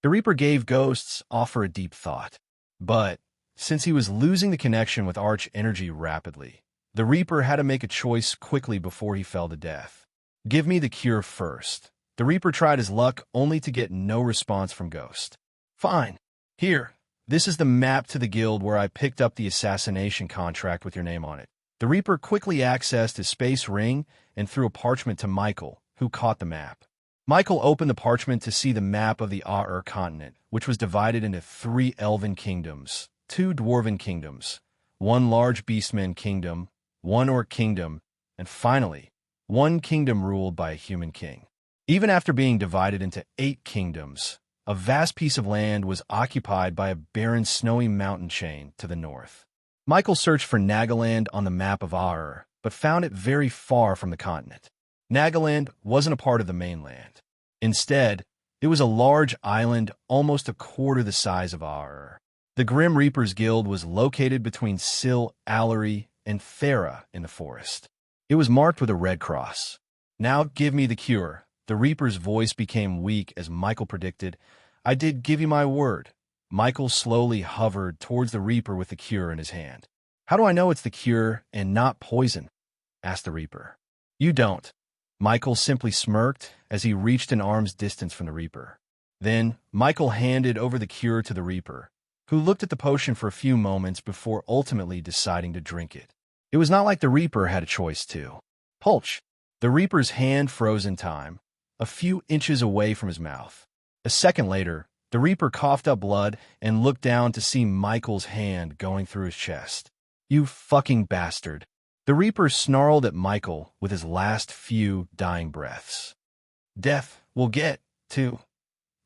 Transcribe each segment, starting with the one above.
The Reaper gave Ghost's offer a deep thought. But, since he was losing the connection with Arch energy rapidly, the Reaper had to make a choice quickly before he fell to death. Give me the cure first. The Reaper tried his luck only to get no response from Ghost. Fine. Here, this is the map to the guild where I picked up the assassination contract with your name on it. The Reaper quickly accessed his space ring and threw a parchment to Michael, who caught the map. Michael opened the parchment to see the map of the Aur continent, which was divided into 3 elven kingdoms, 2 dwarven kingdoms, 1 large beastman kingdom, 1 orc kingdom, and finally, 1 kingdom ruled by a human king. Even after being divided into 8 kingdoms, a vast piece of land was occupied by a barren snowy mountain chain to the north. Michael searched for Nagaland on the map of Aur, but found it very far from the continent. Nagaland wasn't a part of the mainland. Instead, it was a large island almost a quarter the size of Aur. The Grim Reaper's Guild was located between Sil, Allery, and Thera in the forest. It was marked with a red cross. Now give me the cure. The Reaper's voice became weak as Michael predicted. I did give you my word. Michael slowly hovered towards the Reaper with the cure in his hand. How do I know it's the cure and not poison? Asked the Reaper. You don't. Michael simply smirked as he reached an arm's distance from the Reaper. Then, Michael handed over the cure to the Reaper, who looked at the potion for a few moments before ultimately deciding to drink it. It was not like the Reaper had a choice to. Pulch. The Reaper's hand froze in time, a few inches away from his mouth. A second later, the Reaper coughed up blood and looked down to see Michael's hand going through his chest. You fucking bastard. The Reaper snarled at Michael with his last few dying breaths. Death will get to.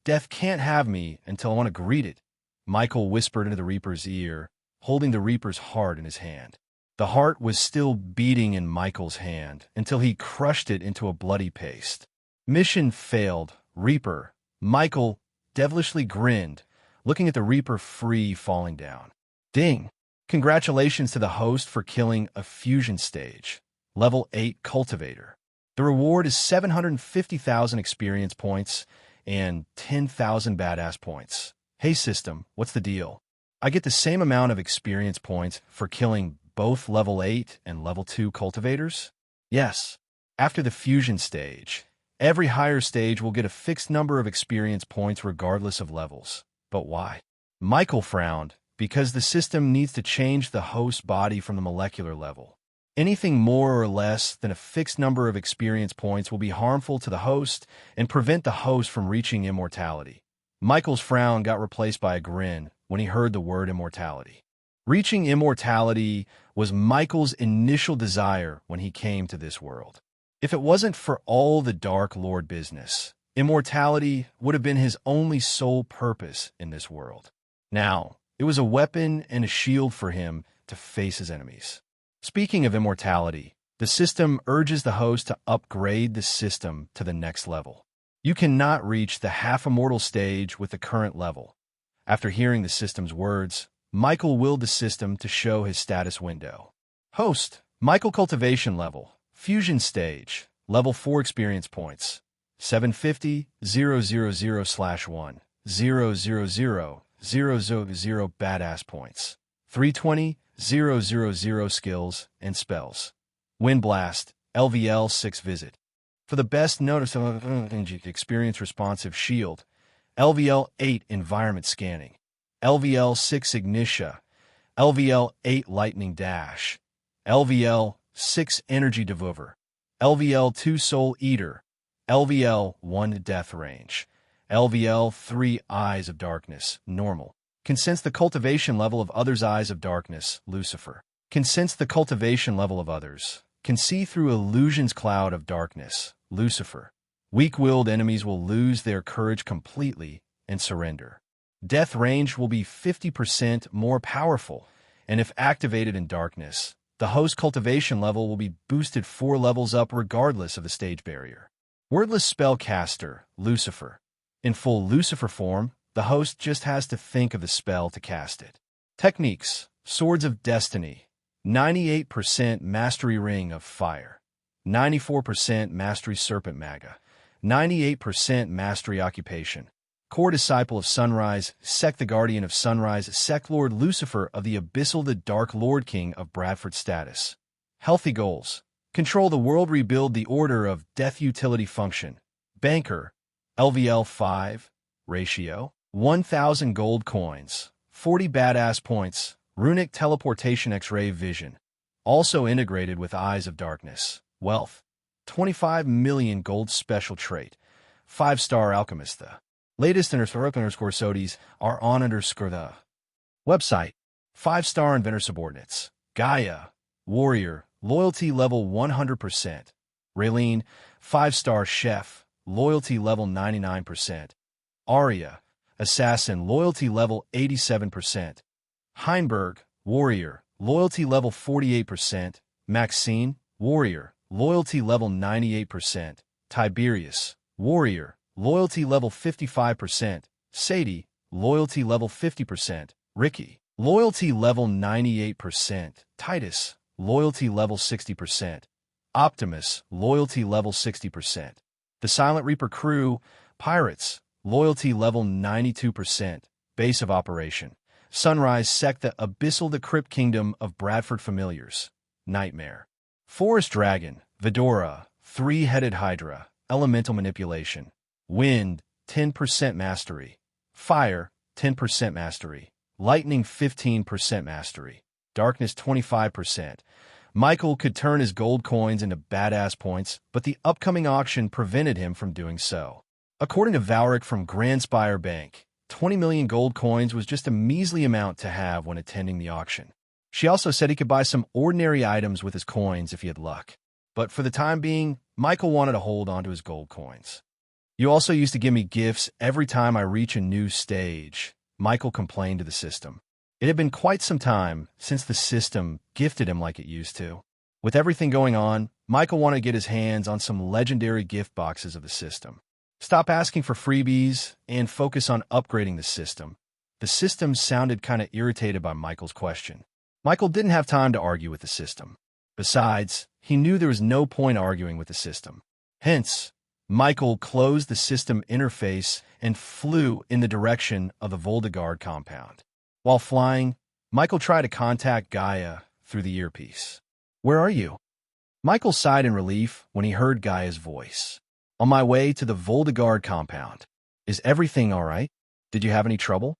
Death can't have me until I want to greet it, Michael whispered into the Reaper's ear, holding the Reaper's heart in his hand. The heart was still beating in Michael's hand until he crushed it into a bloody paste. Mission failed, Reaper. Michael devilishly grinned, looking at the Reaper free falling down. Ding! Congratulations to the host for killing a fusion stage. Level 8 Cultivator. The reward is 750,000 experience points and 10,000 badass points. Hey system, what's the deal? I get the same amount of experience points for killing both level 8 and level 2 cultivators? Yes. After the fusion stage, every higher stage will get a fixed number of experience points regardless of levels. But why? Michael frowned, because the system needs to change the host body from the molecular level. Anything more or less than a fixed number of experience points will be harmful to the host and prevent the host from reaching immortality. Michael's frown got replaced by a grin when he heard the word immortality. Reaching immortality was Michael's initial desire when he came to this world. If it wasn't for all the Dark Lord business, immortality would have been his only sole purpose in this world. Now, it was a weapon and a shield for him to face his enemies. Speaking of immortality, the system urges the host to upgrade the system to the next level. You cannot reach the half-immortal stage with the current level. After hearing the system's words, Michael willed the system to show his status window. Host, Michael Cultivation Level, Fusion Stage, Level 4 Experience Points, 750, 000/1, 000 Badass Points, 320, 000 Skills and Spells. Wind Blast, LVL 6 Visit. For the best notice of Experience Responsive Shield, LVL 8 Environment Scanning, LVL 6 Ignitia, LVL 8 Lightning Dash, LVL 6 Energy Devour, LVL 2 Soul Eater, LVL 1 Death Range, LVL 3 Eyes of Darkness, Normal. Can sense the cultivation level of others' Eyes of Darkness, Lucifer. Can sense the cultivation level of others. Can see through illusions cloud of darkness, Lucifer. Weak-willed enemies will lose their courage completely and surrender. Death range will be 50% more powerful, and if activated in darkness, the host cultivation level will be boosted 4 levels up regardless of the stage barrier. Wordless Spellcaster, Lucifer. In full Lucifer form, the host just has to think of the spell to cast it. Techniques: Swords of Destiny, 98% Mastery Ring of Fire, 94% Mastery Serpent Maga, 98% Mastery Occupation, core disciple of Sunrise, Sect the Guardian of Sunrise, Sect Lord Lucifer of the Abyssal, the Dark Lord King of Bradford status. Healthy goals. Control the world, rebuild the order of death, utility function. Banker, LVL 5, ratio, 1,000 gold coins, 40 badass points, runic teleportation X-ray vision. Also integrated with Eyes of Darkness. Wealth, 25 million gold special trait. 5-star alchemist. The latest _sodies are on _the website. 5-star inventor subordinates. Gaia, warrior, loyalty level 100%. Raylene, 5-star chef, loyalty level 99%. Arya, assassin, loyalty level 87%. Heinberg, warrior, loyalty level 48%. Maxine, warrior, loyalty level 98%. Tiberius, warrior, loyalty level 55%. Sadie, loyalty level 50%. Ricky, loyalty level 98%. Titus, loyalty level 60%. Optimus, loyalty level 60%. The Silent Reaper crew, pirates, loyalty level 92%. Base of operation. Sunrise Sect, the Abyssal, the Crypt Kingdom of Bradford Familiars. Nightmare. Forest Dragon, Vidora, 3-headed Hydra, elemental manipulation. Wind, 10% mastery. Fire, 10% mastery. Lightning, 15% mastery. Darkness, 25%. Michael could turn his gold coins into badass points, but the upcoming auction prevented him from doing so. According to Valric from Grand Spire Bank, 20 million gold coins was just a measly amount to have when attending the auction. She also said he could buy some ordinary items with his coins if he had luck. But for the time being, Michael wanted to hold on to his gold coins. You also used to give me gifts every time I reach a new stage, Michael complained to the system. It had been quite some time since the system gifted him like it used to. With everything going on, Michael wanted to get his hands on some legendary gift boxes of the system. Stop asking for freebies and focus on upgrading the system. The system sounded kind of irritated by Michael's question. Michael didn't have time to argue with the system. Besides, he knew there was no point arguing with the system. Hence, Michael closed the system interface and flew in the direction of the Voldegard compound. While flying, Michael tried to contact Gaia through the earpiece. "Where are you?" Michael sighed in relief when he heard Gaia's voice. "On my way to the Voldegard compound. Is everything all right? Did you have any trouble?"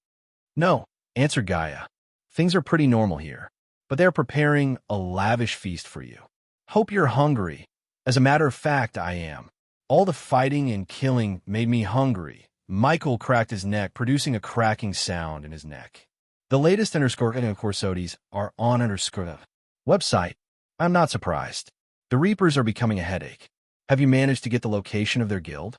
"No," answered Gaia. "Things are pretty normal here, but they're preparing a lavish feast for you. Hope you're hungry." "As a matter of fact, I am. All the fighting and killing made me hungry." Michael cracked his neck, producing a cracking sound in his neck. The latest _sodies are on the website. I'm not surprised. The Reapers are becoming a headache. Have you managed to get the location of their guild?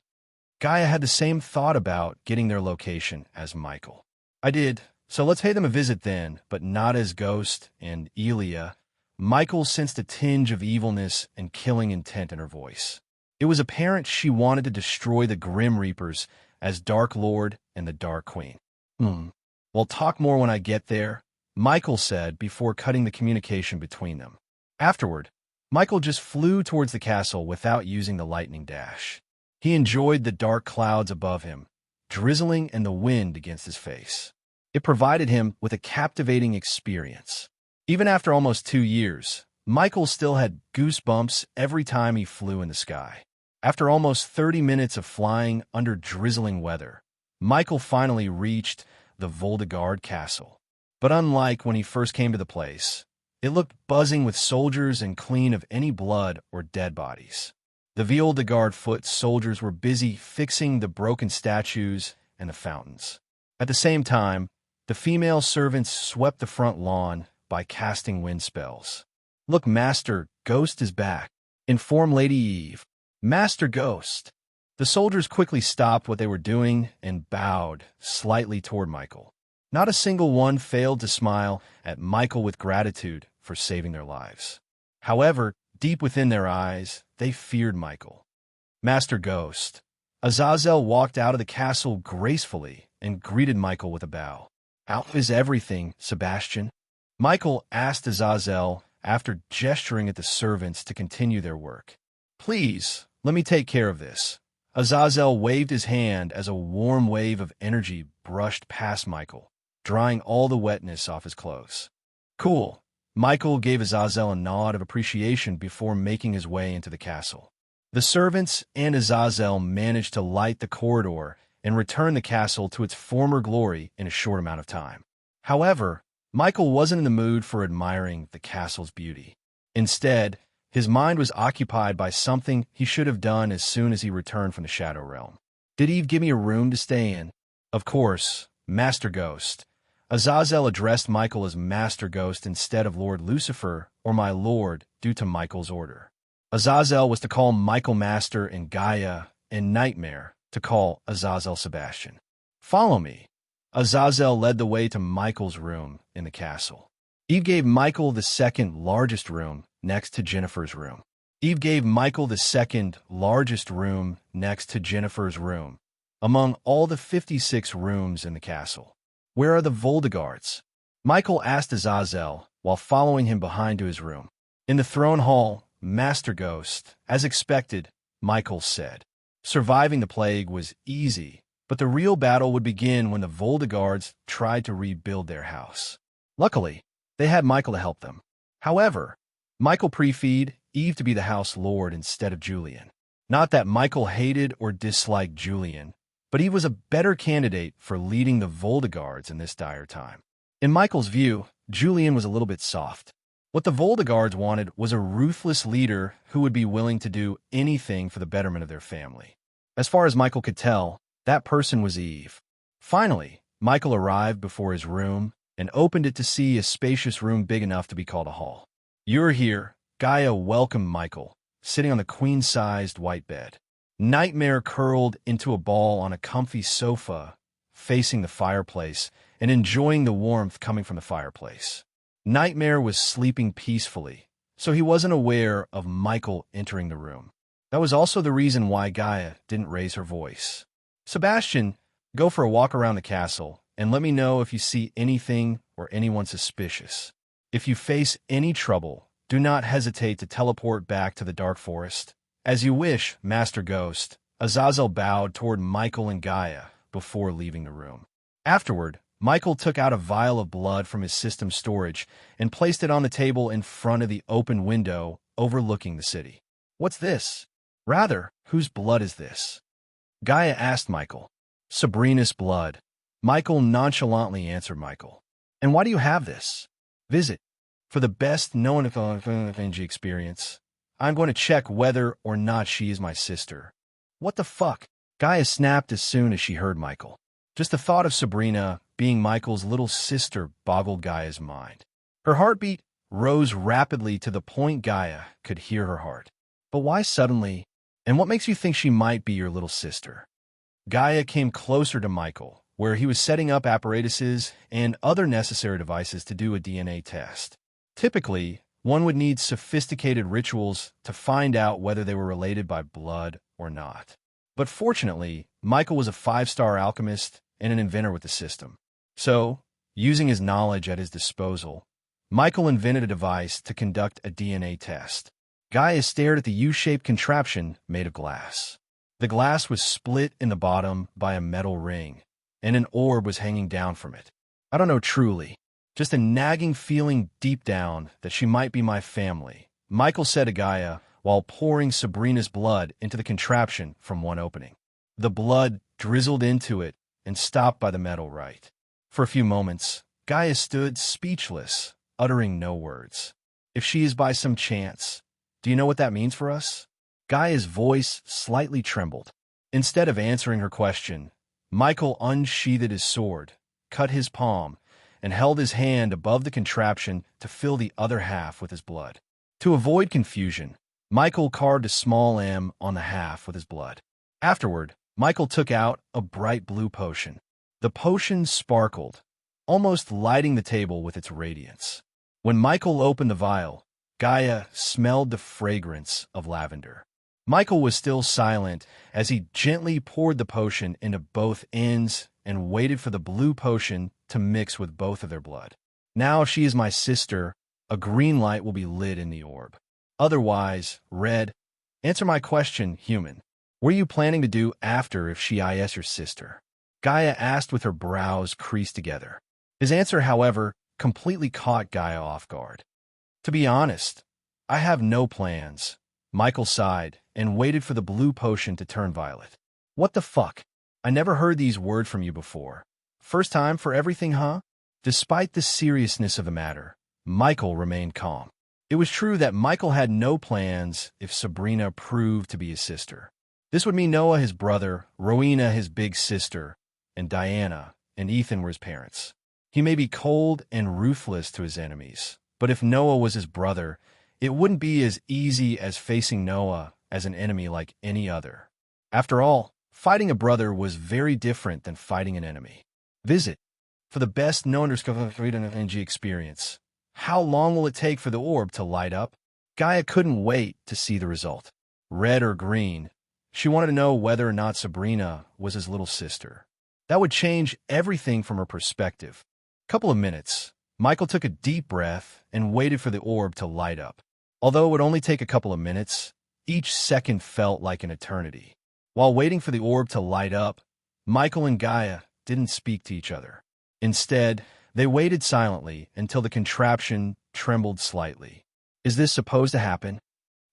Gaia had the same thought about getting their location as Michael. "I did, so let's pay them a visit then, but not as Ghost and Elia." Michael sensed a tinge of evilness and killing intent in her voice. It was apparent she wanted to destroy the Grim Reapers as Dark Lord and the Dark Queen. "We'll talk more when I get there," Michael said before cutting the communication between them. Afterward, Michael just flew towards the castle without using the lightning dash. He enjoyed the dark clouds above him, drizzling and the wind against his face. It provided him with a captivating experience. Even after almost 2 years, Michael still had goosebumps every time he flew in the sky. After almost 30 minutes of flying under drizzling weather, Michael finally reached the Voldegard castle. But unlike when he first came to the place, it looked buzzing with soldiers and clean of any blood or dead bodies. The Voldegard foot soldiers were busy fixing the broken statues and the fountains. At the same time, the female servants swept the front lawn by casting wind spells. "Look, Master Ghost is back," informed Lady Eve. "Master Ghost." The soldiers quickly stopped what they were doing and bowed slightly toward Michael. Not a single one failed to smile at Michael with gratitude for saving their lives. However, deep within their eyes, they feared Michael. "Master Ghost." Azazel walked out of the castle gracefully and greeted Michael with a bow. "How is everything, Sebastian?" Michael asked Azazel after gesturing at the servants to continue their work. "Please, let me take care of this," Azazel waved his hand as a warm wave of energy brushed past Michael, drying all the wetness off his clothes. Cool. Michael gave Azazel a nod of appreciation before making his way into the castle. The servants and Azazel managed to light the corridor and return the castle to its former glory in a short amount of time. However, Michael wasn't in the mood for admiring the castle's beauty. Instead, his mind was occupied by something he should have done as soon as he returned from the Shadow Realm. Did Eve give me a room to stay in? Of course, Master Ghost. Azazel addressed Michael as Master Ghost instead of Lord Lucifer or my Lord due to Michael's order. Azazel was to call Michael Master and Gaia, and Nightmare to call Azazel Sebastian. Follow me. Azazel led the way to Michael's room in the castle. Eve gave Michael the second largest room next to Jennifer's room. Eve gave Michael the second largest room next to Jennifer's room, among all the 56 rooms in the castle. Where are the Voldegards? Michael asked Azazel while following him behind to his room. In the throne hall, Master Ghost, as expected, Michael said. Surviving the plague was easy, but the real battle would begin when the Voldegards tried to rebuild their house. Luckily, they had Michael to help them. However, Michael preferred Eve to be the house lord instead of Julian. Not that Michael hated or disliked Julian, but he was a better candidate for leading the Voldegards in this dire time. In Michael's view, Julian was a little bit soft. What the Voldegards wanted was a ruthless leader who would be willing to do anything for the betterment of their family. As far as Michael could tell, that person was Eve. Finally, Michael arrived before his room and opened it to see a spacious room big enough to be called a hall. You're here. Gaia welcomed Michael, sitting on the queen-sized white bed. Nightmare curled into a ball on a comfy sofa, facing the fireplace and enjoying the warmth coming from the fireplace. Nightmare was sleeping peacefully, so he wasn't aware of Michael entering the room. That was also the reason why Gaia didn't raise her voice. Sebastian, go for a walk around the castle and let me know if you see anything or anyone suspicious. If you face any trouble, do not hesitate to teleport back to the Dark Forest. As you wish, Master Ghost. Azazel bowed toward Michael and Gaia before leaving the room. Afterward, Michael took out a vial of blood from his system storage and placed it on the table in front of the open window overlooking the city. What's this? Rather, whose blood is this? Gaia asked Michael. Sabrina's blood. Michael nonchalantly answered Michael. And why do you have this? Visit. For the best known experience, I'm going to check whether or not she is my sister. What the fuck? Gaia snapped as soon as she heard Michael. Just the thought of Sabrina being Michael's little sister boggled Gaia's mind. Her heartbeat rose rapidly to the point Gaia could hear her heart. But why suddenly? And what makes you think she might be your little sister? Gaia came closer to Michael, where he was setting up apparatuses and other necessary devices to do a DNA test. Typically, one would need sophisticated rituals to find out whether they were related by blood or not. But fortunately, Michael was a 5-star alchemist and an inventor with the system. So, using his knowledge at his disposal, Michael invented a device to conduct a DNA test. Gaia stared at the U-shaped contraption made of glass. The glass was split in the bottom by a metal ring, and an orb was hanging down from it. I don't know truly, just a nagging feeling deep down that she might be my family, Michael said to Gaia while pouring Sabrina's blood into the contraption from one opening. The blood drizzled into it and stopped by the metal right. For a few moments, Gaia stood speechless, uttering no words. If she is by some chance, do you know what that means for us? Gaia's voice slightly trembled. Instead of answering her question, Michael unsheathed his sword, cut his palm, and held his hand above the contraption to fill the other half with his blood. To avoid confusion, Michael carved a small M on the half with his blood. Afterward, Michael took out a bright blue potion. The potion sparkled, almost lighting the table with its radiance. When Michael opened the vial, Gaia smelled the fragrance of lavender. Michael was still silent as he gently poured the potion into both ends and waited for the blue potion to mix with both of their blood. Now, if she is my sister, a green light will be lit in the orb. Otherwise, red. Answer my question, human. What are you planning to do after if she is your sister? Gaia asked with her brows creased together. His answer, however, completely caught Gaia off guard. To be honest, I have no plans. Michael sighed and waited for the blue potion to turn violet. What the fuck? I never heard these words from you before. First time for everything, huh? Despite the seriousness of the matter, Michael remained calm. It was true that Michael had no plans if Sabrina proved to be his sister. This would mean Noah his brother, Rowena his big sister, and Diana and Ethan were his parents. He may be cold and ruthless to his enemies, but if Noah was his brother, it wouldn't be as easy as facing Noah as an enemy like any other. After all, fighting a brother was very different than fighting an enemy. Visit. For the best non-energy experience. How long will it take for the orb to light up? Gaia couldn't wait to see the result. Red or green. She wanted to know whether or not Sabrina was his little sister. That would change everything from her perspective. Couple of minutes. Michael took a deep breath and waited for the orb to light up. Although it would only take a couple of minutes, each second felt like an eternity. While waiting for the orb to light up, Michael and Gaia didn't speak to each other. Instead, they waited silently until the contraption trembled slightly. Is this supposed to happen?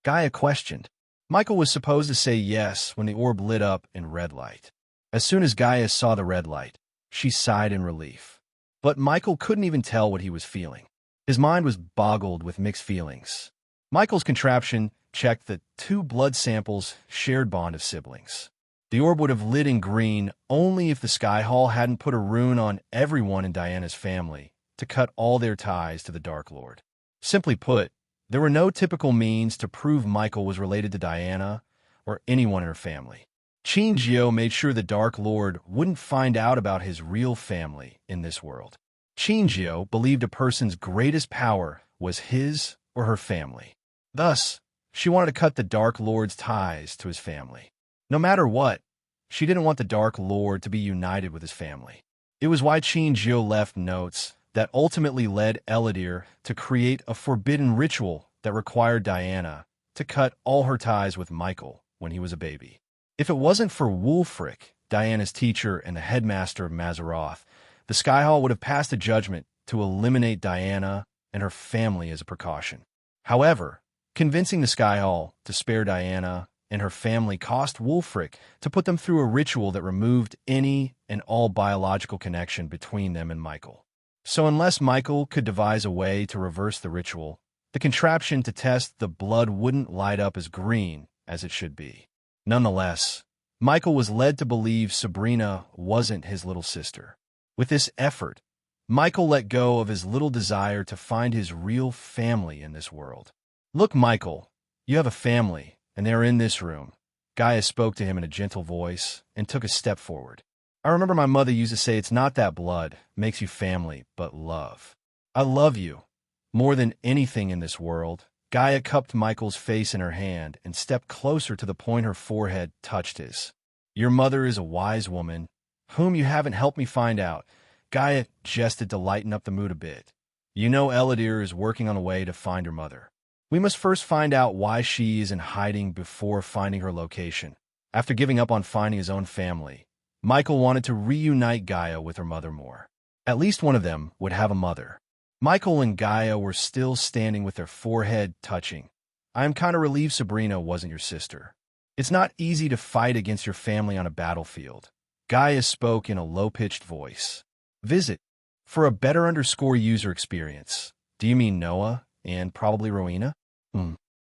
Gaia questioned. Michael was supposed to say yes when the orb lit up in red light. As soon as Gaia saw the red light, she sighed in relief. But Michael couldn't even tell what he was feeling. His mind was boggled with mixed feelings. Michael's contraption checked the 2 blood samples shared bond of siblings. The orb would have lit in green only if the Sky Hall hadn't put a rune on everyone in Diana's family to cut all their ties to the Dark Lord. Simply put, there were no typical means to prove Michael was related to Diana or anyone in her family. Qin made sure the Dark Lord wouldn't find out about his real family in this world. Qin believed a person's greatest power was his or her family. Thus, she wanted to cut the Dark Lord's ties to his family. No matter what, she didn't want the Dark Lord to be united with his family. It was why Qin left notes that ultimately led Eladir to create a forbidden ritual that required Diana to cut all her ties with Michael when he was a baby. If it wasn't for Wulfric, Diana's teacher and the headmaster of Mazaroth, the Sky Hall would have passed a judgment to eliminate Diana and her family as a precaution. However, convincing the Sky Hall to spare Diana and her family cost Wulfric to put them through a ritual that removed any and all biological connection between them and Michael. So unless Michael could devise a way to reverse the ritual, the contraption to test the blood wouldn't light up as green as it should be. Nonetheless, Michael was led to believe Sabrina wasn't his little sister. With this effort, Michael let go of his little desire to find his real family in this world. Look, Michael, you have a family, and they're in this room. Gaia spoke to him in a gentle voice and took a step forward. I remember my mother used to say it's not that blood makes you family, but love. I love you. More than anything in this world, Gaia cupped Michael's face in her hand and stepped closer to the point her forehead touched his. Your mother is a wise woman, whom you haven't helped me find out. Gaia gestured to lighten up the mood a bit. You know Eladir is working on a way to find her mother. We must first find out why she is in hiding before finding her location. After giving up on finding his own family, Michael wanted to reunite Gaia with her mother more. At least one of them would have a mother. Michael and Gaia were still standing with their forehead touching. I am kind of relieved Sabrina wasn't your sister. It's not easy to fight against your family on a battlefield. Gaia spoke in a low-pitched voice. Visit. For a better user experience. Do you mean Noah and probably Rowena?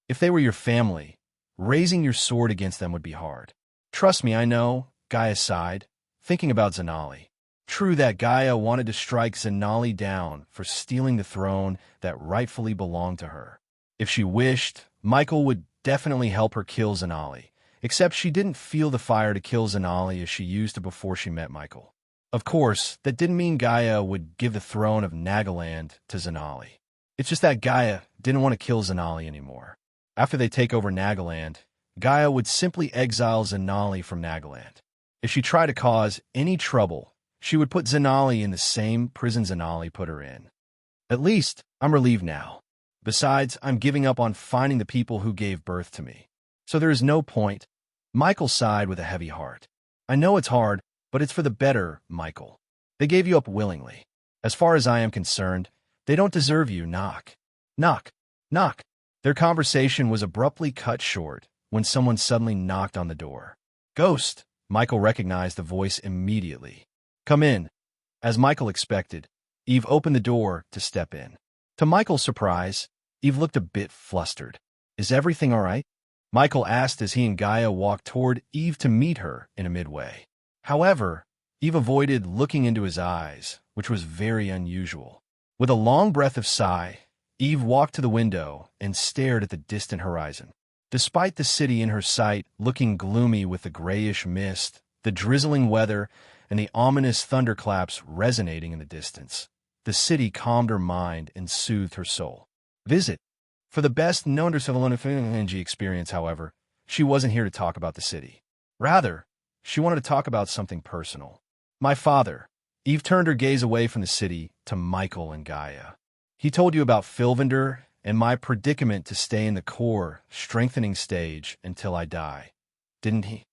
If they were your family, raising your sword against them would be hard. Trust me, I know, Gaia sighed, thinking about Zanali. True that Gaia wanted to strike Zanali down for stealing the throne that rightfully belonged to her. If she wished, Michael would definitely help her kill Zanali, except she didn't feel the fire to kill Zanali as she used to before she met Michael. Of course, that didn't mean Gaia would give the throne of Nagaland to Zanali. It's just that Gaia didn't want to kill Zanali anymore. After they take over Nagaland, Gaia would simply exile Zanali from Nagaland. If she tried to cause any trouble, she would put Zanali in the same prison Zanali put her in. At least, I'm relieved now. Besides, I'm giving up on finding the people who gave birth to me. So there is no point. Michael sighed with a heavy heart. I know it's hard, but it's for the better, Michael. They gave you up willingly. As far as I am concerned, they don't deserve you. Knock. Knock. Knock. Their conversation was abruptly cut short when someone suddenly knocked on the door. Ghost! Michael recognized the voice immediately. Come in. As Michael expected, Eve opened the door to step in. To Michael's surprise, Eve looked a bit flustered. Is everything all right? Michael asked as he and Gaia walked toward Eve to meet her in a midway. However, Eve avoided looking into his eyes, which was very unusual. With a long breath of sigh, Eve walked to the window and stared at the distant horizon. Despite the city in her sight looking gloomy with the grayish mist, the drizzling weather, and the ominous thunderclaps resonating in the distance, the city calmed her mind and soothed her soul. Visit. For the best known energy experience, however, she wasn't here to talk about the city. Rather, she wanted to talk about something personal. My father. Eve turned her gaze away from the city to Michael and Gaia. He told you about Filvinder and my predicament to stay in the core, strengthening stage until I die, didn't he?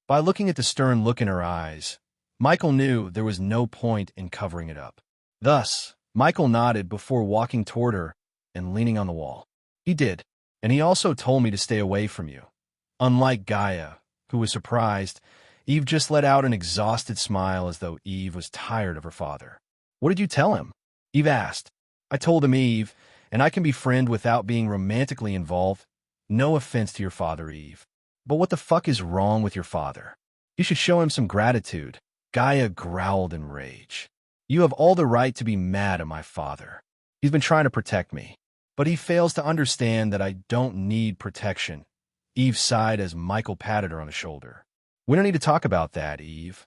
By looking at the stern look in her eyes, Michael knew there was no point in covering it up. Thus, Michael nodded before walking toward her and leaning on the wall. He did, and he also told me to stay away from you. Unlike Gaia, who was surprised, Eve just let out an exhausted smile as though Eve was tired of her father. What did you tell him? Eve asked. I told him, Eve, and I can be friend without being romantically involved. No offense to your father, Eve. But what the fuck is wrong with your father? You should show him some gratitude. Gaia growled in rage. You have all the right to be mad at my father. He's been trying to protect me. But he fails to understand that I don't need protection. Eve sighed as Michael patted her on the shoulder. We don't need to talk about that, Eve.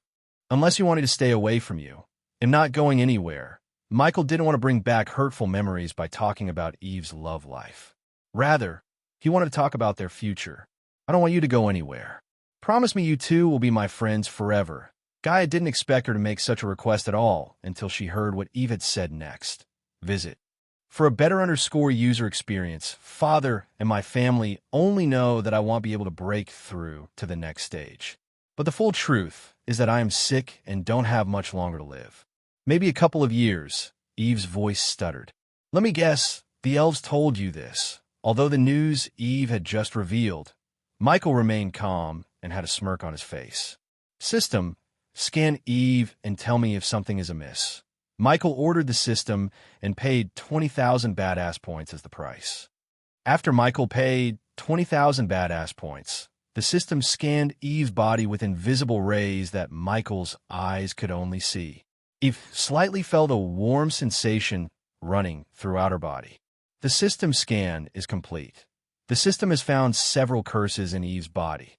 Unless you want me to stay away from you. I'm not going anywhere. Michael didn't want to bring back hurtful memories by talking about Eve's love life. Rather, he wanted to talk about their future. I don't want you to go anywhere. Promise me you two will be my friends forever. Gaia didn't expect her to make such a request at all until she heard what Eve had said next. Visit. For a better user experience, Father and my family only know that I won't be able to break through to the next stage. But the full truth is that I am sick and don't have much longer to live. Maybe a couple of years. Eve's voice stuttered. Let me guess, the elves told you this. Although the news Eve had just revealed, Michael remained calm and had a smirk on his face. System, scan Eve and tell me if something is amiss. Michael ordered the system and paid 20,000 badass points as the price. After Michael paid 20,000 badass points, the system scanned Eve's body with invisible rays that Michael's eyes could only see. Eve slightly felt a warm sensation running throughout her body. The system scan is complete. The system has found several curses in Eve's body.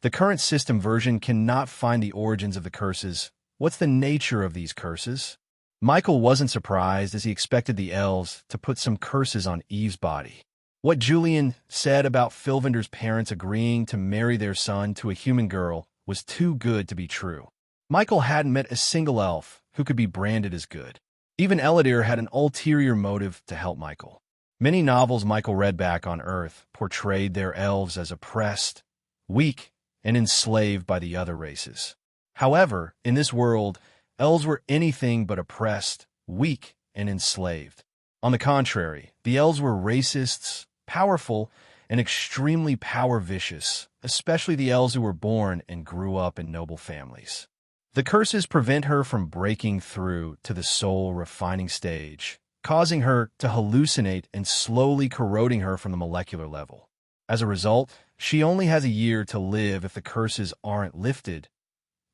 The current system version cannot find the origins of the curses. What's the nature of these curses? Michael wasn't surprised as he expected the elves to put some curses on Eve's body. What Julian said about Filvinder's parents agreeing to marry their son to a human girl was too good to be true. Michael hadn't met a single elf who could be branded as good. Even Eladir had an ulterior motive to help Michael. Many novels Michael read back on Earth portrayed their elves as oppressed, weak, and enslaved by the other races. However, in this world, elves were anything but oppressed, weak, and enslaved. On the contrary, the elves were racists, powerful, and extremely power-vicious, especially the elves who were born and grew up in noble families. The curses prevent her from breaking through to the soul-refining stage, causing her to hallucinate and slowly corroding her from the molecular level. As a result, she only has a year to live if the curses aren't lifted.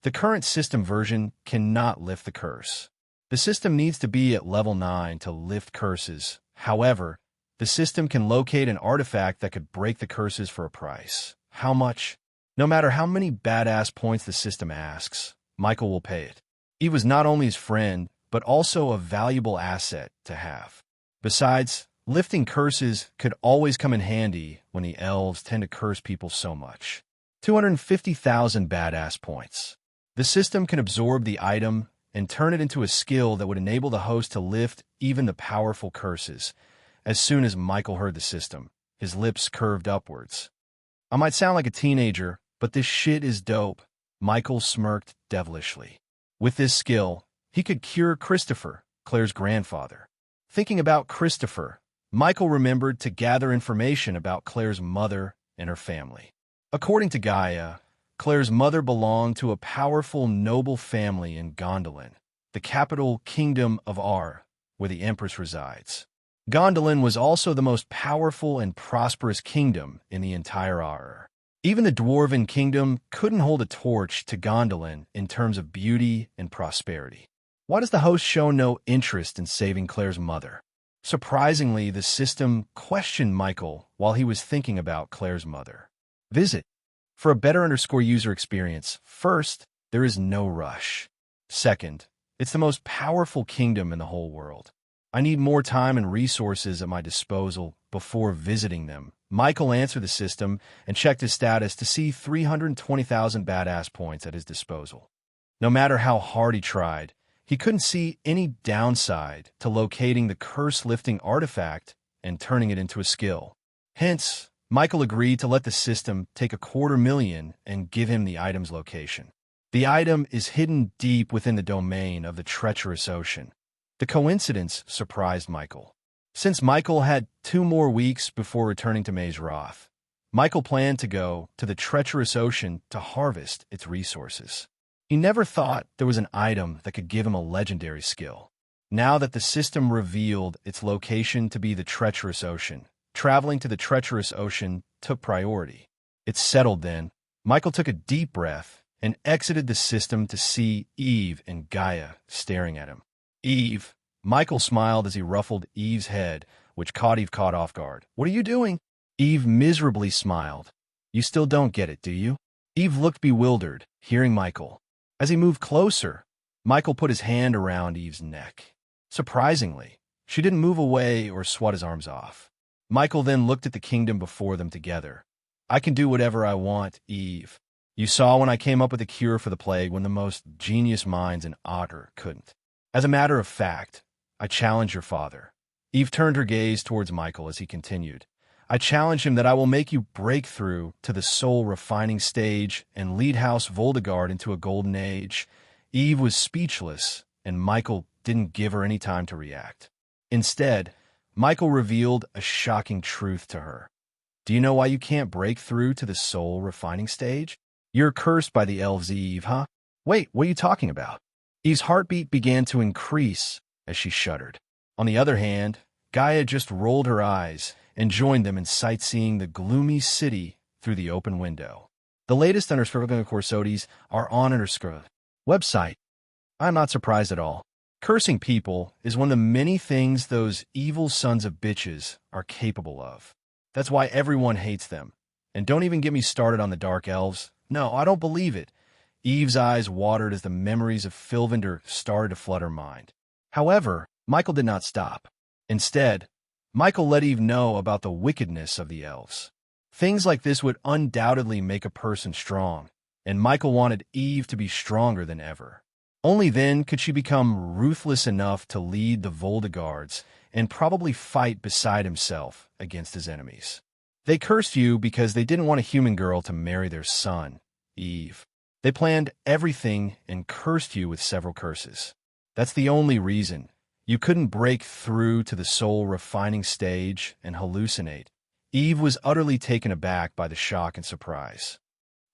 The current system version cannot lift the curse. The system needs to be at level 9 to lift curses. However, the system can locate an artifact that could break the curses for a price. How much? No matter how many badass points the system asks, Michael will pay it. Eve was not only his friend, but also a valuable asset to have. Besides, lifting curses could always come in handy when the elves tend to curse people so much. 250,000 badass points. The system can absorb the item and turn it into a skill that would enable the host to lift even the powerful curses. As soon as Michael heard the system, his lips curved upwards. I might sound like a teenager, But this shit is dope, Michael smirked devilishly. With this skill, he could cure Christopher, Claire's grandfather. Thinking about Christopher, Michael remembered to gather information about Claire's mother and her family. According to Gaia, Claire's mother belonged to a powerful noble family in Gondolin, the capital kingdom of Ar, where the Empress resides. Gondolin was also the most powerful and prosperous kingdom in the entire Ar. Even the Dwarven kingdom couldn't hold a torch to Gondolin in terms of beauty and prosperity. Why does the host show no interest in saving Claire's mother? Surprisingly, the system questioned Michael while he was thinking about Claire's mother. Visit. For a better user experience, first, there is no rush. Second, it's the most powerful kingdom in the whole world. I need more time and resources at my disposal before visiting them. Michael answered the system and checked his status to see 320,000 badass points at his disposal. No matter how hard he tried, he couldn't see any downside to locating the curse-lifting artifact and turning it into a skill. Hence, Michael agreed to let the system take 250,000 and give him the item's location. The item is hidden deep within the domain of the treacherous ocean. The coincidence surprised Michael. Since Michael had 2 more weeks before returning to Maze Roth, Michael planned to go to the treacherous ocean to harvest its resources. He never thought there was an item that could give him a legendary skill. Now that the system revealed its location to be the treacherous ocean, traveling to the treacherous ocean took priority. It's settled then. Michael took a deep breath and exited the system to see Eve and Gaia staring at him. Eve. Michael smiled as he ruffled Eve's head, which caught Eve off guard. What are you doing? Eve miserably smiled. You still don't get it, do you? Eve looked bewildered, hearing Michael. As he moved closer, Michael put his hand around Eve's neck. Surprisingly, she didn't move away or swat his arms off. Michael then looked at the kingdom before them together. I can do whatever I want, Eve. You saw when I came up with a cure for the plague when the most genius minds in Otter couldn't. As a matter of fact, I challenge your father. Eve turned her gaze towards Michael as he continued. I challenge him that I will make you break through to the soul refining stage and lead House Voldegard into a golden age. Eve was speechless, and Michael didn't give her any time to react. Instead, Michael revealed a shocking truth to her. Do you know why you can't break through to the soul refining stage? You're cursed by the elves, Eve, huh? Wait, what are you talking about? Eve's heartbeat began to increase as she shuddered. On the other hand, Gaia just rolled her eyes and joined them in sightseeing the gloomy city through the open window. The latest Underscroll Corsodies are on Underscroll website. I'm not surprised at all. Cursing people is one of the many things those evil sons of bitches are capable of. That's why everyone hates them. And don't even get me started on the Dark Elves. No, I don't believe it. Eve's eyes watered as the memories of Fylvander started to flood her mind. However, Michael did not stop. Instead, Michael let Eve know about the wickedness of the elves. Things like this would undoubtedly make a person strong, and Michael wanted Eve to be stronger than ever. Only then could she become ruthless enough to lead the Voldegards and probably fight beside himself against his enemies. They cursed you because they didn't want a human girl to marry their son, Eve. They planned everything and cursed you with several curses. That's the only reason. You couldn't break through to the soul refining stage and hallucinate. Eve was utterly taken aback by the shock and surprise.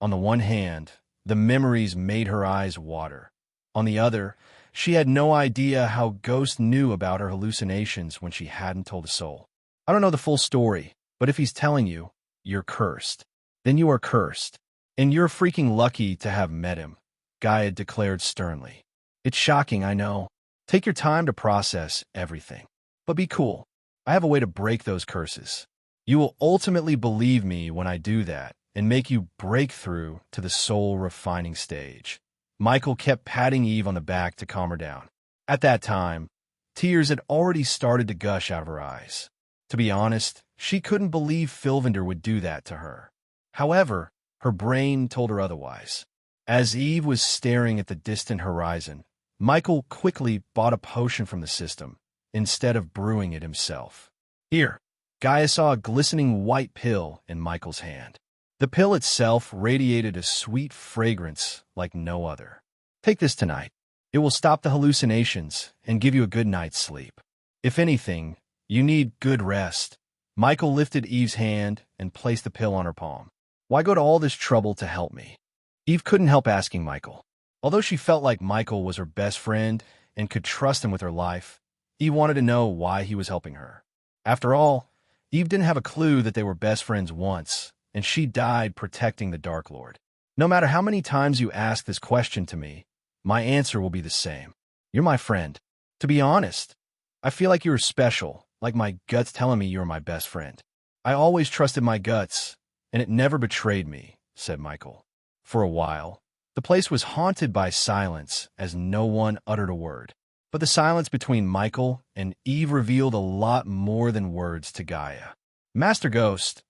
On the one hand, the memories made her eyes water. On the other, she had no idea how Ghost knew about her hallucinations when she hadn't told a soul. I don't know the full story, but if he's telling you, you're cursed. Then you are cursed. And you're freaking lucky to have met him, Gaia declared sternly. It's shocking, I know. Take your time to process everything. But be cool. I have a way to break those curses. You will ultimately believe me when I do that and make you break through to the soul refining stage. Michael kept patting Eve on the back to calm her down. At that time, tears had already started to gush out of her eyes. To be honest, she couldn't believe Fylvander would do that to her. However, her brain told her otherwise. As Eve was staring at the distant horizon, Michael quickly bought a potion from the system, instead of brewing it himself. Here, Gaia saw a glistening white pill in Michael's hand. The pill itself radiated a sweet fragrance like no other. Take this tonight. It will stop the hallucinations and give you a good night's sleep. If anything, you need good rest. Michael lifted Eve's hand and placed the pill on her palm. Why go to all this trouble to help me? Eve couldn't help asking Michael. Although she felt like Michael was her best friend and could trust him with her life, Eve wanted to know why he was helping her. After all, Eve didn't have a clue that they were best friends once, and she died protecting the Dark Lord. No matter how many times you ask this question to me, my answer will be the same. You're my friend. To be honest, I feel like you're special, like my gut's telling me you're my best friend. I always trusted my guts, and it never betrayed me, said Michael. For a while, the place was haunted by silence as no one uttered a word. But the silence between Michael and Eve revealed a lot more than words to Gaia. Master Ghost,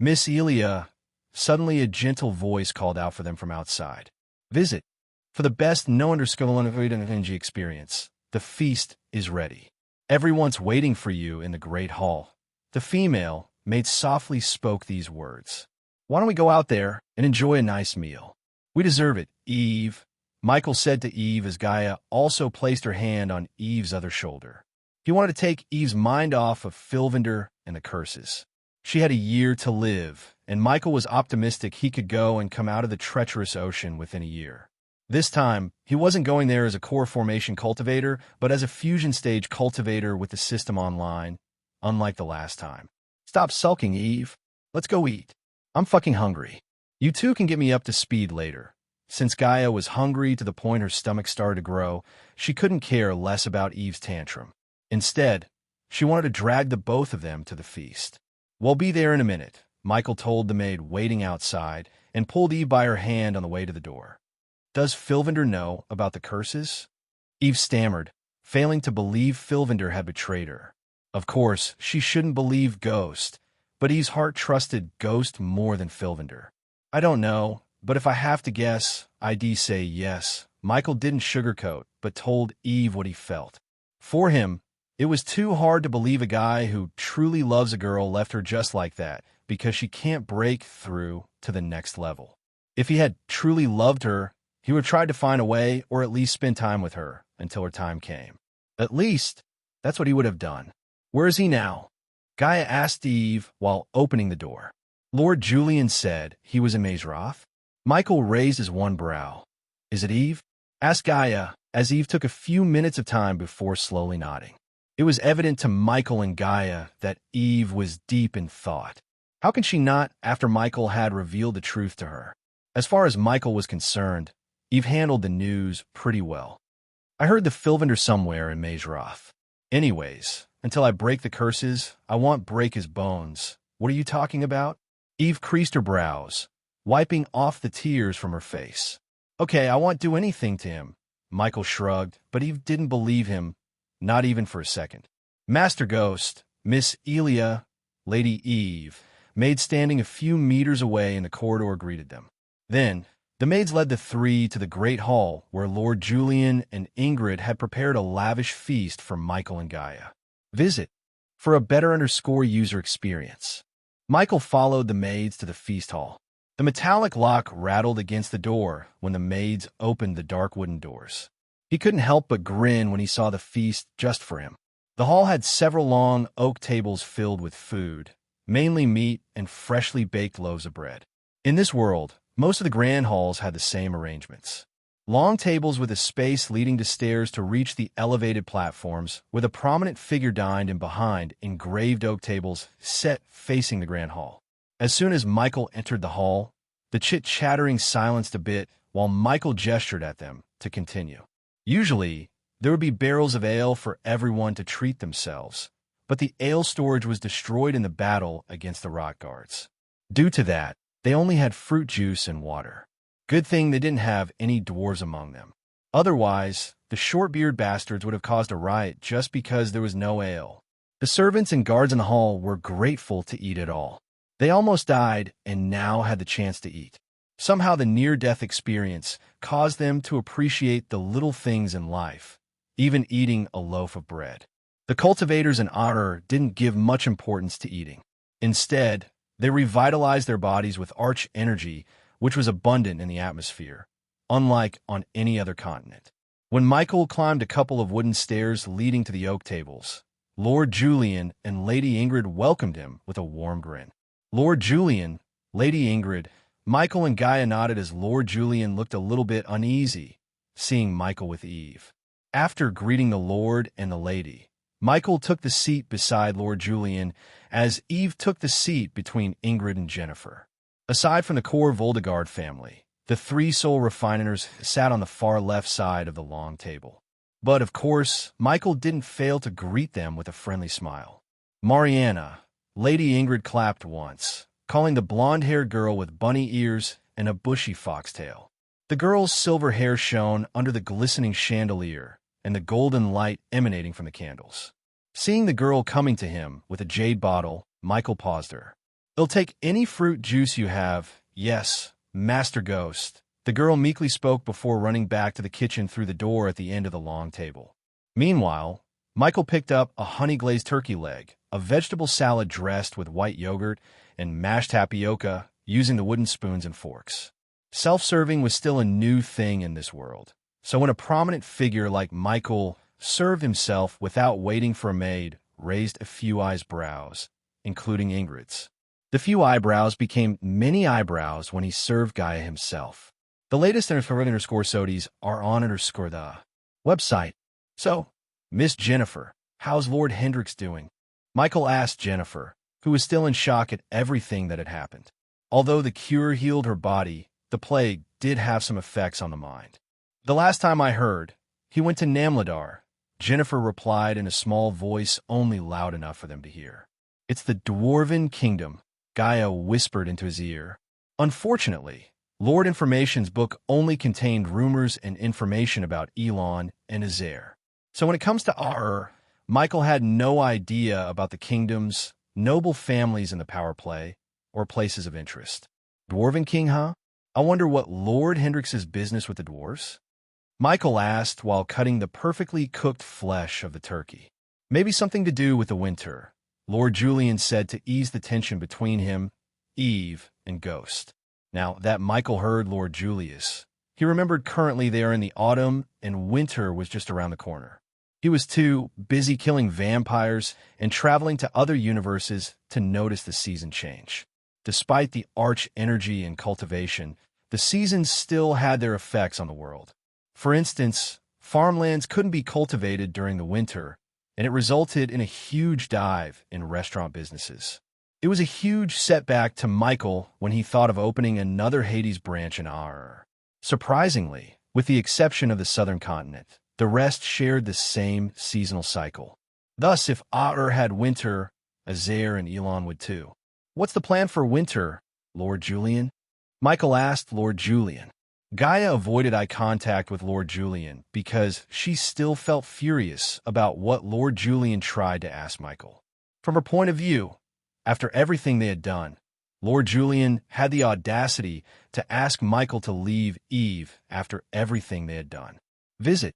Miss Elia, suddenly a gentle voice called out for them from outside. Visit. For the best no-underscore experience, the feast is ready. Everyone's waiting for you in the great hall. The female maid softly spoke these words. Why don't we go out there and enjoy a nice meal? We deserve it, Eve, Michael said to Eve as Gaia also placed her hand on Eve's other shoulder. He wanted to take Eve's mind off of Filvinder and the curses. She had a year to live, and Michael was optimistic he could go and come out of the treacherous ocean within a year. This time, he wasn't going there as a core formation cultivator, but as a fusion stage cultivator with the system online, unlike the last time. Stop sulking, Eve. Let's go eat. I'm fucking hungry. You two can get me up to speed later. Since Gaia was hungry to the point her stomach started to grow, she couldn't care less about Eve's tantrum. Instead, she wanted to drag the both of them to the feast. We'll be there in a minute, Michael told the maid waiting outside and pulled Eve by her hand on the way to the door. Does Filvinder know about the curses? Eve stammered, failing to believe Filvinder had betrayed her. Of course, she shouldn't believe Ghost, but Eve's heart trusted Ghost more than Filvinder. I don't know, but if I have to guess, I'd say yes. Michael didn't sugarcoat, but told Eve what he felt. For him, it was too hard to believe a guy who truly loves a girl left her just like that because she can't break through to the next level. If he had truly loved her, he would have tried to find a way or at least spend time with her until her time came. At least, that's what he would have done. Where is he now? Gaia asked Eve while opening the door. Lord Julian said he was in Mazeroth. Michael raised his one brow. Is it Eve? Asked Gaia, as Eve took a few minutes of time before slowly nodding. It was evident to Michael and Gaia that Eve was deep in thought. How can she not after Michael had revealed the truth to her? As far as Michael was concerned, Eve handled the news pretty well. I heard the Filvinder somewhere in Mazeroth. Anyways, until I break the curses, I won't break his bones. What are you talking about? Eve creased her brows, wiping off the tears from her face. Okay, I won't do anything to him. Michael shrugged, but Eve didn't believe him, not even for a second. Master Ghost, Miss Elia, Lady Eve, maid standing a few meters away in the corridor greeted them. Then, the maids led the three to the great hall where Lord Julian and Ingrid had prepared a lavish feast for Michael and Gaia. Visit for a better user experience. Michael followed the maids to the feast hall. The metallic lock rattled against the door when the maids opened the dark wooden doors. He couldn't help but grin when he saw the feast just for him. The hall had several long oak tables filled with food, mainly meat and freshly baked loaves of bread. In this world, most of the grand halls had the same arrangements. Long tables with a space leading to stairs to reach the elevated platforms, with a prominent figure dined in behind engraved oak tables set facing the grand hall. As soon as Michael entered the hall, the chit-chattering silenced a bit while Michael gestured at them to continue. Usually, there would be barrels of ale for everyone to treat themselves, but the ale storage was destroyed in the battle against the rock guards. Due to that, they only had fruit juice and water. Good thing they didn't have any dwarves among them. Otherwise, the short-bearded bastards would have caused a riot just because there was no ale. The servants and guards in the hall were grateful to eat it all. They almost died and now had the chance to eat. Somehow the near-death experience caused them to appreciate the little things in life, even eating a loaf of bread. The cultivators and Otter didn't give much importance to eating. Instead, They revitalized their bodies with arch energy, which was abundant in the atmosphere, unlike on any other continent. When Michael climbed a couple of wooden stairs leading to the oak tables, Lord Julian and Lady Ingrid welcomed him with a warm grin. Lord Julian, Lady Ingrid, Michael and Gaia nodded as Lord Julian looked a little bit uneasy, seeing Michael with Eve. After greeting the Lord and the Lady, Michael took the seat beside Lord Julian as Eve took the seat between Ingrid and Jennifer. Aside from the core Voldegard family, the three soul refiners sat on the far left side of the long table. But, of course, Michael didn't fail to greet them with a friendly smile. Mariana, Lady Ingrid clapped once, calling the blonde-haired girl with bunny ears and a bushy foxtail. The girl's silver hair shone under the glistening chandelier and the golden light emanating from the candles. Seeing the girl coming to him with a jade bottle, Michael paused her. "I'll take any fruit juice you have, yes, Master Ghost," the girl meekly spoke before running back to the kitchen through the door at the end of the long table. Meanwhile, Michael picked up a honey-glazed turkey leg, a vegetable salad dressed with white yogurt, and mashed tapioca using the wooden spoons and forks. Self-serving was still a new thing in this world, so when a prominent figure like Michael served himself without waiting for a maid, raised a few eyebrows, including Ingrid's. The few eyebrows became many eyebrows when he served Gaia himself. The latest _SODIes are on _the website. "So, Miss Jennifer, how's Lord Hendrix doing?" Michael asked Jennifer, who was still in shock at everything that had happened. Although the cure healed her body, the plague did have some effects on the mind. "The last time I heard, he went to Namladar," Jennifer replied in a small voice only loud enough for them to hear. "It's the Dwarven Kingdom," Gaia whispered into his ear. Unfortunately, Lord Information's book only contained rumors and information about Elon and Azair. So when it comes to Michael had no idea about the kingdoms, noble families in the power play, or places of interest. Dwarven King, huh? I wonder what Lord Hendrix's business with the dwarves? Michael asked while cutting the perfectly cooked flesh of the turkey. "Maybe something to do with the winter," Lord Julian said to ease the tension between him, Eve, and Ghost. Now that Michael heard Lord Julius, he remembered currently they are in the autumn and winter was just around the corner. He was too busy killing vampires and traveling to other universes to notice the season change. Despite the arch energy and cultivation, the seasons still had their effects on the world. For instance, farmlands couldn't be cultivated during the winter, and it resulted in a huge dive in restaurant businesses. It was a huge setback to Michael when he thought of opening another Hades branch in Aur. Surprisingly, with the exception of the southern continent, the rest shared the same seasonal cycle. Thus, if Aur had winter, Azair and Elon would too. "What's the plan for winter, Lord Julian?" Michael asked Lord Julian. Gaia avoided eye contact with Lord Julian because she still felt furious about what Lord Julian tried to ask Michael. From her point of view, after everything they had done, Lord Julian had the audacity to ask Michael to leave Eve after everything they had done. Visit.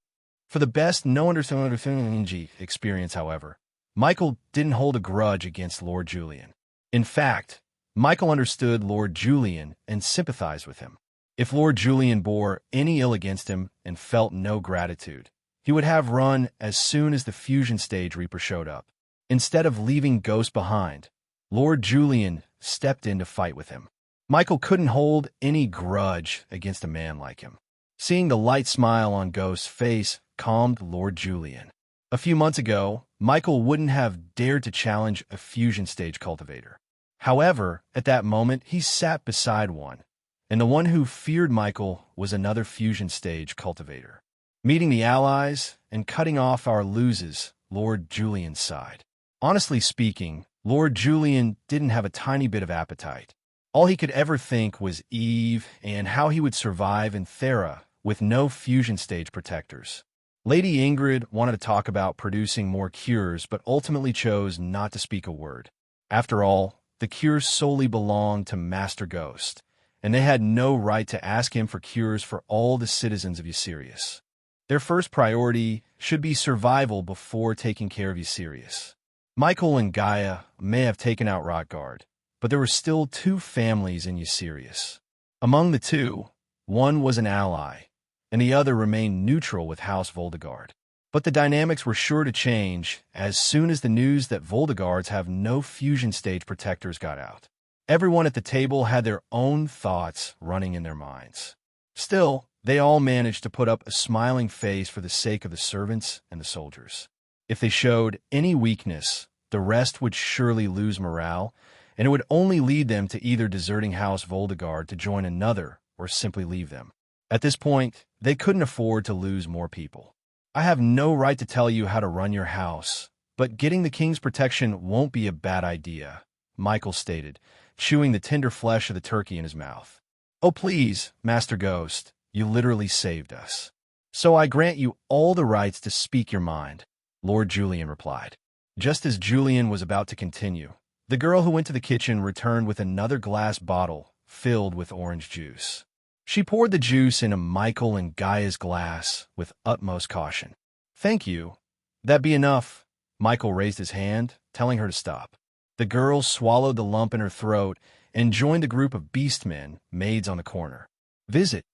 For the best no-understanding experience, however, Michael didn't hold a grudge against Lord Julian. In fact, Michael understood Lord Julian and sympathized with him. If Lord Julian bore any ill against him and felt no gratitude, he would have run as soon as the fusion stage Reaper showed up. Instead of leaving Ghost behind, Lord Julian stepped in to fight with him. Michael couldn't hold any grudge against a man like him. Seeing the light smile on Ghost's face calmed Lord Julian. A few months ago, Michael wouldn't have dared to challenge a fusion stage cultivator. However, at that moment, he sat beside one, and the one who feared Michael was another fusion stage cultivator. Meeting the allies and cutting off our loses, Lord Julian sighed. Honestly speaking, Lord Julian didn't have a tiny bit of appetite. All he could ever think was Eve and how he would survive in Thera with no fusion stage protectors. Lady Ingrid wanted to talk about producing more cures, but ultimately chose not to speak a word. After all, the cures solely belonged to Master Ghost, and they had no right to ask him for cures for all the citizens of Ysirius. Their first priority should be survival before taking care of Ysirius. Michael and Gaia may have taken out Rotgard, but there were still two families in Eucerius. Among the two, one was an ally, and the other remained neutral with House Voldegard. But the dynamics were sure to change as soon as the news that Voldegards have no fusion stage protectors got out. Everyone at the table had their own thoughts running in their minds. Still, they all managed to put up a smiling face for the sake of the servants and the soldiers. If they showed any weakness, the rest would surely lose morale, and it would only lead them to either deserting House Voldegard to join another or simply leave them. At this point, they couldn't afford to lose more people. I have no right to tell you how to run your house, but getting the king's protection won't be a bad idea, Michael stated, chewing the tender flesh of the turkey in his mouth. Oh please, Master Ghost, you literally saved us. So I grant you all the rights to speak your mind, Lord Julian replied. Just as Julian was about to continue, the girl who went to the kitchen returned with another glass bottle filled with orange juice. She poured the juice into Michael and Gaia's glass with utmost caution. Thank you. That be enough. Michael raised his hand, telling her to stop. The girl swallowed the lump in her throat and joined the group of beastmen, maids on the corner. Visit.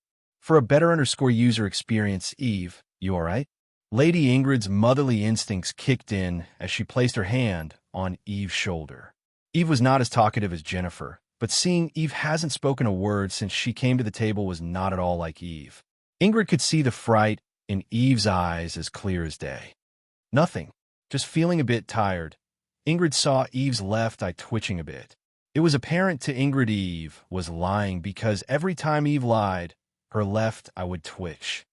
For a better user experience, Eve, you all right? Lady Ingrid's motherly instincts kicked in as she placed her hand on Eve's shoulder. Eve was not as talkative as Jennifer, but seeing Eve hasn't spoken a word since she came to the table was not at all like Eve. Ingrid could see the fright in Eve's eyes as clear as day. Nothing, just feeling a bit tired. Ingrid saw Eve's left eye twitching a bit. It was apparent to Ingrid Eve was lying because every time Eve lied, her left eye would twitch.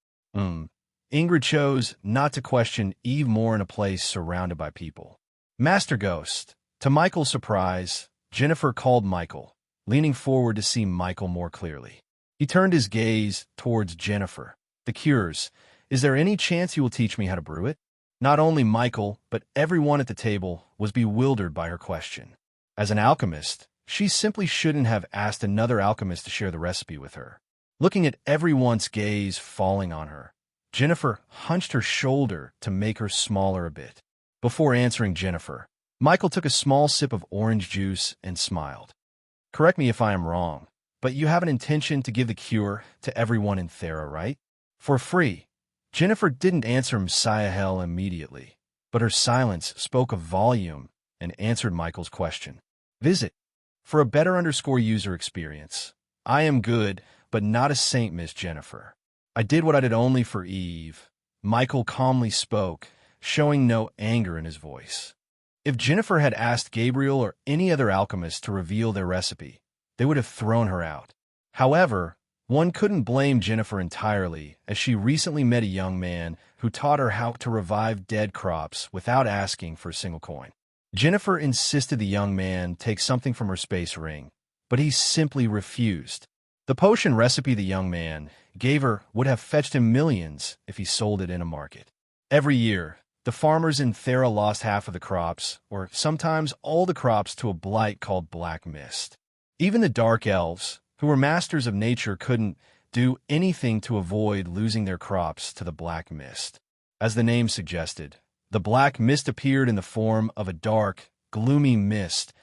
Ingrid chose not to question Eve more in a place surrounded by people. Master Ghost. To Michael's surprise, Jennifer called Michael, leaning forward to see Michael more clearly. He turned his gaze towards Jennifer. The cures. Is there any chance you will teach me how to brew it? Not only Michael, but everyone at the table was bewildered by her question. As an alchemist, she simply shouldn't have asked another alchemist to share the recipe with her. Looking at everyone's gaze falling on her, Jennifer hunched her shoulder to make her smaller a bit. Before answering Jennifer, Michael took a small sip of orange juice and smiled. Correct me if I am wrong, but you have an intention to give the cure to everyone in Thera, right? For free. Jennifer didn't answer Messiah Hell immediately, but her silence spoke a volume and answered Michael's question. Visit. For a better user experience. I am good, but not a saint, Miss Jennifer. I did what I did only for Eve. Michael calmly spoke, showing no anger in his voice. If Jennifer had asked Gabriel or any other alchemist to reveal their recipe, they would have thrown her out. However, one couldn't blame Jennifer entirely, as she recently met a young man who taught her how to revive dead crops without asking for a single coin. Jennifer insisted the young man take something from her space ring, but he simply refused. The potion recipe the young man gave her would have fetched him millions if he sold it in a market. Every year, the farmers in Thera lost half of the crops, or sometimes all the crops, to a blight called black mist. Even the dark elves, who were masters of nature, couldn't do anything to avoid losing their crops to the black mist. As the name suggested, the black mist appeared in the form of a dark, gloomy mist,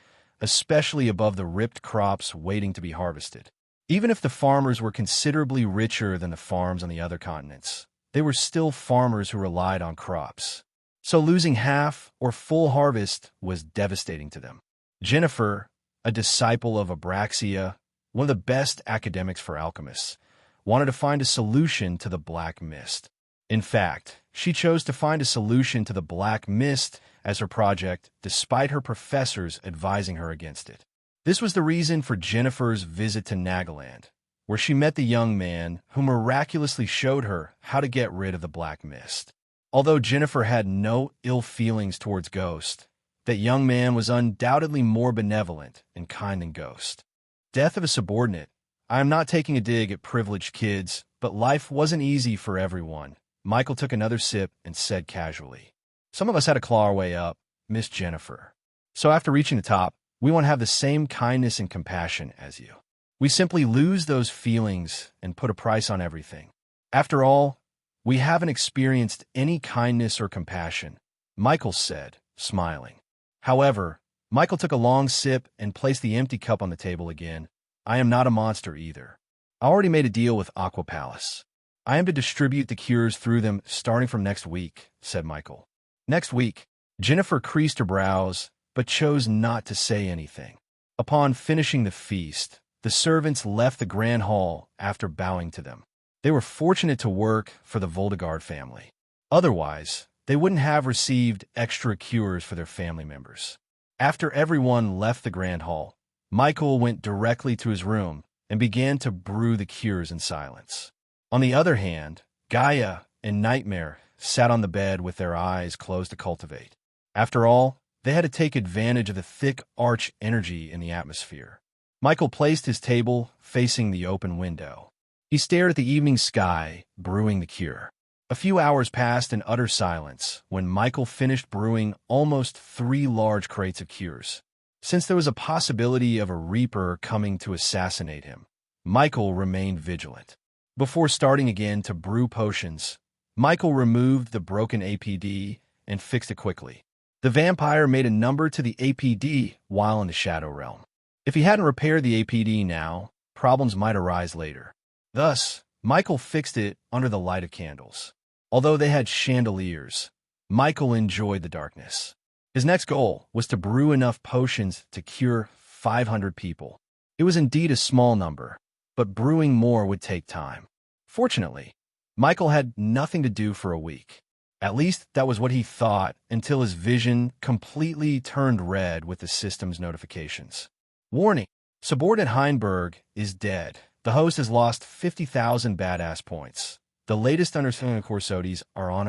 especially above the ripped crops waiting to be harvested. Even if the farmers were considerably richer than the farms on the other continents, they were still farmers who relied on crops. So losing half or full harvest was devastating to them. Jennifer, a disciple of Abraxia, one of the best academics for alchemists, wanted to find a solution to the black mist. In fact, she chose to find a solution to the black mist as her project, despite her professors advising her against it. This was the reason for Jennifer's visit to Nagaland, where she met the young man who miraculously showed her how to get rid of the black mist. Although Jennifer had no ill feelings towards Ghost, that young man was undoubtedly more benevolent and kind than Ghost. Death of a subordinate. I am not taking a dig at privileged kids, but life wasn't easy for everyone. Michael took another sip and said casually, Some of us had to claw our way up, Miss Jennifer. So after reaching the top, we want to have the same kindness and compassion as you. We simply lose those feelings and put a price on everything. After all, we haven't experienced any kindness or compassion, Michael said, smiling. However, Michael took a long sip and placed the empty cup on the table again. I am not a monster either. I already made a deal with Aqua Palace. I am to distribute the cures through them starting from next week, said Michael. Next week? Jennifer creased her brows, but chose not to say anything. Upon finishing the feast, the servants left the grand hall after bowing to them. They were fortunate to work for the Voldegard family. Otherwise, they wouldn't have received extra cures for their family members. After everyone left the grand hall, Michael went directly to his room and began to brew the cures in silence. On the other hand, Gaia and Nightmare sat on the bed with their eyes closed to cultivate. After all, they had to take advantage of the thick arch energy in the atmosphere. Michael placed his table facing the open window. He stared at the evening sky, brewing the cure. A few hours passed in utter silence when Michael finished brewing almost 3 large crates of cures. Since there was a possibility of a Reaper coming to assassinate him, Michael remained vigilant. Before starting again to brew potions, Michael removed the broken APD and fixed it quickly. The vampire made a number to the APD while in the Shadow Realm. If he hadn't repaired the APD now, problems might arise later. Thus, Michael fixed it under the light of candles. Although they had chandeliers, Michael enjoyed the darkness. His next goal was to brew enough potions to cure 500 people. It was indeed a small number, but brewing more would take time. Fortunately, Michael had nothing to do for a week. At least that was what he thought until his vision completely turned red with the system's notifications. Warning: subordinate Heinberg is dead. The host has lost 50,000 badass points. The latest understanding Corsodis are on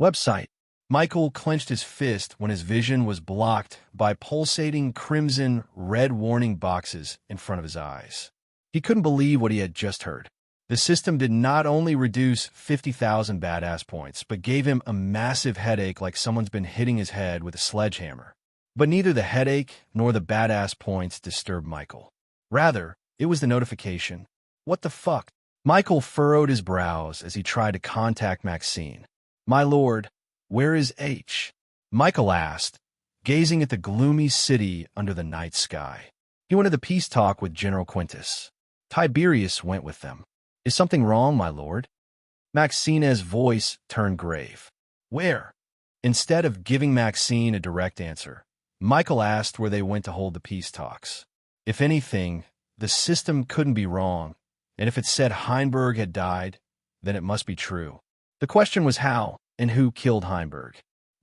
website. Michael clenched his fist when his vision was blocked by pulsating crimson red warning boxes in front of his eyes. He couldn't believe what he had just heard. The system did not only reduce 50,000 badass points, but gave him a massive headache like someone's been hitting his head with a sledgehammer. But neither the headache nor the badass points disturbed Michael. Rather, it was the notification. What the fuck? Michael furrowed his brows as he tried to contact Maxine. My lord, where is H? Michael asked, gazing at the gloomy city under the night sky. He wanted the peace talk with General Quintus. Tiberius went with them. Is something wrong, my lord? Maxine's voice turned grave. Where? Instead of giving Maxine a direct answer, Michael asked where they went to hold the peace talks. If anything, the system couldn't be wrong, and if it said Heinberg had died, then it must be true. The question was how and who killed Heinberg.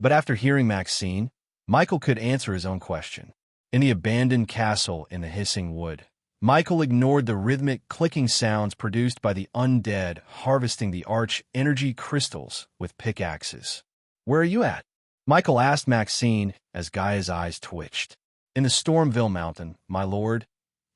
But after hearing Maxine, Michael could answer his own question. In the abandoned castle in the hissing wood, Michael ignored the rhythmic clicking sounds produced by the undead harvesting the arch energy crystals with pickaxes. Where are you at? Michael asked Maxine as Gaia's eyes twitched. In the Stormville Mountain, my lord.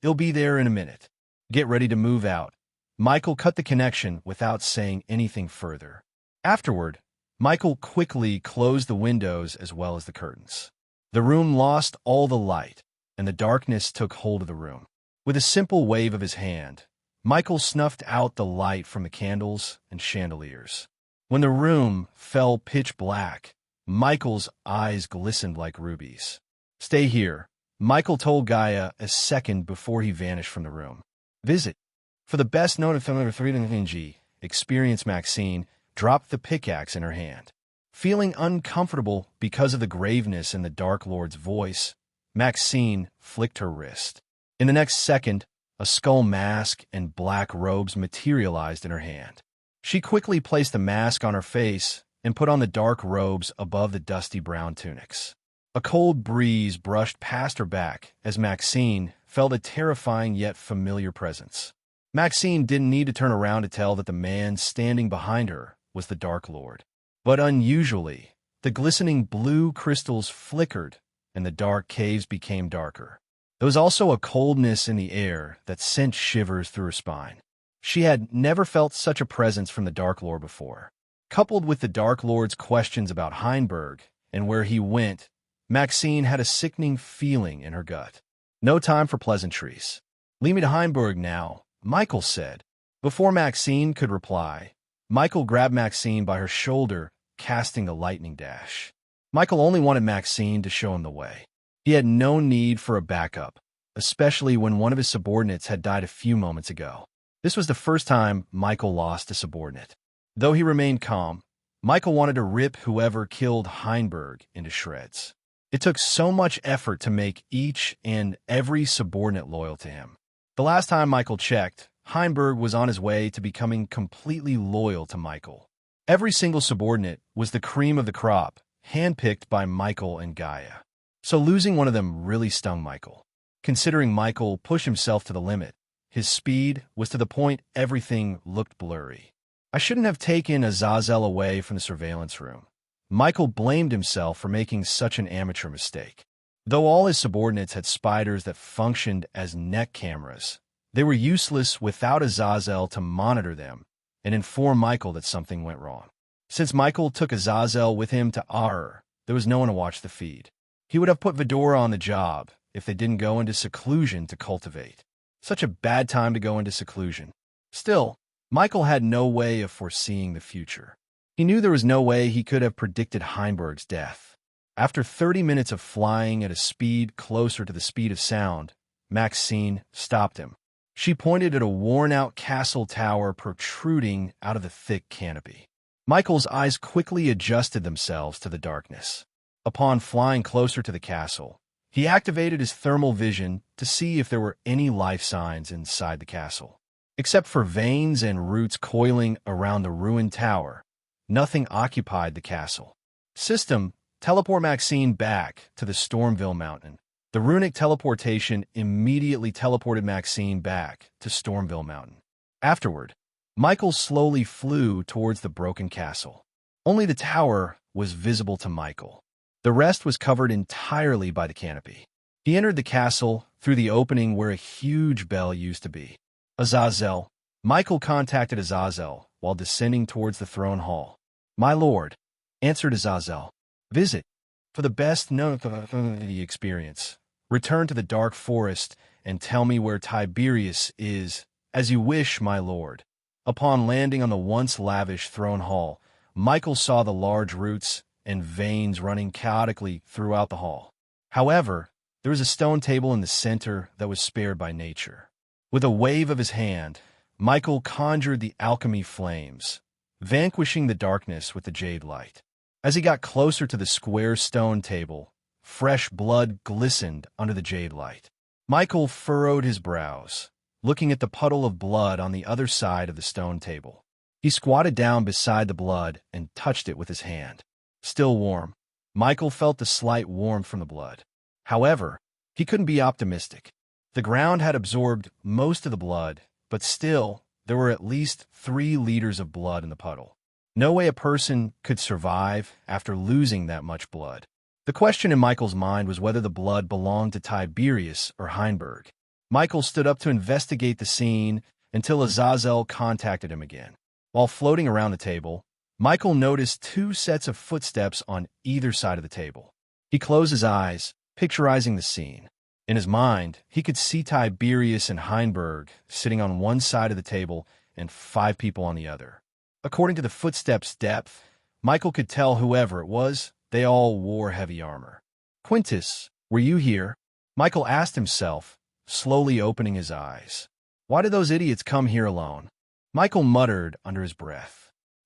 He'll be there in a minute. Get ready to move out. Michael cut the connection without saying anything further. Afterward, Michael quickly closed the windows as well as the curtains. The room lost all the light, and the darkness took hold of the room. With a simple wave of his hand, Michael snuffed out the light from the candles and chandeliers. When the room fell pitch black, Michael's eyes glistened like rubies. Stay here, Michael told Gaia a second before he vanished from the room. Visit. For the best known of familiar 3G, experienced Maxine dropped the pickaxe in her hand. Feeling uncomfortable because of the graveness in the Dark Lord's voice, Maxine flicked her wrist. In the next second, a skull mask and black robes materialized in her hand. She quickly placed the mask on her face and put on the dark robes above the dusty brown tunics. A cold breeze brushed past her back as Maxine felt a terrifying yet familiar presence. Maxine didn't need to turn around to tell that the man standing behind her was the Dark Lord. But unusually, the glistening blue crystals flickered and the dark caves became darker. There was also a coldness in the air that sent shivers through her spine. She had never felt such a presence from the Dark Lord before. Coupled with the Dark Lord's questions about Heinberg and where he went, Maxine had a sickening feeling in her gut. No time for pleasantries. Lead me to Heinberg now, Michael said. Before Maxine could reply, Michael grabbed Maxine by her shoulder, casting a lightning dash. Michael only wanted Maxine to show him the way. He had no need for a backup, especially when one of his subordinates had died a few moments ago. This was the first time Michael lost a subordinate. Though he remained calm, Michael wanted to rip whoever killed Heinberg into shreds. It took so much effort to make each and every subordinate loyal to him. The last time Michael checked, Heinberg was on his way to becoming completely loyal to Michael. Every single subordinate was the cream of the crop, handpicked by Michael and Gaia. So losing one of them really stung Michael. Considering Michael pushed himself to the limit, his speed was to the point everything looked blurry. I shouldn't have taken Azazel away from the surveillance room. Michael blamed himself for making such an amateur mistake. Though all his subordinates had spiders that functioned as neck cameras, they were useless without Azazel to monitor them and inform Michael that something went wrong. Since Michael took Azazel with him to Ar, there was no one to watch the feed. He would have put Vidora on the job if they didn't go into seclusion to cultivate. Such a bad time to go into seclusion. Still, Michael had no way of foreseeing the future. He knew there was no way he could have predicted Heinberg's death. After 30 minutes of flying at a speed closer to the speed of sound, Maxine stopped him. She pointed at a worn-out castle tower protruding out of the thick canopy. Michael's eyes quickly adjusted themselves to the darkness. Upon flying closer to the castle, he activated his thermal vision to see if there were any life signs inside the castle. Except for veins and roots coiling around the ruined tower, nothing occupied the castle. System, teleport Maxine back to the Stormville Mountain. The runic teleportation immediately teleported Maxine back to Stormville Mountain. Afterward, Michael slowly flew towards the broken castle. Only the tower was visible to Michael. The rest was covered entirely by the canopy. He entered the castle through the opening where a huge bell used to be. Azazel. Michael contacted Azazel while descending towards the throne hall. "My lord," answered Azazel. "Visit. For the best known the experience, return to the dark forest and tell me where Tiberius is, as you wish, my lord." Upon landing on the once lavish throne hall, Michael saw the large roots and veins running chaotically throughout the hall. However, there was a stone table in the center that was spared by nature. With a wave of his hand, Michael conjured the alchemy flames, vanquishing the darkness with the jade light. As he got closer to the square stone table, fresh blood glistened under the jade light. Michael furrowed his brows, looking at the puddle of blood on the other side of the stone table. He squatted down beside the blood and touched it with his hand. Still warm, Michael felt the slight warmth from the blood. However, he couldn't be optimistic. The ground had absorbed most of the blood, but still, there were at least 3 liters of blood in the puddle. No way a person could survive after losing that much blood. The question in Michael's mind was whether the blood belonged to Tiberius or Heinberg. Michael stood up to investigate the scene until Azazel contacted him again. While floating around the table, Michael noticed 2 sets of footsteps on either side of the table. He closed his eyes, picturizing the scene. In his mind, he could see Tiberius and Heinberg sitting on one side of the table and 5 people on the other. According to the footsteps' depth, Michael could tell whoever it was, they all wore heavy armor. "Quintus, were you here?" Michael asked himself, slowly opening his eyes. "Why did those idiots come here alone?" Michael muttered under his breath.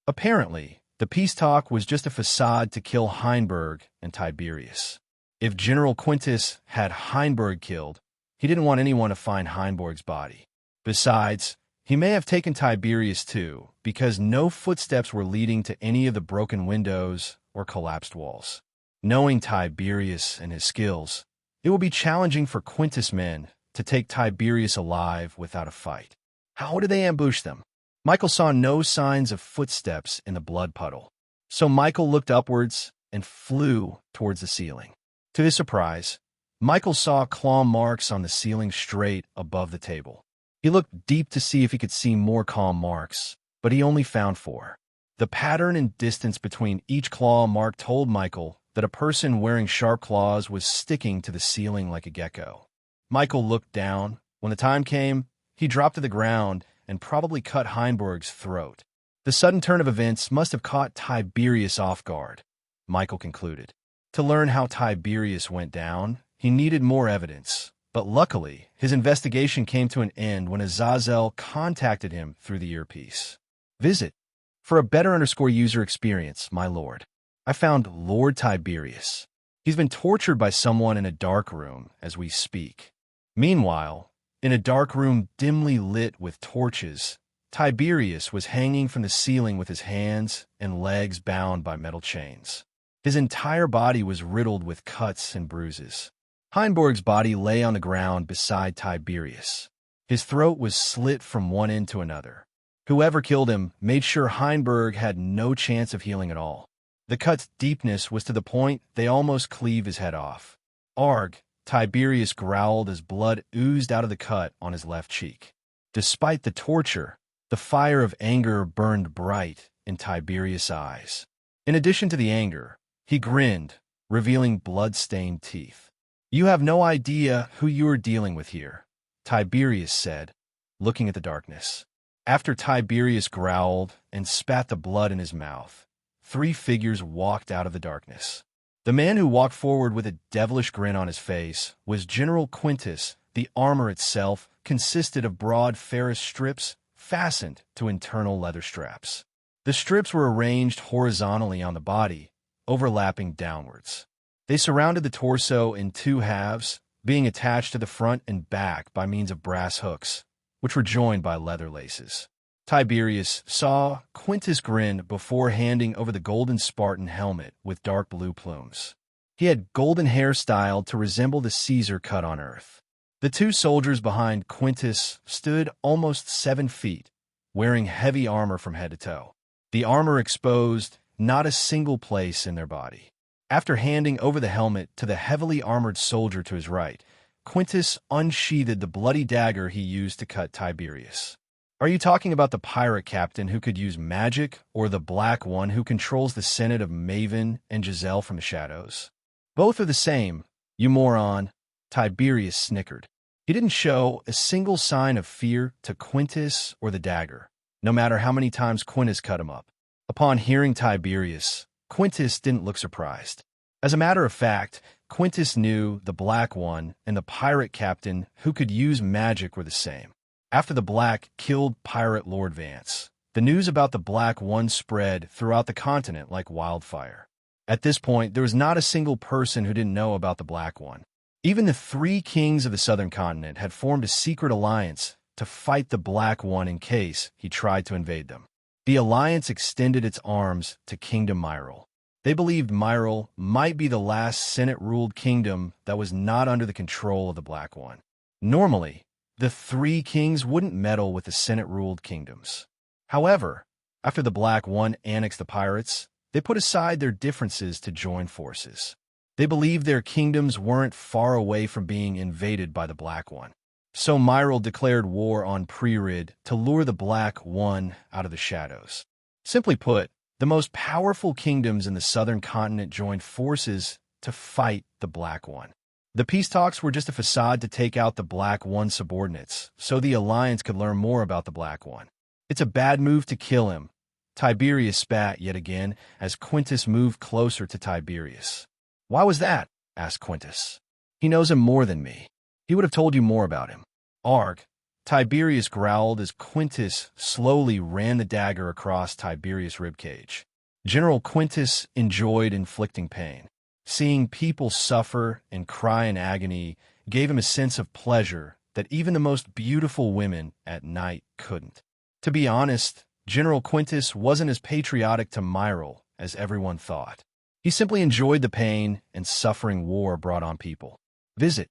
Apparently, the peace talk was just a facade to kill Heinberg and Tiberius. If General Quintus had Heinberg killed, he didn't want anyone to find Heinberg's body. Besides, he may have taken Tiberius too, because no footsteps were leading to any of the broken windows or collapsed walls. Knowing Tiberius and his skills, it will be challenging for Quintus' men to take Tiberius alive without a fight. How did they ambush them? Michael saw no signs of footsteps in the blood puddle. So Michael looked upwards and flew towards the ceiling. To his surprise, Michael saw claw marks on the ceiling straight above the table. He looked deep to see if he could see more claw marks, but he only found 4. The pattern and distance between each claw mark told Michael that a person wearing sharp claws was sticking to the ceiling like a gecko. Michael looked down. When the time came, he dropped to the ground and probably cut Heinberg's throat. The sudden turn of events must have caught Tiberius off guard, Michael concluded. To learn how Tiberius went down, he needed more evidence, but luckily, his investigation came to an end when Azazel contacted him through the earpiece. Visit. For a better user experience, my lord. I found Lord Tiberius. He's been tortured by someone in a dark room as we speak. Meanwhile, in a dark room dimly lit with torches, Tiberius was hanging from the ceiling with his hands and legs bound by metal chains. His entire body was riddled with cuts and bruises. Heinborg's body lay on the ground beside Tiberius. His throat was slit from one end to another. Whoever killed him made sure Heinborg had no chance of healing at all. The cut's deepness was to the point they almost cleave his head off. Arg, Tiberius growled as blood oozed out of the cut on his left cheek. Despite the torture, the fire of anger burned bright in Tiberius' eyes. In addition to the anger, he grinned, revealing blood-stained teeth. "You have no idea who you are dealing with here," Tiberius said, looking at the darkness. After Tiberius growled and spat the blood in his mouth, 3 figures walked out of the darkness. The man who walked forward with a devilish grin on his face was General Quintus. The armor itself consisted of broad ferrous strips fastened to internal leather straps. The strips were arranged horizontally on the body, overlapping downwards. They surrounded the torso in 2 halves, being attached to the front and back by means of brass hooks, which were joined by leather laces. Tiberius saw Quintus grin before handing over the golden Spartan helmet with dark blue plumes. He had golden hair styled to resemble the Caesar cut on Earth. The 2 soldiers behind Quintus stood almost 7 feet, wearing heavy armor from head to toe. The armor exposed not a single place in their body. After handing over the helmet to the heavily armored soldier to his right, Quintus unsheathed the bloody dagger he used to cut Tiberius. "Are you talking about the pirate captain who could use magic, or the Black One who controls the Senate of Maven and Giselle from the shadows?" "Both are the same, you moron," Tiberius snickered. He didn't show a single sign of fear to Quintus or the dagger, no matter how many times Quintus cut him up. Upon hearing Tiberius, Quintus didn't look surprised. As a matter of fact, Quintus knew the Black One and the pirate captain who could use magic were the same. After the Black killed pirate Lord Vance, the news about the Black One spread throughout the continent like wildfire. At this point, there was not a single person who didn't know about the Black One. Even the 3 kings of the southern continent had formed a secret alliance to fight the Black One in case he tried to invade them. The alliance extended its arms to Kingdom Myril. They believed Myril might be the last Senate-ruled kingdom that was not under the control of the Black One. Normally, the 3 kings wouldn't meddle with the Senate-ruled kingdoms. However, after the Black One annexed the pirates, they put aside their differences to join forces. They believed their kingdoms weren't far away from being invaded by the Black One. So Myril declared war on Prerid to lure the Black One out of the shadows. Simply put, the most powerful kingdoms in the southern continent joined forces to fight the Black One. The peace talks were just a facade to take out the Black One subordinates, so the Alliance could learn more about the Black One. "It's a bad move to kill him," Tiberius spat yet again as Quintus moved closer to Tiberius. "Why was that?" asked Quintus. "He knows him more than me. He would have told you more about him." "Arg," Tiberius growled as Quintus slowly ran the dagger across Tiberius' ribcage. General Quintus enjoyed inflicting pain. Seeing people suffer and cry in agony gave him a sense of pleasure that even the most beautiful women at night couldn't. To be honest, General Quintus wasn't as patriotic to Myril as everyone thought. He simply enjoyed the pain and suffering war brought on people. Visit.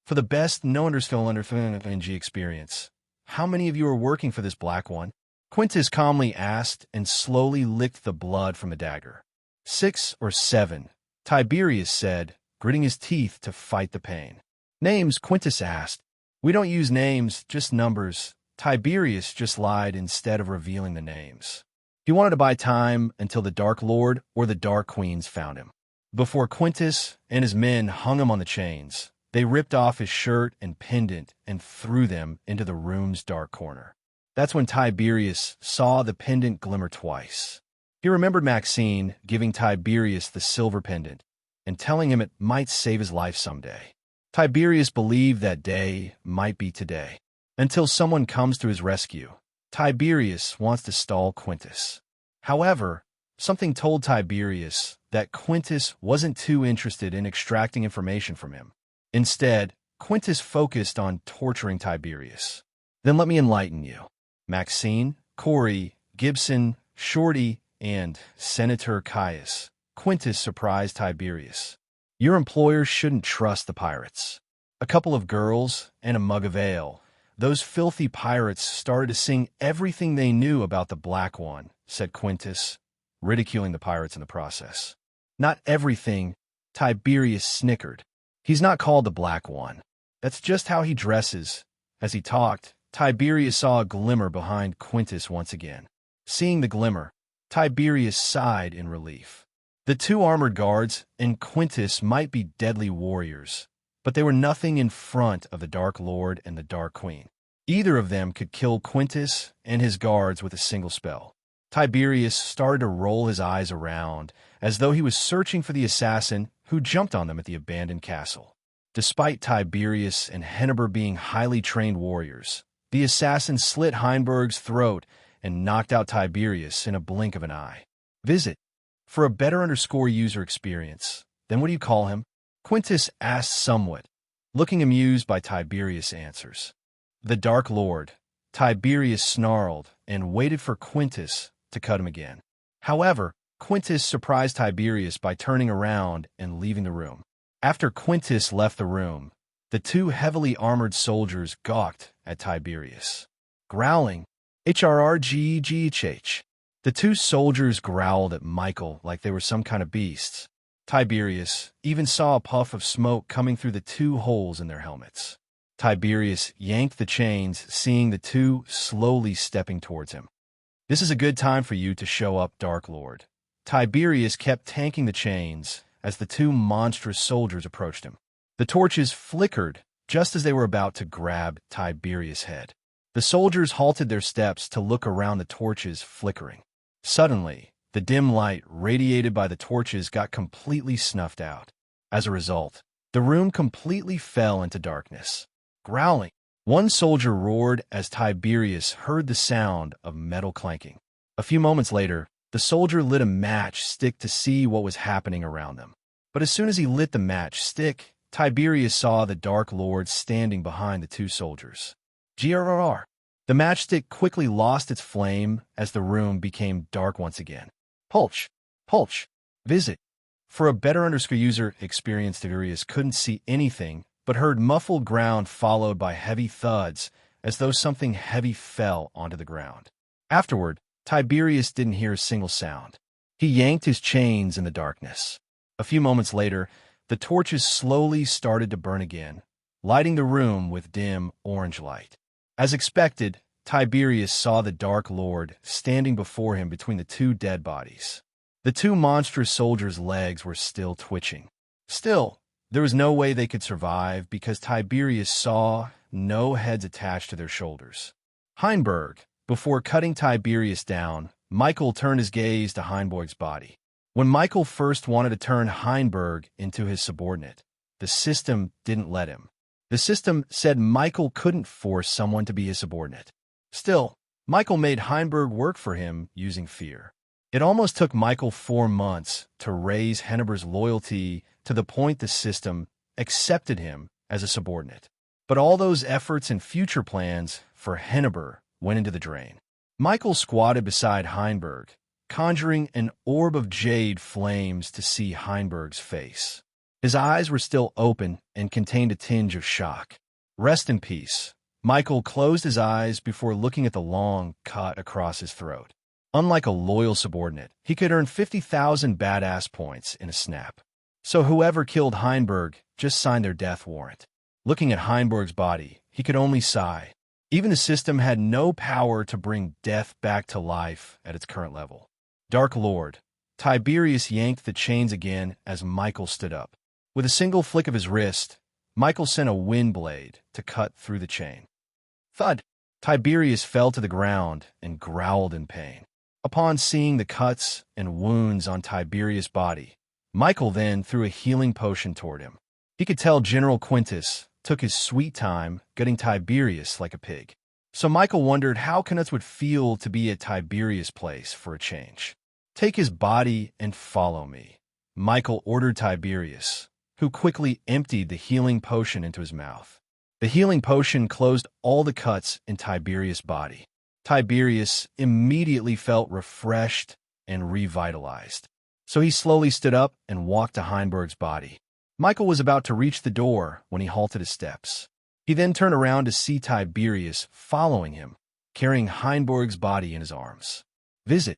For the best no-understand experience, how many of you are working for this Black One? Quintus calmly asked and slowly licked the blood from a dagger. 6 or 7. Tiberius said, gritting his teeth to fight the pain. "Names?" Quintus asked. "We don't use names, just numbers." Tiberius just lied instead of revealing the names. He wanted to buy time until the Dark Lord or the Dark Queens found him. Before Quintus and his men hung him on the chains, they ripped off his shirt and pendant and threw them into the room's dark corner. That's when Tiberius saw the pendant glimmer twice. He remembered Maxine giving Tiberius the silver pendant and telling him it might save his life someday. Tiberius believed that day might be today. Until someone comes to his rescue, Tiberius wants to stall Quintus. However, something told Tiberius that Quintus wasn't too interested in extracting information from him. Instead, Quintus focused on torturing Tiberius. Then let me enlighten you. Maxine, Corey, Gibson, Shorty, and Senator Caius. Quintus surprised Tiberius. Your employers shouldn't trust the pirates. A couple of girls and a mug of ale. Those filthy pirates started to sing everything they knew about the Black One, said Quintus, ridiculing the pirates in the process. Not everything, Tiberius snickered. He's not called the Black One. That's just how he dresses. As he talked, Tiberius saw a glimmer behind Quintus once again. Seeing the glimmer, Tiberius sighed in relief. The two armored guards and Quintus might be deadly warriors, but they were nothing in front of the Dark Lord and the Dark Queen. Either of them could kill Quintus and his guards with a single spell. Tiberius started to roll his eyes around, as though he was searching for the assassin who jumped on them at the abandoned castle. Despite Tiberius and Henneber being highly trained warriors, the assassin slit Heinberg's throat and knocked out Tiberius in a blink of an eye. Visit. For a better user experience, then what do you call him? Quintus asked somewhat, looking amused by Tiberius' answers. The Dark Lord. Tiberius snarled and waited for Quintus to cut him again. However, Quintus surprised Tiberius by turning around and leaving the room. After Quintus left the room, the two heavily armored soldiers gawked at Tiberius. Growling, HRRGGHH. The two soldiers growled at Michael like they were some kind of beasts. Tiberius even saw a puff of smoke coming through the two holes in their helmets. Tiberius yanked the chains, seeing the two slowly stepping towards him. This is a good time for you to show up, Dark Lord. Tiberius kept tanking the chains as the two monstrous soldiers approached him. The torches flickered just as they were about to grab Tiberius' head. The soldiers halted their steps to look around the torches flickering. Suddenly, the dim light radiated by the torches got completely snuffed out. As a result, the room completely fell into darkness. Growling, one soldier roared as Tiberius heard the sound of metal clanking. A few moments later, the soldier lit a matchstick to see what was happening around them. But as soon as he lit the matchstick, Tiberius saw the Dark Lord standing behind the two soldiers. GRRR. The matchstick quickly lost its flame as the room became dark once again. Pulch. Visit. For a better user experience, Tiberius couldn't see anything, but heard muffled ground followed by heavy thuds, as though something heavy fell onto the ground. Afterward, Tiberius didn't hear a single sound. He yanked his chains in the darkness. A few moments later, the torches slowly started to burn again, lighting the room with dim orange light. As expected, Tiberius saw the Dark Lord standing before him between the two dead bodies. The two monstrous soldiers' legs were still twitching. Still, there was no way they could survive because Tiberius saw no heads attached to their shoulders. Heinberg. Before cutting Tiberius down, Michael turned his gaze to Heinberg's body. When Michael first wanted to turn Heinberg into his subordinate, the system didn't let him. The system said Michael couldn't force someone to be his subordinate. Still, Michael made Heinberg work for him using fear. It almost took Michael 4 months to raise Henneber's loyalty to the point the system accepted him as a subordinate. But all those efforts and future plans for Henneber went into the drain. Michael squatted beside Heinberg, conjuring an orb of jade flames to see Heinberg's face. His eyes were still open and contained a tinge of shock. Rest in peace. Michael closed his eyes before looking at the long cut across his throat. Unlike a loyal subordinate, he could earn 50,000 badass points in a snap. So whoever killed Heinberg just signed their death warrant. Looking at Heinberg's body, he could only sigh. Even the system had no power to bring death back to life at its current level. Dark Lord. Tiberius yanked the chains again as Michael stood up. With a single flick of his wrist, Michael sent a wind blade to cut through the chain. Thud! Tiberius fell to the ground and growled in pain. Upon seeing the cuts and wounds on Tiberius' body, Michael then threw a healing potion toward him. He could tell General Quintus took his sweet time gutting Tiberius like a pig. So Michael wondered how Knuts would feel to be at Tiberius' place for a change. "Take his body and follow me," Michael ordered Tiberius, who quickly emptied the healing potion into his mouth. The healing potion closed all the cuts in Tiberius' body. Tiberius immediately felt refreshed and revitalized. So he slowly stood up and walked to Heinberg's body. Michael was about to reach the door when he halted his steps. He then turned around to see Tiberius following him, carrying Heinberg's body in his arms. Visit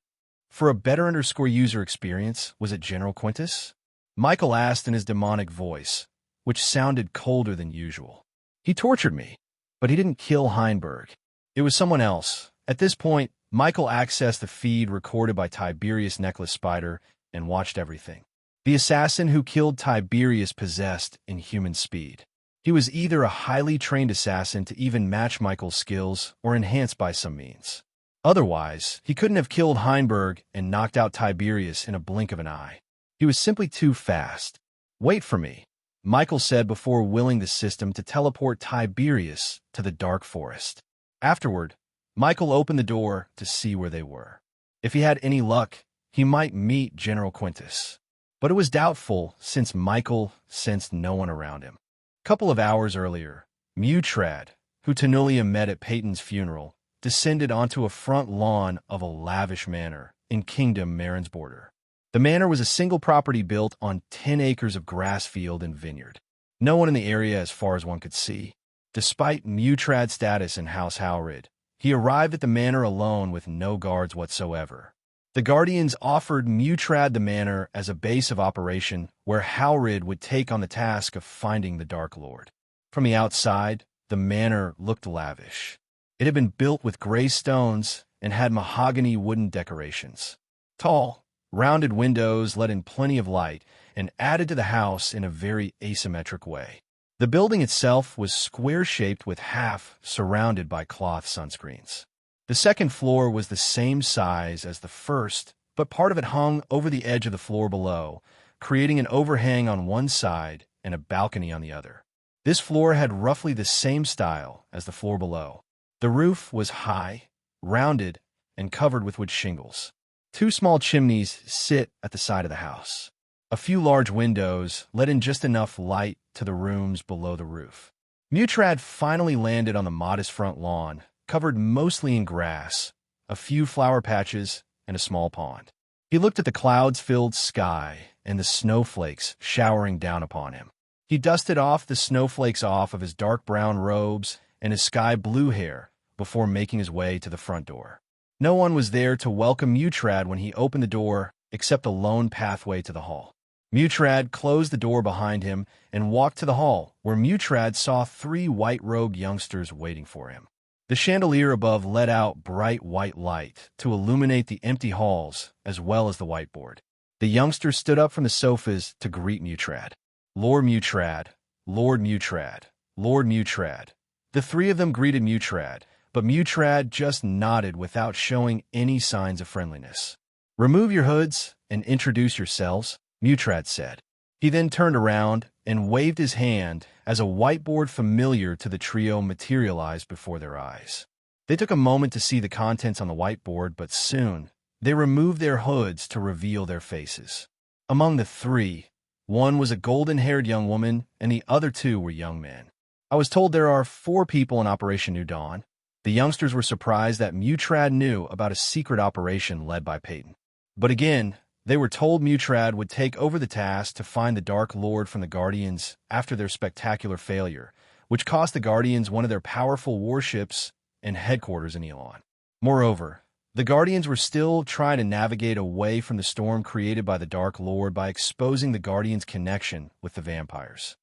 for a better user experience, was it General Quintus? Michael asked in his demonic voice, which sounded colder than usual. He tortured me, but he didn't kill Heinberg. It was someone else. At this point, Michael accessed the feed recorded by Tiberius Necklace Spider and watched everything. The assassin who killed Tiberius possessed inhuman speed. He was either a highly trained assassin to even match Michael's skills or enhanced by some means. Otherwise, he couldn't have killed Heinberg and knocked out Tiberius in a blink of an eye. He was simply too fast. "Wait for me," Michael said before willing the system to teleport Tiberius to the dark forest. Afterward, Michael opened the door to see where they were. If he had any luck, he might meet General Quintus. But it was doubtful since Michael sensed no one around him. A couple of hours earlier, Mutrad, who Tenulia met at Peyton's funeral, descended onto a front lawn of a lavish manor in Kingdom Marin's border. The manor was a single property built on 10 acres of grass field and vineyard. No one in the area as far as one could see. Despite Mutrad's status in House Howrid, he arrived at the manor alone with no guards whatsoever. The Guardians offered Mutrad the manor as a base of operation where Howrid would take on the task of finding the Dark Lord. From the outside, the manor looked lavish. It had been built with gray stones and had mahogany wooden decorations. Tall, rounded windows let in plenty of light and added to the house in a very asymmetric way. The building itself was square-shaped with half surrounded by cloth sunscreens. The second floor was the same size as the first, but part of it hung over the edge of the floor below, creating an overhang on one side and a balcony on the other. This floor had roughly the same style as the floor below. The roof was high, rounded, and covered with wood shingles. 2 small chimneys sit at the side of the house. A few large windows let in just enough light to the rooms below the roof. Mutrad finally landed on the modest front lawn, covered mostly in grass, a few flower patches, and a small pond. He looked at the clouds-filled sky and the snowflakes showering down upon him. He dusted off the snowflakes off of his dark brown robes and his sky-blue hair before making his way to the front door. No one was there to welcome Mutrad when he opened the door except a lone pathway to the hall. Mutrad closed the door behind him and walked to the hall, where Mutrad saw 3 white-robed youngsters waiting for him. The chandelier above let out bright white light to illuminate the empty halls as well as the whiteboard. The youngsters stood up from the sofas to greet Mutrad. "Lord Mutrad, Lord Mutrad, Lord Mutrad." The 3 of them greeted Mutrad, but Mutrad just nodded without showing any signs of friendliness. "Remove your hoods and introduce yourselves," Mutrad said. He then turned around and waved his hand as a whiteboard familiar to the trio materialized before their eyes. They took a moment to see the contents on the whiteboard, but soon they removed their hoods to reveal their faces. Among the 3, one was a golden-haired young woman and the other 2 were young men. "I was told there are 4 people in Operation New Dawn." The youngsters were surprised that Mutrad knew about a secret operation led by Peyton. But again, they were told Mutrad would take over the task to find the Dark Lord from the Guardians after their spectacular failure, which cost the Guardians one of their powerful warships and headquarters in Elon. Moreover, the Guardians were still trying to navigate away from the storm created by the Dark Lord by exposing the Guardians' connection with the vampires.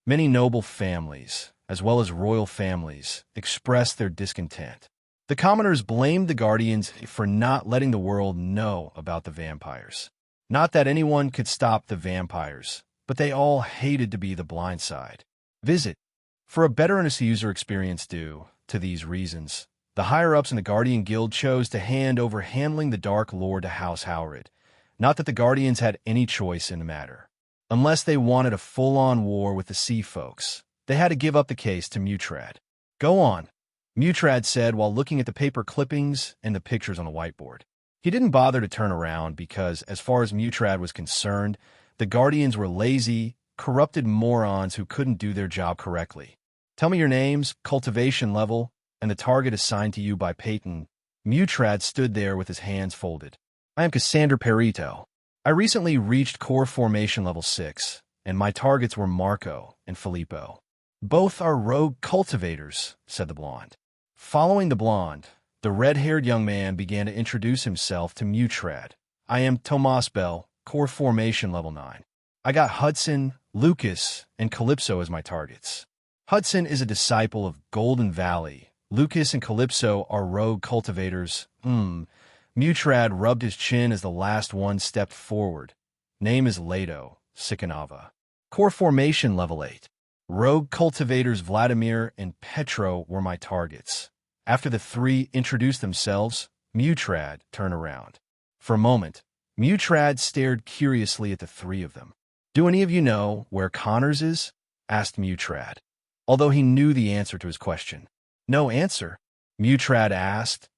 Many noble families, as well as royal families, expressed their discontent. The commoners blamed the Guardians for not letting the world know about the vampires. Not that anyone could stop the vampires, but they all hated to be the blind side. Visit for a better user experience due to these reasons. The higher-ups in the Guardian Guild chose to hand over handling the Dark Lord to House Howrid. Not that the Guardians had any choice in the matter. Unless they wanted a full-on war with the sea folks, they had to give up the case to Mutrad. Go on, Mutrad said while looking at the paper clippings and the pictures on the whiteboard. He didn't bother to turn around because, as far as Mutrad was concerned, the Guardians were lazy, corrupted morons who couldn't do their job correctly. Tell me your names, cultivation level, and the target assigned to you by Peyton. Mutrad stood there with his hands folded. I am Cassandra Perito. I recently reached core formation level 6, and my targets were Marco and Filippo. Both are rogue cultivators, said the blonde. Following the blonde, the red-haired young man began to introduce himself to Mutrad. I am Tomas Bell, core formation level 9. I got Hudson, Lucas, and Calypso as my targets. Hudson is a disciple of Golden Valley. Lucas and Calypso are rogue cultivators. Mutrad rubbed his chin as the last one stepped forward. Name is Leto, Sikanava. Core formation level 8. Rogue cultivators Vladimir and Petro were my targets. After the three introduced themselves, Mutrad turned around. For a moment, Mutrad stared curiously at the three of them. Do any of you know where Connors is? Asked Mutrad, although he knew the answer to his question. No answer, Mutrad asked,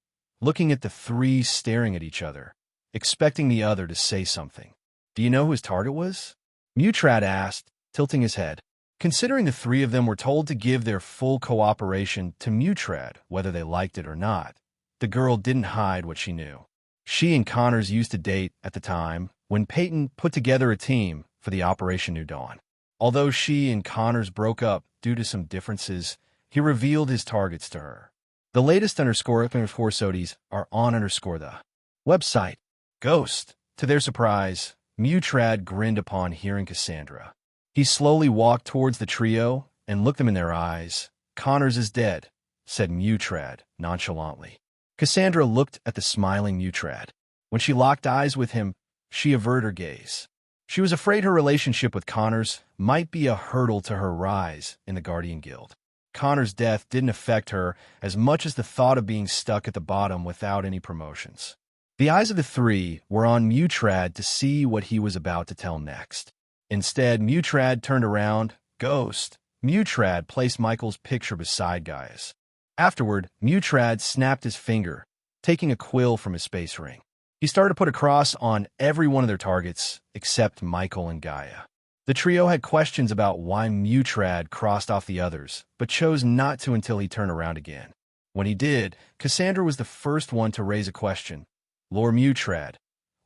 looking at the three staring at each other, expecting the other to say something. Do you know who his target was? Mutrad asked, tilting his head. Considering the three of them were told to give their full cooperation to Mutrad, whether they liked it or not, the girl didn't hide what she knew. She and Connors used to date at the time when Peyton put together a team for the Operation New Dawn. Although she and Connors broke up due to some differences, he revealed his targets to her. The latest _SODIes are on _the website. Ghost. To their surprise, Mutrad grinned upon hearing Cassandra. He slowly walked towards the trio and looked them in their eyes. Connors is dead, said Mutrad nonchalantly. Cassandra looked at the smiling Mutrad. When she locked eyes with him, she averted her gaze. She was afraid her relationship with Connors might be a hurdle to her rise in the Guardian Guild. Connors' death didn't affect her as much as the thought of being stuck at the bottom without any promotions. The eyes of the three were on Mutrad to see what he was about to tell next. Instead, Mutrad turned around. Ghost. Mutrad placed Michael's picture beside Gaia's. Afterward, Mutrad snapped his finger, taking a quill from his space ring. He started to put a cross on every one of their targets, except Michael and Gaia. The trio had questions about why Mutrad crossed off the others, but chose not to until he turned around again. When he did, Cassandra was the first one to raise a question. Lord Mutrad,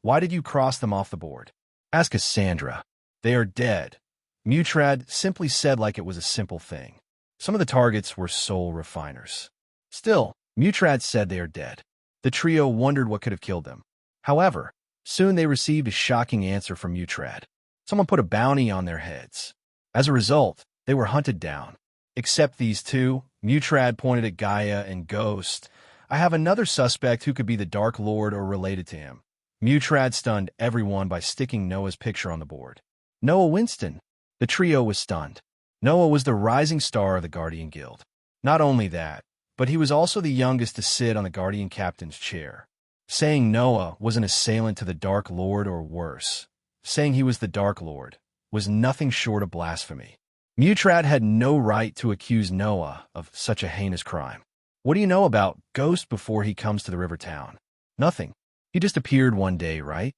why did you cross them off the board? Ask Cassandra. They are dead. Mutrad simply said like it was a simple thing. Some of the targets were soul refiners. Still, Mutrad said they are dead. The trio wondered what could have killed them. However, soon they received a shocking answer from Mutrad. Someone put a bounty on their heads. As a result, they were hunted down. Except these two, Mutrad pointed at Gaia and Ghost. I have another suspect who could be the Dark Lord or related to him. Mutrad stunned everyone by sticking Noah's picture on the board. Noah Winston. The trio was stunned. Noah was the rising star of the Guardian Guild. Not only that, but he was also the youngest to sit on the Guardian Captain's chair. Saying Noah was an assailant to the Dark Lord or worse, saying he was the Dark Lord, was nothing short of blasphemy. Mutrad had no right to accuse Noah of such a heinous crime. What do you know about Ghost before he comes to the river town? Nothing. He just appeared one day, right?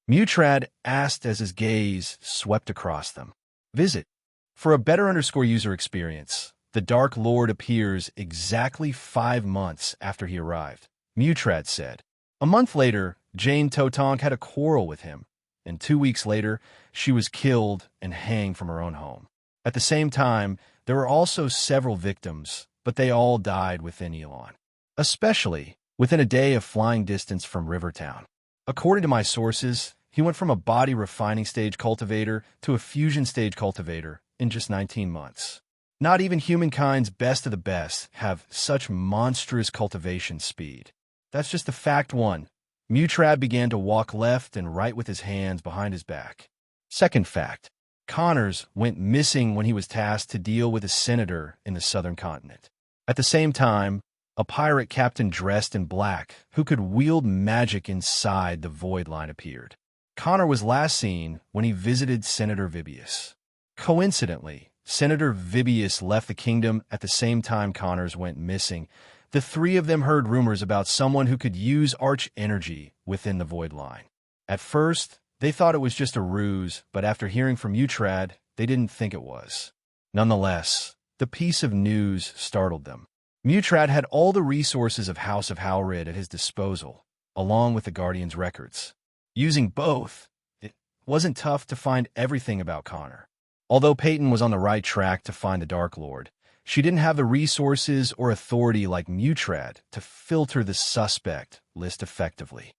Mutrad asked as his gaze swept across them. Visit. For a better user experience, the Dark Lord appears exactly 5 months after he arrived, Mutrad said. A month later, Jane Totonk had a quarrel with him, and 2 weeks later, she was killed and hanged from her own home. At the same time, there were also several victims, but they all died within Elon, especially within a day of flying distance from Rivertown. According to my sources, he went from a body refining stage cultivator to a fusion stage cultivator in just 19 months. Not even humankind's best of the best have such monstrous cultivation speed. That's just the fact one. Mutrad began to walk left and right with his hands behind his back. Second fact. Connors went missing when he was tasked to deal with a senator in the southern continent. At the same time, a pirate captain dressed in black who could wield magic inside the void line appeared. Connor was last seen when he visited Senator Vibius. Coincidentally, Senator Vibius left the kingdom at the same time Connors went missing. The three of them heard rumors about someone who could use arch energy within the void line. At first, they thought it was just a ruse, but after hearing from Utrad, they didn't think it was. Nonetheless, the piece of news startled them. Mutrad had all the resources of House of Howrid at his disposal, along with the Guardian's records. Using both, it wasn't tough to find everything about Connor. Although Peyton was on the right track to find the Dark Lord, she didn't have the resources or authority like Mutrad to filter the suspect list effectively.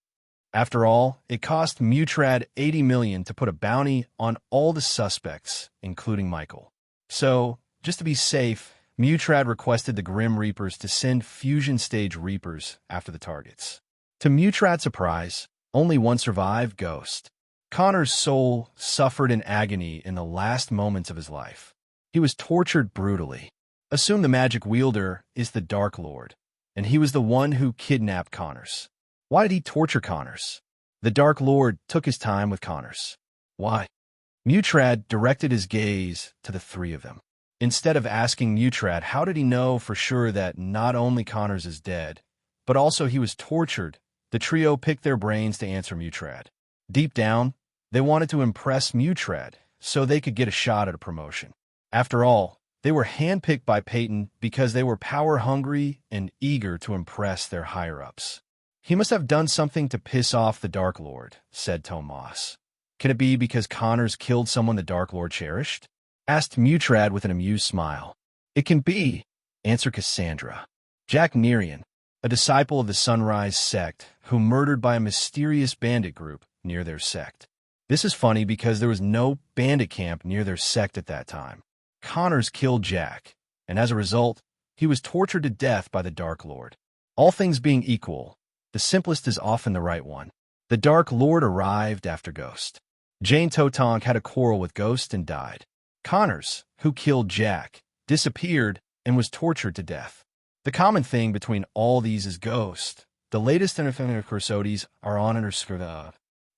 After all, it cost Mutrad $80 million to put a bounty on all the suspects, including Michael. So, just to be safe, Mutrad requested the Grim Reapers to send fusion stage Reapers after the targets. To Mutrad's surprise, only one survived, Ghost. Connor's soul suffered in agony in the last moments of his life. He was tortured brutally. Assume the magic wielder is the Dark Lord, and he was the one who kidnapped Connors. Why did he torture Connors? The Dark Lord took his time with Connors. Why? Mutrad directed his gaze to the three of them. Instead of asking Mutrad how did he know for sure that not only Connors is dead, but also he was tortured, the trio picked their brains to answer Mutrad. Deep down, they wanted to impress Mutrad so they could get a shot at a promotion. After all, they were handpicked by Peyton because they were power-hungry and eager to impress their higher-ups. He must have done something to piss off the Dark Lord, said Tomas. Can it be because Connors killed someone the Dark Lord cherished? Asked Mutrad with an amused smile. It can be, answered Cassandra. Jack Nerian, a disciple of the Sunrise sect, who murdered by a mysterious bandit group near their sect. This is funny because there was no bandit camp near their sect at that time. Connors killed Jack, and as a result, he was tortured to death by the Dark Lord. All things being equal, the simplest is often the right one. The Dark Lord arrived after Ghost. Jane Totonk had a quarrel with Ghost and died. Connors, who killed Jack, disappeared and was tortured to death. The common thing between all these is Ghost. The latest Infinite Crusodes are on her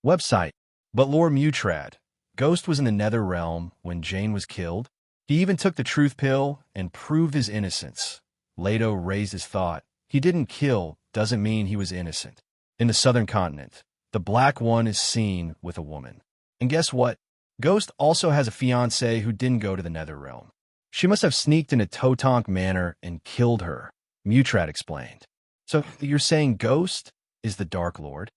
website. But lore Mutrad, Ghost was in the Nether Realm when Jane was killed. He even took the truth pill and proved his innocence. Leto raised his thought. He didn't kill doesn't mean he was innocent. In the southern continent, the Black One is seen with a woman. And guess what? Ghost also has a fiancée who didn't go to the Nether Realm. She must have sneaked into Totonk Manor and killed her, Mutrad explained. So you're saying Ghost is the Dark Lord?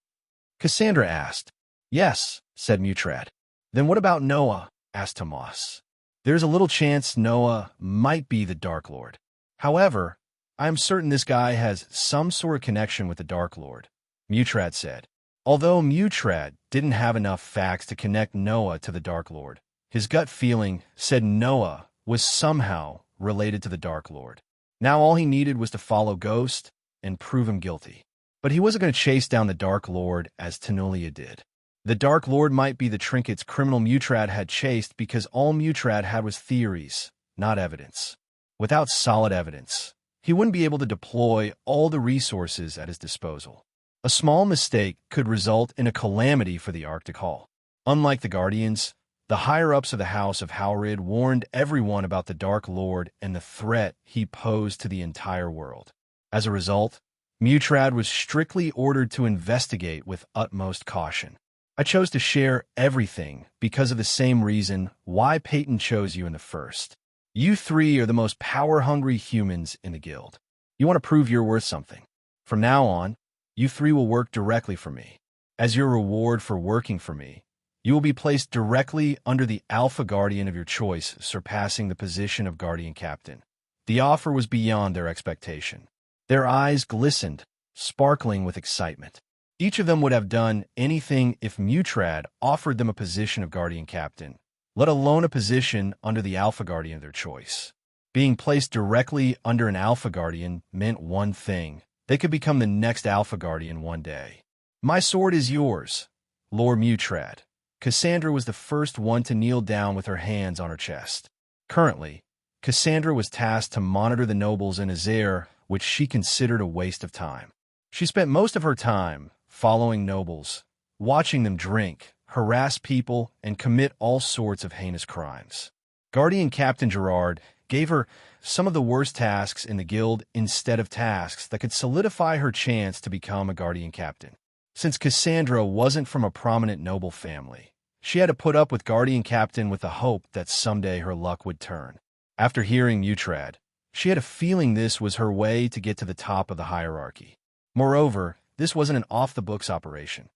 Cassandra asked. Yes, said Mutrad. Then what about Noah? Asked Tomas. There's a little chance Noah might be the Dark Lord. However, I am certain this guy has some sort of connection with the Dark Lord, Mutrad said. Although Mutrad didn't have enough facts to connect Noah to the Dark Lord, his gut feeling said Noah was somehow related to the Dark Lord. Now all he needed was to follow Ghost and prove him guilty. But he wasn't going to chase down the Dark Lord as Tenulia did. The Dark Lord might be the trinkets criminal Mutrad had chased because all Mutrad had was theories, not evidence. Without solid evidence, he wouldn't be able to deploy all the resources at his disposal. A small mistake could result in a calamity for the Arctic Hall. Unlike the Guardians, the higher-ups of the House of Howrid warned everyone about the Dark Lord and the threat he posed to the entire world. As a result, Mutrad was strictly ordered to investigate with utmost caution. I chose to share everything because of the same reason why Peyton chose you in the first. You three are the most power-hungry humans in the guild. You want to prove you're worth something. From now on, you three will work directly for me. As your reward for working for me, you will be placed directly under the Alpha Guardian of your choice, surpassing the position of Guardian Captain. The offer was beyond their expectation. Their eyes glistened, sparkling with excitement. Each of them would have done anything if Mutrad offered them a position of Guardian Captain, let alone a position under the Alpha Guardian of their choice. Being placed directly under an Alpha Guardian meant one thing. They could become the next Alpha Guardian one day. My sword is yours, Lord Mutrad. Cassandra was the first one to kneel down with her hands on her chest. Currently, Cassandra was tasked to monitor the nobles in Azair, which she considered a waste of time. She spent most of her time following nobles, watching them drink, harass people, and commit all sorts of heinous crimes. Guardian Captain Gerard gave her some of the worst tasks in the guild instead of tasks that could solidify her chance to become a Guardian Captain. Since Cassandra wasn't from a prominent noble family, she had to put up with Guardian Captain with the hope that someday her luck would turn. After hearing Mutrad, she had a feeling this was her way to get to the top of the hierarchy. Moreover, this wasn't an off-the-books operation.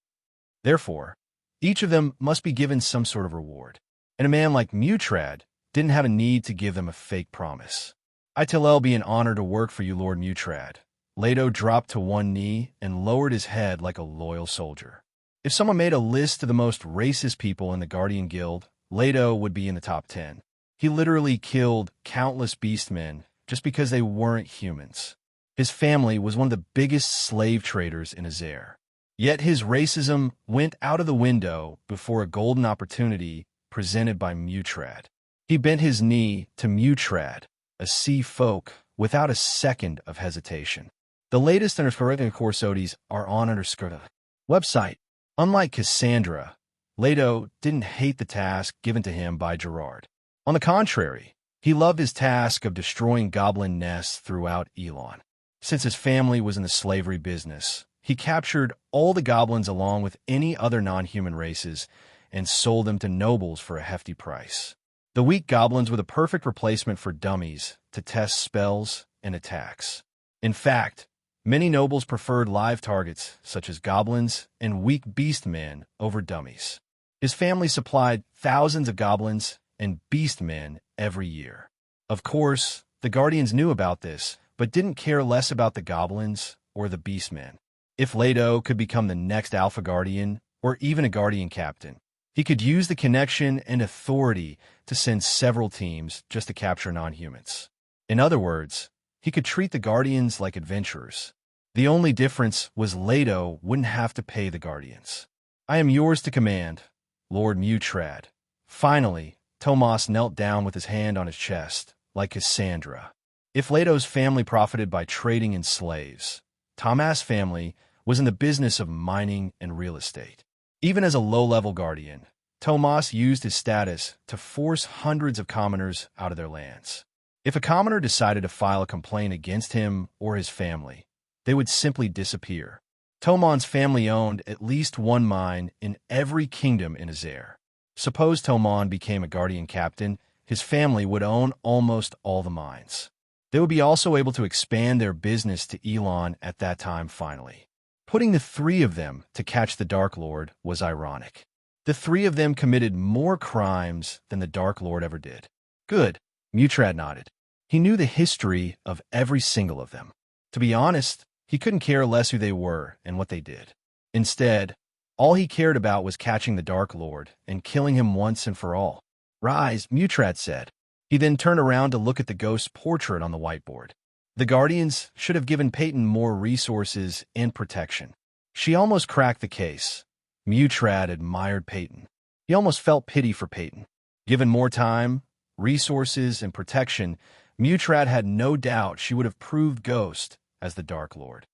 Therefore, each of them must be given some sort of reward. And a man like Mutrad didn't have a need to give them a fake promise. "It'll be an honor to work for you, Lord Mutrad." Leto dropped to one knee and lowered his head like a loyal soldier. If someone made a list of the most racist people in the Guardian Guild, Leto would be in the top 10. He literally killed countless beastmen just because they weren't humans. His family was one of the biggest slave traders in Azair. Yet his racism went out of the window before a golden opportunity presented by Mutrad. He bent his knee to Mutrad, a sea folk, without a second of hesitation. The latest Underscore course ODs are on Underscore website. Unlike Cassandra, Leto didn't hate the task given to him by Gerard. On the contrary, he loved his task of destroying goblin nests throughout Elon. Since his family was in the slavery business, he captured all the goblins along with any other non-human races and sold them to nobles for a hefty price. The weak goblins were the perfect replacement for dummies to test spells and attacks. In fact, many nobles preferred live targets such as goblins and weak beastmen over dummies. His family supplied thousands of goblins and beastmen every year. Of course, the Guardians knew about this, but didn't care less about the goblins or the beastmen. If Leto could become the next Alpha Guardian, or even a Guardian Captain, he could use the connection and authority to send several teams just to capture non-humans. In other words, he could treat the Guardians like adventurers. The only difference was Leto wouldn't have to pay the Guardians. "I am yours to command, Lord Mutrad." Finally, Tomas knelt down with his hand on his chest, like Cassandra. If Leto's family profited by trading in slaves, Tomas' family was in the business of mining and real estate. Even as a low-level guardian, Tomas used his status to force hundreds of commoners out of their lands. If a commoner decided to file a complaint against him or his family, they would simply disappear. Tomon's family owned at least one mine in every kingdom in Azair. Suppose Tomon became a Guardian Captain, his family would own almost all the mines. They would be also able to expand their business to Elon at that time finally. Putting the three of them to catch the Dark Lord was ironic. The three of them committed more crimes than the Dark Lord ever did. Good, Mutrad nodded. He knew the history of every single of them. To be honest, he couldn't care less who they were and what they did. Instead, all he cared about was catching the Dark Lord and killing him once and for all. "Rise," Mutrad said. He then turned around to look at the ghost's portrait on the whiteboard. The Guardians should have given Peyton more resources and protection. She almost cracked the case. Mutrad admired Peyton. He almost felt pity for Peyton. Given more time, resources, and protection, Mutrad had no doubt she would have proved Ghost as the Dark Lord.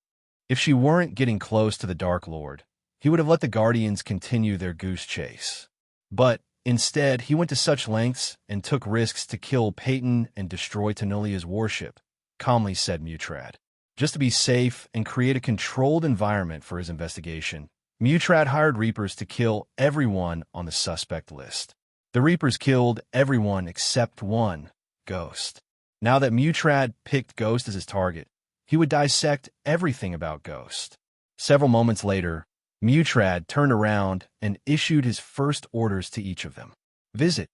If she weren't getting close to the Dark Lord, he would have let the Guardians continue their goose chase. But instead, he went to such lengths and took risks to kill Peyton and destroy Tanulia's warship, calmly said Mutrad. Just to be safe and create a controlled environment for his investigation, Mutrad hired Reapers to kill everyone on the suspect list. The Reapers killed everyone except one, Ghost. Now that Mutrad picked Ghost as his target, he would dissect everything about Ghost. Several moments later, Mutrad turned around and issued his first orders to each of them. Visit.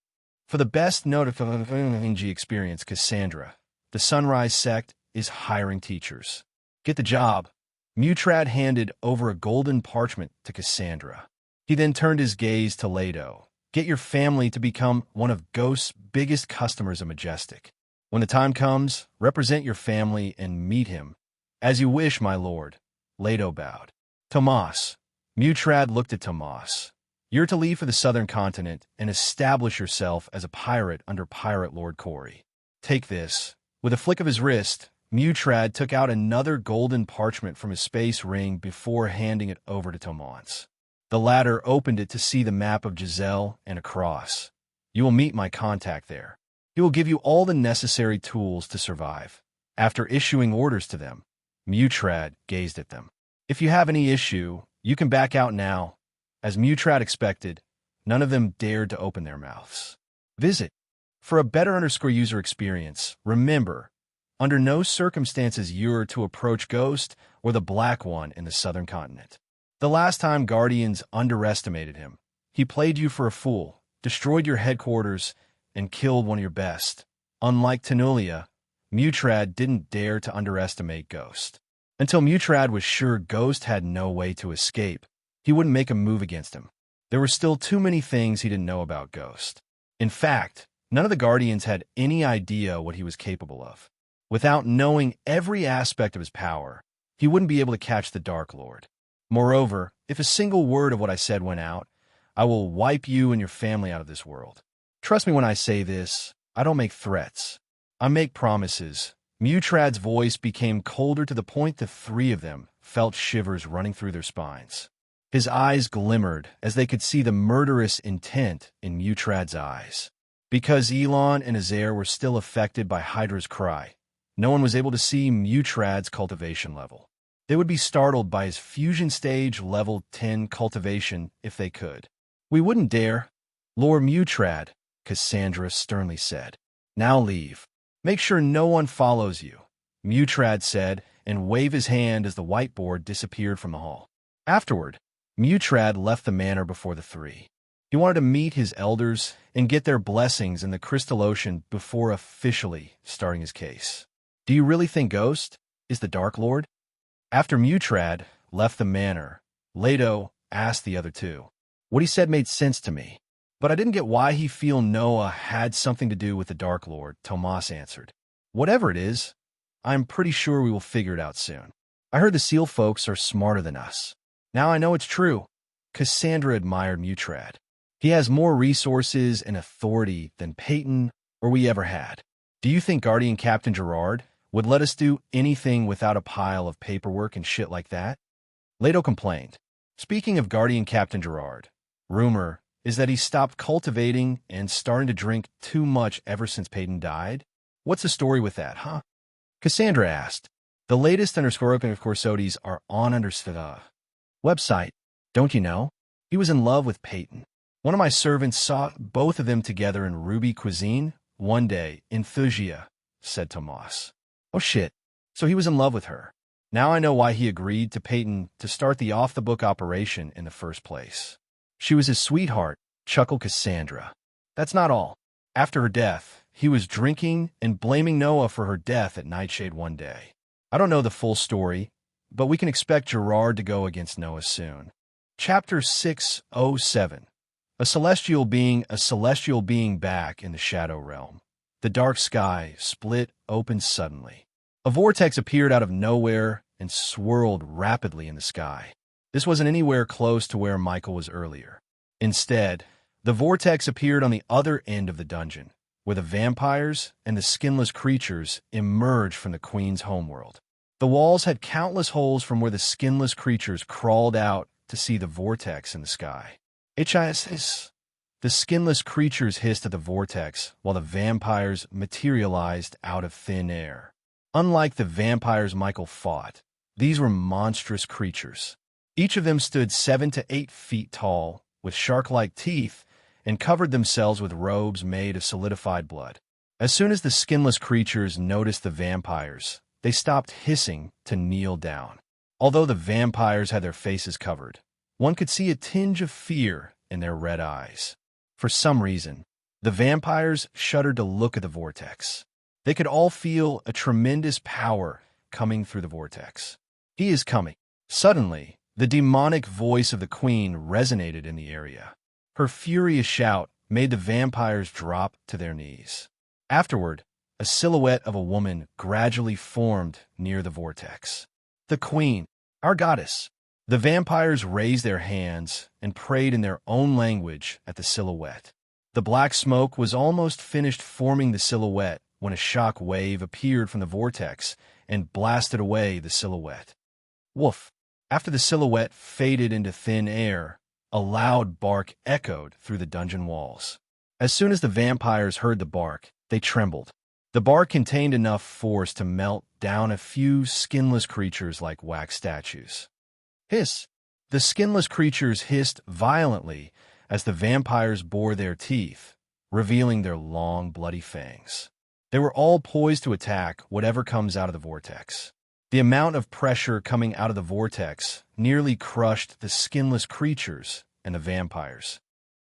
For the best notifying experience, Cassandra, the Sunrise Sect is hiring teachers. Get the job. Mutrad handed over a golden parchment to Cassandra. He then turned his gaze to Leto. Get your family to become one of Ghost's biggest customers of Majestic. When the time comes, represent your family and meet him. As you wish, my lord. Leto bowed. Tomas. Mutrad looked at Tomas. You're to leave for the southern continent and establish yourself as a pirate under Pirate Lord Corey. Take this. With a flick of his wrist, Mutrad took out another golden parchment from his space ring before handing it over to Tomas. The latter opened it to see the map of Giselle and a cross. You will meet my contact there. He will give you all the necessary tools to survive. After issuing orders to them, Mutrad gazed at them. If you have any issue, you can back out now. As Mutrad expected, none of them dared to open their mouths. Visit. For a better user experience, remember, under no circumstances you're to approach Ghost or the Black One in the southern continent. The last time Guardians underestimated him, he played you for a fool, destroyed your headquarters, and killed one of your best. Unlike Tenulia, Mutrad didn't dare to underestimate Ghost. Until Mutrad was sure Ghost had no way to escape, he wouldn't make a move against him. There were still too many things he didn't know about Ghost. In fact, none of the Guardians had any idea what he was capable of. Without knowing every aspect of his power, he wouldn't be able to catch the Dark Lord. Moreover, if a single word of what I said went out, I will wipe you and your family out of this world. Trust me when I say this, I don't make threats. I make promises. Mutrad's voice became colder to the point the three of them felt shivers running through their spines. His eyes glimmered as they could see the murderous intent in Mutrad's eyes. Because Elon and Azair were still affected by Hydra's cry, no one was able to see Mutrad's cultivation level. They would be startled by his fusion stage level 10 cultivation if they could. We wouldn't dare. Lord Mutrad, Cassandra sternly said. Now leave. Make sure no one follows you, Mutrad said, and waved his hand as the whiteboard disappeared from the hall. Afterward, Mutrad left the manor before the three. He wanted to meet his elders and get their blessings in the Crystal Ocean before officially starting his case. Do you really think Ghost is the Dark Lord? After Mutrad left the manor, Leto asked the other two. What he said made sense to me, but I didn't get why he feel Noah had something to do with the Dark Lord, Tomas answered. Whatever it is, I'm pretty sure we will figure it out soon. I heard the Seal folks are smarter than us. Now I know it's true. Cassandra admired Mutrad. He has more resources and authority than Peyton or we ever had. Do you think Guardian Captain Gerard would let us do anything without a pile of paperwork and shit like that? Leto complained. Speaking of Guardian Captain Gerard, rumor is that he stopped cultivating and starting to drink too much ever since Peyton died. What's the story with that, huh? Cassandra asked. The latest open of Corsodies are on the website. Don't you know? He was in love with Peyton. One of my servants saw both of them together in Ruby Cuisine one day in Thusia, said Tomas. Oh shit. So he was in love with her. Now I know why he agreed to Peyton to start the off-the-book operation in the first place. She was his sweetheart, chuckled Cassandra. That's not all. After her death, he was drinking and blaming Noah for her death at Nightshade one day. I don't know the full story, but we can expect Gerard to go against Noah soon. Chapter 607. A celestial being back in the Shadow Realm. The dark sky split open suddenly. A vortex appeared out of nowhere and swirled rapidly in the sky. This wasn't anywhere close to where Michael was earlier. Instead, the vortex appeared on the other end of the dungeon, where the vampires and the skinless creatures emerged from the Queen's homeworld. The walls had countless holes from where the skinless creatures crawled out to see the vortex in the sky. The skinless creatures hissed at the vortex while the vampires materialized out of thin air. Unlike the vampires Michael fought, these were monstrous creatures. Each of them stood 7 to 8 feet tall, with shark-like teeth, and covered themselves with robes made of solidified blood. As soon as the skinless creatures noticed the vampires, they stopped hissing to kneel down. Although the vampires had their faces covered, one could see a tinge of fear in their red eyes. For some reason, the vampires shuddered to look at the vortex. They could all feel a tremendous power coming through the vortex. He is coming. Suddenly, the demonic voice of the Queen resonated in the area. Her furious shout made the vampires drop to their knees. Afterward, a silhouette of a woman gradually formed near the vortex. The Queen, our goddess. The vampires raised their hands and prayed in their own language at the silhouette. The black smoke was almost finished forming the silhouette when a shock wave appeared from the vortex and blasted away the silhouette. Woof! After the silhouette faded into thin air, a loud bark echoed through the dungeon walls. As soon as the vampires heard the bark, they trembled. The bark contained enough force to melt down a few skinless creatures like wax statues. Hiss! The skinless creatures hissed violently as the vampires bore their teeth, revealing their long, bloody fangs. They were all poised to attack whatever comes out of the vortex. The amount of pressure coming out of the vortex nearly crushed the skinless creatures and the vampires.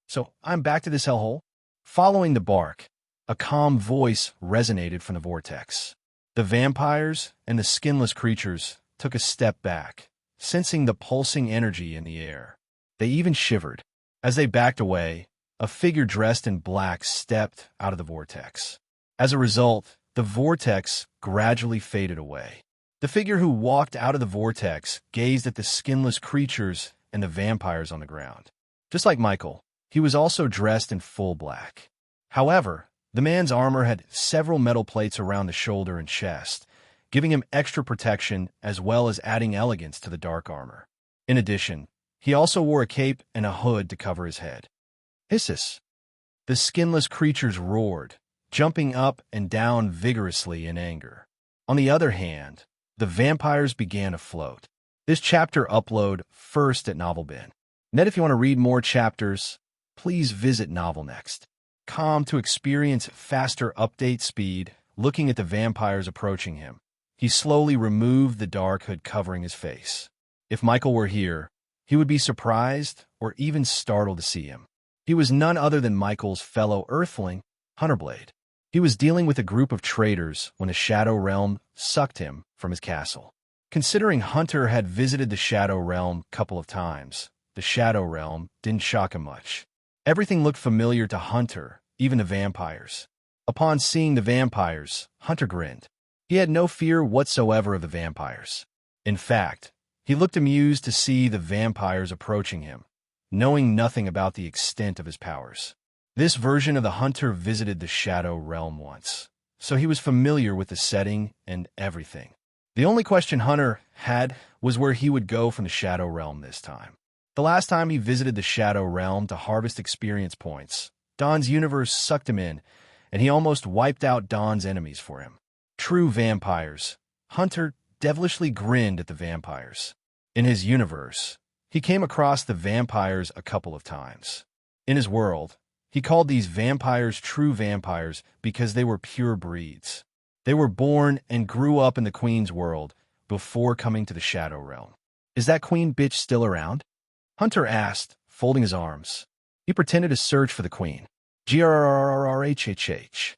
So I'm back to this hellhole? Following the bark, a calm voice resonated from the vortex. The vampires and the skinless creatures took a step back, sensing the pulsing energy in the air. They even shivered. As they backed away, a figure dressed in black stepped out of the vortex. As a result, the vortex gradually faded away. The figure who walked out of the vortex gazed at the skinless creatures and the vampires on the ground. Just like Michael, he was also dressed in full black. However, the man's armor had several metal plates around the shoulder and chest, giving him extra protection as well as adding elegance to the dark armor. In addition, he also wore a cape and a hood to cover his head. Hisses! The skinless creatures roared, jumping up and down vigorously in anger. On the other hand, the vampires began to float. This chapter upload first at NovelBin. Net, if you want to read more chapters, please visit NovelNext.com to experience faster update speed. Looking at the vampires approaching him, he slowly removed the dark hood covering his face. If Michael were here, he would be surprised or even startled to see him. He was none other than Michael's fellow Earthling, Hunterblade. He was dealing with a group of traitors when the Shadow Realm sucked him from his castle. Considering Hunter had visited the Shadow Realm a couple of times, the Shadow Realm didn't shock him much. Everything looked familiar to Hunter, even the vampires. Upon seeing the vampires, Hunter grinned. He had no fear whatsoever of the vampires. In fact, he looked amused to see the vampires approaching him, knowing nothing about the extent of his powers. This version of the Hunter visited the Shadow Realm once, so he was familiar with the setting and everything. The only question Hunter had was where he would go from the Shadow Realm this time. The last time he visited the Shadow Realm to harvest experience points, Dawn's universe sucked him in, and he almost wiped out Dawn's enemies for him. True vampires. Hunter devilishly grinned at the vampires. In his universe, he came across the vampires a couple of times. In his world, he called these vampires true vampires because they were pure breeds. They were born and grew up in the Queen's world before coming to the Shadow Realm. Is that Queen bitch still around? Hunter asked, folding his arms. He pretended to search for the Queen. Grrrrrrhhh.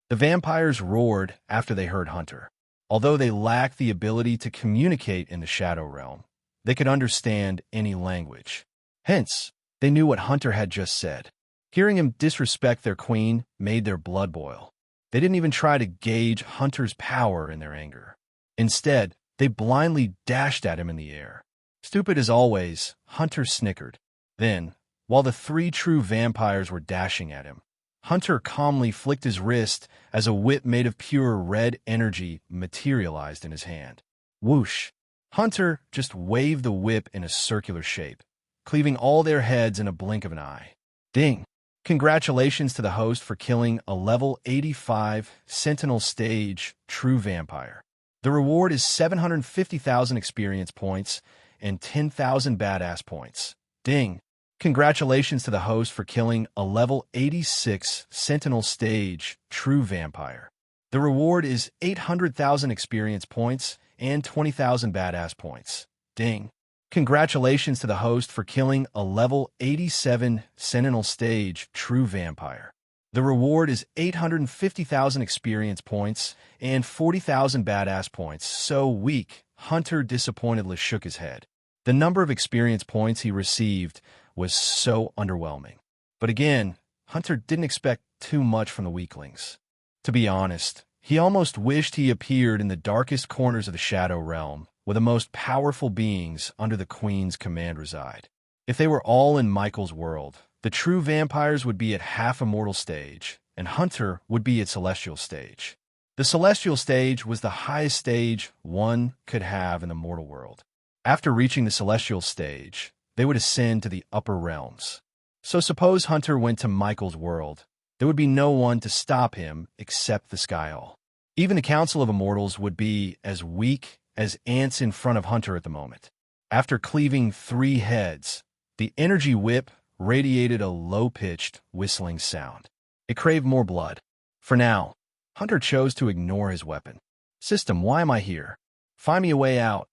The vampires roared after they heard Hunter. Although they lacked the ability to communicate in the Shadow Realm, they could understand any language. Hence, they knew what Hunter had just said. Hearing him disrespect their queen made their blood boil. They didn't even try to gauge Hunter's power in their anger. Instead, they blindly dashed at him in the air. Stupid as always, Hunter snickered. Then, while the three true vampires were dashing at him, Hunter calmly flicked his wrist as a whip made of pure red energy materialized in his hand. Whoosh! Hunter just waved the whip in a circular shape, cleaving all their heads in a blink of an eye. Ding! Congratulations to the host for killing a level 85 Sentinel Stage True Vampire. The reward is 750,000 experience points and 10,000 badass points. Ding! Congratulations to the host for killing a level 86 Sentinel Stage True Vampire. The reward is 800,000 experience points and 20,000 badass points. Ding! Congratulations to the host for killing a level 87 Sentinel Stage True Vampire. The reward is 850,000 experience points and 40,000 badass points. So weak, Hunter disappointedly shook his head. The number of experience points he received was so underwhelming. But again, Hunter didn't expect too much from the weaklings. To be honest, he almost wished he appeared in the darkest corners of the Shadow Realm, where the most powerful beings under the Queen's command reside. If they were all in Michael's world, the true vampires would be at half immortal stage, and Hunter would be at celestial stage. The celestial stage was the highest stage one could have in the mortal world. After reaching the celestial stage, they would ascend to the upper realms. So suppose Hunter went to Michael's world. There would be no one to stop him except the Skyall. Even the Council of Immortals would be as weak as ants in front of Hunter at the moment. After cleaving 3 heads, the energy whip radiated a low-pitched, whistling sound. It craved more blood. For now, Hunter chose to ignore his weapon. System, why am I here? Find me a way out.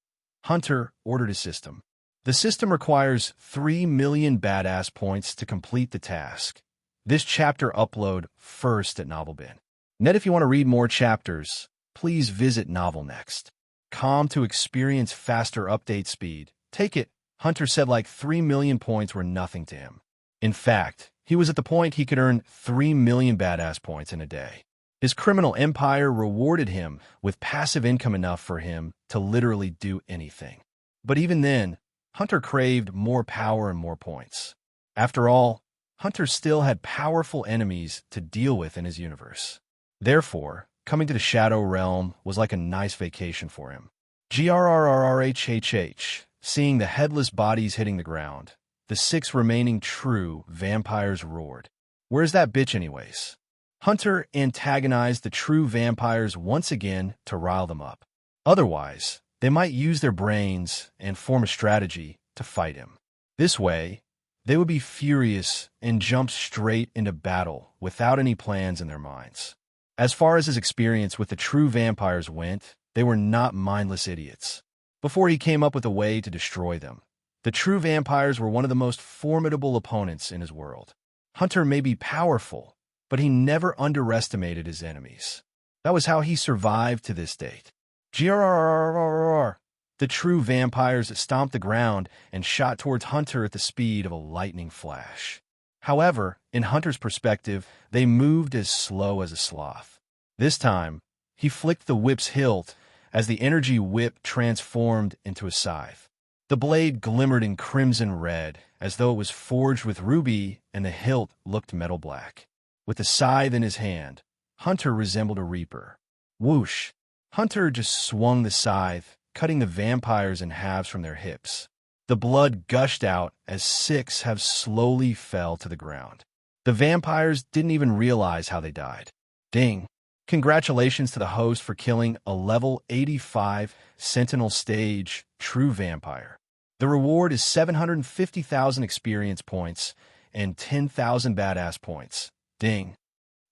Hunter ordered his system. The system requires 3 million badass points to complete the task. This chapter upload first at NovelBin. Net, if you want to read more chapters, please visit NovelNext.com to experience faster update speed. Take it, Hunter said, like 3 million points were nothing to him. In fact, he was at the point he could earn 3 million badass points in a day. His criminal empire rewarded him with passive income enough for him to literally do anything. But even then, Hunter craved more power and more points. After all, Hunter still had powerful enemies to deal with in his universe. Therefore, coming to the Shadow Realm was like a nice vacation for him. GRRRRHHH, seeing the headless bodies hitting the ground, the 6 remaining true vampires roared. Where's that bitch anyways? Hunter antagonized the true vampires once again to rile them up. Otherwise, they might use their brains and form a strategy to fight him. This way, they would be furious and jump straight into battle without any plans in their minds. As far as his experience with the true vampires went, they were not mindless idiots. Before he came up with a way to destroy them, the true vampires were one of the most formidable opponents in his world. Hunter may be powerful, but he never underestimated his enemies. That was how he survived to this date. GRRRRRR. The true vampires stomped the ground and shot towards Hunter at the speed of a lightning flash. However, in Hunter's perspective, they moved as slow as a sloth. This time, he flicked the whip's hilt as the energy whip transformed into a scythe. The blade glimmered in crimson red, as though it was forged with ruby, and the hilt looked metal black. With the scythe in his hand, Hunter resembled a reaper. Whoosh! Hunter just swung the scythe, cutting the vampires in halves from their hips. The blood gushed out as 6 halves slowly fell to the ground. The vampires didn't even realize how they died. Ding! Congratulations to the host for killing a level 85 Sentinel Stage True Vampire. The reward is 750,000 experience points and 10,000 badass points. Ding!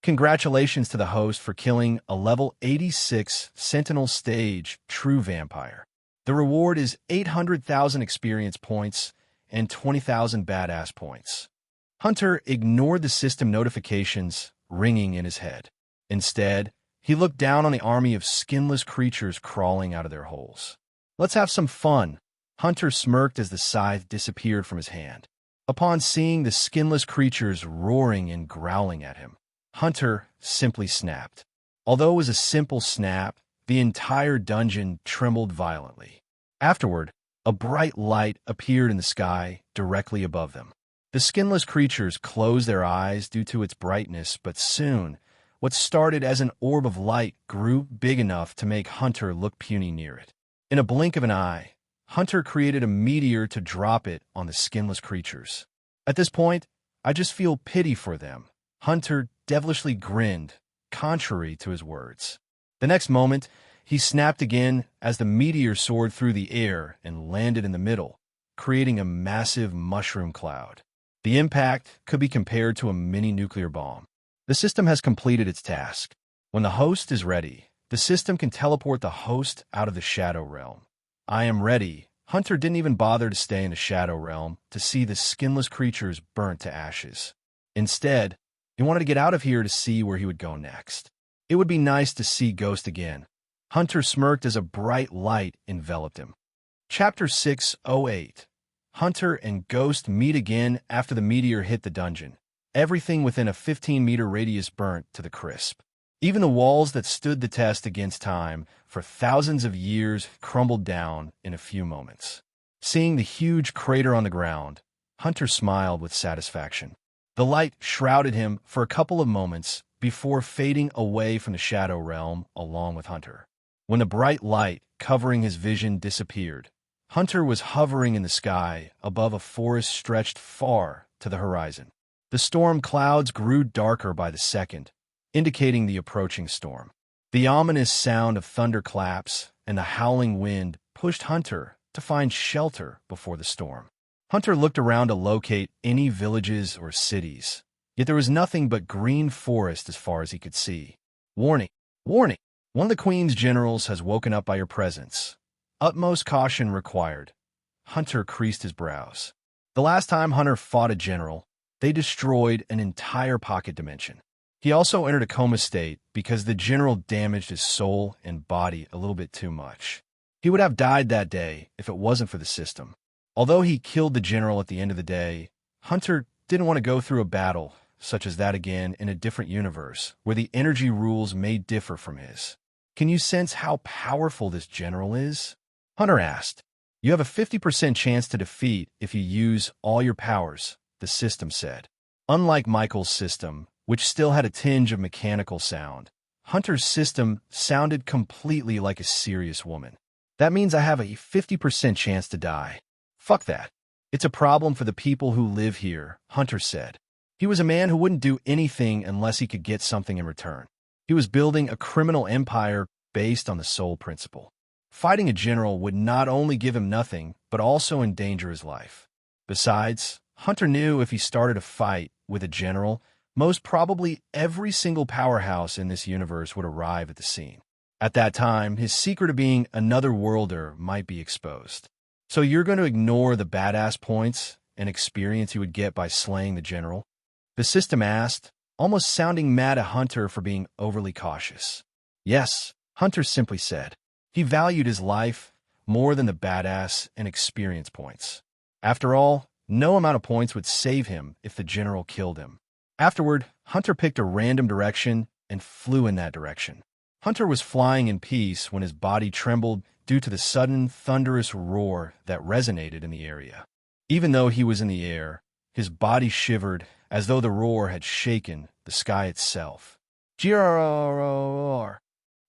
Congratulations to the host for killing a level 86 Sentinel Stage True Vampire. The reward is 800,000 experience points and 20,000 badass points. Hunter ignored the system notifications ringing in his head. Instead, he looked down on the army of skinless creatures crawling out of their holes. Let's have some fun. Hunter smirked as the scythe disappeared from his hand. Upon seeing the skinless creatures roaring and growling at him, Hunter simply snapped. Although it was a simple snap, the entire dungeon trembled violently. Afterward, a bright light appeared in the sky directly above them. The skinless creatures closed their eyes due to its brightness, but soon, what started as an orb of light grew big enough to make Hunter look puny near it. In a blink of an eye, Hunter created a meteor to drop it on the skinless creatures. At this point, I just feel pity for them. Hunter devilishly grinned, contrary to his words. The next moment, he snapped again as the meteor soared through the air and landed in the middle, creating a massive mushroom cloud. The impact could be compared to a mini nuclear bomb. The system has completed its task. When the host is ready, the system can teleport the host out of the Shadow Realm. I am ready. Hunter didn't even bother to stay in the Shadow Realm to see the skinless creatures burnt to ashes. Instead, he wanted to get out of here to see where he would go next. It would be nice to see Ghost again. Hunter smirked as a bright light enveloped him. Chapter 608. Hunter and Ghost meet again after the meteor hit the dungeon. Everything within a 15-meter radius burnt to the crisp. Even the walls that stood the test against time for thousands of years crumbled down in a few moments. Seeing the huge crater on the ground, Hunter smiled with satisfaction. The light shrouded him for a couple of moments before fading away from the Shadow Realm along with Hunter. When the bright light covering his vision disappeared, Hunter was hovering in the sky above a forest stretched far to the horizon. The storm clouds grew darker by the second, indicating the approaching storm. The ominous sound of thunderclaps and the howling wind pushed Hunter to find shelter before the storm. Hunter looked around to locate any villages or cities, yet there was nothing but green forest as far as he could see. Warning! Warning! One of the Queen's generals has woken up by your presence. Utmost caution required. Hunter creased his brows. The last time Hunter fought a general, they destroyed an entire pocket dimension. He also entered a coma state because the general damaged his soul and body a little bit too much. He would have died that day if it wasn't for the system. Although he killed the general at the end of the day, Hunter didn't want to go through a battle such as that again in a different universe where the energy rules may differ from his. Can you sense how powerful this general is? Hunter asked. You have a 50% chance to defeat if you use all your powers, the system said. Unlike Michael's system, which still had a tinge of mechanical sound, Hunter's system sounded completely like a serious woman. That means I have a 50% chance to die. Fuck that. It's a problem for the people who live here, Hunter said. He was a man who wouldn't do anything unless he could get something in return. He was building a criminal empire based on the soul principle. Fighting a general would not only give him nothing, but also endanger his life. Besides, Hunter knew if he started a fight with a general, most probably every single powerhouse in this universe would arrive at the scene. At that time, his secret of being another worlder might be exposed. So you're going to ignore the badass points and experience you would get by slaying the general? The system asked, almost sounding mad at Hunter for being overly cautious. Yes, Hunter simply said. He valued his life more than the badass and experience points. After all, no amount of points would save him if the general killed him. Afterward, Hunter picked a random direction and flew in that direction. Hunter was flying in peace when his body trembled due to the sudden thunderous roar that resonated in the area. Even though he was in the air, his body shivered as though the roar had shaken the sky itself. Grrrr.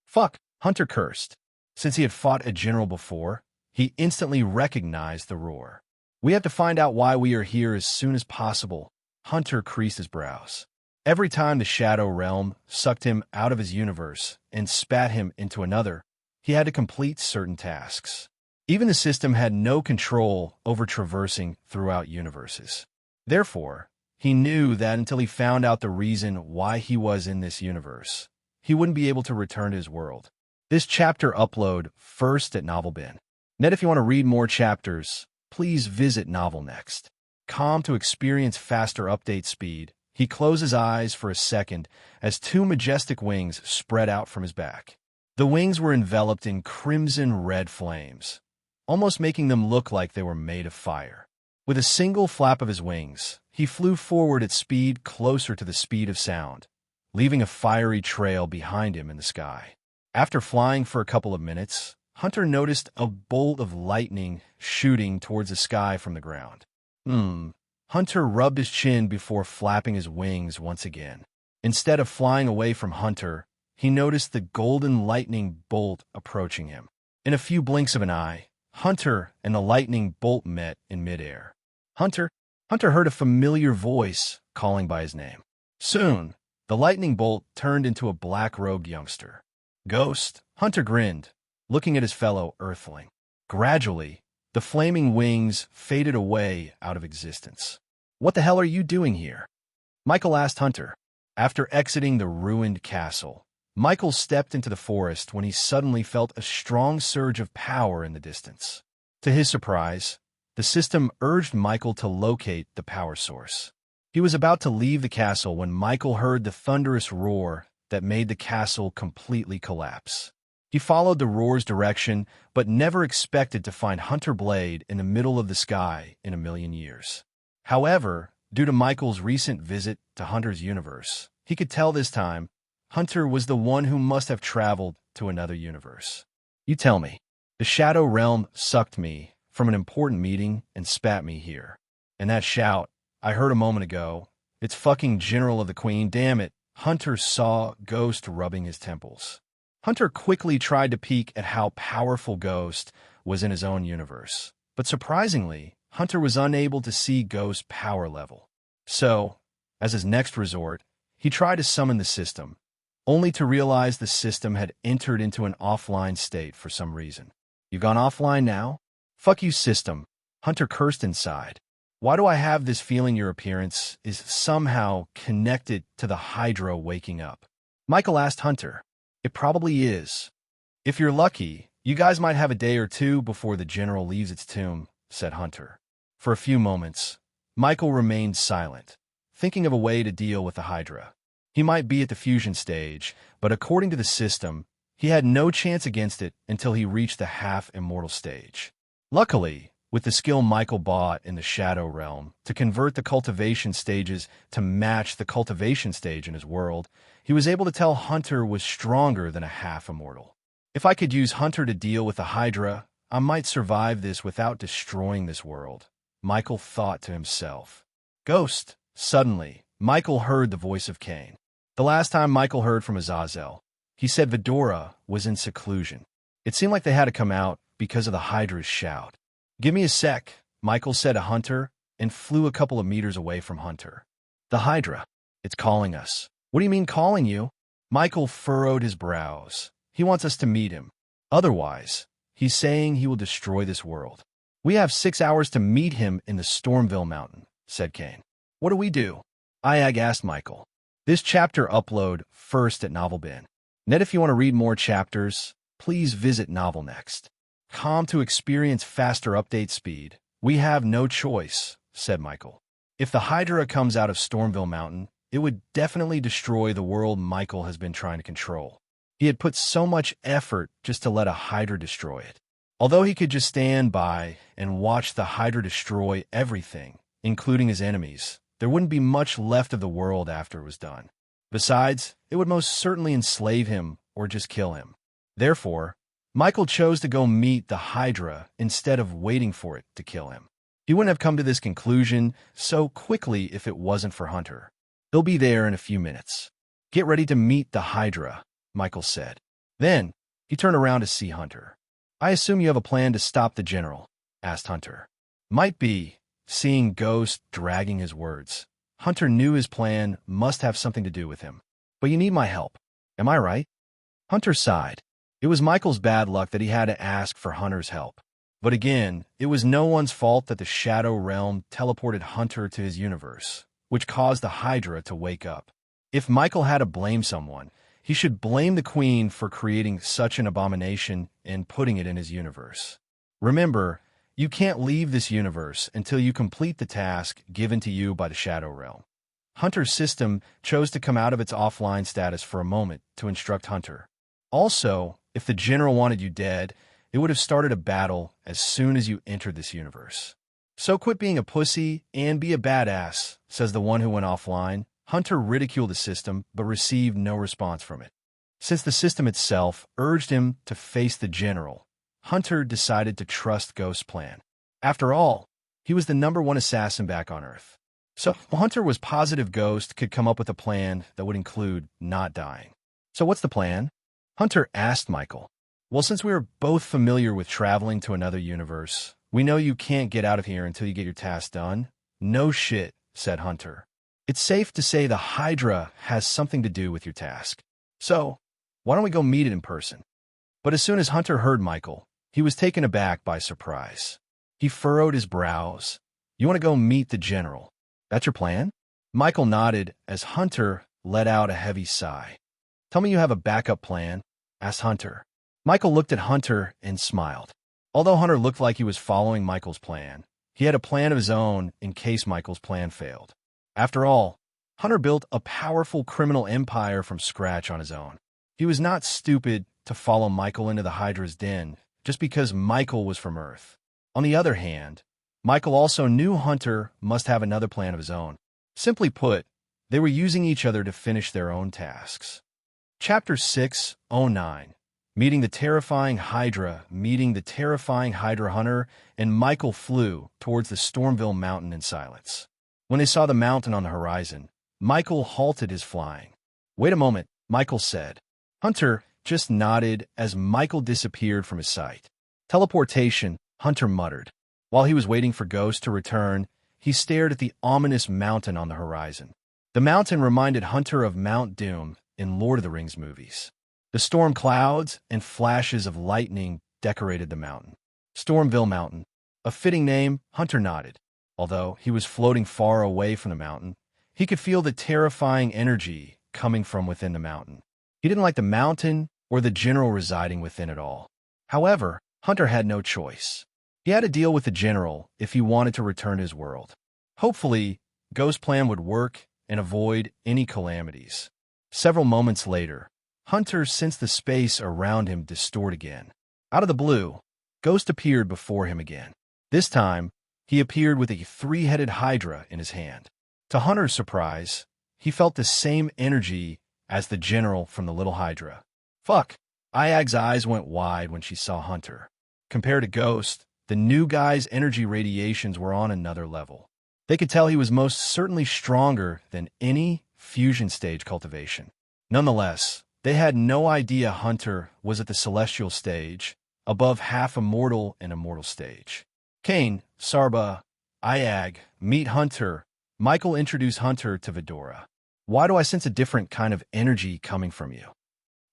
Fuck, Hunter cursed. Since he had fought a general before, he instantly recognized the roar. We have to find out why we are here as soon as possible. Hunter creased his brows. Every time the Shadow Realm sucked him out of his universe and spat him into another, he had to complete certain tasks. Even the system had no control over traversing throughout universes. Therefore, he knew that until he found out the reason why he was in this universe, he wouldn't be able to return to his world. This chapter upload first at NovelBin. Net, if you want to read more chapters, please visit NovelNext.com to experience faster update speed. He closed his eyes for a second as two majestic wings spread out from his back. The wings were enveloped in crimson-red flames, almost making them look like they were made of fire. With a single flap of his wings, he flew forward at speed closer to the speed of sound, leaving a fiery trail behind him in the sky. After flying for a couple of minutes, Hunter noticed a bolt of lightning shooting towards the sky from the ground. Hunter rubbed his chin before flapping his wings once again. Instead of flying away from Hunter, he noticed the golden lightning bolt approaching him. In a few blinks of an eye, Hunter and the lightning bolt met in midair. Hunter heard a familiar voice calling by his name. Soon, the lightning bolt turned into a black-robed youngster. Ghost, Hunter grinned, looking at his fellow Earthling. Gradually, the flaming wings faded away out of existence. What the hell are you doing here? Michael asked Hunter. After exiting the ruined castle, Michael stepped into the forest when he suddenly felt a strong surge of power in the distance. To his surprise, the system urged Michael to locate the power source. He was about to leave the castle when Michael heard the thunderous roar that made the castle completely collapse. He followed the roar's direction, but never expected to find Hunter Blade in the middle of the sky in a million years. However, due to Michael's recent visit to Hunter's universe, he could tell this time Hunter was the one who must have traveled to another universe. You tell me. The Shadow Realm sucked me from an important meeting and spat me here. And that shout I heard a moment ago, it's fucking General of the Queen, damn it. Hunter saw Ghost rubbing his temples. Hunter quickly tried to peek at how powerful Ghost was in his own universe. But surprisingly, Hunter was unable to see Ghost's power level. So, as his next resort, he tried to summon the system, only to realize the system had entered into an offline state for some reason. "You gone offline now? Fuck you, system," Hunter cursed inside. "Why do I have this feeling your appearance is somehow connected to the Hydra waking up?" Michael asked Hunter. "It probably is. If you're lucky, you guys might have a day or two before the general leaves its tomb," said Hunter. For a few moments, Michael remained silent, thinking of a way to deal with the Hydra. He might be at the fusion stage, but according to the system, he had no chance against it until he reached the half-immortal stage. Luckily, with the skill Michael bought in the Shadow Realm to convert the cultivation stages to match the cultivation stage in his world, he was able to tell Hunter was stronger than a half-immortal. "If I could use Hunter to deal with the Hydra, I might survive this without destroying this world," Michael thought to himself. "Ghost!" Suddenly, Michael heard the voice of Cain. The last time Michael heard from Azazel, he said Vidora was in seclusion. It seemed like they had to come out because of the Hydra's shout. "Give me a sec," Michael said to Hunter, and flew a couple of meters away from Hunter. "The Hydra. It's calling us." "What do you mean calling you?" Michael furrowed his brows. "He wants us to meet him. Otherwise, he's saying he will destroy this world." "We have 6 hours to meet him in the Stormville Mountain," said Cain. "What do we do?" Iag asked Michael. This chapter upload first at NovelBin. Net, if you want to read more chapters, please visit Novel Next. To experience faster update speed, we have no choice, said Michael. If the Hydra comes out of Stormville Mountain, it would definitely destroy the world Michael has been trying to control. He had put so much effort just to let a Hydra destroy it. Although he could just stand by and watch the Hydra destroy everything, including his enemies, there wouldn't be much left of the world after it was done. Besides, it would most certainly enslave him or just kill him. Therefore, Michael chose to go meet the Hydra instead of waiting for it to kill him. He wouldn't have come to this conclusion so quickly if it wasn't for Hunter. He'll be there in a few minutes. Get ready to meet the Hydra, Michael said. Then, he turned around to see Hunter. I assume you have a plan to stop the general, asked Hunter. Might be, seeing Ghost dragging his words. Hunter knew his plan must have something to do with him. But you need my help. Am I right? Hunter sighed. It was Michael's bad luck that he had to ask for Hunter's help. But again, it was no one's fault that the Shadow Realm teleported Hunter to his universe, which caused the Hydra to wake up. If Michael had to blame someone, he should blame the Queen for creating such an abomination and putting it in his universe. Remember, you can't leave this universe until you complete the task given to you by the Shadow Realm. Hunter's system chose to come out of its offline status for a moment to instruct Hunter. Also, if the general wanted you dead, it would have started a battle as soon as you entered this universe. So quit being a pussy and be a badass, says the one who went offline. Hunter ridiculed the system, but received no response from it. Since the system itself urged him to face the general, Hunter decided to trust Ghost's plan. After all, he was the #1 assassin back on Earth. So Hunter was positive Ghost could come up with a plan that would include not dying. So what's the plan? Hunter asked Michael. Well, since we are both familiar with traveling to another universe, we know you can't get out of here until you get your task done. No shit, said Hunter. It's safe to say the Hydra has something to do with your task. So, why don't we go meet it in person? But as soon as Hunter heard Michael, he was taken aback by surprise. He furrowed his brows. You want to go meet the general? That's your plan? Michael nodded as Hunter let out a heavy sigh. Tell me you have a backup plan, asked Hunter. Michael looked at Hunter and smiled. Although Hunter looked like he was following Michael's plan, he had a plan of his own in case Michael's plan failed. After all, Hunter built a powerful criminal empire from scratch on his own. He was not stupid to follow Michael into the Hydra's den just because Michael was from Earth. On the other hand, Michael also knew Hunter must have another plan of his own. Simply put, they were using each other to finish their own tasks. Chapter 609. Meeting the terrifying Hydra, Hunter, and Michael flew towards the Stormville Mountain in silence. When they saw the mountain on the horizon, Michael halted his flying. Wait a moment, Michael said. Hunter just nodded as Michael disappeared from his sight. Teleportation, Hunter muttered. While he was waiting for Ghost to return, he stared at the ominous mountain on the horizon. The mountain reminded Hunter of Mount Doom in Lord of the Rings movies. The storm clouds and flashes of lightning decorated the mountain. Stormville Mountain. A fitting name, Hunter nodded. Although he was floating far away from the mountain, he could feel the terrifying energy coming from within the mountain. He didn't like the mountain or the general residing within it all. However, Hunter had no choice. He had to deal with the general if he wanted to return to his world. Hopefully, Ghost's plan would work and avoid any calamities. Several moments later, Hunter sensed the space around him distort again. Out of the blue, Ghost appeared before him again. This time, he appeared with a three-headed hydra in his hand. To Hunter's surprise, he felt the same energy as the general from the little hydra. Fuck! Iag's eyes went wide when she saw Hunter. Compared to Ghost, the new guy's energy radiations were on another level. They could tell he was most certainly stronger than any fusion stage cultivation. Nonetheless, they had no idea Hunter was at the celestial stage, above half immortal and immortal stage. Kane, Sarba, Iag, meet Hunter. Michael introduced Hunter to Vidora. Why do I sense a different kind of energy coming from you?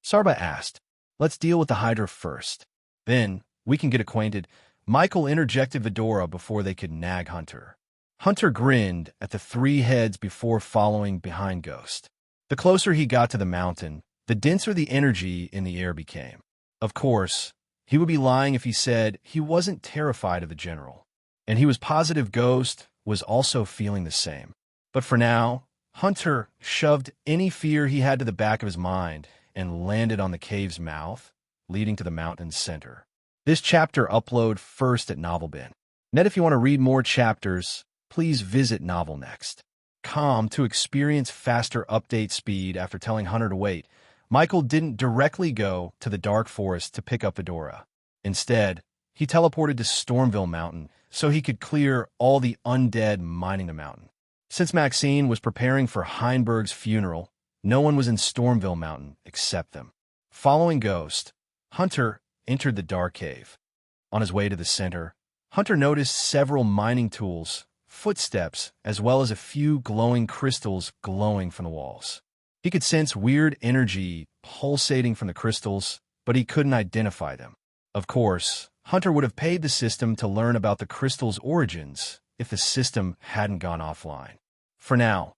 Sarba asked. Let's deal with the Hydra first. Then, we can get acquainted. Michael interjected Vidora before they could nag Hunter. Hunter grinned at the three heads before following behind Ghost. The closer he got to the mountain, the denser the energy in the air became. Of course, he would be lying if he said he wasn't terrified of the general. And he was positive Ghost was also feeling the same. But for now, Hunter shoved any fear he had to the back of his mind and landed on the cave's mouth, leading to the mountain's center. This chapter upload first at NovelBin. If you want to read more chapters, please visit NovelNext.com to experience faster update speed. After telling Hunter to wait, Michael didn't directly go to the dark forest to pick up Vidora. Instead, he teleported to Stormville Mountain so he could clear all the undead mining the mountain. Since Maxine was preparing for Heinberg's funeral, no one was in Stormville Mountain except them. Following Ghost, Hunter entered the dark cave. On his way to the center, Hunter noticed several mining tools, footsteps, as well as a few glowing crystals glowing from the walls. He could sense weird energy pulsating from the crystals, but he couldn't identify them. Of course, Hunter would have paid the system to learn about the crystal's origins if the system hadn't gone offline. For now,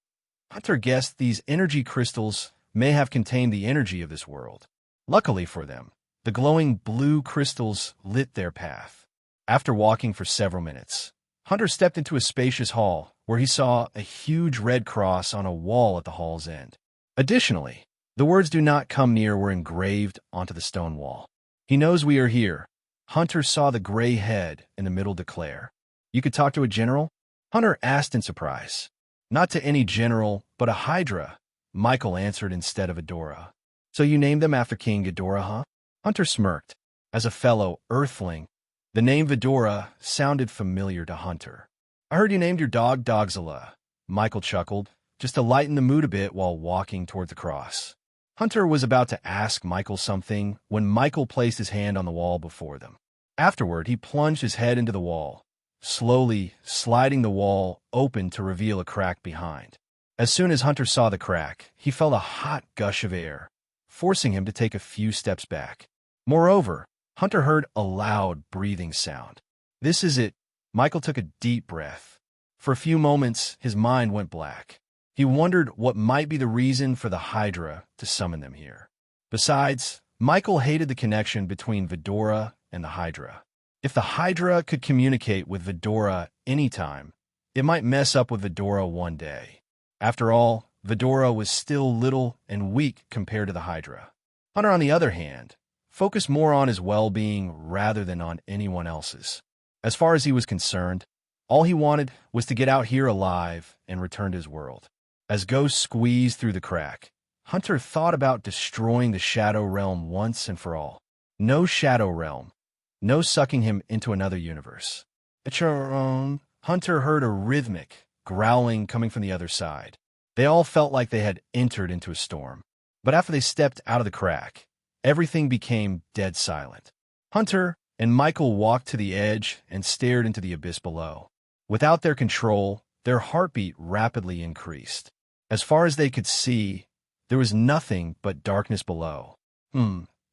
Hunter guessed these energy crystals may have contained the energy of this world. Luckily for them, the glowing blue crystals lit their path. After walking for several minutes, Hunter stepped into a spacious hall where he saw a huge red cross on a wall at the hall's end. Additionally, the words "Do not come near" were engraved onto the stone wall. He knows we are here. Hunter saw the gray head in the middle declare. You could talk to a general? Hunter asked in surprise. Not to any general, but a Hydra, Michael answered instead of Vidora. So you named them after King Ghidorah, huh? Hunter smirked. As a fellow Earthling, the name Vidora sounded familiar to Hunter. I heard you named your dog Dogzilla, Michael chuckled, just to lighten the mood a bit while walking toward the cross. Hunter was about to ask Michael something when Michael placed his hand on the wall before them. Afterward, he plunged his head into the wall, slowly sliding the wall open to reveal a crack behind. As soon as Hunter saw the crack, he felt a hot gush of air, forcing him to take a few steps back. Moreover, Hunter heard a loud breathing sound. This is it. Michael took a deep breath. For a few moments, his mind went black. He wondered what might be the reason for the Hydra to summon them here. Besides, Michael hated the connection between Vidora and the Hydra. If the Hydra could communicate with Vidora anytime, it might mess up with Vidora one day. After all, Vidora was still little and weak compared to the Hydra. Hunter, on the other hand, focused more on his well-being rather than on anyone else's. As far as he was concerned, all he wanted was to get out here alive and return to his world. As Ghost squeezed through the crack, Hunter thought about destroying the Shadow Realm once and for all. No Shadow Realm. No sucking him into another universe. Hunter heard a rhythmic growling coming from the other side. They all felt like they had entered into a storm. But after they stepped out of the crack, everything became dead silent. Hunter and Michael walked to the edge and stared into the abyss below. Without their control, their heartbeat rapidly increased. As far as they could see, there was nothing but darkness below.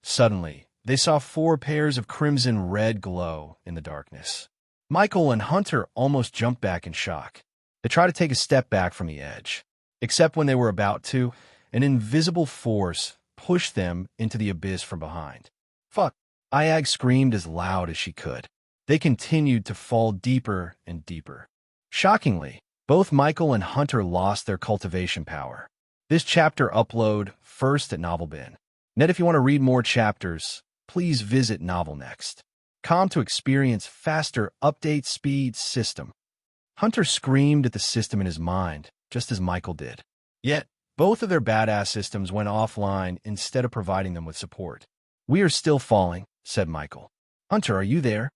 Suddenly, they saw 4 pairs of crimson-red glow in the darkness. Michael and Hunter almost jumped back in shock. They tried to take a step back from the edge. Except when they were about to, an invisible force pushed them into the abyss from behind. "Fuck!" Ayag screamed as loud as she could. They continued to fall deeper and deeper. Shockingly, both Michael and Hunter lost their cultivation power. This chapter upload first at NovelBin. Net, if you want to read more chapters, please visit NovelNext.com to experience faster update speed system. Hunter screamed at the system in his mind, just as Michael did. Yet, both of their badass systems went offline instead of providing them with support. "We are still falling," said Michael. "Hunter, are you there?"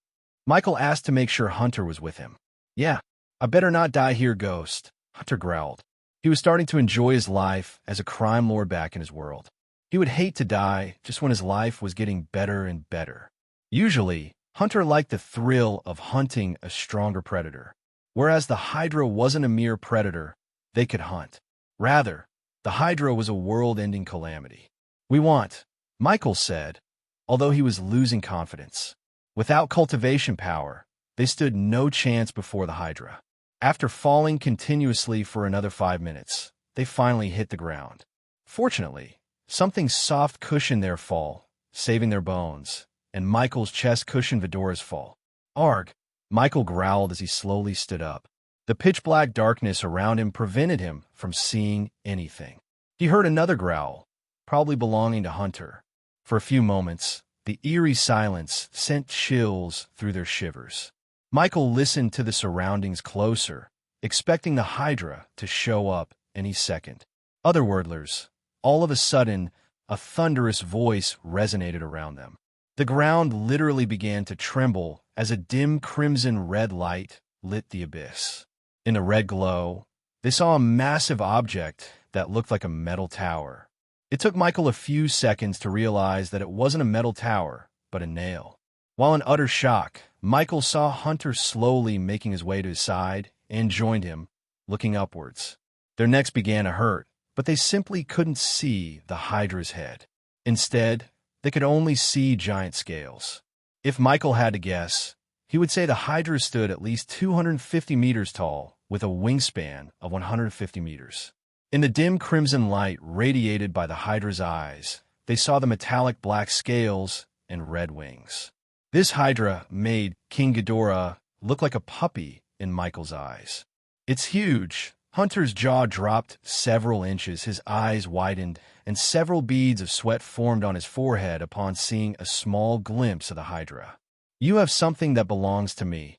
Michael asked to make sure Hunter was with him. "Yeah, I better not die here, Ghost," Hunter growled. He was starting to enjoy his life as a crime lord back in his world. He would hate to die just when his life was getting better and better. Usually, Hunter liked the thrill of hunting a stronger predator. Whereas the Hydra wasn't a mere predator they could hunt. Rather, the Hydra was a world-ending calamity. "We want," Michael said, although he was losing confidence. Without cultivation power, they stood no chance before the Hydra. After falling continuously for another 5 minutes, they finally hit the ground. Fortunately, something soft cushioned their fall, saving their bones, and Michael's chest cushioned Vidora's fall. "Arg!" Michael growled as he slowly stood up. The pitch-black darkness around him prevented him from seeing anything. He heard another growl, probably belonging to Hunter. For a few moments, the eerie silence sent chills through their shivers. Michael listened to the surroundings closer, expecting the Hydra to show up any second. Other wordlers. All of a sudden, a thunderous voice resonated around them. The ground literally began to tremble as a dim crimson-red light lit the abyss. In the red glow, they saw a massive object that looked like a metal tower. It took Michael a few seconds to realize that it wasn't a metal tower, but a nail. While in utter shock, Michael saw Hunter slowly making his way to his side and joined him, looking upwards. Their necks began to hurt, but they simply couldn't see the Hydra's head. Instead, they could only see giant scales. If Michael had to guess, he would say the Hydra stood at least 250 meters tall with a wingspan of 150 meters. In the dim crimson light radiated by the Hydra's eyes, they saw the metallic black scales and red wings. This Hydra made King Ghidorah look like a puppy in Michael's eyes. "It's huge." Hunter's jaw dropped several inches, his eyes widened, and several beads of sweat formed on his forehead upon seeing a small glimpse of the Hydra. "You have something that belongs to me."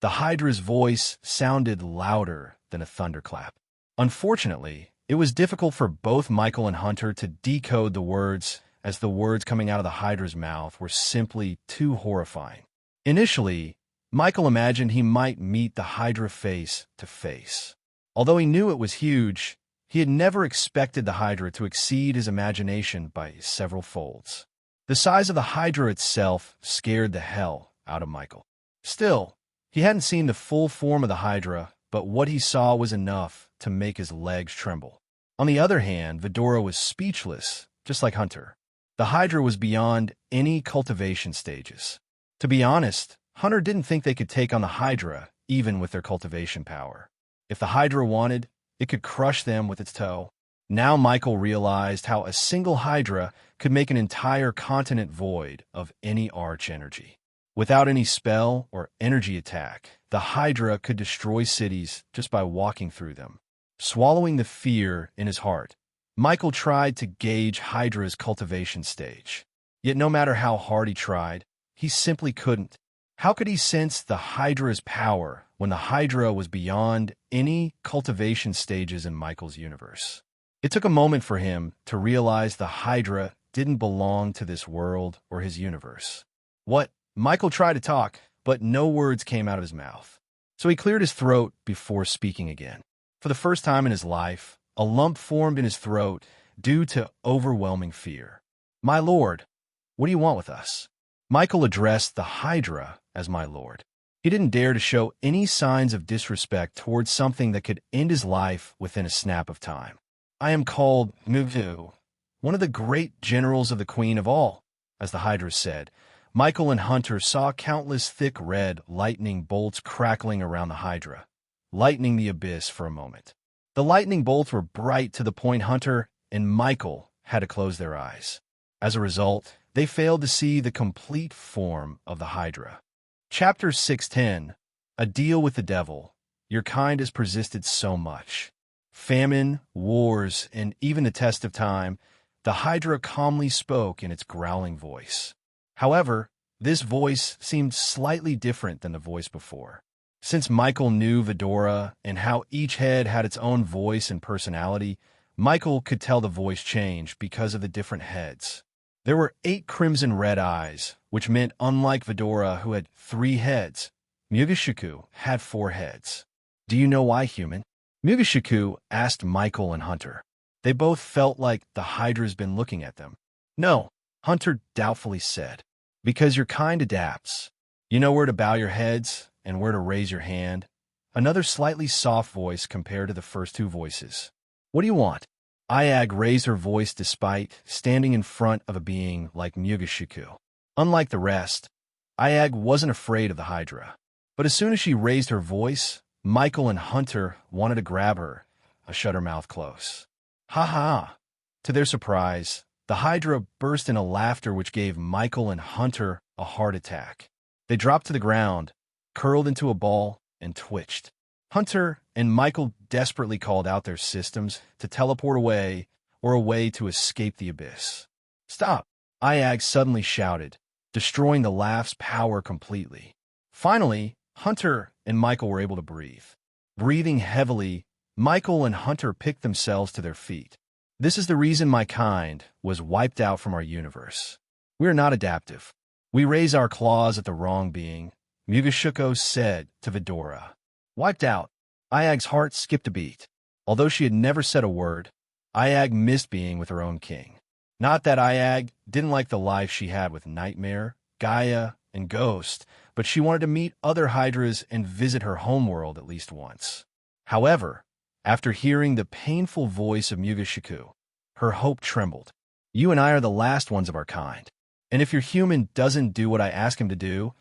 The Hydra's voice sounded louder than a thunderclap. Unfortunately, it was difficult for both Michael and Hunter to decode the words, as the words coming out of the Hydra's mouth were simply too horrifying. Initially, Michael imagined he might meet the Hydra face to face. Although he knew it was huge, he had never expected the Hydra to exceed his imagination by several folds. The size of the Hydra itself scared the hell out of Michael. Still, he hadn't seen the full form of the Hydra, but what he saw was enough to make his legs tremble. On the other hand, Vidora was speechless, just like Hunter. The Hydra was beyond any cultivation stages. To be honest, Hunter didn't think they could take on the Hydra, even with their cultivation power. If the Hydra wanted, it could crush them with its toe. Now Michael realized how a single Hydra could make an entire continent void of any arch energy. Without any spell or energy attack, the Hydra could destroy cities just by walking through them. Swallowing the fear in his heart, Michael tried to gauge Hydra's cultivation stage. Yet no matter how hard he tried, he simply couldn't. How could he sense the Hydra's power when the Hydra was beyond any cultivation stages in Michael's universe? It took a moment for him to realize the Hydra didn't belong to this world or his universe. Michael tried to talk, but no words came out of his mouth. So he cleared his throat before speaking again. For the first time in his life, a lump formed in his throat due to overwhelming fear. "My lord, what do you want with us?" Michael addressed the Hydra as my lord. He didn't dare to show any signs of disrespect towards something that could end his life within a snap of time. I am called Muvu, one of the great generals of the Queen of all, as the Hydra said. Michael and Hunter saw countless thick red lightning bolts crackling around the Hydra, lightening the abyss for a moment. The lightning bolts were bright to the point Hunter and Michael had to close their eyes. As a result, they failed to see the complete form of the Hydra. Chapter 610, A Deal with the Devil. Your kind has persisted so much. Famine, wars, and even the test of time, the Hydra calmly spoke in its growling voice. However, this voice seemed slightly different than the voice before. Since Michael knew Vidora and how each head had its own voice and personality, Michael could tell the voice changed because of the different heads. There were 8 crimson red eyes, which meant unlike Vidora, who had 3 heads, Mugishiku had 4 heads. Do you know why, human? Mugishiku asked Michael and Hunter. They both felt like the Hydra's been looking at them. No, Hunter doubtfully said. Because your kind adapts. You know where to bow your heads and where to raise your hand. Another slightly soft voice compared to the first 2 voices. What do you want? Ayag raised her voice despite standing in front of a being like Mugishiku. Unlike the rest, Ayag wasn't afraid of the Hydra. But as soon as she raised her voice, Michael and Hunter wanted to grab her, shut her mouth close. Ha ha! To their surprise, the Hydra burst into laughter which gave Michael and Hunter a heart attack. They dropped to the ground, curled into a ball, and twitched. Hunter and Michael desperately called out their systems to teleport away or a way to escape the abyss. Stop! Ayag suddenly shouted, destroying the laugh's power completely. Finally, Hunter and Michael were able to breathe. Breathing heavily, Michael and Hunter picked themselves to their feet. This is the reason my kind was wiped out from our universe. We are not adaptive. We raise our claws at the wrong being, Mugishuko said to Vidora. Wiped out. Ayag's heart skipped a beat. Although she had never said a word, Ayag missed being with her own king. Not that Ayag didn't like the life she had with Nightmare, Gaia, and Ghost, but she wanted to meet other Hydras and visit her homeworld at least once. However, after hearing the painful voice of Mugishiku, her hope trembled. You and I are the last ones of our kind. And if your human doesn't do what I ask him to do,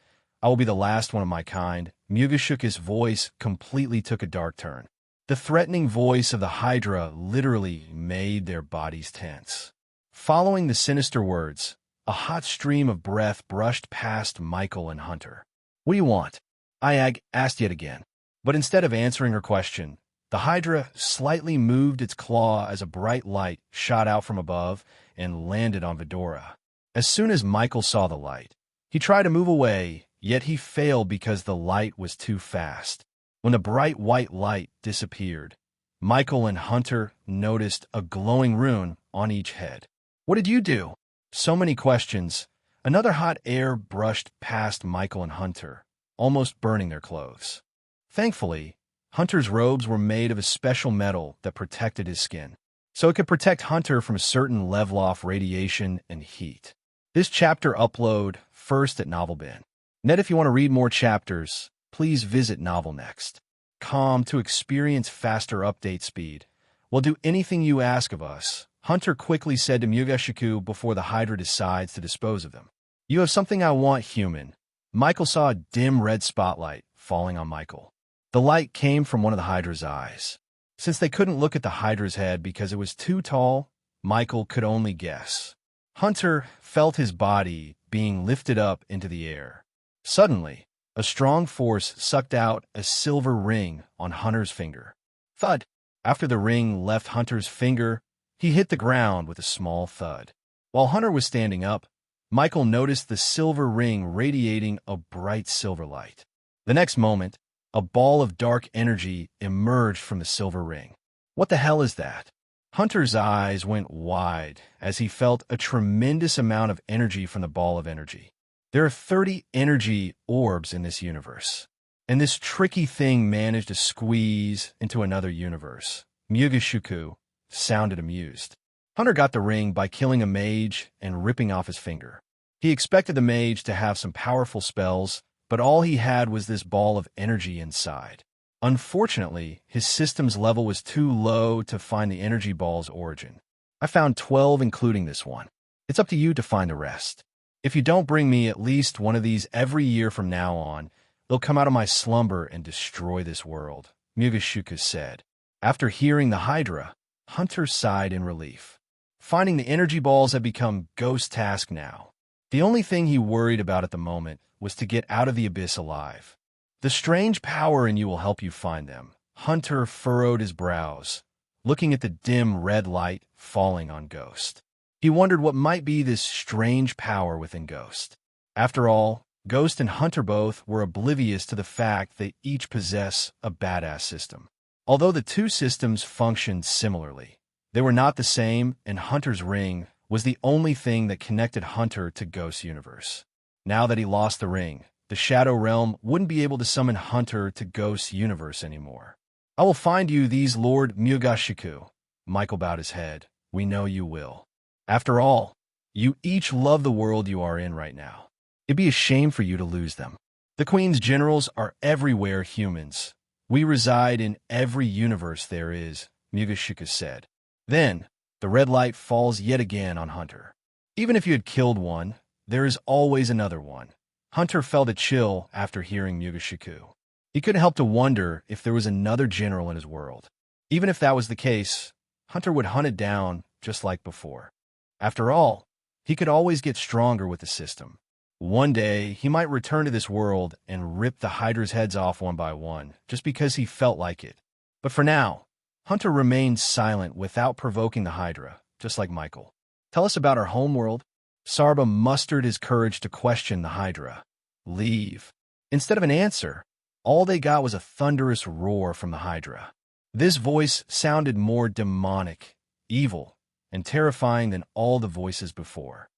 I will be the last one of my kind. Mugishuku's voice completely took a dark turn. The threatening voice of the Hydra literally made their bodies tense. Following the sinister words, a hot stream of breath brushed past Michael and Hunter. What do you want? Ayag asked yet again. But instead of answering her question, the Hydra slightly moved its claw as a bright light shot out from above and landed on Vidora. As soon as Michael saw the light, he tried to move away, yet he failed because the light was too fast. When the bright white light disappeared, Michael and Hunter noticed a glowing rune on each head. What did you do? So many questions. Another hot air brushed past Michael and Hunter, almost burning their clothes. Thankfully, Hunter's robes were made of a special metal that protected his skin, so it could protect Hunter from a certain level-off radiation and heat. This chapter upload first at NovelBin. Net, if you want to read more chapters, please visit Novel Next. To experience faster update speed. We'll do anything you ask of us, Hunter quickly said to Mugishiku before the Hydra decides to dispose of them. You have something I want, human. Michael saw a dim red spotlight falling on Michael. The light came from one of the Hydra's eyes. Since they couldn't look at the Hydra's head because it was too tall, Michael could only guess. Hunter felt his body being lifted up into the air. Suddenly, a strong force sucked out a silver ring on Hunter's finger. Thud! After the ring left Hunter's finger, he hit the ground with a small thud. While Hunter was standing up, Michael noticed the silver ring radiating a bright silver light. The next moment, a ball of dark energy emerged from the silver ring. What the hell is that? Hunter's eyes went wide as he felt a tremendous amount of energy from the ball of energy. There are 30 energy orbs in this universe, and this tricky thing managed to squeeze into another universe. Mugishiku sounded amused. Hunter got the ring by killing a mage and ripping off his finger. He expected the mage to have some powerful spells, but all he had was this ball of energy inside. Unfortunately, his system's level was too low to find the energy ball's origin. I found 12, including this one. It's up to you to find the rest. If you don't bring me at least one of these every year from now on, they'll come out of my slumber and destroy this world, Mugashuka said. After hearing the Hydra, Hunter sighed in relief. Finding the energy balls had become Ghost's task now. The only thing he worried about at the moment was to get out of the abyss alive. The strange power in you will help you find them. Hunter furrowed his brows, looking at the dim red light falling on Ghost. He wondered what might be this strange power within Ghost. After all, Ghost and Hunter both were oblivious to the fact they each possess a badass system. Although the two systems functioned similarly, they were not the same, and Hunter's ring was the only thing that connected Hunter to Ghost's universe. Now that he lost the ring, the Shadow Realm wouldn't be able to summon Hunter to Ghost's universe anymore. I will find you these, Lord Mugashiku. Michael bowed his head. We know you will. After all, you each love the world you are in right now. It'd be a shame for you to lose them. The Queen's generals are everywhere humans. We reside in every universe there is, Mugashiku said. Then, the red light falls yet again on Hunter. Even if you had killed one, there is always another one. Hunter felt a chill after hearing Mugashiku. He couldn't help to wonder if there was another general in his world. Even if that was the case, Hunter would hunt it down just like before. After all, he could always get stronger with the system. One day, he might return to this world and rip the Hydra's heads off one by one, just because he felt like it. But for now, Hunter remained silent without provoking the Hydra, just like Michael. Tell us about our homeworld. Sarba mustered his courage to question the Hydra. Leave. Instead of an answer, all they got was a thunderous roar from the Hydra. This voice sounded more demonic, evil, and terrifying than all the voices before.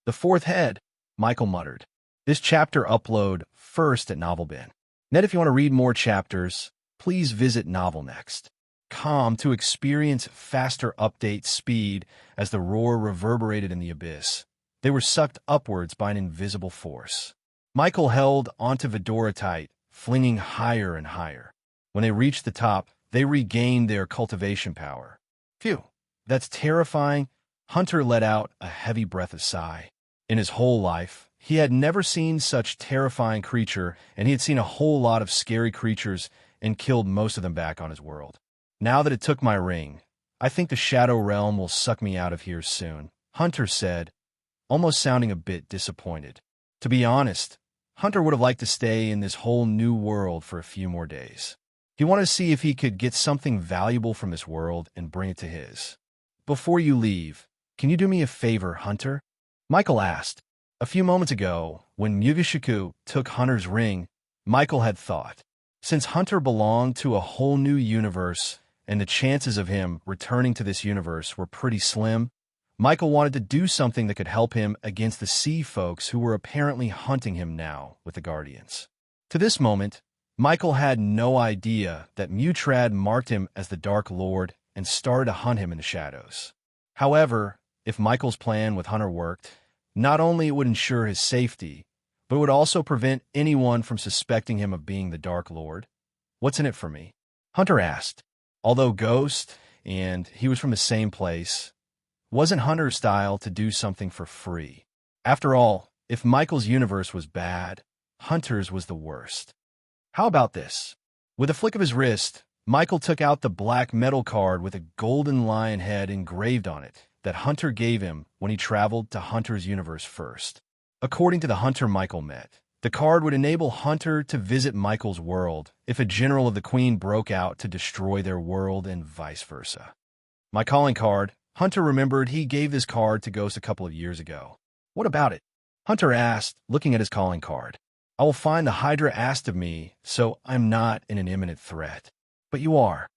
The fourth head, Michael muttered. This chapter upload first at NovelBin. Net, if you want to read more chapters, please visit NovelNext.com to experience faster update speed as the roar reverberated in the abyss. They were sucked upwards by an invisible force. Michael held onto Vidora tight, flinging higher and higher. When they reached the top, they regained their cultivation power. Phew, that's terrifying. Hunter let out a heavy breath of sigh. In his whole life, he had never seen such terrifying creature, and he had seen a whole lot of scary creatures and killed most of them back on his world. Now that it took my ring, I think the Shadow Realm will suck me out of here soon, Hunter said, almost sounding a bit disappointed. To be honest, Hunter would have liked to stay in this whole new world for a few more days. He wanted to see if he could get something valuable from this world and bring it to his. Before you leave, can you do me a favor, Hunter? Michael asked. A few moments ago, when Mugashiku took Hunter's ring, Michael had thought, since Hunter belonged to a whole new universe and the chances of him returning to this universe were pretty slim, Michael wanted to do something that could help him against the sea folks who were apparently hunting him now with the Guardians. To this moment, Michael had no idea that Mutrad marked him as the Dark Lord and started to hunt him in the shadows. However, if Michael's plan with Hunter worked, not only it would ensure his safety, but it would also prevent anyone from suspecting him of being the Dark Lord. What's in it for me? Hunter asked. Although Ghost, and he was from the same place, wasn't Hunter's style to do something for free. After all, if Michael's universe was bad, Hunter's was the worst. How about this? With a flick of his wrist, Michael took out the black metal card with a golden lion head engraved on it that Hunter gave him when he traveled to Hunter's universe first. According to the Hunter Michael met, the card would enable Hunter to visit Michael's world if a general of the Queen broke out to destroy their world and vice versa. My calling card. Hunter remembered he gave this card to Ghost a couple of years ago. What about it? Hunter asked, looking at his calling card. I will find the Hydra asked of me, so I'm not in an imminent threat. But you are.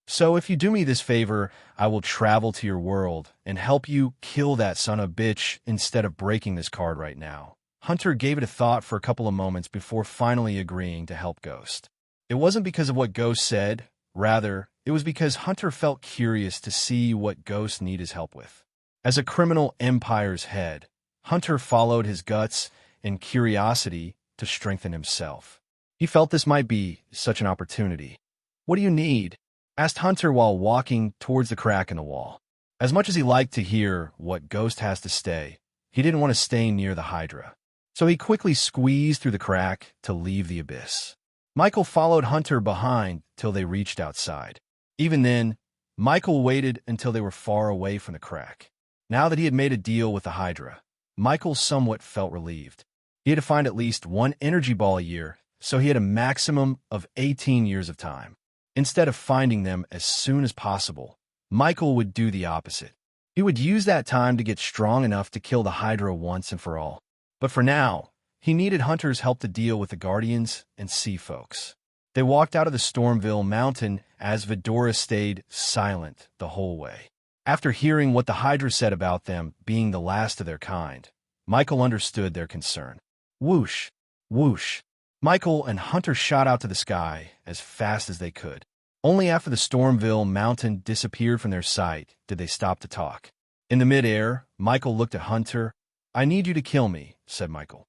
So if you do me this favor, I will travel to your world and help you kill that son of a bitch instead of breaking this card right now. Hunter gave it a thought for a couple of moments before finally agreeing to help Ghost. It wasn't because of what Ghost said. Rather, it was because Hunter felt curious to see what Ghost needed his help with. As a criminal empire's head, Hunter followed his guts and curiosity to strengthen himself. He felt this might be such an opportunity. "What do you need?" asked Hunter while walking towards the crack in the wall. As much as he liked to hear what Ghost has to say, he didn't want to stay near the Hydra. So he quickly squeezed through the crack to leave the abyss. Michael followed Hunter behind till they reached outside. Even then, Michael waited until they were far away from the crack. Now that he had made a deal with the Hydra, Michael somewhat felt relieved. He had to find at least one energy ball a year, so he had a maximum of 18 years of time. Instead of finding them as soon as possible, Michael would do the opposite. He would use that time to get strong enough to kill the Hydra once and for all. But for now, he needed Hunter's help to deal with the Guardians and Sea Folks. They walked out of the Stormville Mountain as Vidora stayed silent the whole way. After hearing what the Hydra said about them being the last of their kind, Michael understood their concern. Whoosh, whoosh. Michael and Hunter shot out to the sky as fast as they could. Only after the Stormville Mountain disappeared from their sight did they stop to talk. In the midair, Michael looked at Hunter. "I need you to kill me," said Michael.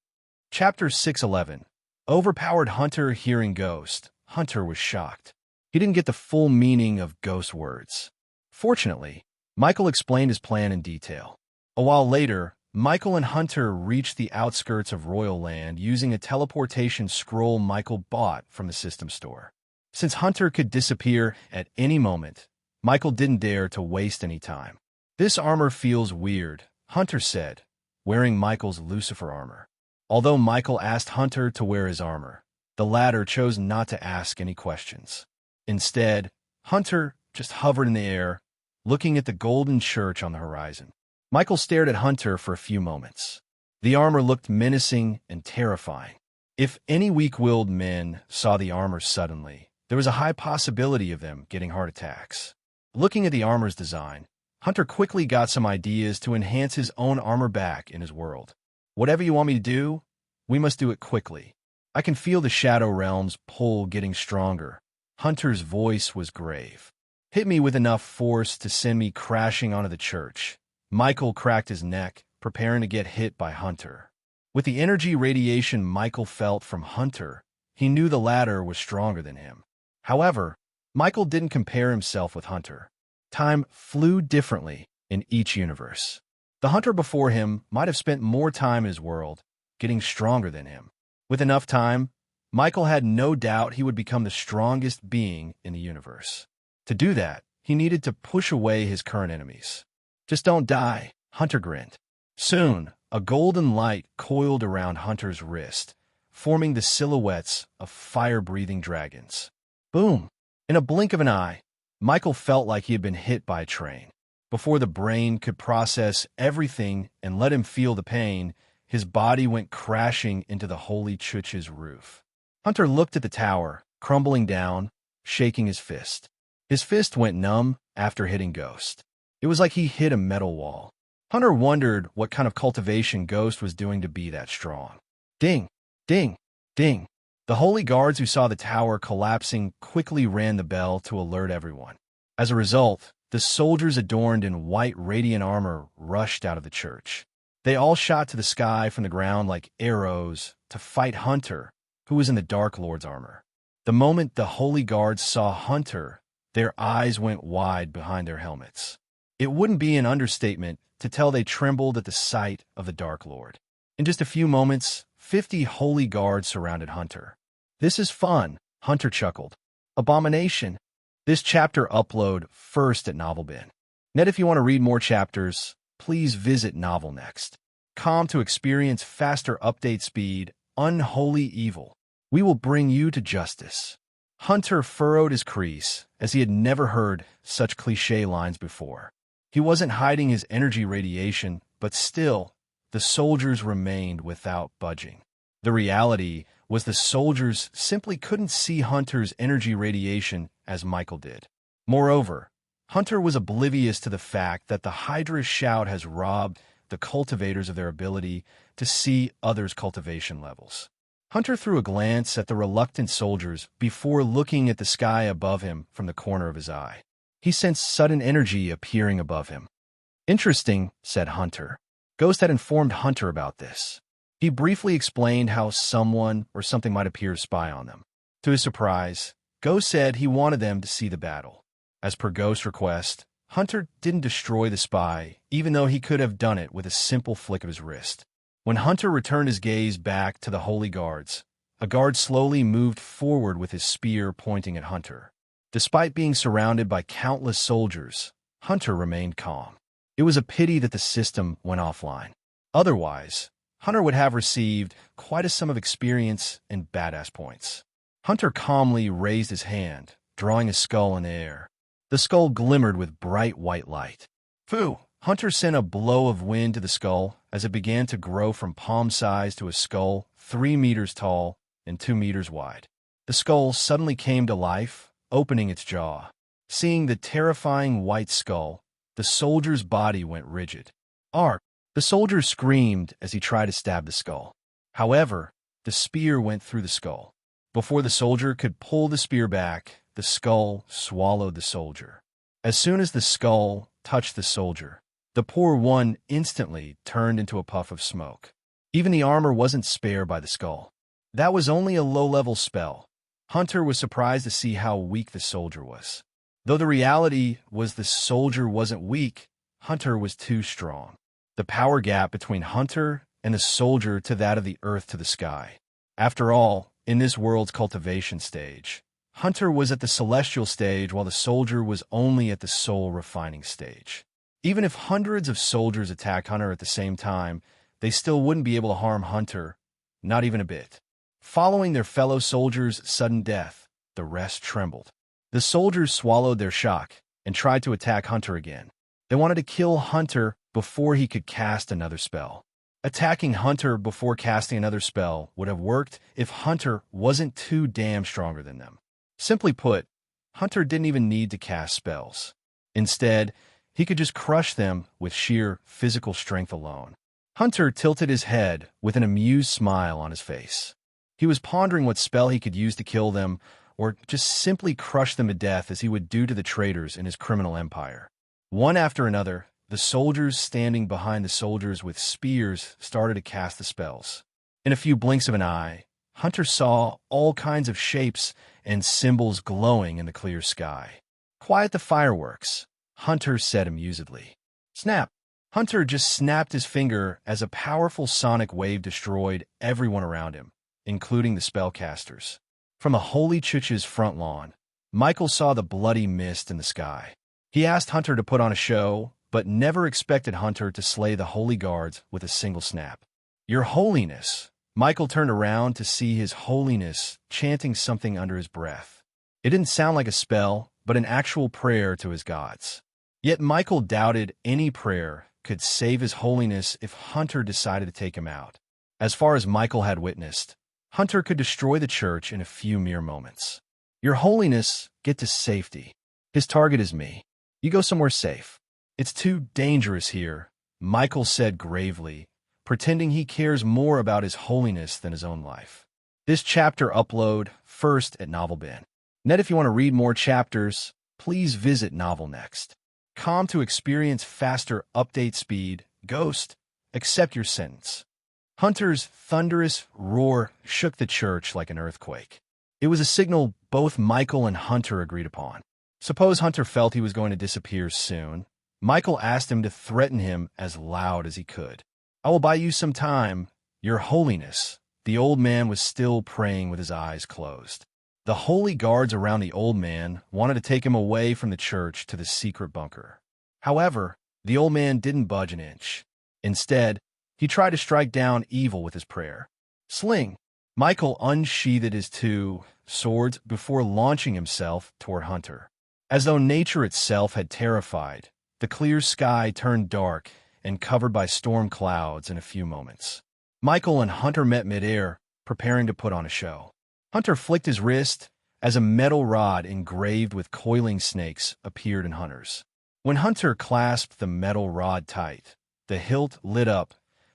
Chapter 611. Overpowered Hunter hearing Ghost. Hunter was shocked. He didn't get the full meaning of Ghost's words. Fortunately, Michael explained his plan in detail. A while later, Michael and Hunter reached the outskirts of Royal Land using a teleportation scroll Michael bought from the system store. Since Hunter could disappear at any moment, Michael didn't dare to waste any time. "This armor feels weird," Hunter said, wearing Michael's Lucifer armor. Although Michael asked Hunter to wear his armor, the latter chose not to ask any questions. Instead, Hunter just hovered in the air, looking at the golden church on the horizon. Michael stared at Hunter for a few moments. The armor looked menacing and terrifying. If any weak-willed men saw the armor suddenly, there was a high possibility of them getting heart attacks. Looking at the armor's design, Hunter quickly got some ideas to enhance his own armor back in his world. "Whatever you want me to do, we must do it quickly. I can feel the Shadow Realm's pull getting stronger." Hunter's voice was grave. "Hit me with enough force to send me crashing onto the church." Michael cracked his neck, preparing to get hit by Hunter. With the energy radiation Michael felt from Hunter, he knew the latter was stronger than him. However, Michael didn't compare himself with Hunter. Time flew differently in each universe. The Hunter before him might have spent more time in his world, getting stronger than him. With enough time, Michael had no doubt he would become the strongest being in the universe. To do that, he needed to push away his current enemies. "Just don't die," Hunter grinned. Soon, a golden light coiled around Hunter's wrist, forming the silhouettes of fire-breathing dragons. Boom! In a blink of an eye, Michael felt like he had been hit by a train. Before the brain could process everything and let him feel the pain, his body went crashing into the Holy Church's roof. Hunter looked at the tower, crumbling down, shaking his fist. His fist went numb after hitting Ghost. It was like he hit a metal wall. Hunter wondered what kind of cultivation Ghost was doing to be that strong. Ding! Ding! Ding! The holy guards who saw the tower collapsing quickly rang the bell to alert everyone. As a result, the soldiers adorned in white radiant armor rushed out of the church. They all shot to the sky from the ground like arrows to fight Hunter, who was in the Dark Lord's armor. The moment the holy guards saw Hunter, their eyes went wide behind their helmets. It wouldn't be an understatement to tell they trembled at the sight of the Dark Lord. In just a few moments, 50 holy guards surrounded Hunter. "This is fun," Hunter chuckled. "Abomination." This chapter upload first at NovelBin. Net, if you want to read more chapters, please visit NovelNext.com to experience faster update speed. Unholy evil. We will bring you to justice. Hunter furrowed his crease, as he had never heard such cliché lines before. He wasn't hiding his energy radiation, but still, the soldiers remained without budging. The reality was the soldiers simply couldn't see Hunter's energy radiation as Michael did. Moreover, Hunter was oblivious to the fact that the Hydra's shout has robbed the cultivators of their ability to see others' cultivation levels. Hunter threw a glance at the reluctant soldiers before looking at the sky above him from the corner of his eye. He sensed sudden energy appearing above him. "Interesting," said Hunter. Ghost had informed Hunter about this. He briefly explained how someone or something might appear to spy on them. To his surprise, Ghost said he wanted them to see the battle. As per Ghost's request, Hunter didn't destroy the spy, even though he could have done it with a simple flick of his wrist. When Hunter returned his gaze back to the Holy Guards, a guard slowly moved forward with his spear pointing at Hunter. Despite being surrounded by countless soldiers, Hunter remained calm. It was a pity that the system went offline. Otherwise, Hunter would have received quite a sum of experience and badass points. Hunter calmly raised his hand, drawing a skull in the air. The skull glimmered with bright white light. Phew! Hunter sent a blow of wind to the skull as it began to grow from palm size to a skull 3 meters tall and 2 meters wide. The skull suddenly came to life, opening its jaw. Seeing the terrifying white skull, the soldier's body went rigid. Ark! The soldier screamed as he tried to stab the skull. However, the spear went through the skull. Before the soldier could pull the spear back, the skull swallowed the soldier. As soon as the skull touched the soldier, the poor one instantly turned into a puff of smoke. Even the armor wasn't spared by the skull. That was only a low-level spell. Hunter was surprised to see how weak the soldier was. Though the reality was the soldier wasn't weak, Hunter was too strong. The power gap between Hunter and the soldier to that of the earth to the sky. After all, in this world's cultivation stage, Hunter was at the celestial stage while the soldier was only at the soul refining stage. Even if hundreds of soldiers attacked Hunter at the same time, they still wouldn't be able to harm Hunter, not even a bit. Following their fellow soldiers' sudden death, the rest trembled. The soldiers swallowed their shock and tried to attack Hunter again. They wanted to kill Hunter before he could cast another spell. Attacking Hunter before casting another spell would have worked if Hunter wasn't too damn stronger than them. Simply put, Hunter didn't even need to cast spells. Instead, he could just crush them with sheer physical strength alone. Hunter tilted his head with an amused smile on his face. He was pondering what spell he could use to kill them, or just simply crush them to death as he would do to the traitors in his criminal empire. One after another, the soldiers standing behind the soldiers with spears started to cast the spells. In a few blinks of an eye, Hunter saw all kinds of shapes and symbols glowing in the clear sky. "Quiet the fireworks," Hunter said amusedly. Snap! Hunter just snapped his finger as a powerful sonic wave destroyed everyone around him, including the spellcasters. From the Holy Church's front lawn, Michael saw the bloody mist in the sky. He asked Hunter to put on a show, but never expected Hunter to slay the Holy Guards with a single snap. "Your Holiness!" Michael turned around to see His Holiness chanting something under his breath. It didn't sound like a spell, but an actual prayer to his gods. Yet Michael doubted any prayer could save His Holiness if Hunter decided to take him out. As far as Michael had witnessed, Hunter could destroy the church in a few mere moments. "Your Holiness, get to safety. His target is me. You go somewhere safe." "It's too dangerous here," Michael said gravely, pretending he cares more about His Holiness than his own life. This chapter upload first at NovelBin. Net, if you want to read more chapters, please visit NovelNext.com to experience faster update speed. Ghost, accept your sentence. Hunter's thunderous roar shook the church like an earthquake. It was a signal both Michael and Hunter agreed upon. Suppose Hunter felt he was going to disappear soon. Michael asked him to threaten him as loud as he could. "I will buy you some time, Your Holiness." The old man was still praying with his eyes closed. The holy guards around the old man wanted to take him away from the church to the secret bunker. However, the old man didn't budge an inch. Instead, he tried to strike down evil with his prayer. Sling! Michael unsheathed his 2 swords before launching himself toward Hunter. As though nature itself had terrified, the clear sky turned dark and covered by storm clouds in a few moments. Michael and Hunter met midair, preparing to put on a show. Hunter flicked his wrist as a metal rod engraved with coiling snakes appeared in Hunter's. When Hunter clasped the metal rod tight, the hilt lit up,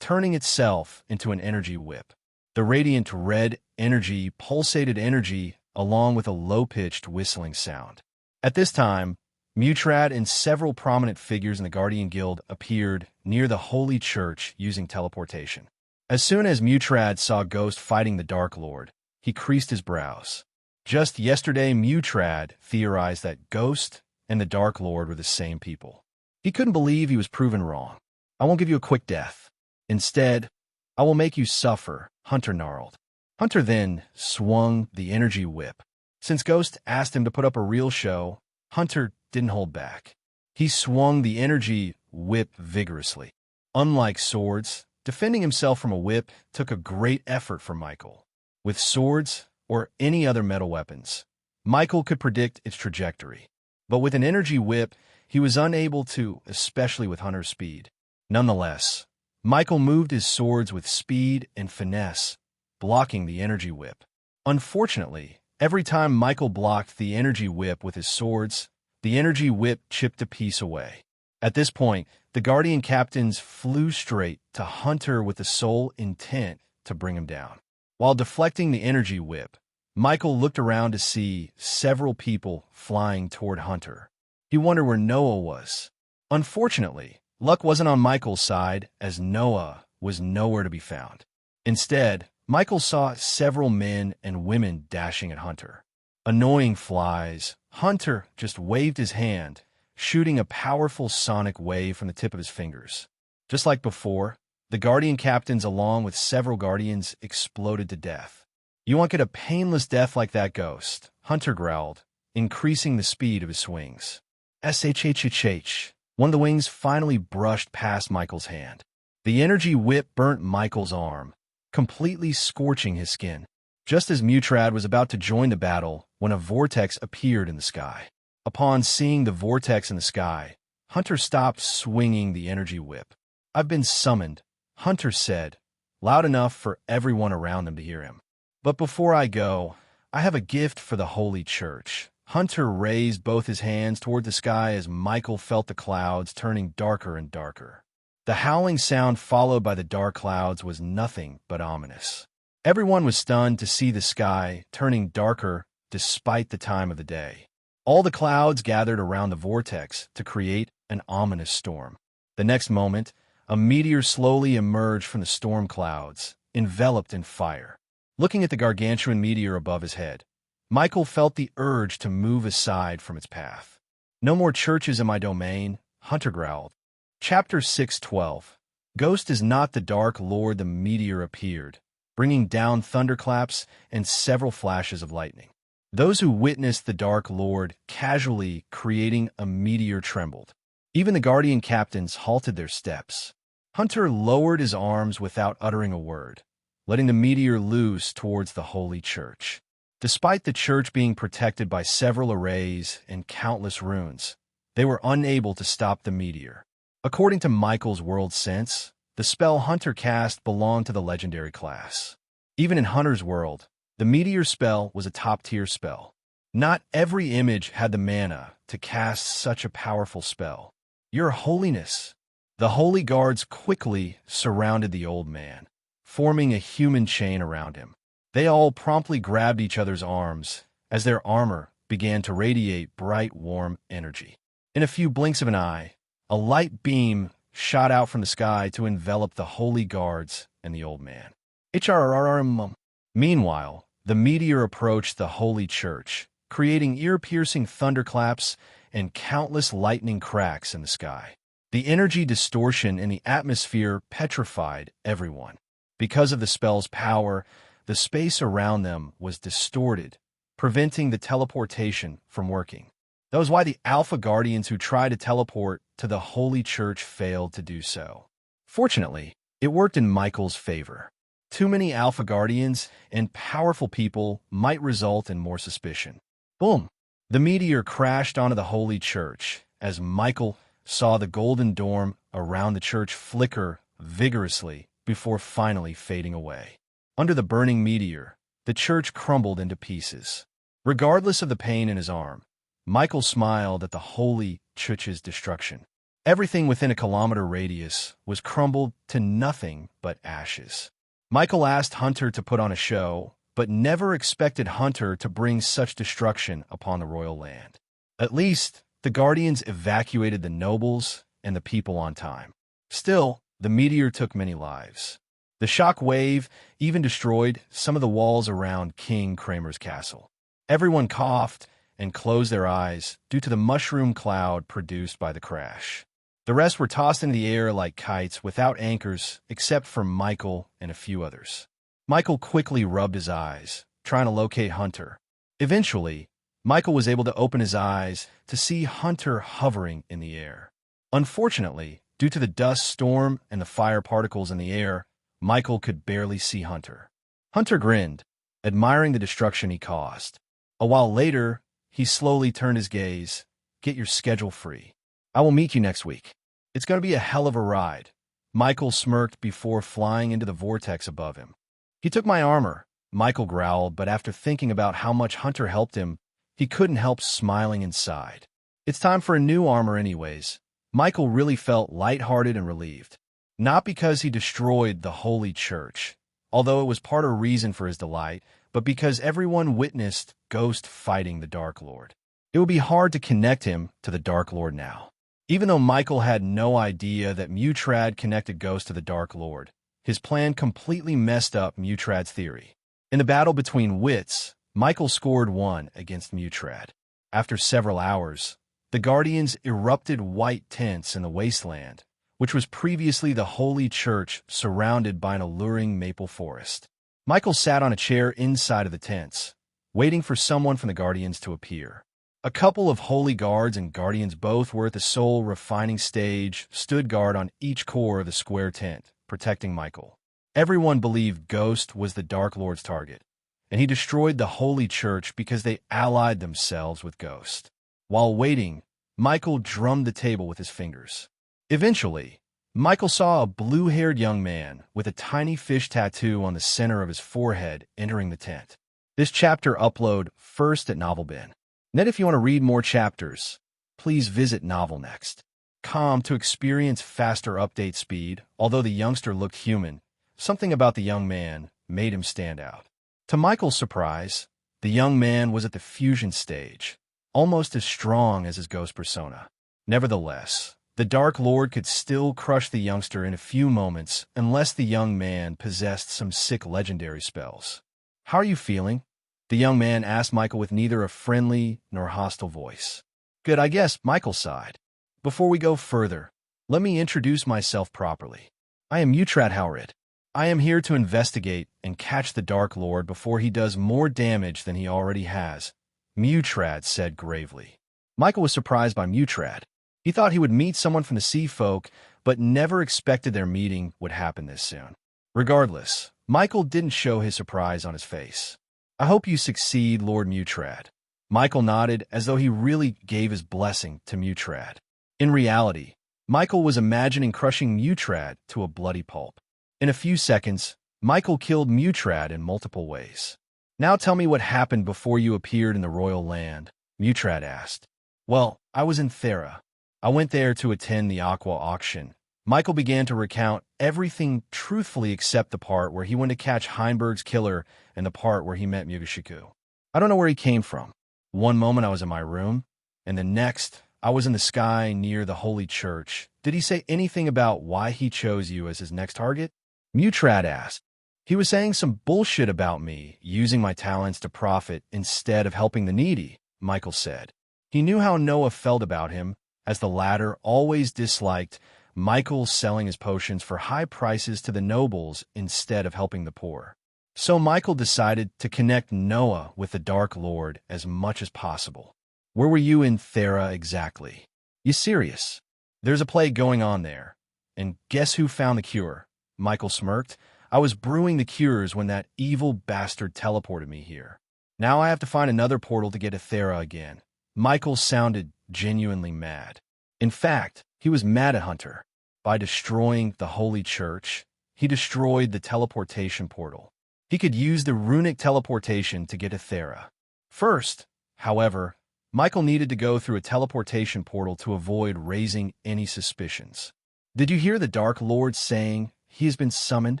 turning itself into an energy whip. The radiant red energy pulsated energy along with a low-pitched whistling sound. At this time, Mutrad and several prominent figures in the Guardian Guild appeared near the Holy Church using teleportation. As soon as Mutrad saw Ghost fighting the Dark Lord, he creased his brows. Just yesterday, Mutrad theorized that Ghost and the Dark Lord were the same people. He couldn't believe he was proven wrong. "I won't give you a quick death. Instead, I will make you suffer," Hunter gnarled. Hunter then swung the energy whip. Since Ghost asked him to put up a real show, Hunter didn't hold back. He swung the energy whip vigorously. Unlike swords, defending himself from a whip took a great effort for Michael. With swords, or any other metal weapons, Michael could predict its trajectory. But with an energy whip, he was unable to, especially with Hunter's speed. Nonetheless, Michael moved his swords with speed and finesse, blocking the energy whip. Unfortunately, every time Michael blocked the energy whip with his swords, the energy whip chipped a piece away. At this point, the Guardian captains flew straight to Hunter with the sole intent to bring him down. While deflecting the energy whip, Michael looked around to see several people flying toward Hunter. He wondered where Noah was. Unfortunately, luck wasn't on Michael's side, as Noah was nowhere to be found. Instead, Michael saw several men and women dashing at Hunter. Annoying flies, Hunter just waved his hand, shooting a powerful sonic wave from the tip of his fingers. Just like before, the Guardian captains, along with several Guardians, exploded to death. "You won't get a painless death like that, Ghost," Hunter growled, increasing the speed of his swings. SHHHH. One of the wings finally brushed past Michael's hand. The energy whip burnt Michael's arm, completely scorching his skin. Just as Mutrad was about to join the battle when a vortex appeared in the sky. Upon seeing the vortex in the sky, Hunter stopped swinging the energy whip. "I've been summoned," Hunter said, loud enough for everyone around them to hear him. "But before I go, I have a gift for the Holy Church." Hunter raised both his hands toward the sky as Michael felt the clouds turning darker and darker. The howling sound followed by the dark clouds was nothing but ominous. Everyone was stunned to see the sky turning darker despite the time of the day. All the clouds gathered around the vortex to create an ominous storm. The next moment, a meteor slowly emerged from the storm clouds, enveloped in fire. Looking at the gargantuan meteor above his head, Michael felt the urge to move aside from its path. "No more churches in my domain," Hunter growled. Chapter 6:12. Ghost is not the Dark Lord. The meteor appeared, bringing down thunderclaps and several flashes of lightning. Those who witnessed the Dark Lord casually creating a meteor trembled. Even the Guardian captains halted their steps. Hunter lowered his arms without uttering a word, letting the meteor loose towards the Holy Church. Despite the church being protected by several arrays and countless runes, they were unable to stop the meteor. According to Michael's world sense, the spell Hunter cast belonged to the legendary class. Even in Hunter's world, the meteor spell was a top-tier spell. Not every image had the mana to cast such a powerful spell. "Your Holiness!" The holy guards quickly surrounded the old man, forming a human chain around him. They all promptly grabbed each other's arms as their armor began to radiate bright, warm energy. In a few blinks of an eye, a light beam shot out from the sky to envelop the holy guards and the old man. HRRRM. Meanwhile, the meteor approached the Holy Church, creating ear-piercing thunderclaps and countless lightning cracks in the sky. The energy distortion in the atmosphere petrified everyone. Because of the spell's power, the space around them was distorted, preventing the teleportation from working. That was why the Alpha Guardians who tried to teleport to the Holy Church failed to do so. Fortunately, it worked in Michael's favor. Too many Alpha Guardians and powerful people might result in more suspicion. Boom! The meteor crashed onto the Holy Church as Michael saw the golden dome around the church flicker vigorously before finally fading away. Under the burning meteor, the church crumbled into pieces. Regardless of the pain in his arm, Michael smiled at the Holy Church's destruction. Everything within a kilometer radius was crumbled to nothing but ashes. Michael asked Hunter to put on a show, but never expected Hunter to bring such destruction upon the royal land. At least, the the Guardians evacuated the nobles and the people on time. Still, the meteor took many lives. The shock wave even destroyed some of the walls around King Kramer's castle. Everyone coughed and closed their eyes due to the mushroom cloud produced by the crash. The rest were tossed into the air like kites without anchors except for Michael and a few others. Michael quickly rubbed his eyes, trying to locate Hunter. Eventually, Michael was able to open his eyes to see Hunter hovering in the air. Unfortunately, due to the dust storm and the fire particles in the air, Michael could barely see Hunter. Hunter grinned, admiring the destruction he caused. A while later, he slowly turned his gaze. Get your schedule free. I will meet you next week. It's going to be a hell of a ride. Michael smirked before flying into the vortex above him. He took my armor, Michael growled, but after thinking about how much Hunter helped him, he couldn't help smiling inside. It's time for a new armor anyways. Michael really felt lighthearted and relieved. Not because he destroyed the Holy Church, although it was part of the reason for his delight, but because everyone witnessed Ghost fighting the Dark Lord. It would be hard to connect him to the Dark Lord now. Even though Michael had no idea that Mutrad connected Ghost to the Dark Lord, his plan completely messed up Mutrad's theory. In the battle between wits, Michael scored 1 against Mutrad. After several hours, the Guardians erupted white tents in the wasteland, which was previously the Holy Church surrounded by an alluring maple forest. Michael sat on a chair inside of the tents, waiting for someone from the Guardians to appear. A couple of Holy Guards and Guardians, both were at the soul refining stage, stood guard on each core of the square tent, protecting Michael. Everyone believed Ghost was the Dark Lord's target, and he destroyed the Holy Church because they allied themselves with Ghost. While waiting, Michael drummed the table with his fingers. Eventually, Michael saw a blue-haired young man with a tiny fish tattoo on the center of his forehead entering the tent. This chapter upload first at NovelBin. If you want to read more chapters, please visit NovelNext.com to experience faster update speed. Although the youngster looked human, something about the young man made him stand out. To Michael's surprise, the young man was at the fusion stage, almost as strong as his ghost persona. Nevertheless, the Dark Lord could still crush the youngster in a few moments unless the young man possessed some sick legendary spells. How are you feeling? The young man asked Michael with neither a friendly nor hostile voice. Good, I guess, Michael sighed. Before we go further, let me introduce myself properly. I am Mutrad Howrit. I am here to investigate and catch the Dark Lord before he does more damage than he already has, Mutrad said gravely. Michael was surprised by Mutrad. He thought he would meet someone from the Sea Folk, but never expected their meeting would happen this soon. Regardless, Michael didn't show his surprise on his face. I hope you succeed, Lord Mutrad. Michael nodded as though he really gave his blessing to Mutrad. In reality, Michael was imagining crushing Mutrad to a bloody pulp. In a few seconds, Michael killed Mutrad in multiple ways. Now tell me what happened before you appeared in the royal land, Mutrad asked. Well, I was in Thera. I went there to attend the Aqua auction. Michael began to recount everything truthfully except the part where he went to catch Heinberg's killer and the part where he met Mugashiku. I don't know where he came from. One moment I was in my room, and the next I was in the sky near the Holy Church. Did he say anything about why he chose you as his next target? Mutrad asked. He was saying some bullshit about me using my talents to profit instead of helping the needy, Michael said. He knew how Noah felt about him, as the latter always disliked Michael selling his potions for high prices to the nobles instead of helping the poor. So Michael decided to connect Noah with the Dark Lord as much as possible. Where were you in Thera exactly? You serious? There's a plague going on there. And guess who found the cure? Michael smirked. I was brewing the cures when that evil bastard teleported me here. Now I have to find another portal to get to Thera again. Michael sounded genuinely mad. In fact, he was mad at Hunter. By destroying the Holy Church, he destroyed the teleportation portal. He could use the runic teleportation to get to Thera. First, however, Michael needed to go through a teleportation portal to avoid raising any suspicions. Did you hear the Dark Lord saying he has been summoned?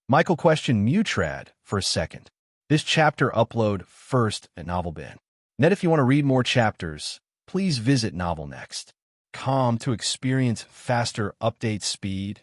Michael questioned Mutrad for a second. This chapter upload first at NovelBin. If you want to read more chapters, Please visit Novel Next. Com to experience faster update speed.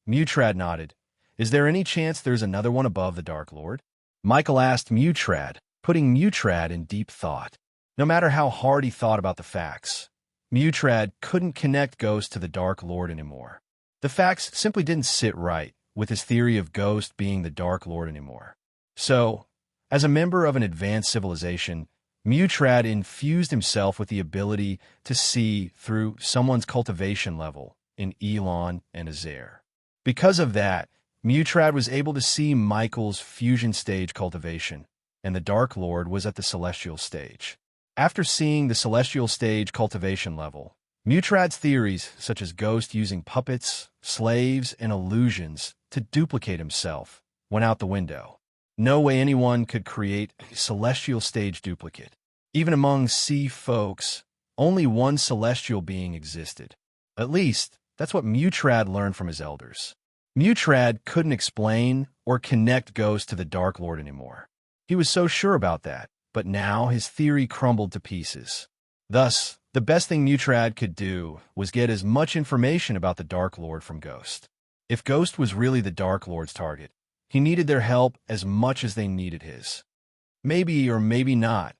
Mutrad nodded. Is there any chance there's another one above the Dark Lord? Michael asked Mutrad, putting Mutrad in deep thought. No matter how hard he thought about the facts, Mutrad couldn't connect Ghost to the Dark Lord anymore. The facts simply didn't sit right with his theory of Ghost being the Dark Lord anymore. So, as a member of an advanced civilization, Mutrad infused himself with the ability to see through someone's cultivation level in Elon and Azair. Because of that, Mutrad was able to see Michael's fusion stage cultivation, and the Dark Lord was at the celestial stage. After seeing the celestial stage cultivation level, Mutrad's theories, such as Ghost using puppets, slaves, and illusions to duplicate himself, went out the window. No way anyone could create a celestial stage duplicate. Even among sea folks, only one celestial being existed. At least, that's what Mutrad learned from his elders. Mutrad couldn't explain or connect Ghost to the Dark Lord anymore. He was so sure about that, but now his theory crumbled to pieces. Thus, the best thing Mutrad could do was get as much information about the Dark Lord from Ghost. If Ghost was really the Dark Lord's target, he needed their help as much as they needed his. Maybe or maybe not,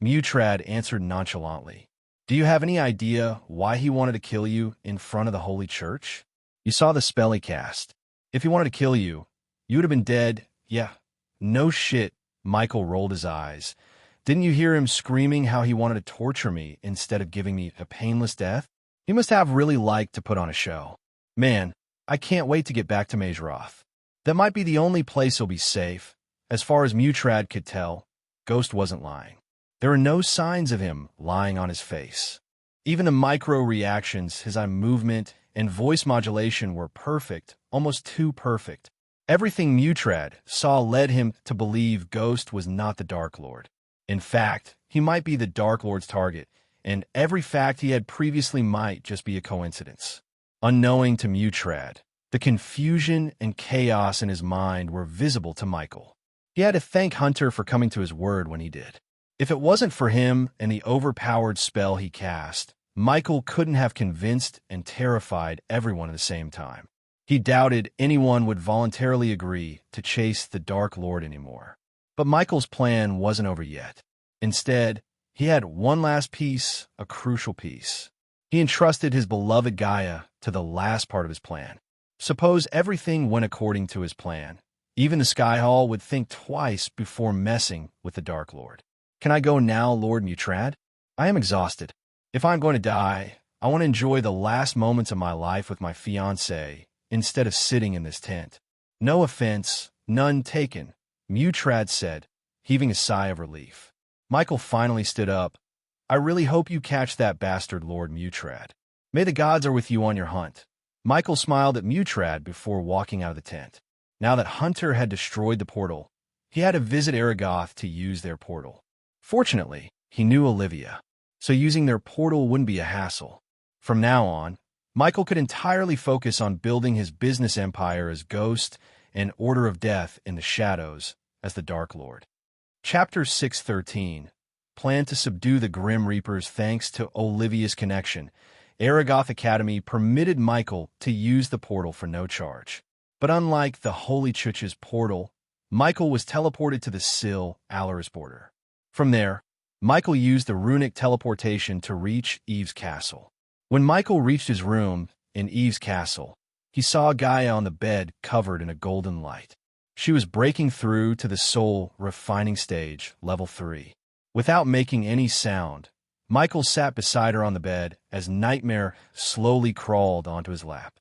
Mutrad answered nonchalantly. Do you have any idea why he wanted to kill you in front of the Holy Church? You saw the spell he cast. If he wanted to kill you, you would have been dead. Yeah, no shit, Michael rolled his eyes. Didn't you hear him screaming how he wanted to torture me instead of giving me a painless death? He must have really liked to put on a show. Man, I can't wait to get back to Mazeroth. That might be the only place he'll be safe. As far as Mutrad could tell, Ghost wasn't lying. There were no signs of him lying on his face. Even the micro-reactions, his eye movement, and voice modulation were perfect, almost too perfect. Everything Mutrad saw led him to believe Ghost was not the Dark Lord. In fact, he might be the Dark Lord's target, and every fact he had previously might just be a coincidence. Unknowing to Mutrad, the confusion and chaos in his mind were visible to Michael. He had to thank Hunter for coming to his word when he did. If it wasn't for him and the overpowered spell he cast, Michael couldn't have convinced and terrified everyone at the same time. He doubted anyone would voluntarily agree to chase the Dark Lord anymore. But Michael's plan wasn't over yet. Instead, he had one last piece, a crucial piece. He entrusted his beloved Gaia to the last part of his plan. Suppose everything went according to his plan. Even the Sky Hall would think twice before messing with the Dark Lord. Can I go now, Lord Mutrad? I am exhausted. If I'm going to die, I want to enjoy the last moments of my life with my fiancée instead of sitting in this tent. No offense, none taken, Mutrad said, heaving a sigh of relief. Michael finally stood up. I really hope you catch that bastard, Lord Mutrad. May the gods are with you on your hunt. Michael smiled at Mutrad before walking out of the tent. Now that Hunter had destroyed the portal, he had to visit Aragoth to use their portal. Fortunately, he knew Olivia, so using their portal wouldn't be a hassle. From now on, Michael could entirely focus on building his business empire as Ghost and Order of Death in the Shadows as the Dark Lord. Chapter 613. Plan to subdue the Grim Reapers. Thanks to Olivia's connection, Aragoth Academy permitted Michael to use the portal for no charge. But unlike the Holy Church's portal, Michael was teleported to the Sil-Alaris border. From there, Michael used the runic teleportation to reach Eve's castle. When Michael reached his room in Eve's castle, he saw Gaia on the bed covered in a golden light. She was breaking through to the soul refining stage, level 3. Without making any sound, Michael sat beside her on the bed as Nightmare slowly crawled onto his lap.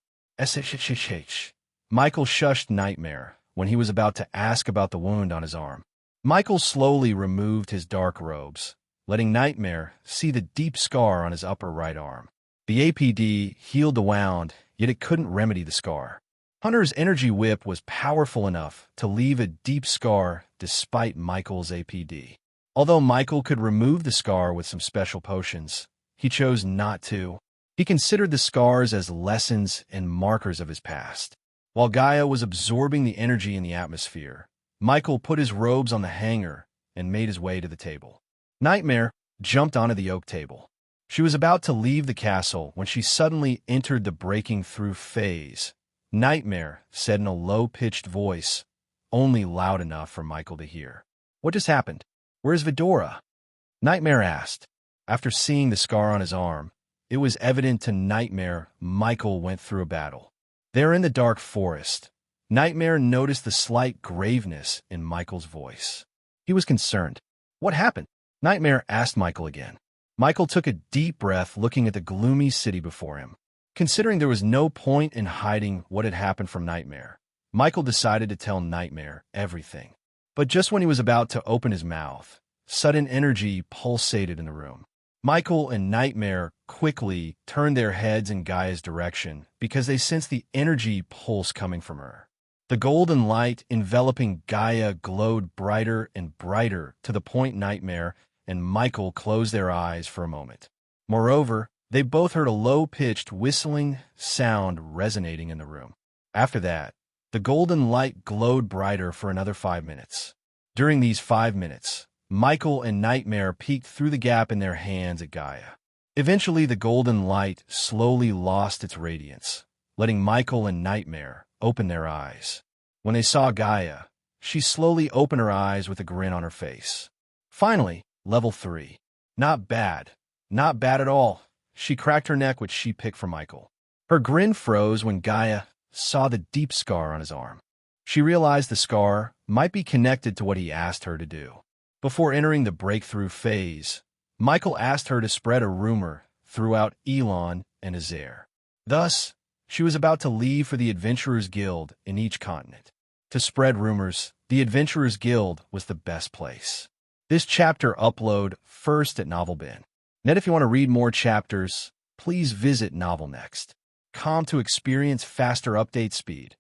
Michael shushed Nightmare when he was about to ask about the wound on his arm. Michael slowly removed his dark robes, letting Nightmare see the deep scar on his upper right arm. The APD healed the wound, yet it couldn't remedy the scar. Hunter's energy whip was powerful enough to leave a deep scar despite Michael's APD. Although Michael could remove the scar with some special potions, he chose not to. He considered the scars as lessons and markers of his past. While Gaia was absorbing the energy in the atmosphere, Michael put his robes on the hanger and made his way to the table. Nightmare, jumped onto the oak table. She was about to leave the castle when she suddenly entered the breaking through phase. Nightmare said in a low-pitched voice, only loud enough for Michael to hear. What just happened? Where's Vidora? Nightmare asked. After seeing the scar on his arm, it was evident to Nightmare Michael went through a battle. There in the dark forest, Nightmare noticed the slight graveness in Michael's voice. He was concerned. What happened? Nightmare asked Michael again. Michael took a deep breath looking at the gloomy city before him. Considering there was no point in hiding what had happened from Nightmare, Michael decided to tell Nightmare everything. But just when he was about to open his mouth, sudden energy pulsated in the room. Michael and Nightmare quickly turned their heads in Gaia's direction because they sensed the energy pulse coming from her. The golden light enveloping Gaia glowed brighter and brighter to the point Nightmare and Michael closed their eyes for a moment. Moreover, they both heard a low-pitched whistling sound resonating in the room. After that, the golden light glowed brighter for another 5 minutes. During these 5 minutes, Michael and Nightmare peeked through the gap in their hands at Gaia. Eventually, the golden light slowly lost its radiance, letting Michael and Nightmare open their eyes. When they saw Gaia, she slowly opened her eyes with a grin on her face. Finally, level 3. Not bad. Not bad at all. She cracked her neck, which she picked for Michael. Her grin froze when Gaia saw the deep scar on his arm. She realized the scar might be connected to what he asked her to do. Before entering the breakthrough phase, Michael asked her to spread a rumor throughout Elon and Azair. Thus, she was about to leave for the Adventurers Guild in each continent. To spread rumors, the Adventurers Guild was the best place. This chapter upload first at NovelBin. Net, if you want to read more chapters, please visit NovelNext.com to experience faster update speed.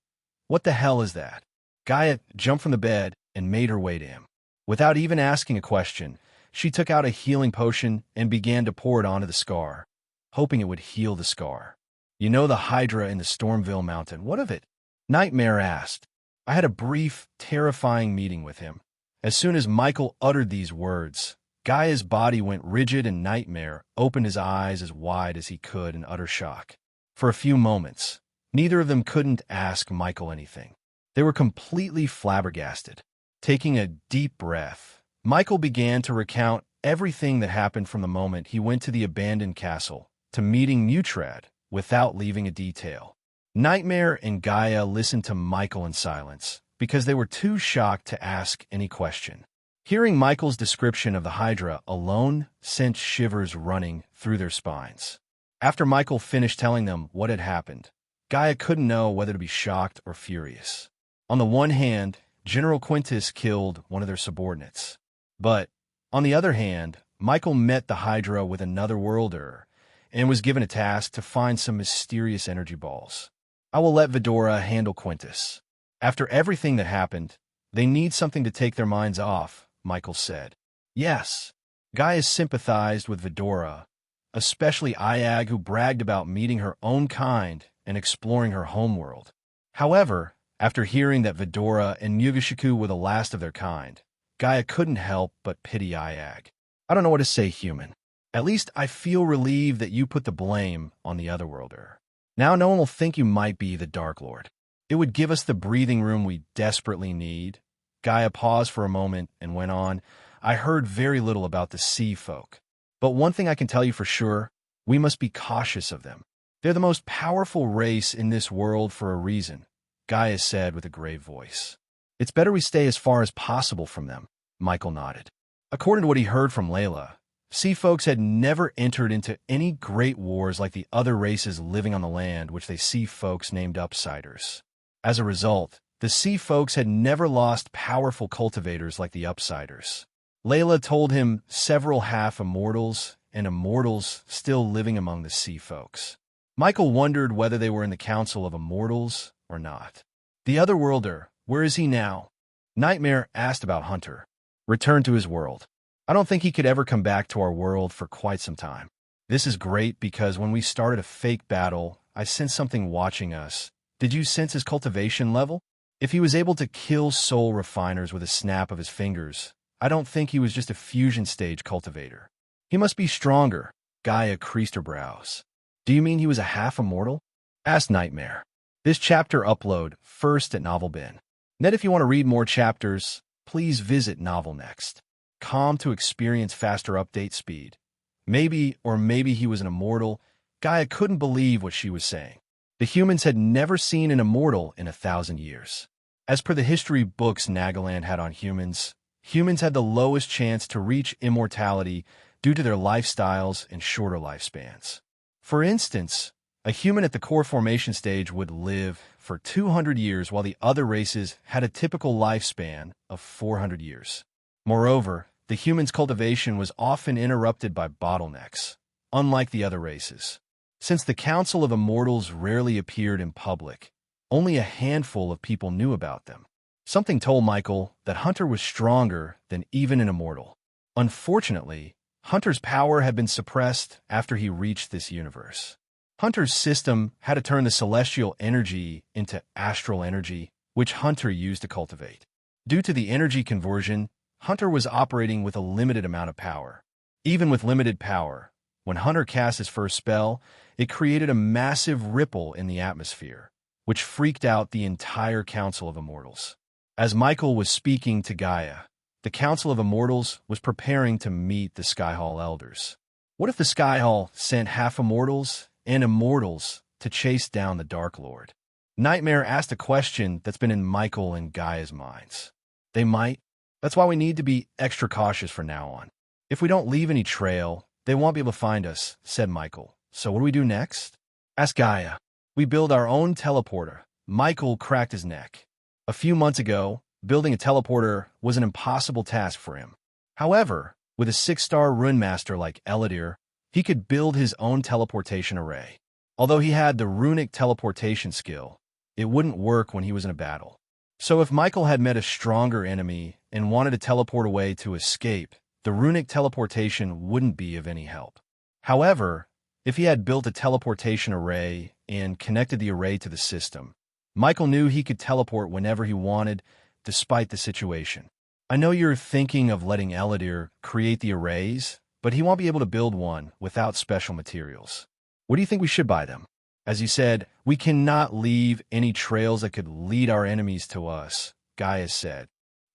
What the hell is that? Gaia jumped from the bed and made her way to him. Without even asking a question, she took out a healing potion and began to pour it onto the scar, hoping it would heal the scar. You know the Hydra in the Stormville Mountain, what of it? Nightmare asked. I had a brief, terrifying meeting with him. As soon as Michael uttered these words, Gaia's body went rigid and Nightmare opened his eyes as wide as he could in utter shock. For a few moments, neither of them couldn't ask Michael anything. They were completely flabbergasted. Taking a deep breath, Michael began to recount everything that happened from the moment he went to the abandoned castle to meeting Mutrad without leaving a detail. Nightmare and Gaia listened to Michael in silence because they were too shocked to ask any question. Hearing Michael's description of the Hydra alone sent shivers running through their spines. After Michael finished telling them what had happened, Gaia couldn't know whether to be shocked or furious. On the one hand, General Quintus killed one of their subordinates. But, on the other hand, Michael met the Hydra with another worlder and was given a task to find some mysterious energy balls. I will let Vidora handle Quintus. After everything that happened, they need something to take their minds off, Michael said. Yes, Gaia sympathized with Vidora, especially Iag, who bragged about meeting her own kind and exploring her homeworld. However, after hearing that Vidora and Mugishiku were the last of their kind, Gaia couldn't help but pity Iag. I don't know what to say, human. At least I feel relieved that you put the blame on the Otherworlder. Now no one will think you might be the Dark Lord. It would give us the breathing room we desperately need. Gaia paused for a moment and went on. I heard very little about the sea folk. But one thing I can tell you for sure, we must be cautious of them. They're the most powerful race in this world for a reason, Gaia said with a grave voice. It's better we stay as far as possible from them, Michael nodded. According to what he heard from Layla, sea folks had never entered into any great wars like the other races living on the land, which they sea folks named Upsiders. As a result, the sea folks had never lost powerful cultivators like the Upsiders. Layla told him several half-immortals and immortals still living among the sea folks. Michael wondered whether they were in the Council of Immortals or not. The Otherworlder, where is he now? Nightmare asked about Hunter. Returned to his world. I don't think he could ever come back to our world for quite some time. This is great because when we started a fake battle, I sensed something watching us. Did you sense his cultivation level? If he was able to kill soul refiners with a snap of his fingers, I don't think he was just a fusion stage cultivator. He must be stronger. Gaia creased her brows. Do you mean he was a half-immortal? Asked Nightmare. This chapter upload first at Novel Bin. Net, if you want to read more chapters, please visit Novel Next. Com to experience faster update speed. Maybe he was an immortal. Gaia couldn't believe what she was saying. The humans had never seen an immortal in 1,000 years. As per the history books Nagaland had on humans, humans had the lowest chance to reach immortality due to their lifestyles and shorter lifespans. For instance, a human at the core formation stage would live for 200 years while the other races had a typical lifespan of 400 years. Moreover, the human's cultivation was often interrupted by bottlenecks, unlike the other races. Since the Council of Immortals rarely appeared in public, only a handful of people knew about them. Something told Michael that Hunter was stronger than even an immortal. Unfortunately, Hunter's power had been suppressed after he reached this universe. Hunter's system had to turn the celestial energy into astral energy, which Hunter used to cultivate. Due to the energy conversion, Hunter was operating with a limited amount of power. Even with limited power, when Hunter cast his first spell, it created a massive ripple in the atmosphere, which freaked out the entire Council of Immortals. As Michael was speaking to Gaia, the Council of Immortals was preparing to meet the Skyhall Elders. What if the Skyhall sent half-immortals and immortals to chase down the Dark Lord? Nightmare asked a question that's been in Michael and Gaia's minds. They might. That's why we need to be extra cautious from now on. If we don't leave any trail, they won't be able to find us, said Michael. So what do we do next? Asked Gaia. We build our own teleporter. Michael cracked his neck. A few months ago, building a teleporter was an impossible task for him. However, with a 6-star rune master like Eladir, he could build his own teleportation array. Although he had the runic teleportation skill, it wouldn't work when he was in a battle. So if Michael had met a stronger enemy and wanted to teleport away to escape, the runic teleportation wouldn't be of any help. However, if he had built a teleportation array and connected the array to the system, Michael knew he could teleport whenever he wanted, despite the situation. I know you're thinking of letting Eladir create the arrays, but he won't be able to build one without special materials. What do you think we should buy them? As you said, we cannot leave any trails that could lead our enemies to us, Gaia said.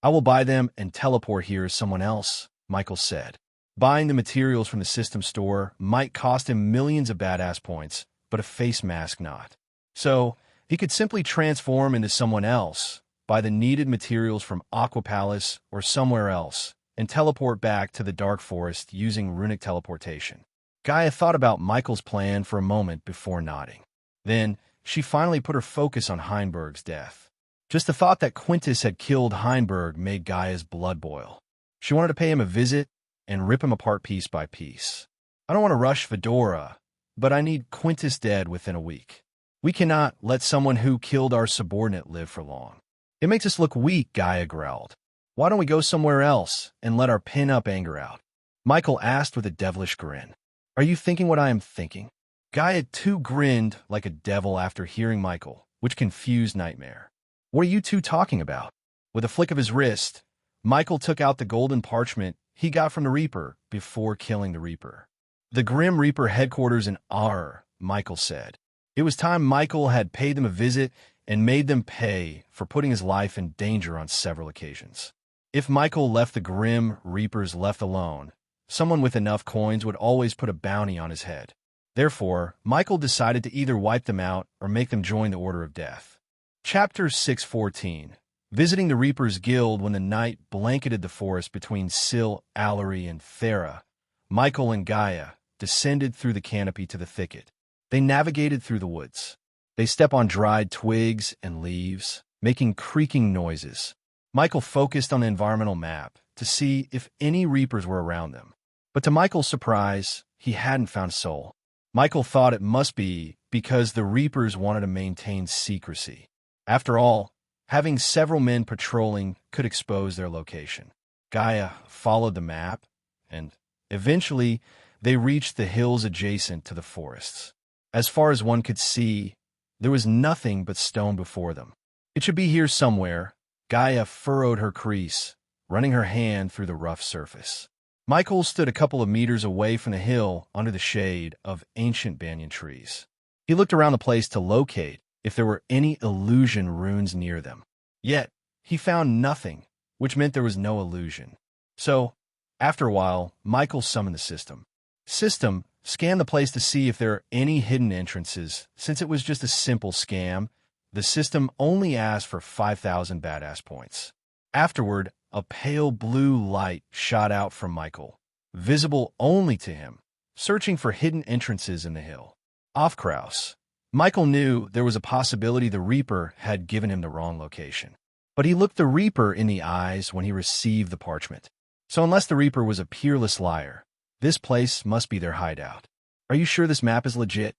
I will buy them and teleport here as someone else, Michael said. Buying the materials from the system store might cost him millions of badass points, but a face mask not. So, he could simply transform into someone else, buy the needed materials from Aqua Palace or somewhere else, and teleport back to the Dark Forest using runic teleportation. Gaia thought about Michael's plan for a moment before nodding. Then, she finally put her focus on Heinberg's death. Just the thought that Quintus had killed Heinberg made Gaia's blood boil. She wanted to pay him a visit and rip him apart piece by piece. I don't want to rush Fedora, but I need Quintus dead within a week. We cannot let someone who killed our subordinate live for long. It makes us look weak, Gaia growled. Why don't we go somewhere else and let our pin-up anger out? Michael asked with a devilish grin. Are you thinking what I am thinking? Gaia too grinned like a devil after hearing Michael, which confused Nightmare. What are you two talking about? With a flick of his wrist, Michael took out the golden parchment he got from the Reaper before killing the Reaper. The Grim Reaper headquarters in Ar, Michael said. It was time Michael had paid them a visit and made them pay for putting his life in danger on several occasions. If Michael left the Grim Reapers left alone, someone with enough coins would always put a bounty on his head. Therefore, Michael decided to either wipe them out or make them join the Order of Death. Chapter 614. Visiting the Reaper's Guild when the night blanketed the forest between Sil, Allery, and Thera, Michael and Gaia descended through the canopy to the thicket. They navigated through the woods. They stepped on dried twigs and leaves, making creaking noises. Michael focused on the environmental map to see if any Reapers were around them. But to Michael's surprise, he hadn't found a soul. Michael thought it must be because the Reapers wanted to maintain secrecy. After all, having several men patrolling could expose their location. Gaia followed the map, and eventually they reached the hills adjacent to the forests. As far as one could see, there was nothing but stone before them. It should be here somewhere. Gaia furrowed her crease, running her hand through the rough surface. Michael stood a couple of meters away from the hill under the shade of ancient banyan trees. He looked around the place to locate if there were any illusion runes near them. Yet, he found nothing, which meant there was no illusion. So, after a while, Michael summoned the system. System, scan the place to see if there are any hidden entrances. Since it was just a simple scam, the system only asked for 5,000 badass points. Afterward, a pale blue light shot out from Michael, visible only to him, searching for hidden entrances in the hill. Off Kraus. Michael knew there was a possibility the Reaper had given him the wrong location. But he looked the Reaper in the eyes when he received the parchment. So unless the Reaper was a peerless liar, this place must be their hideout. Are you sure this map is legit?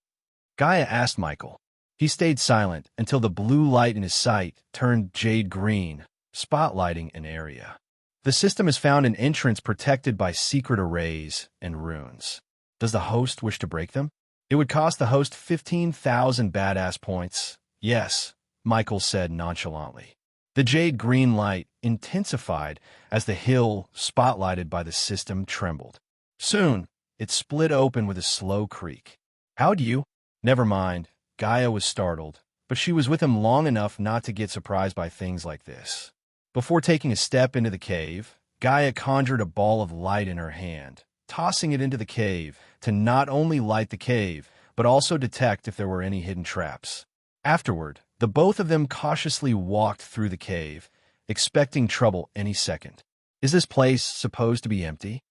Gaia asked Michael. He stayed silent until the blue light in his sight turned jade green, spotlighting an area. The system has found an entrance protected by secret arrays and runes. Does the host wish to break them? It would cost the host 15,000 badass points. Yes, Michael said nonchalantly. The jade green light intensified as the hill, spotlighted by the system, trembled. Soon, it split open with a slow creak. How'd you? Never mind. Gaia was startled, but she was with him long enough not to get surprised by things like this. Before taking a step into the cave, Gaia conjured a ball of light in her hand, tossing it into the cave to not only light the cave, but also detect if there were any hidden traps. Afterward, the both of them cautiously walked through the cave, expecting trouble any second. Is this place supposed to be empty?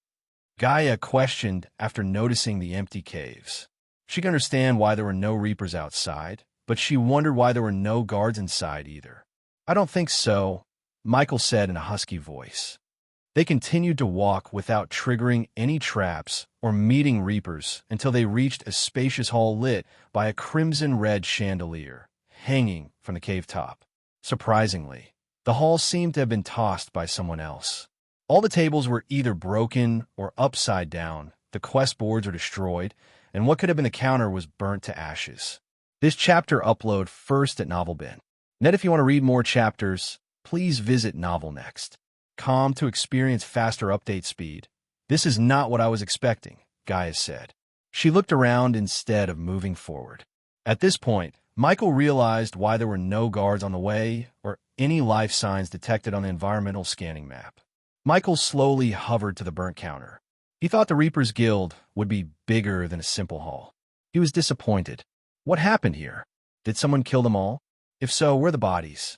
Gaia questioned after noticing the empty caves. She could understand why there were no Reapers outside, but she wondered why there were no guards inside either. I don't think so, Michael said in a husky voice. They continued to walk without triggering any traps or meeting Reapers until they reached a spacious hall lit by a crimson-red chandelier hanging from the cave top. Surprisingly, the hall seemed to have been tossed by someone else. All the tables were either broken or upside down, the quest boards were destroyed, and what could have been the counter was burnt to ashes. This chapter upload first at NovelBin. Net, if you want to read more chapters, please visit NovelNext.com to experience faster update speed. This is not what I was expecting, Gaia said. She looked around instead of moving forward. At this point, Michael realized why there were no guards on the way or any life signs detected on the environmental scanning map. Michael slowly hovered to the burnt counter. He thought the Reaper's Guild would be bigger than a simple hall. He was disappointed. What happened here? Did someone kill them all? If so, where are the bodies?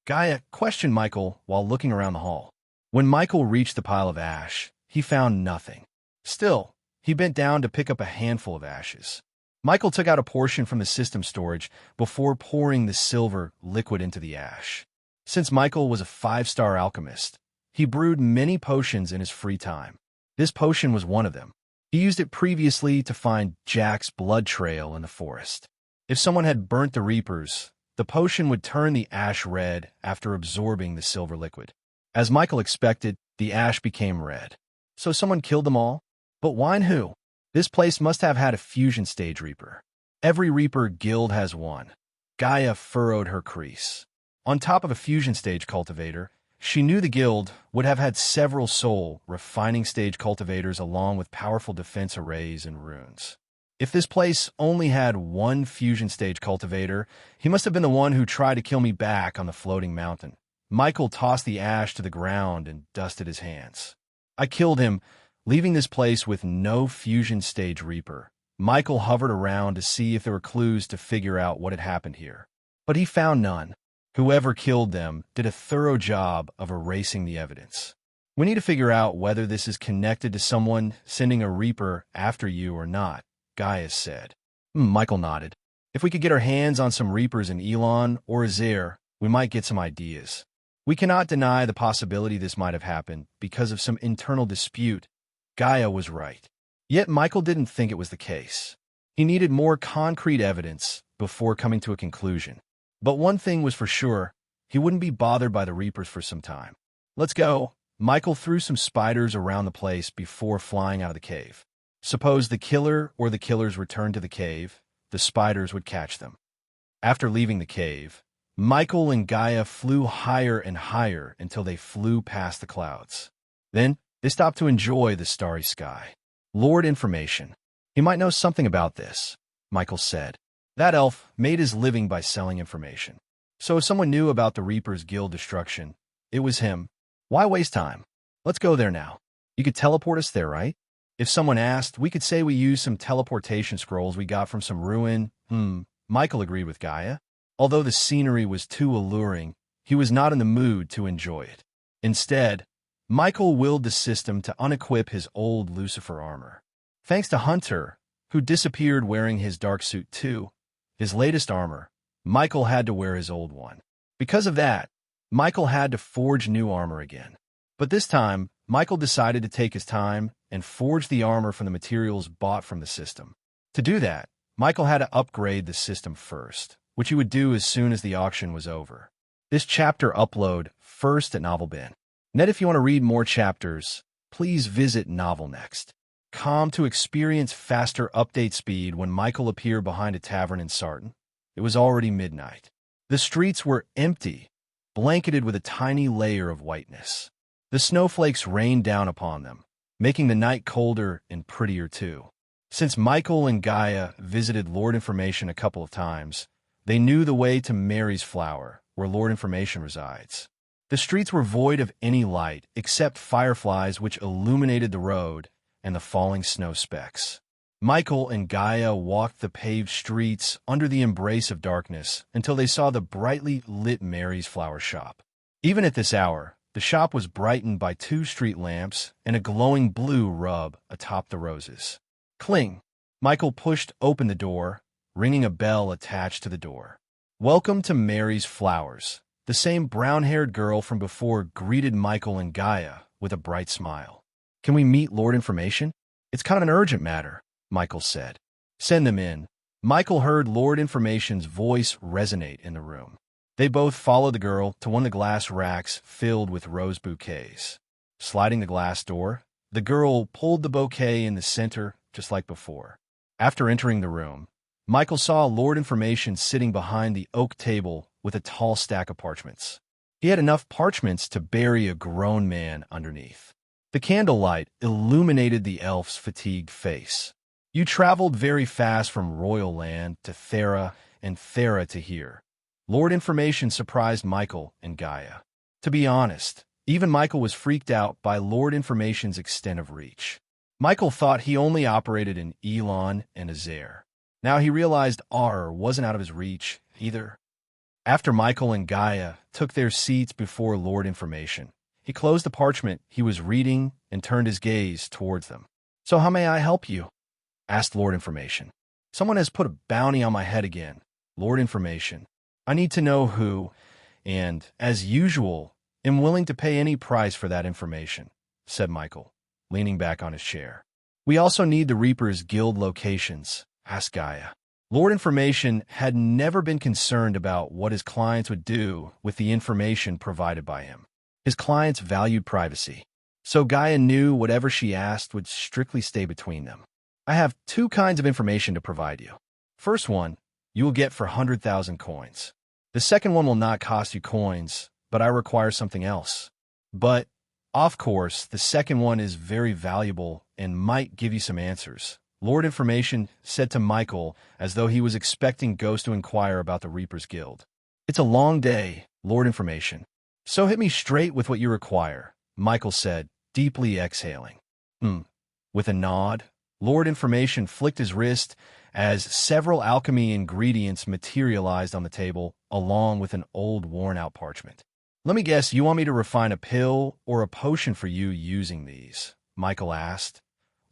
Gaia questioned Michael while looking around the hall. When Michael reached the pile of ash, he found nothing. Still, he bent down to pick up a handful of ashes. Michael took out a portion from the system storage before pouring the silver liquid into the ash. Since Michael was a 5-star alchemist, he brewed many potions in his free time. This potion was one of them. He used it previously to find Jack's blood trail in the forest. If someone had burnt the Reapers, the potion would turn the ash red after absorbing the silver liquid. As Michael expected, the ash became red. So someone killed them all? But why and who? This place must have had a fusion stage Reaper. Every Reaper guild has one. Gaia furrowed her crease. On top of a fusion stage cultivator, she knew the guild would have had several soul refining stage cultivators along with powerful defense arrays and runes. If this place only had one fusion stage cultivator, he must have been the one who tried to kill me back on the floating mountain. Michael tossed the ash to the ground and dusted his hands. I killed him, leaving this place with no fusion stage Reaper. Michael hovered around to see if there were clues to figure out what had happened here. But he found none. Whoever killed them did a thorough job of erasing the evidence. We need to figure out whether this is connected to someone sending a Reaper after you or not, Gaia said. Michael nodded. If we could get our hands on some Reapers in Elon or Azir, we might get some ideas. We cannot deny the possibility this might have happened because of some internal dispute. Gaia was right. Yet Michael didn't think it was the case. He needed more concrete evidence before coming to a conclusion. But one thing was for sure, he wouldn't be bothered by the Reapers for some time. Let's go. Michael threw some spiders around the place before flying out of the cave. Suppose the killer or the killers returned to the cave, the spiders would catch them. After leaving the cave, Michael and Gaia flew higher and higher until they flew past the clouds. Then They stopped to enjoy the starry sky. Lord Information. He might know something about this, Michael said. That elf made his living by selling information. So if someone knew about the Reaper's Guild destruction, it was him. Why waste time? Let's go there now. You could teleport us there, right? If someone asked, we could say we used some teleportation scrolls we got from some ruin. Michael agreed with Gaia. Although the scenery was too alluring, he was not in the mood to enjoy it. Instead, Michael willed the system to unequip his old Lucifer armor. Thanks to Hunter, who disappeared wearing his dark suit too, his latest armor, Michael had to wear his old one. Because of that, Michael had to forge new armor again. But this time, Michael decided to take his time and forge the armor from the materials bought from the system. To do that, Michael had to upgrade the system first, which he would do as soon as the auction was over. This chapter upload first at NovelBin. If you want to read more chapters, please visit NovelNext.com to experience faster update speed. When Michael appeared behind a tavern in Sarton, it was already midnight. The streets were empty, blanketed with a tiny layer of whiteness. The snowflakes rained down upon them, making the night colder and prettier too. Since Michael and Gaia visited Lord Information a couple of times, they knew the way to Mary's Flower, where Lord Information resides. The streets were void of any light except fireflies which illuminated the road and the falling snow specks. Michael and Gaia walked the paved streets under the embrace of darkness until they saw the brightly lit Mary's Flower shop. Even at this hour, the shop was brightened by 2 street lamps and a glowing blue rub atop the roses. Cling! Michael pushed open the door, ringing a bell attached to the door. Welcome to Mary's Flowers. The same brown-haired girl from before greeted Michael and Gaia with a bright smile. Can we meet Lord Information? It's kind of an urgent matter, Michael said. Send them in. Michael heard Lord Information's voice resonate in the room. They both followed the girl to one of the glass racks filled with rose bouquets. Sliding the glass door, the girl pulled the bouquet in the center just like before. After entering the room, Michael saw Lord Information sitting behind the oak table with a tall stack of parchments. He had enough parchments to bury a grown man underneath. The candlelight illuminated the elf's fatigued face. You traveled very fast from Royal Land to Thera and Thera to here. Lord Information surprised Michael and Gaia. To be honest, even Michael was freaked out by Lord Information's extent of reach. Michael thought he only operated in Elon and Azair. Now he realized Ar wasn't out of his reach either. After Michael and Gaia took their seats before Lord Information, he closed the parchment he was reading and turned his gaze towards them. So how may I help you? Asked Lord Information. Someone has put a bounty on my head again. Lord Information. I need to know who, and, as usual, am willing to pay any price for that information, said Michael, leaning back on his chair. We also need the Reaper's Guild locations, asked Gaia. Lord Information had never been concerned about what his clients would do with the information provided by him. His clients valued privacy, so Gaia knew whatever she asked would strictly stay between them. I have 2 kinds of information to provide you. First one, you will get for 100,000 coins. The second one will not cost you coins, but I require something else. But, of course, the second one is very valuable and might give you some answers, Lord Information said to Michael as though he was expecting Ghost to inquire about the Reaper's Guild. It's a long day, Lord Information. So hit me straight with what you require, Michael said, deeply exhaling. With a nod, Lord Information flicked his wrist as several alchemy ingredients materialized on the table, along with an old worn-out parchment. Let me guess, you want me to refine a pill or a potion for you using these? Michael asked,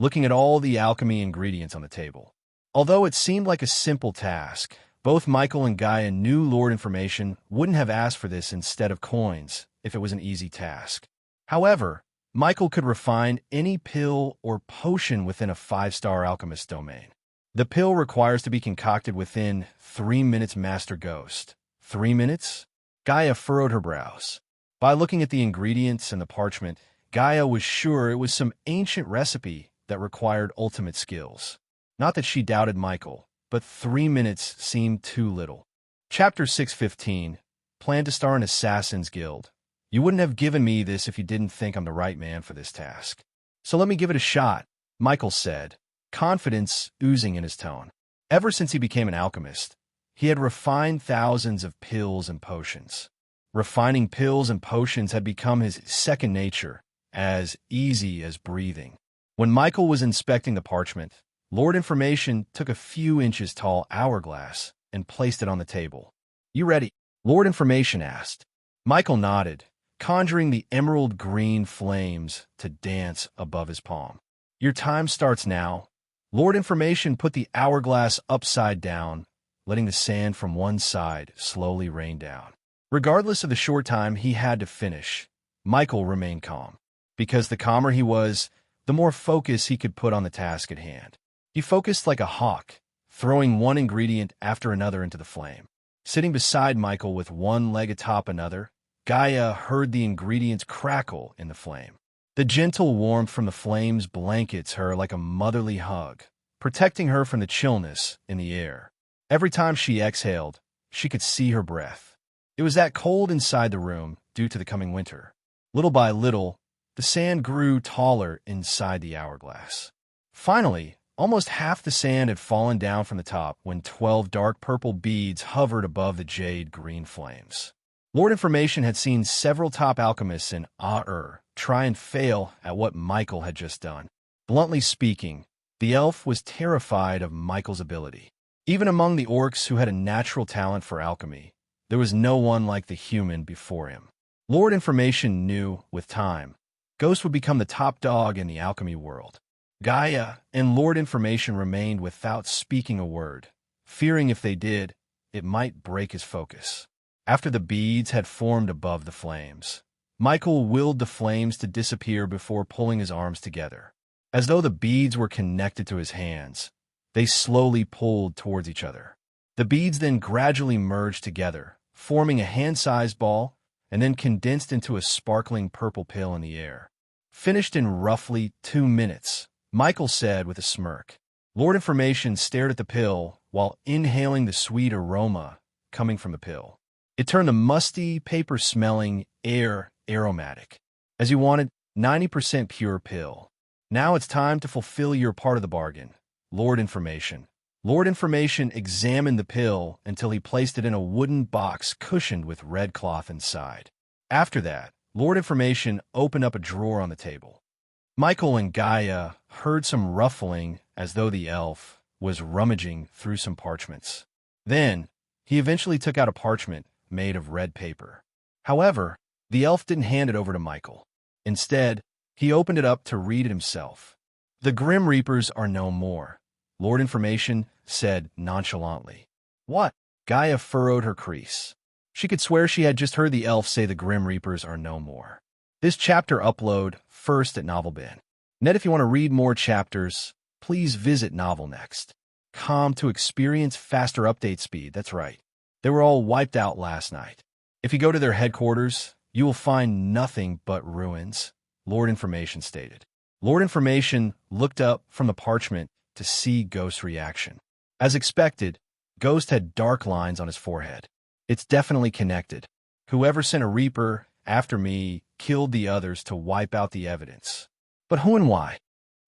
looking at all the alchemy ingredients on the table. Although it seemed like a simple task, both Michael and Gaia knew Lord Information wouldn't have asked for this instead of coins if it was an easy task. However, Michael could refine any pill or potion within a 5-star alchemist domain. The pill requires to be concocted within 3 minutes, Master Ghost. 3 minutes? Gaia furrowed her brows. By looking at the ingredients and the parchment, Gaia was sure it was some ancient recipe that required ultimate skills. Not that she doubted Michael, but 3 minutes seemed too little. Chapter 615, Plan to Start an Assassin's Guild. You wouldn't have given me this if you didn't think I'm the right man for this task. So let me give it a shot, Michael said, confidence oozing in his tone. Ever since he became an alchemist, he had refined thousands of pills and potions. Refining pills and potions had become his second nature, as easy as breathing. When Michael was inspecting the parchment, Lord Information took a few inches tall hourglass and placed it on the table. You ready? Lord Information asked. Michael nodded, conjuring the emerald green flames to dance above his palm. Your time starts now. Lord Information put the hourglass upside down, letting the sand from one side slowly rain down. Regardless of the short time he had to finish, Michael remained calm. Because the calmer he was, the more focus he could put on the task at hand. He focused like a hawk, throwing one ingredient after another into the flame. Sitting beside Michael with one leg atop another, Gaia heard the ingredients crackle in the flame. The gentle warmth from the flames blankets her like a motherly hug, protecting her from the chillness in the air. Every time she exhaled, she could see her breath. It was that cold inside the room due to the coming winter. Little by little, the sand grew taller inside the hourglass. Finally, almost half the sand had fallen down from the top when 12 dark purple beads hovered above the jade green flames. Lord Information had seen several top alchemists in A'ur try and fail at what Michael had just done. Bluntly speaking, the elf was terrified of Michael's ability. Even among the orcs who had a natural talent for alchemy, there was no one like the human before him. Lord Information knew, with time, Ghost would become the top dog in the alchemy world. Gaia and Lord Information remained without speaking a word, fearing if they did, it might break his focus. After the beads had formed above the flames, Michael willed the flames to disappear before pulling his arms together. As though the beads were connected to his hands, they slowly pulled towards each other. The beads then gradually merged together, forming a hand-sized ball, and then condensed into a sparkling purple pill in the air. Finished in roughly 2 minutes, Michael said with a smirk. Lord Information stared at the pill while inhaling the sweet aroma coming from the pill. It turned the musty, paper-smelling air aromatic. As you wanted, 90% pure pill. Now it's time to fulfill your part of the bargain, Lord Information. Lord Information examined the pill until he placed it in a wooden box cushioned with red cloth inside. After that, Lord Information opened up a drawer on the table. Michael and Gaia heard some ruffling as though the elf was rummaging through some parchments. Then, he eventually took out a parchment made of red paper. However, the elf didn't hand it over to Michael. Instead, he opened it up to read it himself. The Grim Reapers are no more, Lord Information said nonchalantly. What? Gaia furrowed her crease. She could swear she had just heard the elf say the Grim Reapers are no more. This chapter upload first at NovelBin. Net, if you want to read more chapters, please visit NovelNext.com to experience faster update speed. That's right. They were all wiped out last night. If you go to their headquarters, you will find nothing but ruins, Lord Information stated. Lord Information looked up from the parchment to see Ghost's reaction. As expected, Ghost had dark lines on his forehead. It's definitely connected. Whoever sent a Reaper after me killed the others to wipe out the evidence. But who and why?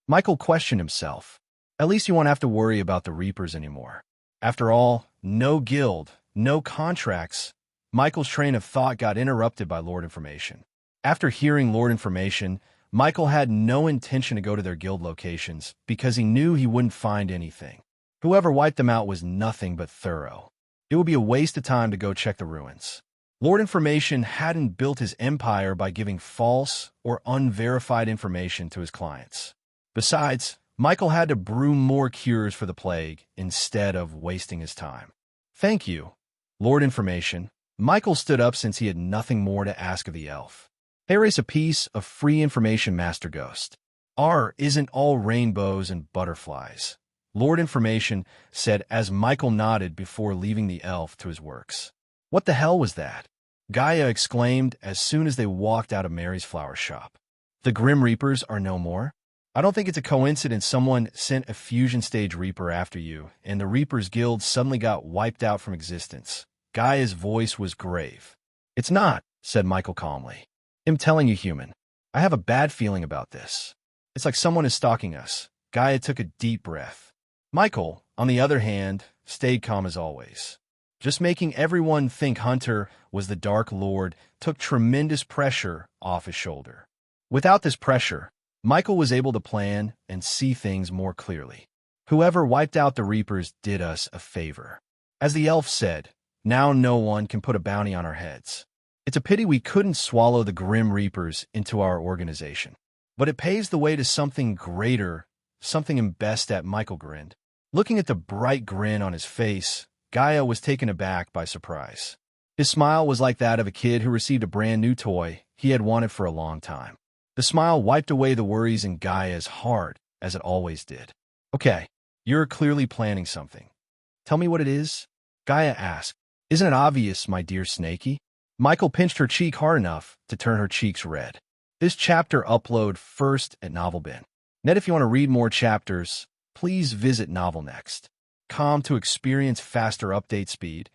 Michael questioned himself. At least you won't have to worry about the Reapers anymore. After all, no guild, no contracts. Michael's train of thought got interrupted by Lord Information. After hearing Lord Information, Michael had no intention to go to their guild locations because he knew he wouldn't find anything. Whoever wiped them out was nothing but thorough. It would be a waste of time to go check the ruins. Lord Information hadn't built his empire by giving false or unverified information to his clients. Besides, Michael had to brew more cures for the plague instead of wasting his time. Thank you, Lord Information. Michael stood up since he had nothing more to ask of the elf. Here is a piece of free information, Master Ghost. R isn't all rainbows and butterflies, Lord Information said as Michael nodded before leaving the elf to his works. What the hell was that? Gaia exclaimed as soon as they walked out of Mary's flower shop. The Grim Reapers are no more? I don't think it's a coincidence someone sent a fusion stage Reaper after you, and the Reapers Guild suddenly got wiped out from existence. Gaia's voice was grave. It's not, said Michael calmly. I'm telling you, human, I have a bad feeling about this. It's like someone is stalking us. Gaia took a deep breath. Michael, on the other hand, stayed calm as always. Just making everyone think Hunter was the Dark Lord took tremendous pressure off his shoulder. Without this pressure, Michael was able to plan and see things more clearly. Whoever wiped out the Reapers did us a favor. As the elf said, now no one can put a bounty on our heads. It's a pity we couldn't swallow the Grim Reapers into our organization. But it paves the way to something greater, something best at Michael grinned. Looking at the bright grin on his face, Gaia was taken aback by surprise. His smile was like that of a kid who received a brand new toy he had wanted for a long time. The smile wiped away the worries in Gaia's heart, as it always did. Okay, you're clearly planning something. Tell me what it is? Gaia asked. Isn't it obvious, my dear Snakey? Michael pinched her cheek hard enough to turn her cheeks red. This chapter upload first at NovelBin. Net, if you want to read more chapters, please visit NovelNext.com to experience faster update speed.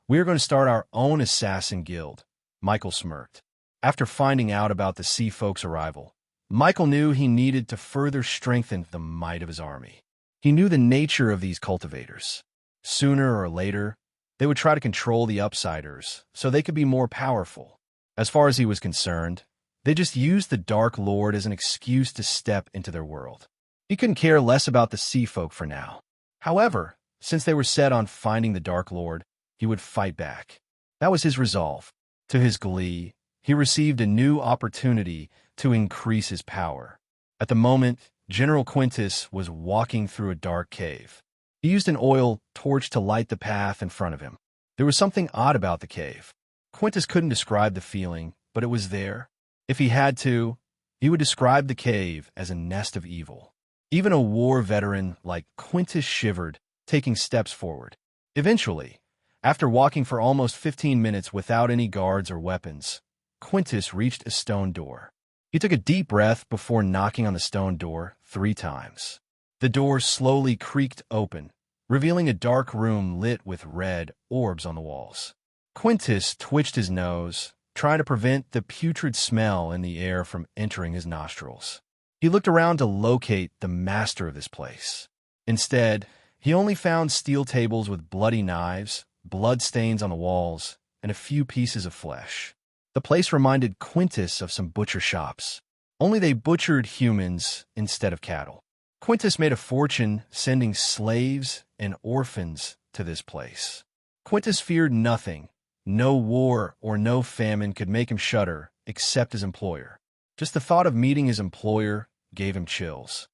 We are going to start our own assassin guild. Michael smirked. After finding out about the Sea Folk's arrival, Michael knew he needed to further strengthen the might of his army. He knew the nature of these cultivators. Sooner or later, they would try to control the Upsiders so they could be more powerful. As far as he was concerned, they just used the Dark Lord as an excuse to step into their world. He couldn't care less about the Sea Folk for now. However, since they were set on finding the Dark Lord, he would fight back. That was his resolve. To his glee, he received a new opportunity to increase his power. At the moment, General Quintus was walking through a dark cave. He used an oil torch to light the path in front of him. There was something odd about the cave. Quintus couldn't describe the feeling, but it was there. If he had to, he would describe the cave as a nest of evil. Even a war veteran like Quintus shivered, taking steps forward. Eventually, after walking for almost 15 minutes without any guards or weapons, Quintus reached a stone door. He took a deep breath before knocking on the stone door 3 times. The door slowly creaked open, revealing a dark room lit with red orbs on the walls. Quintus twitched his nose, trying to prevent the putrid smell in the air from entering his nostrils. He looked around to locate the master of this place. Instead, he only found steel tables with bloody knives, blood stains on the walls, and a few pieces of flesh. The place reminded Quintus of some butcher shops, only they butchered humans instead of cattle. Quintus made a fortune sending slaves and orphans to this place. Quintus feared nothing. No war or no famine could make him shudder except his employer. Just the thought of meeting his employer gave him chills.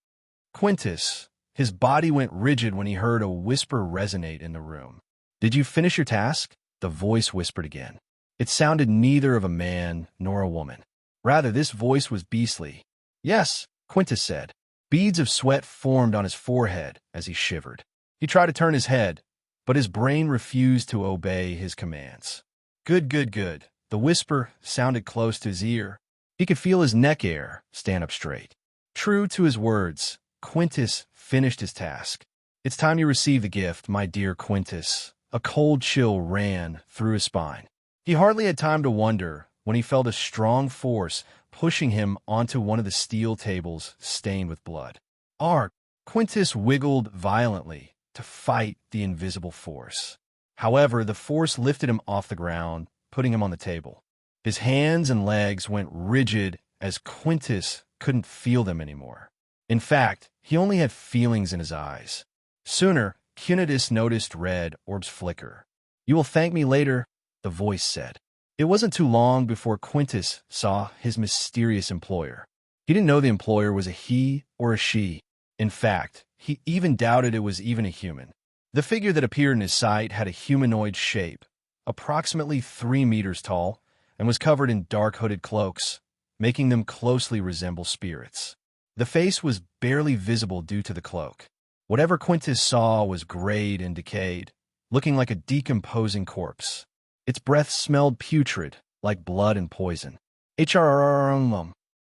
Quintus, his body went rigid when he heard a whisper resonate in the room. Did you finish your task? The voice whispered again. It sounded neither of a man nor a woman. Rather, this voice was beastly. Yes, Quintus said. Beads of sweat formed on his forehead as he shivered. He tried to turn his head, but his brain refused to obey his commands. Good, good, good. The whisper sounded close to his ear. He could feel his neck hair stand up straight. True to his words, Quintus finished his task. It's time you receive the gift, my dear Quintus. A cold chill ran through his spine. He hardly had time to wonder when he felt a strong force pushing him onto one of the steel tables stained with blood. Arg! Quintus wiggled violently to fight the invisible force. However, the force lifted him off the ground, putting him on the table. His hands and legs went rigid as Quintus couldn't feel them anymore. In fact, he only had feelings in his eyes. Sooner, Quintus noticed red orbs flicker. You will thank me later, the voice said. It wasn't too long before Quintus saw his mysterious employer. He didn't know the employer was a he or a she. In fact, he even doubted it was even a human. The figure that appeared in his sight had a humanoid shape, approximately 3 meters tall, and was covered in dark hooded cloaks, making them closely resemble spirits. The face was barely visible due to the cloak. Whatever Quintus saw was grayed and decayed, looking like a decomposing corpse. Its breath smelled putrid, like blood and poison.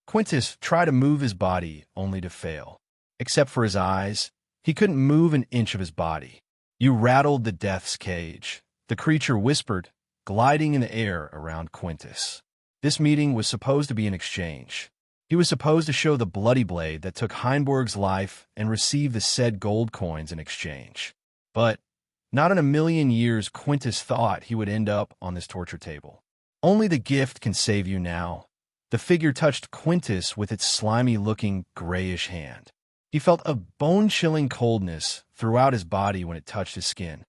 Quintus tried to move his body, only to fail. Except for his eyes, he couldn't move an inch of his body. You rattled the death's cage, the creature whispered, gliding in the air around Quintus. This meeting was supposed to be an exchange. He was supposed to show the bloody blade that took Heinborg's life and receive the said gold coins in exchange. But not in a million years Quintus thought he would end up on this torture table. Only the gift can save you now. The figure touched Quintus with its slimy-looking, grayish hand. He felt a bone-chilling coldness throughout his body when it touched his skin.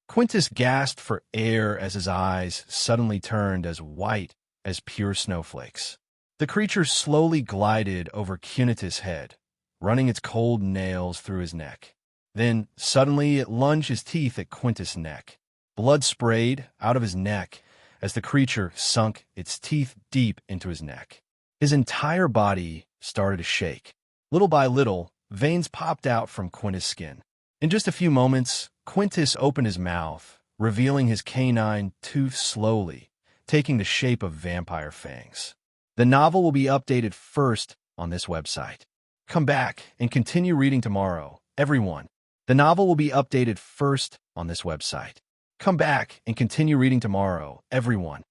Quintus gasped for air as his eyes suddenly turned as white as pure snowflakes. The creature slowly glided over Quintus' head, running its cold nails through his neck. Then, suddenly, it lunged his teeth at Quintus' neck. Blood sprayed out of his neck as the creature sunk its teeth deep into his neck. His entire body started to shake. Little by little, veins popped out from Quintus' skin. In just a few moments, Quintus opened his mouth, revealing his canine tooth slowly, taking the shape of vampire fangs. The novel will be updated first on this website. Come back and continue reading tomorrow, everyone. The novel will be updated first on this website. Come back and continue reading tomorrow, everyone.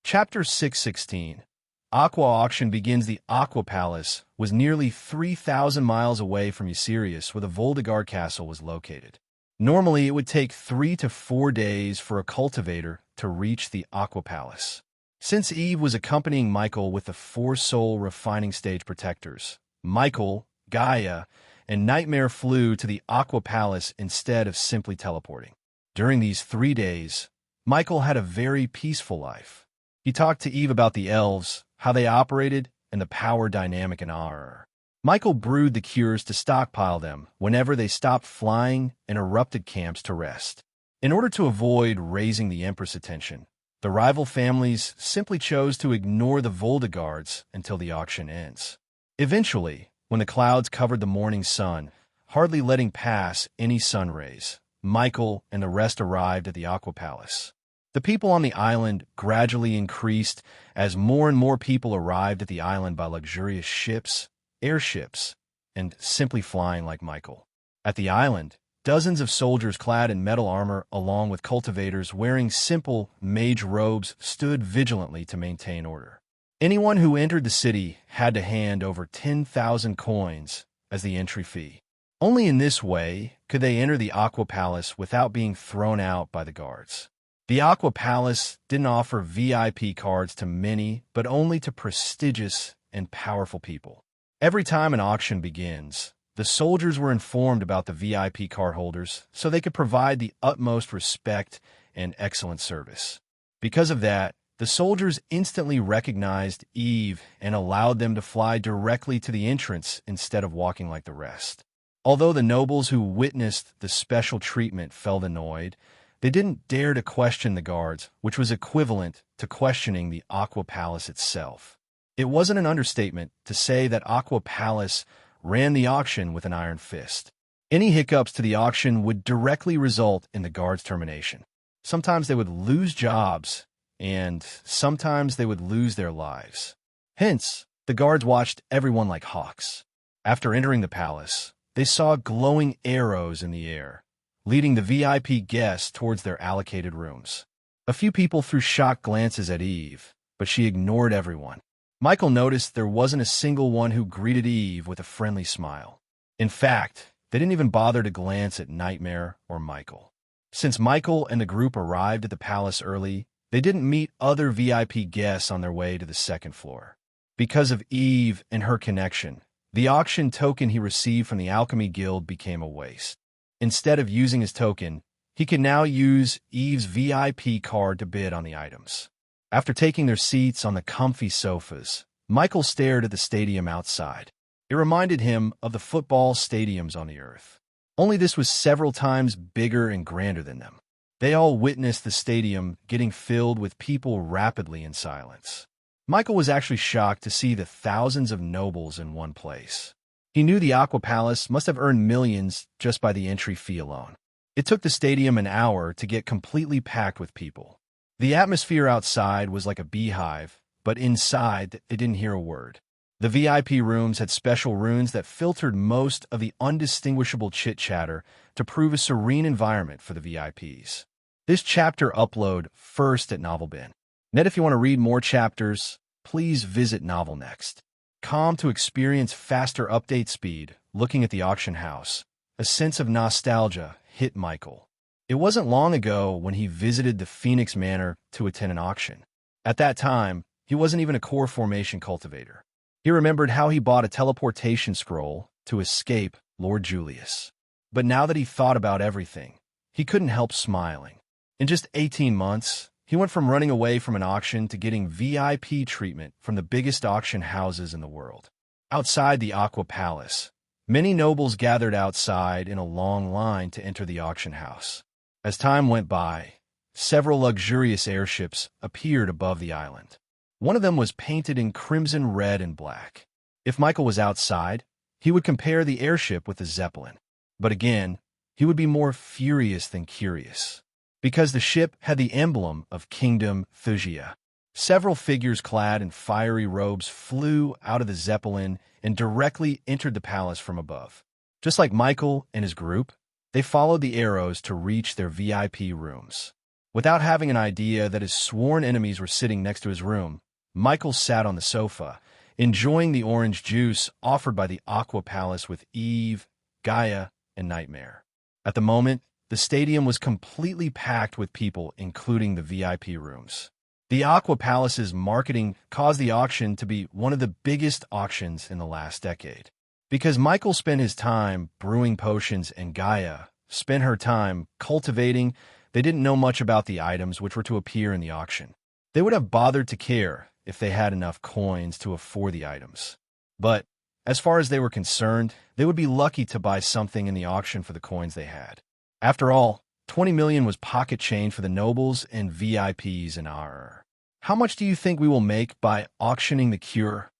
Chapter 616. Aqua Auction begins. The Aqua Palace was nearly 3,000 miles away from Eucerius, where the Voldegar Castle was located. Normally, it would take 3 to 4 days for a cultivator to reach the Aqua Palace. Since Eve was accompanying Michael with the 4 soul refining stage protectors, Michael, Gaia, and Nightmare flew to the Aqua Palace instead of simply teleporting. During these 3 days, Michael had a very peaceful life. He talked to Eve about the elves, how they operated, and the power dynamic in Aur. Michael brewed the cures to stockpile them whenever they stopped flying and erupted camps to rest. In order to avoid raising the Empress' attention, the rival families simply chose to ignore the Voldegards until the auction ends. Eventually, when the clouds covered the morning sun, hardly letting pass any sun rays, Michael and the rest arrived at the Aqua Palace. The people on the island gradually increased as more and more people arrived at the island by luxurious ships, airships, and simply flying like Michael. At the island, dozens of soldiers clad in metal armor along with cultivators wearing simple mage robes stood vigilantly to maintain order. Anyone who entered the city had to hand over 10,000 coins as the entry fee. Only in this way could they enter the Aqua Palace without being thrown out by the guards. The Aqua Palace didn't offer VIP cards to many, but only to prestigious and powerful people. Every time an auction begins, the soldiers were informed about the VIP card holders so they could provide the utmost respect and excellent service. Because of that, the soldiers instantly recognized Eve and allowed them to fly directly to the entrance instead of walking like the rest. Although the nobles who witnessed the special treatment felt annoyed, they didn't dare to question the guards, which was equivalent to questioning the Aqua Palace itself. It wasn't an understatement to say that Aqua Palace ran the auction with an iron fist. Any hiccups to the auction would directly result in the guards' termination. Sometimes they would lose jobs, and sometimes they would lose their lives. Hence, the guards watched everyone like hawks. After entering the palace, they saw glowing arrows in the air, leading the VIP guests towards their allocated rooms. A few people threw shocked glances at Eve, but she ignored everyone. Michael noticed there wasn't a single one who greeted Eve with a friendly smile. In fact, they didn't even bother to glance at Nightmare or Michael. Since Michael and the group arrived at the palace early, they didn't meet other VIP guests on their way to the second floor. Because of Eve and her connection, the auction token he received from the Alchemy Guild became a waste. Instead of using his token, he can now use Eve's VIP card to bid on the items. After taking their seats on the comfy sofas, Michael stared at the stadium outside. It reminded him of the football stadiums on the Earth. Only this was several times bigger and grander than them. They all witnessed the stadium getting filled with people rapidly in silence. Michael was actually shocked to see the thousands of nobles in one place. He knew the Aqua Palace must have earned millions just by the entry fee alone. It took the stadium an hour to get completely packed with people. The atmosphere outside was like a beehive, but inside they didn't hear a word. The VIP rooms had special runes that filtered most of the undistinguishable chit-chatter to prove a serene environment for the VIPs. This chapter upload first at Novelbin. If you want to read more chapters, please visit Novel Next. Calm to experience faster update speed, looking at the auction house. A sense of nostalgia hit Michael. It wasn't long ago when he visited the Phoenix Manor to attend an auction. At that time, he wasn't even a core formation cultivator. He remembered how he bought a teleportation scroll to escape Lord Julius. But now that he thought about everything, he couldn't help smiling. In just 18 months, he went from running away from an auction to getting VIP treatment from the biggest auction houses in the world. Outside the Aqua Palace, many nobles gathered outside in a long line to enter the auction house. As time went by, several luxurious airships appeared above the island. One of them was painted in crimson red and black. If Michael was outside, he would compare the airship with the Zeppelin. But again, he would be more furious than curious, because the ship had the emblem of Kingdom Thusia. Several figures clad in fiery robes flew out of the Zeppelin and directly entered the palace from above. Just like Michael and his group, they followed the arrows to reach their VIP rooms. Without having an idea that his sworn enemies were sitting next to his room, Michael sat on the sofa, enjoying the orange juice offered by the Aqua Palace with Eve, Gaia, and Nightmare. At the moment, the stadium was completely packed with people, including the VIP rooms. The Aqua Palace's marketing caused the auction to be one of the biggest auctions in the last decade. Because Michael spent his time brewing potions and Gaia spent her time cultivating, they didn't know much about the items which were to appear in the auction. They would have bothered to care if they had enough coins to afford the items. But, as far as they were concerned, they would be lucky to buy something in the auction for the coins they had. After all, 20 million was pocket change for the nobles and VIPs in our. How much do you think we will make by auctioning the cure?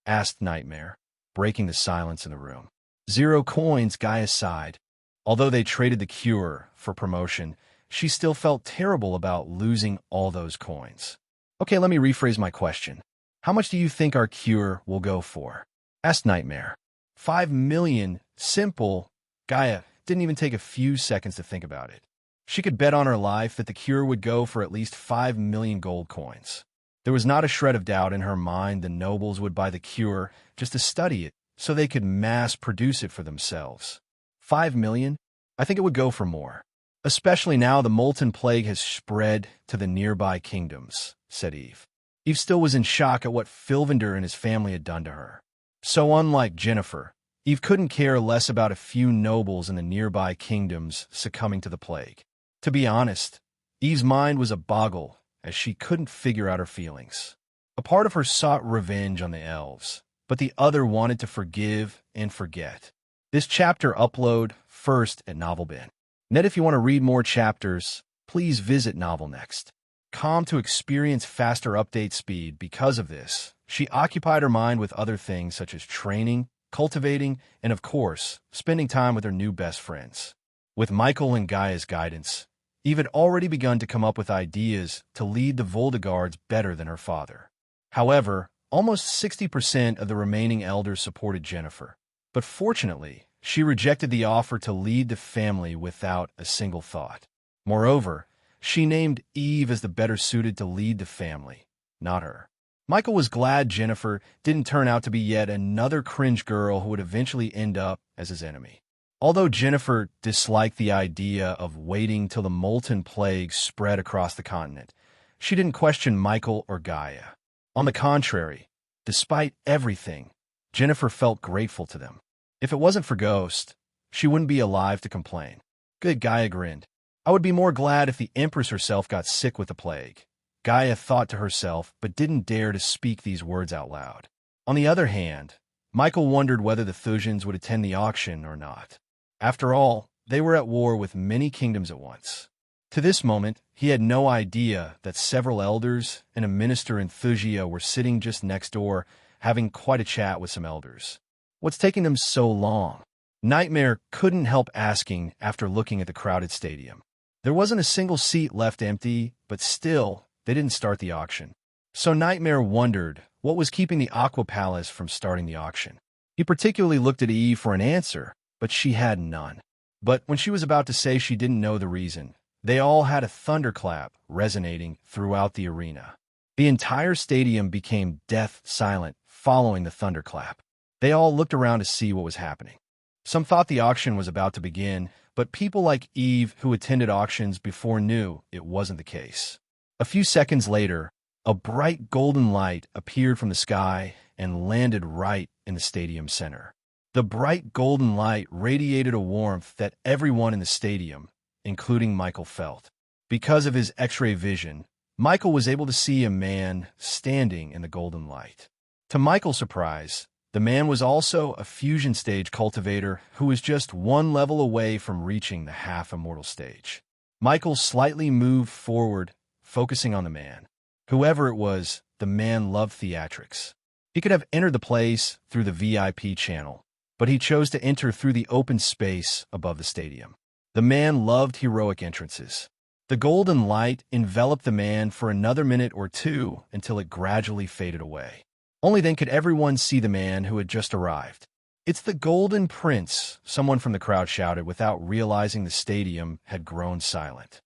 Asked Nightmare, breaking the silence in the room. 0 coins, Gaia sighed. Although they traded the cure for promotion, she still felt terrible about losing all those coins. Okay, let me rephrase my question. How much do you think our cure will go for? Asked Nightmare. 5 million. Simple. Gaia didn't even take a few seconds to think about it. She could bet on her life that the cure would go for at least 5 million gold coins. There was not a shred of doubt in her mind the nobles would buy the cure just to study it so they could mass produce it for themselves. 5 million? I think it would go for more. Especially now the molten plague has spread to the nearby kingdoms, said Eve. Eve still was in shock at what Filvander and his family had done to her. So unlike Jennifer, Eve couldn't care less about a few nobles in the nearby kingdoms succumbing to the plague. To be honest, Eve's mind was a boggle as she couldn't figure out her feelings. A part of her sought revenge on the elves, but the other wanted to forgive and forget. This chapter upload first at NovelBin. If you want to read more chapters, please visit Novel Next. Calm to experience faster update speed because of this, she occupied her mind with other things such as training, cultivating, and of course, spending time with her new best friends. With Michael and Gaia's guidance, Eve had already begun to come up with ideas to lead the Voldegards better than her father. However, almost 60% of the remaining elders supported Jennifer. But fortunately, she rejected the offer to lead the family without a single thought. Moreover, she named Eve as the better suited to lead the family, not her. Michael was glad Jennifer didn't turn out to be yet another cringe girl who would eventually end up as his enemy. Although Jennifer disliked the idea of waiting till the molten plague spread across the continent, she didn't question Michael or Gaia. On the contrary, despite everything, Jennifer felt grateful to them. If it wasn't for Ghost, she wouldn't be alive to complain. Good, Gaia grinned. I would be more glad if the Empress herself got sick with the plague. Gaia thought to herself, but didn't dare to speak these words out loud. On the other hand, Michael wondered whether the Thusians would attend the auction or not. After all, they were at war with many kingdoms at once. To this moment, he had no idea that several elders and a minister in Thusia were sitting just next door, having quite a chat with some elders. What's taking them so long? Nightmare couldn't help asking after looking at the crowded stadium. There wasn't a single seat left empty, but still, they didn't start the auction. So Nightmare wondered what was keeping the Aqua Palace from starting the auction. He particularly looked at Eve for an answer, but she had none. But when she was about to say she didn't know the reason, they all had a thunderclap resonating throughout the arena. The entire stadium became death silent following the thunderclap. They all looked around to see what was happening. Some thought the auction was about to begin, but people like Eve, who attended auctions before, knew it wasn't the case. A few seconds later, a bright golden light appeared from the sky and landed right in the stadium center. The bright golden light radiated a warmth that everyone in the stadium, including Michael, felt. Because of his X-ray vision, Michael was able to see a man standing in the golden light. To Michael's surprise, the man was also a fusion stage cultivator who was just one level away from reaching the half-immortal stage. Michael slightly moved forward, focusing on the man. Whoever it was, the man loved theatrics. He could have entered the place through the VIP channel, but he chose to enter through the open space above the stadium. The man loved heroic entrances. The golden light enveloped the man for another minute or two until it gradually faded away. Only then could everyone see the man who had just arrived. "It's the Golden Prince," someone from the crowd shouted without realizing the stadium had grown silent.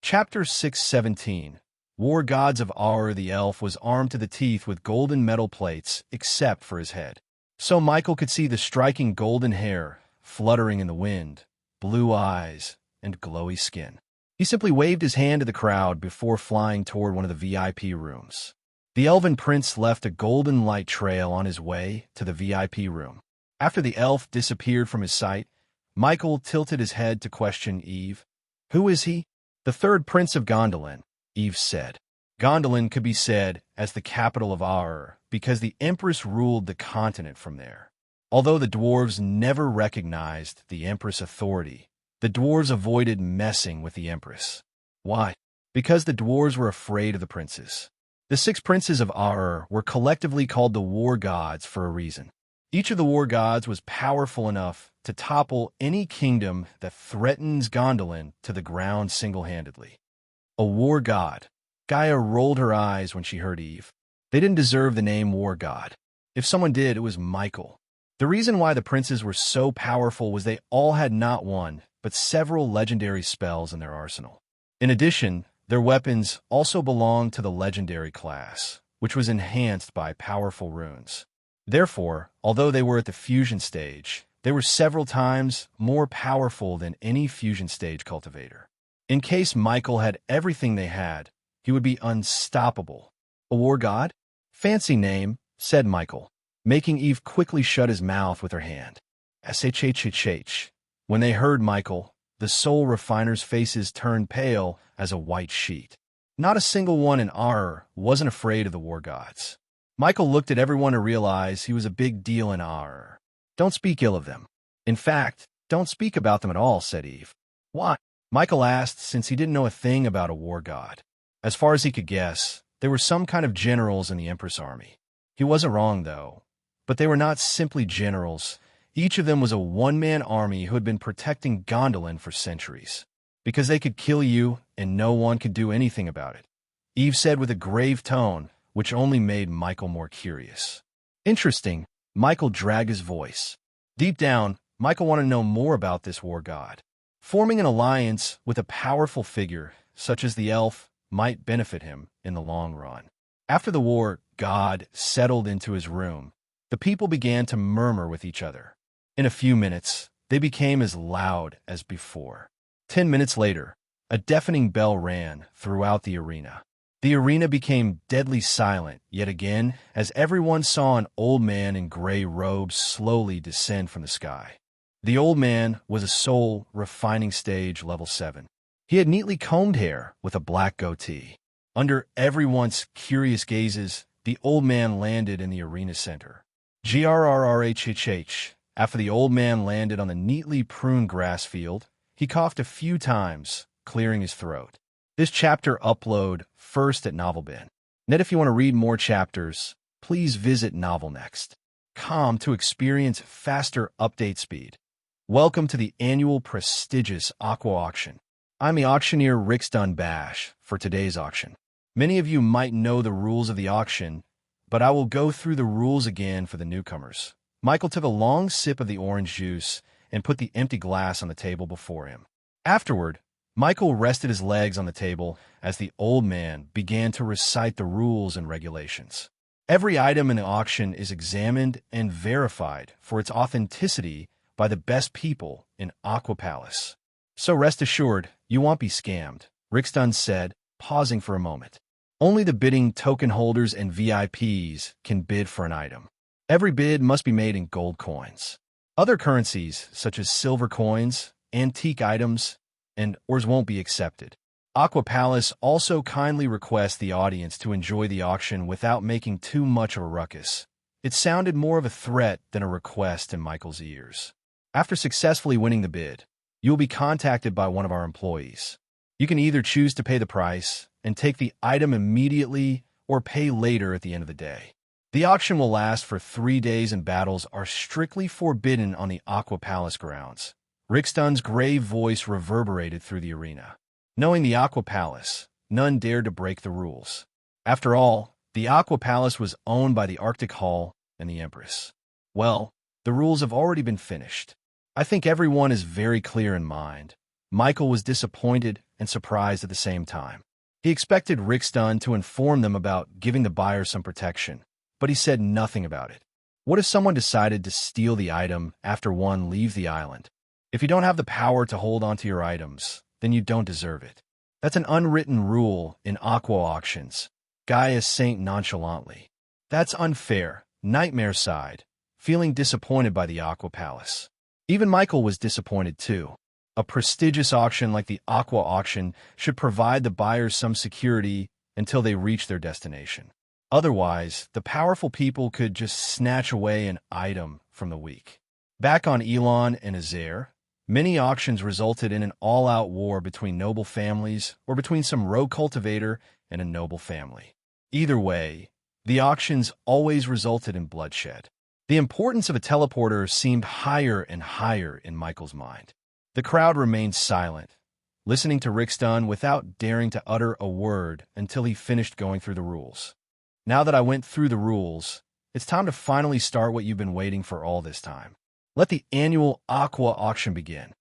Chapter 6:17. War Gods of Aur. The elf was armed to the teeth with golden metal plates, except for his head. So Michael could see the striking golden hair fluttering in the wind, blue eyes, and glowy skin. He simply waved his hand to the crowd before flying toward one of the VIP rooms. The elven prince left a golden light trail on his way to the VIP room. After the elf disappeared from his sight, Michael tilted his head to question Eve. "Who is he?" "The third prince of Gondolin," Eve said. Gondolin could be said as the capital of Aur because the empress ruled the continent from there. Although the dwarves never recognized the empress' authority, the dwarves avoided messing with the empress. Why? Because the dwarves were afraid of the princes. The 6 princes of Aur were collectively called the War Gods for a reason. Each of the War Gods was powerful enough to topple any kingdom that threatens Gondolin to the ground single-handedly. A War God. Gaia rolled her eyes when she heard Eve. They didn't deserve the name War God. If someone did, it was Michael. The reason why the princes were so powerful was they all had not one, but several legendary spells in their arsenal. In addition, their weapons also belonged to the legendary class, which was enhanced by powerful runes. Therefore, although they were at the fusion stage, they were several times more powerful than any fusion stage cultivator. In case Michael had everything they had, he would be unstoppable. "A war god? Fancy name," said Michael, making Eve quickly shut his mouth with her hand. "Shhh." When they heard Michael, the soul refiners' faces turned pale as a white sheet. Not a single one in Aur wasn't afraid of the war gods. Michael looked at everyone to realize he was a big deal in Aur. "Don't speak ill of them. In fact, don't speak about them at all," said Eve. "Why?" Michael asked, since he didn't know a thing about a war god. As far as he could guess, they were some kind of generals in the Empress army. He wasn't wrong, though. But they were not simply generals. Each of them was a one-man army who had been protecting Gondolin for centuries. Because they could kill you, and no one could do anything about it, Eve said with a grave tone, which only made Michael more curious. "Interesting," Michael dragged his voice. Deep down, Michael wanted to know more about this war god. Forming an alliance with a powerful figure, such as the elf, might benefit him in the long run. After the war god settled into his room, the people began to murmur with each other. In a few minutes, they became as loud as before. 10 minutes later, a deafening bell rang throughout the arena. The arena became deadly silent yet again as everyone saw an old man in gray robes slowly descend from the sky. The old man was a soul refining stage level 7. He had neatly combed hair with a black goatee. Under everyone's curious gazes, the old man landed in the arena center. Grrrhhh. After the old man landed on the neatly pruned grass field, he coughed a few times, clearing his throat. This chapter upload first at NovelBin. If you want to read more chapters, please visit NovelNext.com to experience faster update speed. Welcome to the annual prestigious Aqua Auction. I'm the auctioneer Rix Dunbash for today's auction. Many of you might know the rules of the auction, but I will go through the rules again for the newcomers. Michael took a long sip of the orange juice and put the empty glass on the table before him. Afterward, Michael rested his legs on the table as the old man began to recite the rules and regulations. Every item in the auction is examined and verified for its authenticity by the best people in Aqua Palace. So rest assured, you won't be scammed, Rickston said, pausing for a moment. Only the bidding token holders and VIPs can bid for an item. Every bid must be made in gold coins. Other currencies, such as silver coins, antique items, and ores won't be accepted. Aqua Palace also kindly requests the audience to enjoy the auction without making too much of a ruckus. It sounded more of a threat than a request in Michael's ears. After successfully winning the bid, you will be contacted by one of our employees. You can either choose to pay the price and take the item immediately or pay later at the end of the day. The auction will last for 3 days and battles are strictly forbidden on the Aqua Palace grounds. Rickston's grave voice reverberated through the arena. Knowing the Aqua Palace, none dared to break the rules. After all, the Aqua Palace was owned by the Arctic Hall and the Empress. Well, the rules have already been finished. I think everyone is very clear in mind. Michael was disappointed and surprised at the same time. He expected Rickston to inform them about giving the buyer some protection, but he said nothing about it. What if someone decided to steal the item after one leaves the island? If you don't have the power to hold onto your items, then you don't deserve it. That's an unwritten rule in Aqua auctions. Gaius Saint nonchalantly. That's unfair, Nightmare sighed, feeling disappointed by the Aqua Palace. Even Michael was disappointed too. A prestigious auction like the Aqua auction should provide the buyers some security until they reach their destination. Otherwise, the powerful people could just snatch away an item from the weak. Back on Elon and Azair, many auctions resulted in an all-out war between noble families or between some rogue cultivator and a noble family. Either way, the auctions always resulted in bloodshed. The importance of a teleporter seemed higher and higher in Michael's mind. The crowd remained silent, listening to Rickston without daring to utter a word until he finished going through the rules. Now that I went through the rules, it's time to finally start what you've been waiting for all this time. Let the annual Aqua auction begin.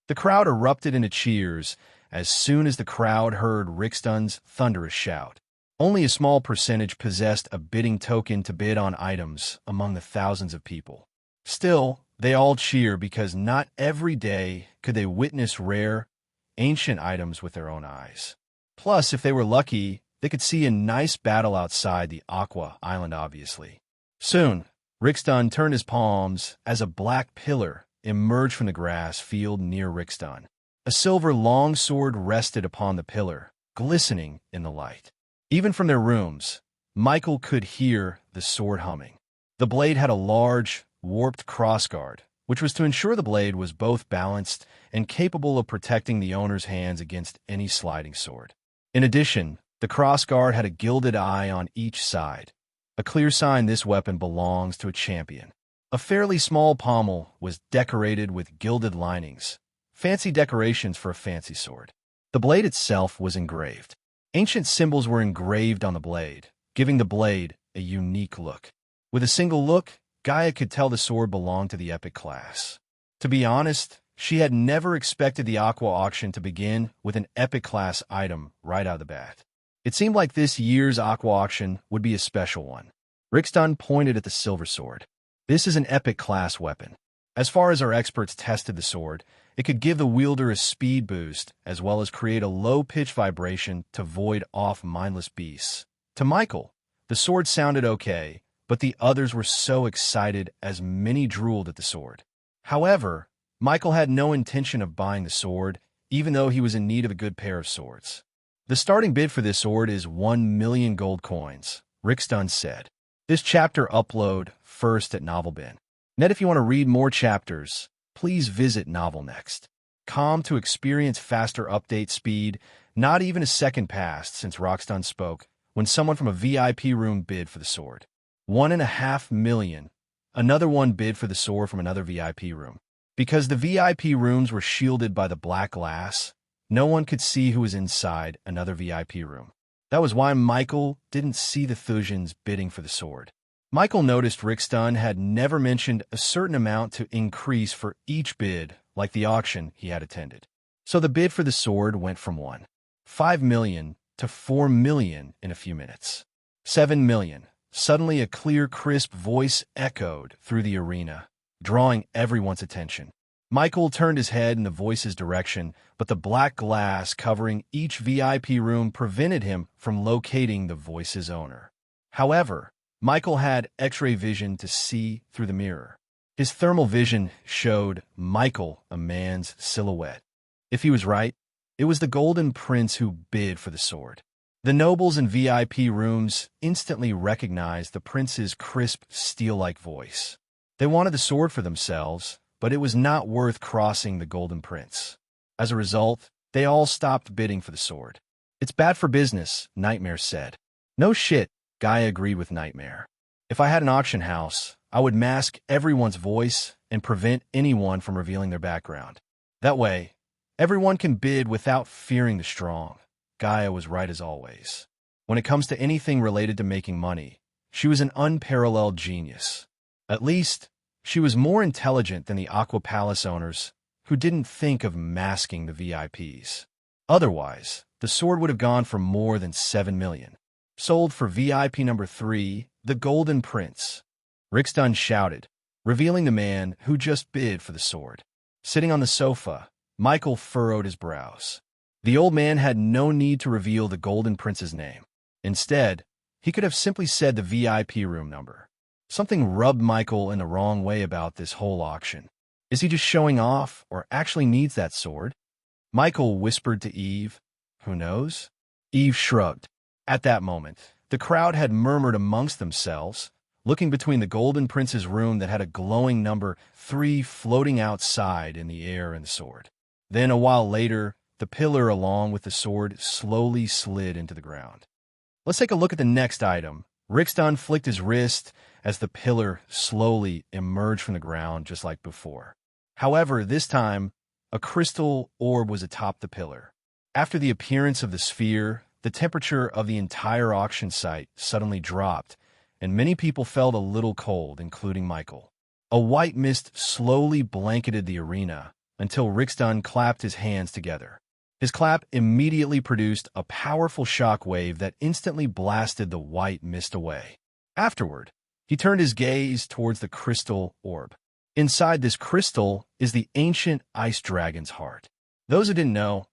The crowd erupted into cheers as soon as the crowd heard Rickston's thunderous shout. Only a small percentage possessed a bidding token to bid on items among the thousands of people. Still, they all cheer because not every day could they witness rare, ancient items with their own eyes. Plus, if they were lucky, they could see a nice battle outside the Aqua Island, obviously. Soon, Rickston turned his palms as a black pillar emerged from the grass field near Rickston. A silver longsword rested upon the pillar, glistening in the light. Even from their rooms, Michael could hear the sword humming. The blade had a large, warped crossguard, which was to ensure the blade was both balanced and capable of protecting the owner's hands against any sliding sword. In addition, the crossguard had a gilded eye on each side, a clear sign this weapon belongs to a champion. A fairly small pommel was decorated with gilded linings, fancy decorations for a fancy sword. The blade itself was engraved. Ancient symbols were engraved on the blade, giving the blade a unique look. With a single look, Gaia could tell the sword belonged to the epic class. To be honest, she had never expected the Aqua auction to begin with an epic class item right out of the bat. It seemed like this year's Aqua auction would be a special one. Rickston pointed at the silver sword. This is an epic class weapon. As far as our experts tested the sword, it could give the wielder a speed boost as well as create a low-pitch vibration to void off mindless beasts. To Michael, the sword sounded okay, but the others were so excited as many drooled at the sword. However, Michael had no intention of buying the sword, even though he was in need of a good pair of swords. The starting bid for this sword is 1 million gold coins, Rickston said. This chapter upload first at NovelBin. Net, if you want to read more chapters, please visit NovelNext.com to experience faster update speed. Not even a second passed since Rockston spoke when someone from a VIP room bid for the sword. 1.5 million. Another one bid for the sword from another VIP room. Because the VIP rooms were shielded by the black glass, no one could see who was inside another VIP room. That was why Michael didn't see the Thujans bidding for the sword. Michael noticed Rickston had never mentioned a certain amount to increase for each bid like the auction he had attended. So the bid for the sword went from 1.5 million to 4 million in a few minutes. 7 million. Suddenly a clear, crisp voice echoed through the arena, drawing everyone's attention. Michael turned his head in the voice's direction, but the black glass covering each VIP room prevented him from locating the voice's owner. However, Michael had X-ray vision to see through the mirror. His thermal vision showed Michael a man's silhouette. If he was right, it was the Golden Prince who bid for the sword. The nobles in VIP rooms instantly recognized the prince's crisp, steel-like voice. They wanted the sword for themselves, but it was not worth crossing the Golden Prince. As a result, they all stopped bidding for the sword. "It's bad for business," Nightmare said. "No shit," Guy agreed with Nightmare. "If I had an auction house, I would mask everyone's voice and prevent anyone from revealing their background. That way, everyone can bid without fearing the strong." Gaia was right as always. When it comes to anything related to making money, she was an unparalleled genius. At least, she was more intelligent than the Aqua Palace owners, who didn't think of masking the VIPs. Otherwise, the sword would have gone for more than 7 million. Sold for VIP number 3, the Golden Prince. Rickston shouted, revealing the man who just bid for the sword. Sitting on the sofa, Michael furrowed his brows. The old man had no need to reveal the Golden Prince's name. Instead, he could have simply said the VIP room number. Something rubbed Michael in the wrong way about this whole auction. Is he just showing off, or actually needs that sword? Michael whispered to Eve, "Who knows?" Eve shrugged. At that moment, the crowd had murmured amongst themselves, looking between the Golden Prince's room that had a glowing number 3 floating outside in the air and the sword. Then, a while later, the pillar along with the sword slowly slid into the ground. Let's take a look at the next item. Rickston flicked his wrist as the pillar slowly emerged from the ground just like before. However, this time, a crystal orb was atop the pillar. After the appearance of the sphere, the temperature of the entire auction site suddenly dropped, and many people felt a little cold, including Michael. A white mist slowly blanketed the arena until Rickston clapped his hands together. His clap immediately produced a powerful shock wave that instantly blasted the white mist away. Afterward, he turned his gaze towards the crystal orb. Inside this crystal is the ancient ice dragon's heart. Those who didn't know,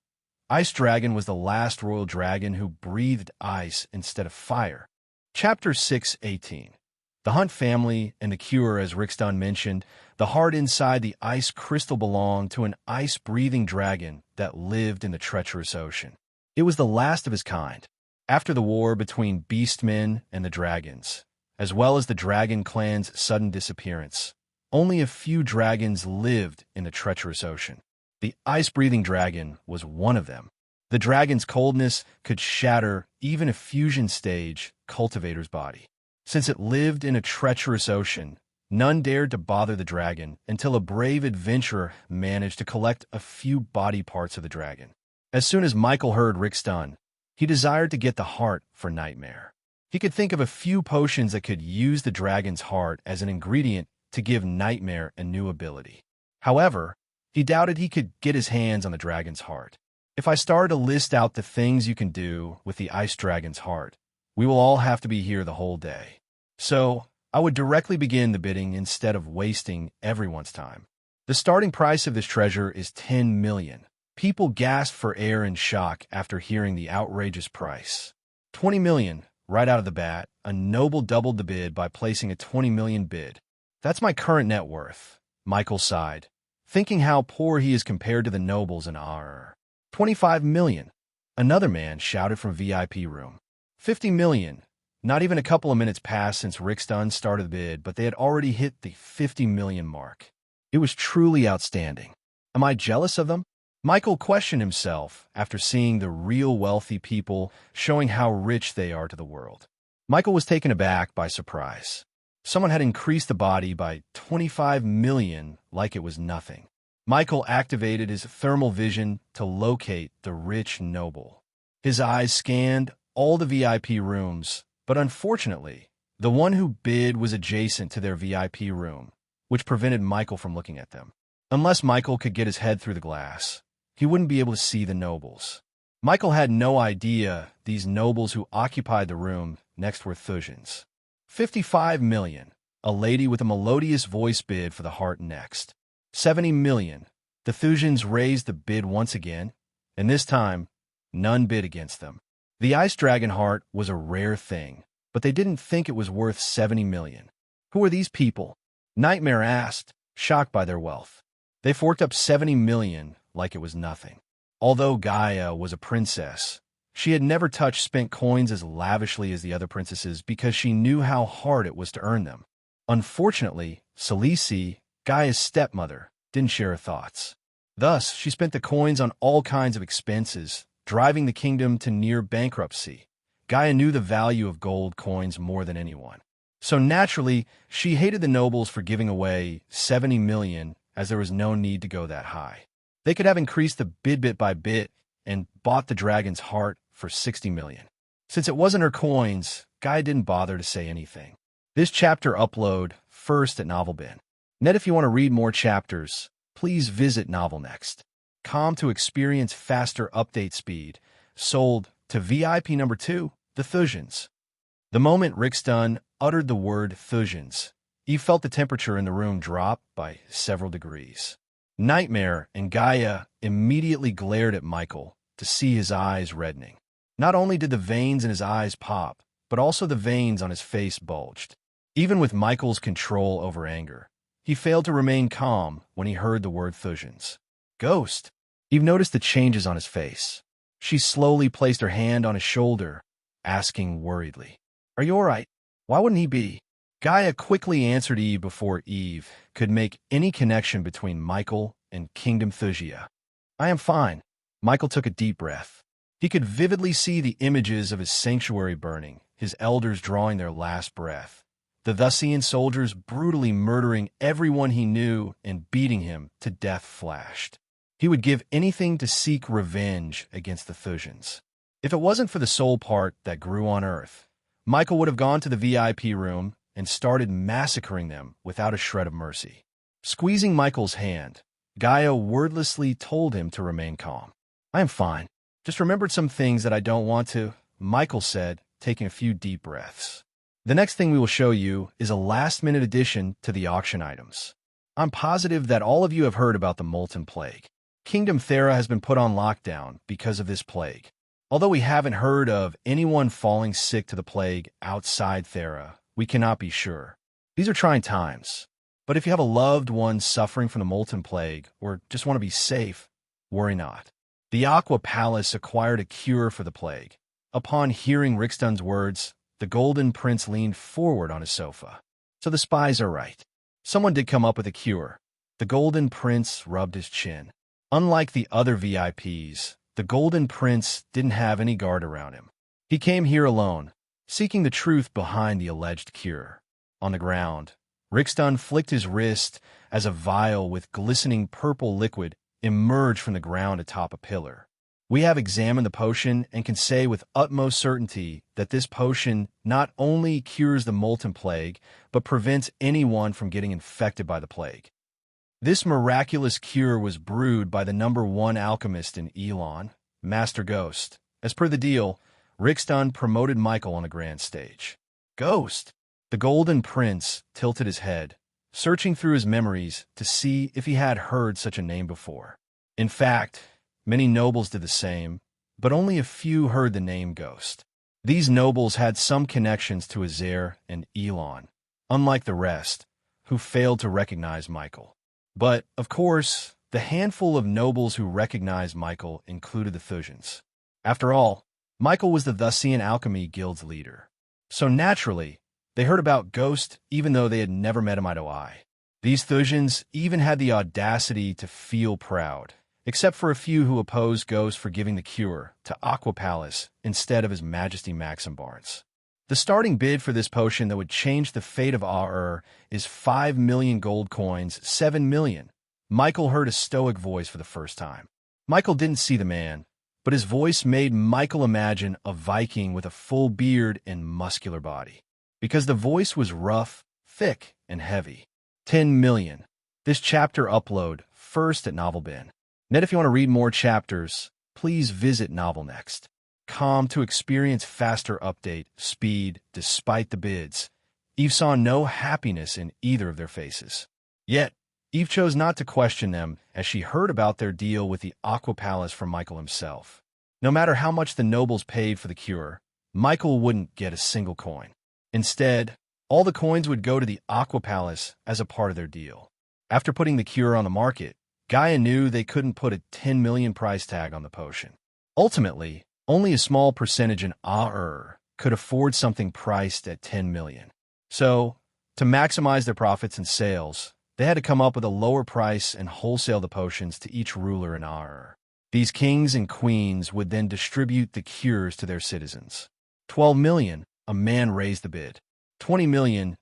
Ice Dragon was the last royal dragon who breathed ice instead of fire. Chapter 6:18. The Hunt family and the cure, as Rickston mentioned, the heart inside the ice crystal belonged to an ice-breathing dragon that lived in the treacherous ocean. It was the last of his kind. After the war between beastmen and the dragons, as well as the dragon clan's sudden disappearance, only a few dragons lived in the treacherous ocean. The ice-breathing dragon was one of them. The dragon's coldness could shatter even a fusion-stage cultivator's body. Since it lived in a treacherous ocean, none dared to bother the dragon until a brave adventurer managed to collect a few body parts of the dragon. As soon as Michael heard Rickston, he desired to get the heart for Nightmare. He could think of a few potions that could use the dragon's heart as an ingredient to give Nightmare a new ability. However, he doubted he could get his hands on the dragon's heart. If I started to list out the things you can do with the ice dragon's heart, we will all have to be here the whole day. So, I would directly begin the bidding instead of wasting everyone's time. The starting price of this treasure is 10 million. People gasped for air in shock after hearing the outrageous price. 20 million, right out of the bat, a noble doubled the bid by placing a 20 million bid. That's my current net worth, Michael sighed, thinking how poor he is compared to the nobles in our 25 million. Another man shouted from VIP room. 50 million. Not even a couple of minutes passed since Rickston started the bid, but they had already hit the 50 million mark. It was truly outstanding. Am I jealous of them? Michael questioned himself after seeing the real wealthy people showing how rich they are to the world. Michael was taken aback by surprise. Someone had increased the body by 25 million like it was nothing. Michael activated his thermal vision to locate the rich noble. His eyes scanned all the VIP rooms, but unfortunately, the one who bid was adjacent to their VIP room, which prevented Michael from looking at them. Unless Michael could get his head through the glass, he wouldn't be able to see the nobles. Michael had no idea these nobles who occupied the room next were Thujans. 55 million. A lady with a melodious voice bid for the heart next. 70 million. The Thujans raised the bid once again, and this time, none bid against them. The ice dragon heart was a rare thing, but they didn't think it was worth 70 million. Who are these people? Nightmare asked, shocked by their wealth. They forked up 70 million like it was nothing. Although Gaia was a princess, she had never touched spent coins as lavishly as the other princesses because she knew how hard it was to earn them. Unfortunately, Salisi, Gaia's stepmother, didn't share her thoughts. Thus, she spent the coins on all kinds of expenses, driving the kingdom to near bankruptcy. Gaia knew the value of gold coins more than anyone. So naturally, she hated the nobles for giving away 70 million as there was no need to go that high. They could have increased the bid bit by bit and bought the dragon's heart for 60 million. Since it wasn't her coins, Gaia didn't bother to say anything. This chapter upload first at NovelBin. Net, if you want to read more chapters, please visit NovelNext.com to experience faster update speed. Sold to VIP number 2, the Thujans. The moment Riksdun uttered the word Thujans, Eve felt the temperature in the room drop by several degrees. Nightmare and Gaia immediately glared at Michael to see his eyes reddening. Not only did the veins in his eyes pop, but also the veins on his face bulged. Even with Michael's control over anger, he failed to remain calm when he heard the word Thujans. Ghost. Eve noticed the changes on his face. She slowly placed her hand on his shoulder, asking worriedly, "Are you all right? Why wouldn't he be?" Gaia quickly answered Eve before Eve could make any connection between Michael and Kingdom Thusia. "I am fine." Michael took a deep breath. He could vividly see the images of his sanctuary burning, his elders drawing their last breath, the Thusian soldiers brutally murdering everyone he knew and beating him to death flashed. He would give anything to seek revenge against the Thujans. If it wasn't for the soul part that grew on Earth, Michael would have gone to the VIP room and started massacring them without a shred of mercy. Squeezing Michael's hand, Gaia wordlessly told him to remain calm. "I am fine. Just remembered some things that I don't want to," Michael said, taking a few deep breaths. The next thing we will show you is a last-minute addition to the auction items. I'm positive that all of you have heard about the Molten Plague. Kingdom Thera has been put on lockdown because of this plague. Although we haven't heard of anyone falling sick to the plague outside Thera, we cannot be sure. These are trying times. But if you have a loved one suffering from the Molten Plague or just want to be safe, worry not. The Aqua Palace acquired a cure for the plague. Upon hearing Riksdun's words, the Golden Prince leaned forward on his sofa. So the spies are right. Someone did come up with a cure. The Golden Prince rubbed his chin. Unlike the other VIPs, the Golden Prince didn't have any guard around him. He came here alone, seeking the truth behind the alleged cure. On the ground, Riksdun flicked his wrist as a vial with glistening purple liquid emerged from the ground atop a pillar. We have examined the potion and can say with utmost certainty that this potion not only cures the Molten Plague, but prevents anyone from getting infected by the plague. This miraculous cure was brewed by the #1 alchemist in Elon, Master Ghost. As per the deal, Riksdun promoted Michael on the grand stage. Ghost! The Golden Prince tilted his head, searching through his memories to see if he had heard such a name before. In fact, many nobles did the same, but only a few heard the name Ghost. These nobles had some connections to Azair and Elon, unlike the rest, who failed to recognize Michael. But, of course, the handful of nobles who recognized Michael included the Thujans. After all, Michael was the Thusian Alchemy Guild's leader. So naturally, they heard about Ghost even though they had never met him eye to eye. These Thujans even had the audacity to feel proud, except for a few who opposed Ghost for giving the cure to Aqua Palace instead of His Majesty Maxim Barnes. The starting bid for this potion that would change the fate of Aur is 5 million gold coins, 7 million. Michael heard a stoic voice for the first time. Michael didn't see the man, but his voice made Michael imagine a Viking with a full beard and muscular body. Because the voice was rough, thick, and heavy. 10 million. This chapter upload first at NovelBin. Net, if you want to read more chapters, please visit Novel Next. Com to experience faster update speed despite the bids. Eve saw no happiness in either of their faces. Yet, Eve chose not to question them as she heard about their deal with the Aqua Palace from Michael himself. No matter how much the nobles paid for the cure, Michael wouldn't get a single coin. Instead, all the coins would go to the Aqua Palace as a part of their deal. After putting the cure on the market, Gaia knew they couldn't put a 10 million price tag on the potion. Ultimately, only a small percentage in Aur could afford something priced at 10 million. So, to maximize their profits and sales, they had to come up with a lower price and wholesale the potions to each ruler in Aur. These kings and queens would then distribute the cures to their citizens. 12 million, a man raised the bid. 20 million,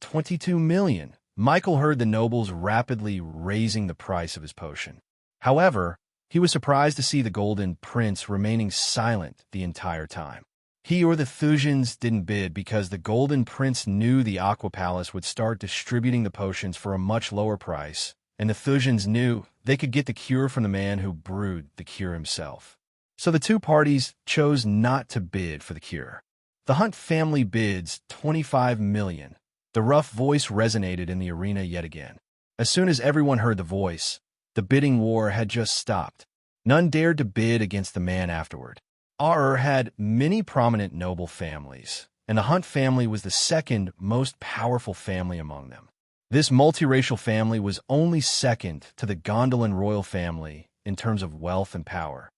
22 million. Michael heard the nobles rapidly raising the price of his potion. However, he was surprised to see the Golden Prince remaining silent the entire time. He or the Thusians didn't bid because the Golden Prince knew the Aqua Palace would start distributing the potions for a much lower price, and the Thusians knew they could get the cure from the man who brewed the cure himself. So the two parties chose not to bid for the cure. The Hunt family bids 25 million. The rough voice resonated in the arena yet again. As soon as everyone heard the voice, the bidding war had just stopped. None dared to bid against the man afterward. Aur had many prominent noble families, and the Hunt family was the second most powerful family among them. This multiracial family was only second to the Gondolin royal family in terms of wealth and power.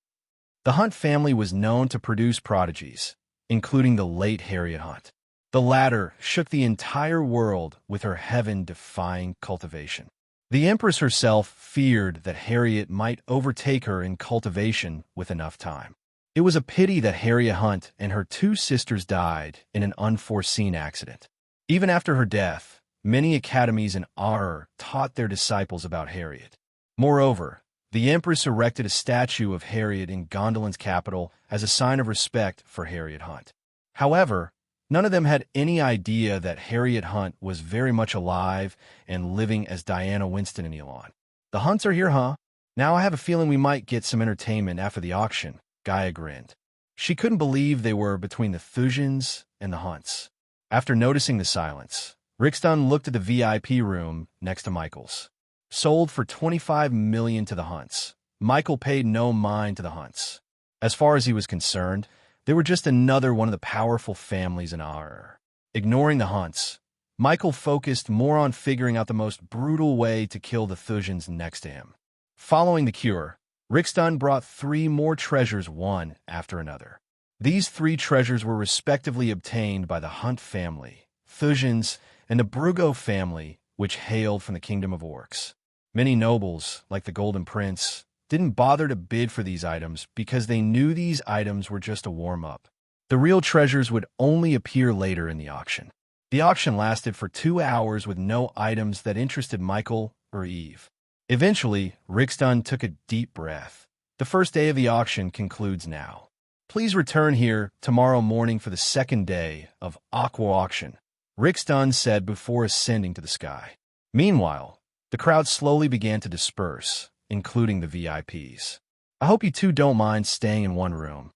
The Hunt family was known to produce prodigies, including the late Harriet Hunt. The latter shook the entire world with her heaven-defying cultivation. The Empress herself feared that Harriet might overtake her in cultivation with enough time. It was a pity that Harriet Hunt and her two sisters died in an unforeseen accident. Even after her death, many academies in Aur taught their disciples about Harriet. Moreover, the Empress erected a statue of Harriet in Gondolin's capital as a sign of respect for Harriet Hunt. However, none of them had any idea that Harriet Hunt was very much alive and living as Diana Winston in Elon. The Hunts are here, huh? Now I have a feeling we might get some entertainment after the auction. Gaia grinned. She couldn't believe they were between the Thusians and the Hunts. After noticing the silence, Rixdun looked at the VIP room next to Michael's. Sold for 25 million to the Hunts. Michael paid no mind to the Hunts. As far as he was concerned, they were just another one of the powerful families in Aur. Ignoring the Hunts, Michael focused more on figuring out the most brutal way to kill the Thusians next to him. Following the cure, Rixdun brought 3 more treasures one after another. These 3 treasures were respectively obtained by the Hunt family, Thusians, and the Brugo family, which hailed from the Kingdom of Orcs. Many nobles, like the Golden Prince, didn't bother to bid for these items because they knew these items were just a warm-up. The real treasures would only appear later in the auction. The auction lasted for 2 hours with no items that interested Michael or Eve. Eventually, Rixdun took a deep breath. The first day of the auction concludes now. Please return here tomorrow morning for the second day of Aqua Auction, Rixdun said before ascending to the sky. Meanwhile, the crowd slowly began to disperse, including the VIPs. I hope you two don't mind staying in one room.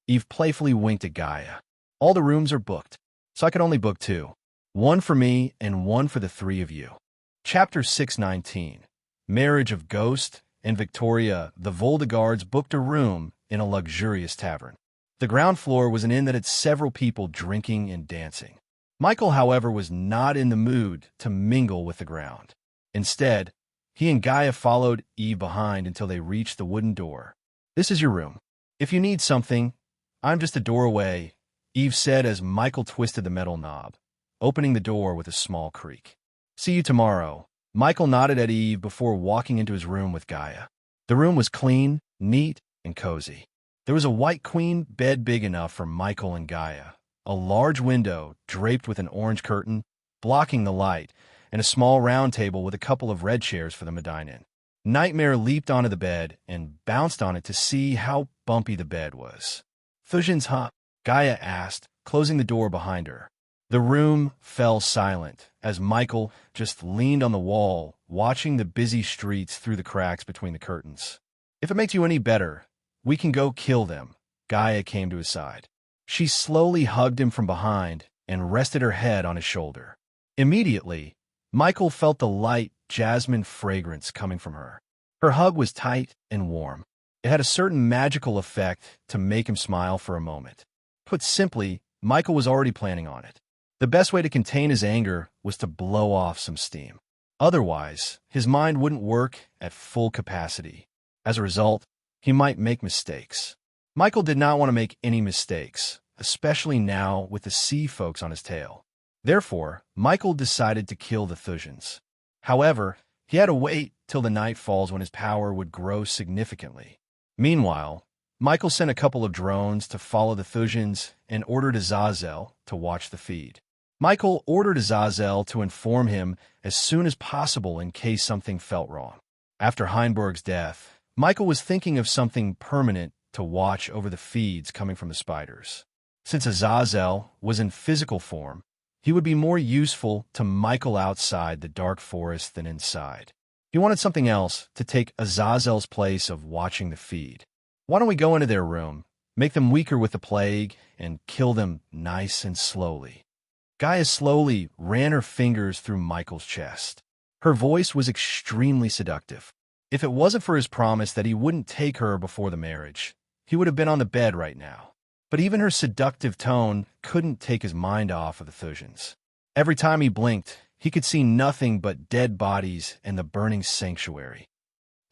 Eve playfully winked at Gaia. All the rooms are booked, so I could only book 2. One for me and one for the 3 of you. Chapter 619. Marriage of Ghost and Victoria, the Voldegards booked a room in a luxurious tavern. The ground floor was an inn that had several people drinking and dancing. Michael, however, was not in the mood to mingle with the ground. Instead, he and Gaia followed Eve behind until they reached the wooden door. This is your room. If you need something, I'm just a door away, Eve said as Michael twisted the metal knob, opening the door with a small creak. See you tomorrow. Michael nodded at Eve before walking into his room with Gaia. The room was clean, neat, and cozy. There was a white queen bed big enough for Michael and Gaia, a large window draped with an orange curtain, blocking the light, and a small round table with a couple of red chairs for them to dine in. Nightmare leaped onto the bed and bounced on it to see how bumpy the bed was. Thusians, huh? Gaia asked, closing the door behind her. The room fell silent as Michael just leaned on the wall, watching the busy streets through the cracks between the curtains. If it makes you any better, we can go kill them. Gaia came to his side. She slowly hugged him from behind and rested her head on his shoulder. Immediately, Michael felt the light jasmine fragrance coming from her. Her hug was tight and warm. It had a certain magical effect to make him smile for a moment. Put simply, Michael was already planning on it. The best way to contain his anger was to blow off some steam. Otherwise, his mind wouldn't work at full capacity. As a result, he might make mistakes. Michael did not want to make any mistakes, especially now with the sea folks on his tail. Therefore, Michael decided to kill the Thusians. However, he had to wait till the night falls when his power would grow significantly. Meanwhile, Michael sent a couple of drones to follow the Thusians and ordered Azazel to watch the feed. Michael ordered Azazel to inform him as soon as possible in case something felt wrong. After Heinberg's death, Michael was thinking of something permanent to watch over the feeds coming from the spiders. Since Azazel was in physical form, he would be more useful to Michael outside the dark forest than inside. He wanted something else to take Azazel's place of watching the feed. Why don't we go into their room, make them weaker with the plague, and kill them nice and slowly? Gaia slowly ran her fingers through Michael's chest. Her voice was extremely seductive. If it wasn't for his promise that he wouldn't take her before the marriage, he would have been on the bed right now. But even her seductive tone couldn't take his mind off of the Thusians. Every time he blinked, he could see nothing but dead bodies and the burning sanctuary.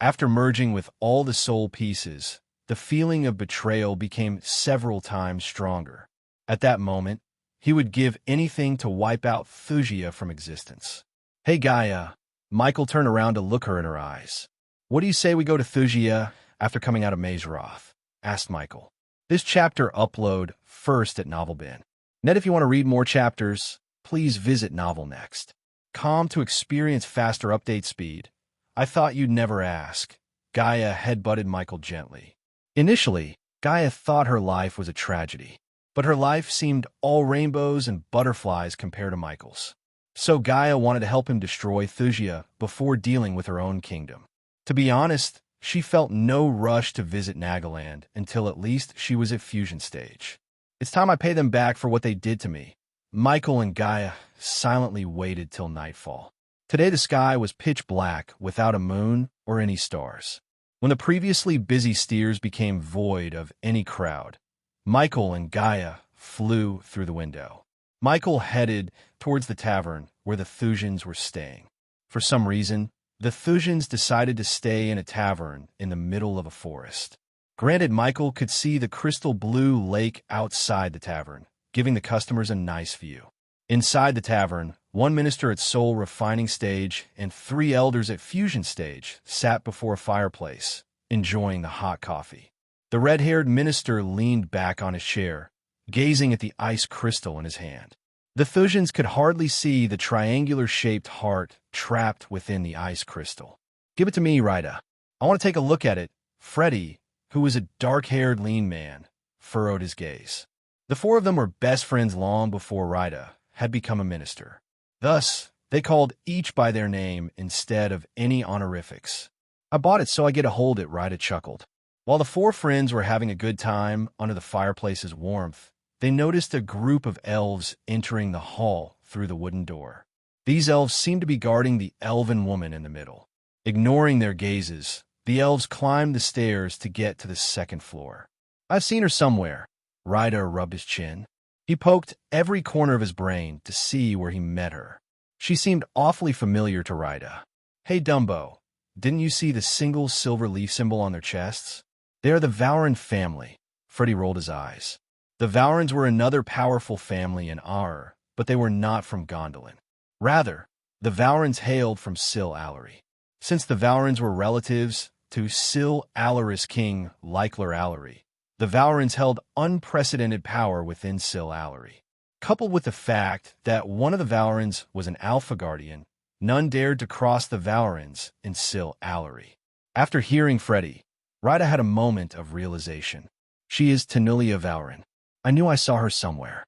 After merging with all the soul pieces, the feeling of betrayal became several times stronger. At that moment, he would give anything to wipe out Thusia from existence. Hey Gaia, Michael turned around to look her in her eyes. What do you say we go to Thusia after coming out of Mazeroth? Asked Michael. This chapter upload first at NovelBin. Net, if you want to read more chapters, please visit Novel Next. Calm to experience faster update speed. I thought you'd never ask. Gaia headbutted Michael gently. Initially, Gaia thought her life was a tragedy, but her life seemed all rainbows and butterflies compared to Michael's. So Gaia wanted to help him destroy Thusia before dealing with her own kingdom. To be honest, she felt no rush to visit Nagaland until at least she was at fusion stage. It's time I pay them back for what they did to me. Michael and Gaia silently waited till nightfall. Today the sky was pitch black without a moon or any stars. When the previously busy steers became void of any crowd, Michael and Gaia flew through the window. Michael headed towards the tavern where the Thusians were staying. For some reason, the Thusians decided to stay in a tavern in the middle of a forest. Granted, Michael could see the crystal blue lake outside the tavern, giving the customers a nice view. Inside the tavern, one minister at soul refining stage and 3 elders at fusion stage sat before a fireplace, enjoying the hot coffee. The red-haired minister leaned back on his chair, gazing at the ice crystal in his hand. The Thusians could hardly see the triangular-shaped heart trapped within the ice crystal. Give it to me, Rita. I want to take a look at it. Freddy, who was a dark-haired lean man, furrowed his gaze. The 4 of them were best friends long before Rita had become a minister. Thus, they called each by their name instead of any honorifics. I bought it so I get to hold it, Rita chuckled. While the 4 friends were having a good time under the fireplace's warmth, they noticed a group of elves entering the hall through the wooden door. These elves seemed to be guarding the elven woman in the middle. Ignoring their gazes, the elves climbed the stairs to get to the 2nd floor. I've seen her somewhere. Ryder rubbed his chin. He poked every corner of his brain to see where he met her. She seemed awfully familiar to Ryder. Hey, Dumbo, didn't you see the single silver leaf symbol on their chests? They are the Valorant family. Freddy rolled his eyes. The Valorans were another powerful family in Aur, but they were not from Gondolin. Rather, the Valorans hailed from Sil Allery. Since the Valorans were relatives to Sil Allery's king, Lycler Allery, the Valorans held unprecedented power within Sil Allery. Coupled with the fact that one of the Valorans was an Alpha Guardian, none dared to cross the Valorans in Sil Allery. After hearing Freddy, Ryda had a moment of realization. She is Tanulia Valoran. I knew I saw her somewhere.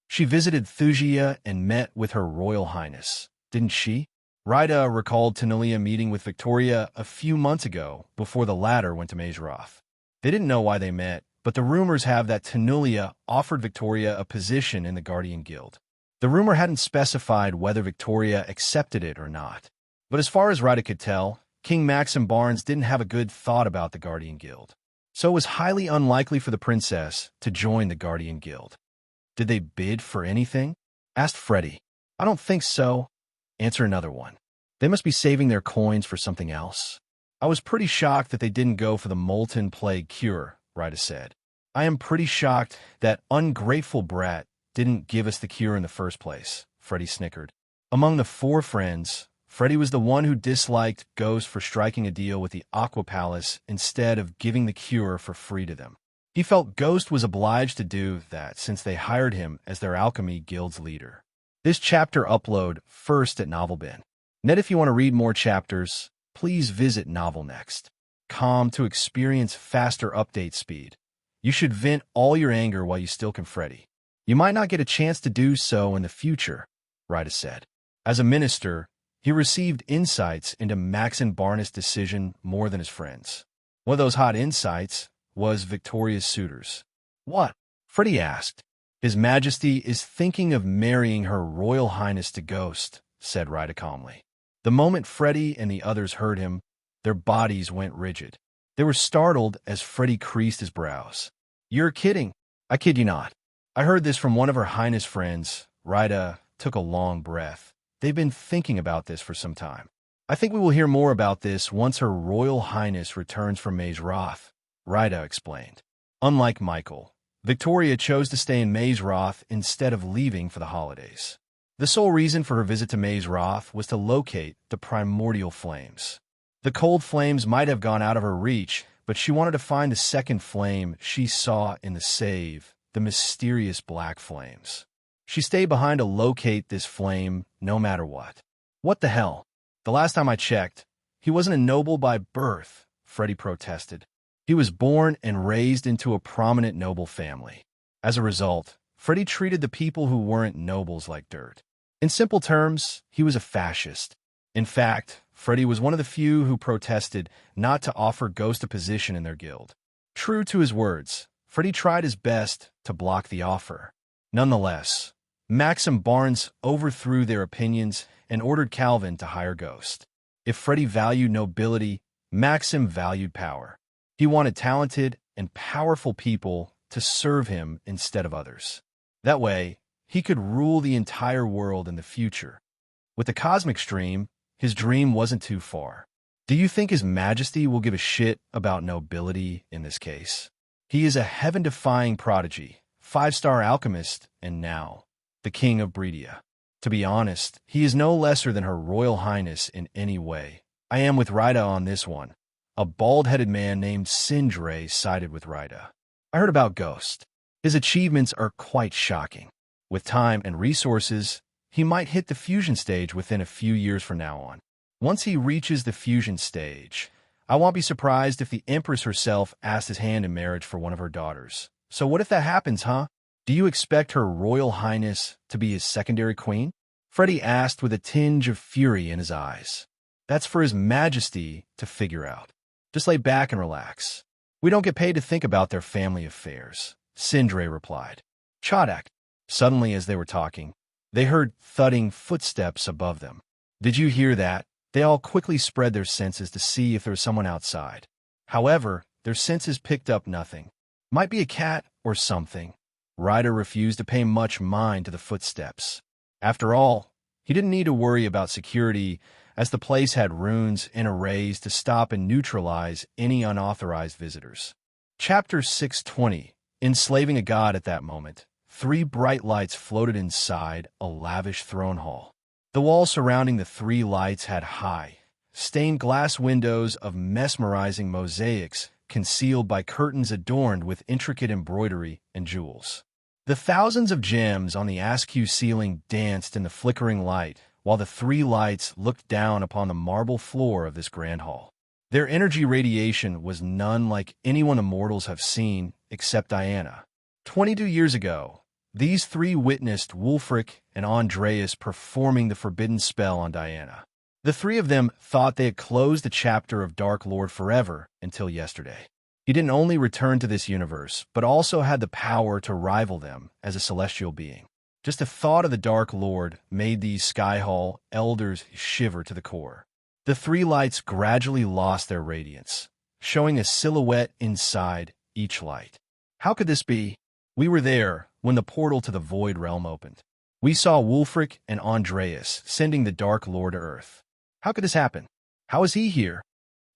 She visited Thusia and met with her Royal Highness, didn't she? Rita recalled Tanulia meeting with Victoria a few months ago before the latter went to Mazeroth. They didn't know why they met, but the rumors have that Tanulia offered Victoria a position in the Guardian Guild. The rumor hadn't specified whether Victoria accepted it or not. But as far as Rita could tell, King Maxim Barnes didn't have a good thought about the Guardian Guild. So it was highly unlikely for the princess to join the Guardian Guild. Did they bid for anything? Asked Freddie. I don't think so. Answer another one. They must be saving their coins for something else. I was pretty shocked that they didn't go for the Molten Plague cure, Rita said. I am pretty shocked that ungrateful brat didn't give us the cure in the first place, Freddie snickered. Among the four friends, Freddie was the one who disliked Ghost for striking a deal with the Aqua Palace instead of giving the cure for free to them. He felt Ghost was obliged to do that since they hired him as their alchemy guild's leader. This chapter upload first at NovelBin. Net, if you want to read more chapters, please visit NovelNext.com to experience faster update speed. You should vent all your anger while you still can, Freddie. You might not get a chance to do so in the future, Rita said. As a minister, he received insights into Maxim Barnes' decision more than his friends. One of those hot insights was Victoria's suitors. What? Freddie asked. His Majesty is thinking of marrying Her Royal Highness to Ghost, said Rita calmly. The moment Freddie and the others heard him, their bodies went rigid. They were startled as Freddie creased his brows. You're kidding. I kid you not. I heard this from one of Her Highness' friends. Rita took a long breath. They've been thinking about this for some time. I think we will hear more about this once Her Royal Highness returns from Mazeroth, Rita explained. Unlike Michael, Victoria chose to stay in Mazeroth instead of leaving for the holidays. The sole reason for her visit to Mazeroth was to locate the primordial flames. The cold flames might have gone out of her reach, but she wanted to find the second flame she saw in the save, the mysterious black flames. She stayed behind to locate this flame no matter what. What the hell? The last time I checked, he wasn't a noble by birth, Freddie protested. He was born and raised into a prominent noble family. As a result, Freddie treated the people who weren't nobles like dirt. In simple terms, he was a fascist. In fact, Freddie was one of the few who protested not to offer Ghost a position in their guild. True to his words, Freddie tried his best to block the offer. Nonetheless, Maxim Barnes overthrew their opinions and ordered Calvin to hire Ghost. If Freddie valued nobility, Maxim valued power. He wanted talented and powerful people to serve him instead of others. That way, he could rule the entire world in the future. With the cosmic stream, his dream wasn't too far. Do you think His Majesty will give a shit about nobility in this case? He is a heaven-defying prodigy, 5-star alchemist, and now, the King of Bredia. To be honest, he is no lesser than Her Royal Highness in any way. I am with Rita on this one. A bald-headed man named Sindre sided with Rita. I heard about Ghost. His achievements are quite shocking. With time and resources, he might hit the fusion stage within a few years from now on. Once he reaches the fusion stage, I won't be surprised if the Empress herself asks his hand in marriage for one of her daughters. So what if that happens, huh? Do you expect Her Royal Highness to be his secondary queen? Freddie asked with a tinge of fury in his eyes. That's for His Majesty to figure out. Just lay back and relax. We don't get paid to think about their family affairs, Sindre replied. Chodak. Suddenly, as they were talking, they heard thudding footsteps above them. Did you hear that? They all quickly spread their senses to see if there was someone outside. However, their senses picked up nothing. Might be a cat or something. Ryder refused to pay much mind to the footsteps. After all, he didn't need to worry about security, as the place had runes and arrays to stop and neutralize any unauthorized visitors. Chapter 620. Enslaving a God. At that moment, 3 bright lights floated inside a lavish throne hall. The walls surrounding the 3 lights had high, stained glass windows of mesmerizing mosaics concealed by curtains adorned with intricate embroidery and jewels. The thousands of gems on the askew ceiling danced in the flickering light, while the 3 lights looked down upon the marble floor of this grand hall. Their energy radiation was none like anyone the mortals have seen except Diana. 22 years ago, these 3 witnessed Wulfric and Andreas performing the forbidden spell on Diana. The three of them thought they had closed the chapter of Dark Lord forever until yesterday. He didn't only return to this universe, but also had the power to rival them as a celestial being. Just the thought of the Dark Lord made these Skyhall elders shiver to the core. The three lights gradually lost their radiance, showing a silhouette inside each light. How could this be? We were there when the portal to the Void Realm opened. We saw Wulfric and Andreas sending the Dark Lord to Earth. How could this happen? How is he here?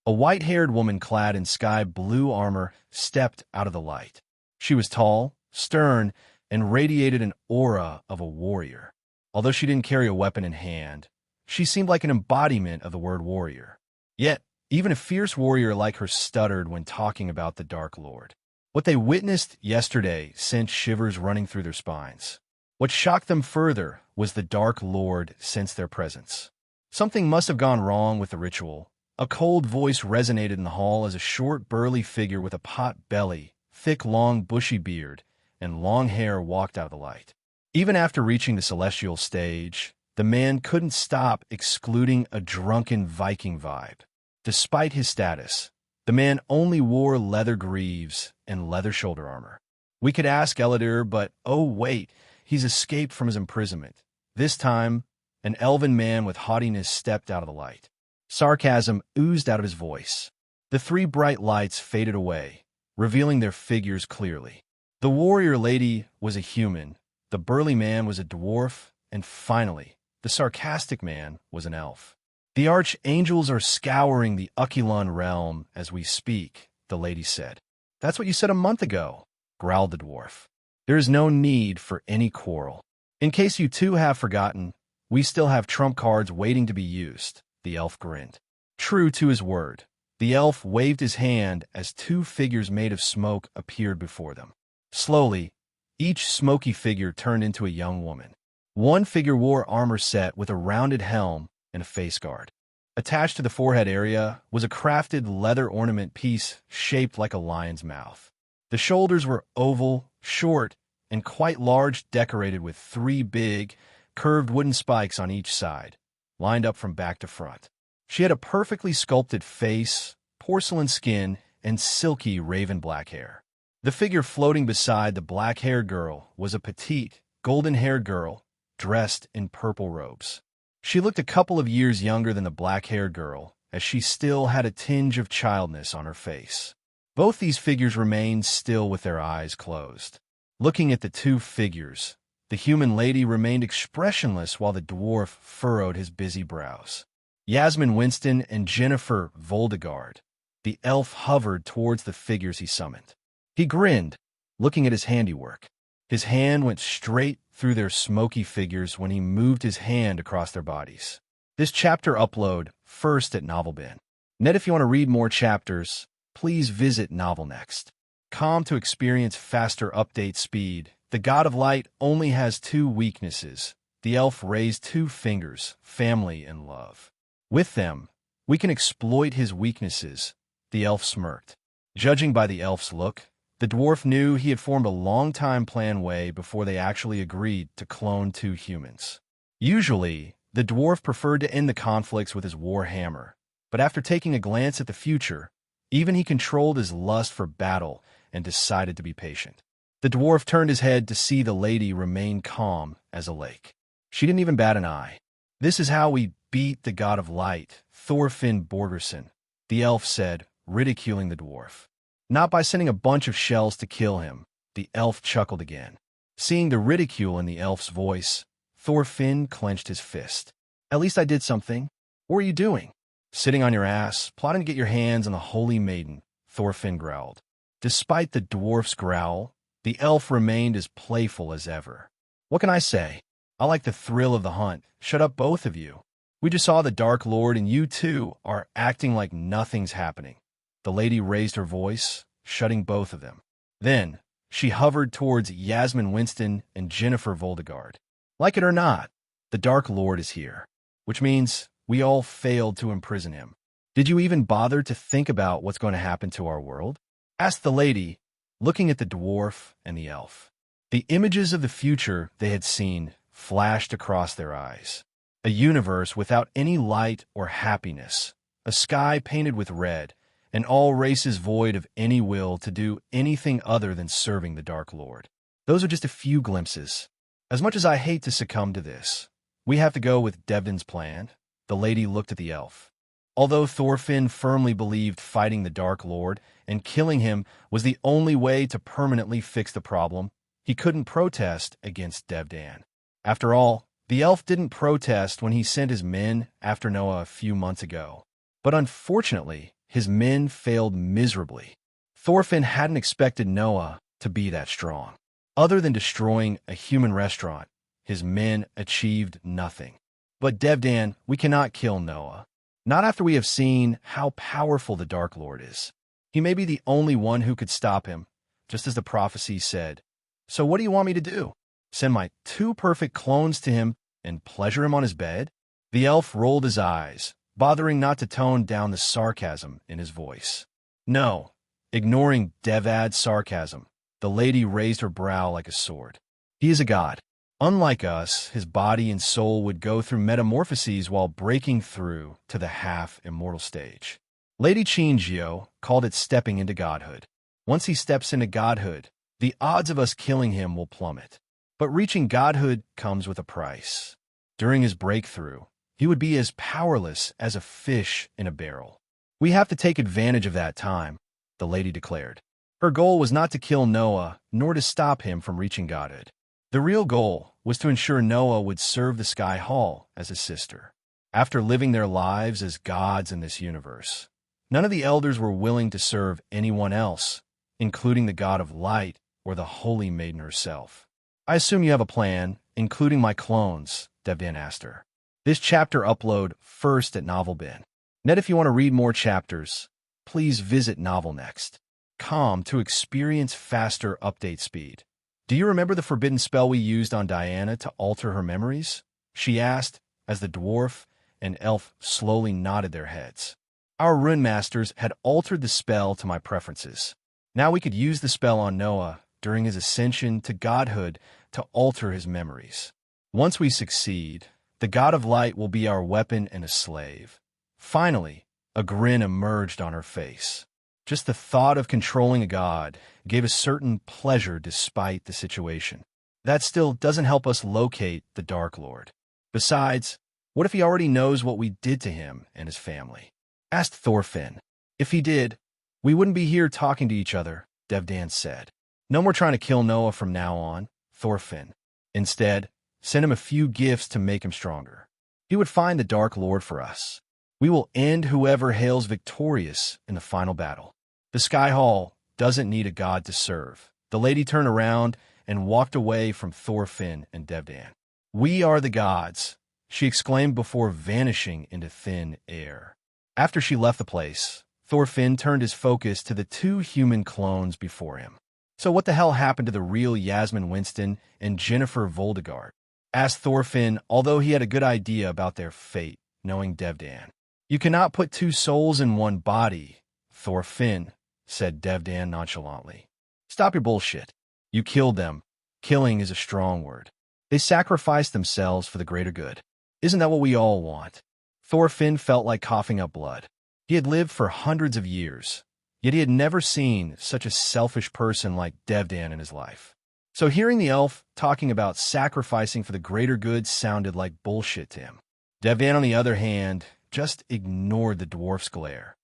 A white-haired woman clad in sky-blue armor stepped out of the light. She was tall, stern, and radiated an aura of a warrior. Although she didn't carry a weapon in hand, she seemed like an embodiment of the word warrior. Yet, even a fierce warrior like her stuttered when talking about the Dark Lord. What they witnessed yesterday sent shivers running through their spines. What shocked them further was the Dark Lord sensed their presence. Something must have gone wrong with the ritual. A cold voice resonated in the hall as a short, burly figure with a pot belly, thick, long, bushy beard, and long hair walked out of the light. Even after reaching the celestial stage, the man couldn't stop excluding a drunken Viking vibe. Despite his status, the man only wore leather greaves and leather shoulder armor. We could ask Eladir, but oh wait, he's escaped from his imprisonment. This time, an elven man with haughtiness stepped out of the light. Sarcasm oozed out of his voice. The three bright lights faded away, revealing their figures clearly. The warrior lady was a human, the burly man was a dwarf, and finally, the sarcastic man was an elf. The archangels are scouring the Ukulon realm as we speak, the lady said. That's what you said a month ago, growled the dwarf. There is no need for any quarrel. In case you two have forgotten, we still have trump cards waiting to be used. The elf grinned. True to his word, the elf waved his hand as two figures made of smoke appeared before them. Slowly, each smoky figure turned into a young woman. One figure wore armor set with a rounded helm and a face guard. Attached to the forehead area was a crafted leather ornament piece shaped like a lion's mouth. The shoulders were oval, short, and quite large, decorated with three big, curved wooden spikes on each side, lined up from back to front. She had a perfectly sculpted face, porcelain skin, and silky raven black hair. The figure floating beside the black-haired girl was a petite, golden-haired girl dressed in purple robes. She looked a couple of years younger than the black-haired girl, as she still had a tinge of childness on her face. Both these figures remained still with their eyes closed. Looking at the two figures, the human lady remained expressionless while the dwarf furrowed his busy brows. Yasmin Winston and Jennifer Voldegard. The elf hovered towards the figures he summoned. He grinned, looking at his handiwork. His hand went straight through their smoky figures when he moved his hand across their bodies. This chapter upload first at NovelBin. If you want to read more chapters, please visit NovelNext.com to experience faster update speed. The God of Light only has two weaknesses. The elf raised two fingers, family and love. With them, we can exploit his weaknesses. The elf smirked. Judging by the elf's look, the dwarf knew he had formed a long-time plan way before they actually agreed to clone two humans. Usually, the dwarf preferred to end the conflicts with his war hammer, but after taking a glance at the future, even he controlled his lust for battle and decided to be patient. The dwarf turned his head to see the lady remain calm as a lake. She didn't even bat an eye. This is how we beat the God of Light, Thorfinn Borgerson, the elf said, ridiculing the dwarf. Not by sending a bunch of shells to kill him, the elf chuckled again. Seeing the ridicule in the elf's voice, Thorfinn clenched his fist. At least I did something. What are you doing? Sitting on your ass, plotting to get your hands on the holy maiden, Thorfinn growled. Despite the dwarf's growl, the elf remained as playful as ever. What can I say? I like the thrill of the hunt. Shut up, both of you. We just saw the Dark Lord and you two are acting like nothing's happening. The lady raised her voice, shutting both of them. Then, she hovered towards Yasmin Winston and Jennifer Voldegard. Like it or not, the Dark Lord is here, which means we all failed to imprison him. Did you even bother to think about what's going to happen to our world? Asked the lady, looking at the dwarf and the elf. The images of the future they had seen flashed across their eyes. A universe without any light or happiness, a sky painted with red, and all races void of any will to do anything other than serving the Dark Lord. Those are just a few glimpses. As much as I hate to succumb to this, we have to go with Devdan's plan. The lady looked at the elf. Although Thorfinn firmly believed fighting the Dark Lord and killing him was the only way to permanently fix the problem, he couldn't protest against Devdan. After all, the elf didn't protest when he sent his men after Noah a few months ago. But unfortunately, his men failed miserably. Thorfinn hadn't expected Noah to be that strong. Other than destroying a human restaurant, his men achieved nothing. But Devdan, we cannot kill Noah. Not after we have seen how powerful the Dark Lord is. He may be the only one who could stop him, just as the prophecy said. So what do you want me to do? Send my 2 perfect clones to him and pleasure him on his bed? The elf rolled his eyes, bothering not to tone down the sarcasm in his voice. No. Ignoring Devad's sarcasm, the lady raised her brow like a sword. He is a god. Unlike us, his body and soul would go through metamorphoses while breaking through to the half-immortal stage. Lady Chinjio called it stepping into godhood. Once he steps into godhood, the odds of us killing him will plummet. But reaching godhood comes with a price. During his breakthrough, he would be as powerless as a fish in a barrel. We have to take advantage of that time, the lady declared. Her goal was not to kill Noah, nor to stop him from reaching godhood. The real goal was to ensure Noah would serve the Sky Hall as his sister. After living their lives as gods in this universe, none of the elders were willing to serve anyone else, including the god of light or the Holy Maiden herself. I assume you have a plan, including my clones, Devdan asked her. This chapter upload first at NovelBin. Net, if you want to read more chapters, please visit NovelNext.com to experience faster update speed. Do you remember the forbidden spell we used on Diana to alter her memories? She asked, as the dwarf and elf slowly nodded their heads. Our rune masters had altered the spell to my preferences. Now we could use the spell on Noah during his ascension to godhood to alter his memories. Once we succeed, the god of light will be our weapon and a slave. Finally, a grin emerged on her face. Just the thought of controlling a god gave a certain pleasure despite the situation. That still doesn't help us locate the Dark Lord. Besides, what if he already knows what we did to him and his family? Asked Thorfinn. If he did, we wouldn't be here talking to each other, Devdan said. No more trying to kill Noah from now on, Thorfinn. Instead, send him a few gifts to make him stronger. He would find the Dark Lord for us. We will end whoever hails victorious in the final battle. The Sky Hall doesn't need a god to serve. The lady turned around and walked away from Thorfinn and Devdan. We are the gods, she exclaimed before vanishing into thin air. After she left the place, Thorfinn turned his focus to the 2 human clones before him. So what the hell happened to the real Yasmin Winston and Jennifer Voldegard? Asked Thorfinn, although he had a good idea about their fate, knowing Devdan. You cannot put 2 souls in one body, Thorfinn, said Devdan nonchalantly. Stop your bullshit. You killed them. Killing is a strong word. They sacrificed themselves for the greater good. Isn't that what we all want? Thorfinn felt like coughing up blood. He had lived for hundreds of years, yet he had never seen such a selfish person like Devdan in his life. So hearing the elf talking about sacrificing for the greater good sounded like bullshit to him. Devdan, on the other hand, just ignored the dwarf's glare.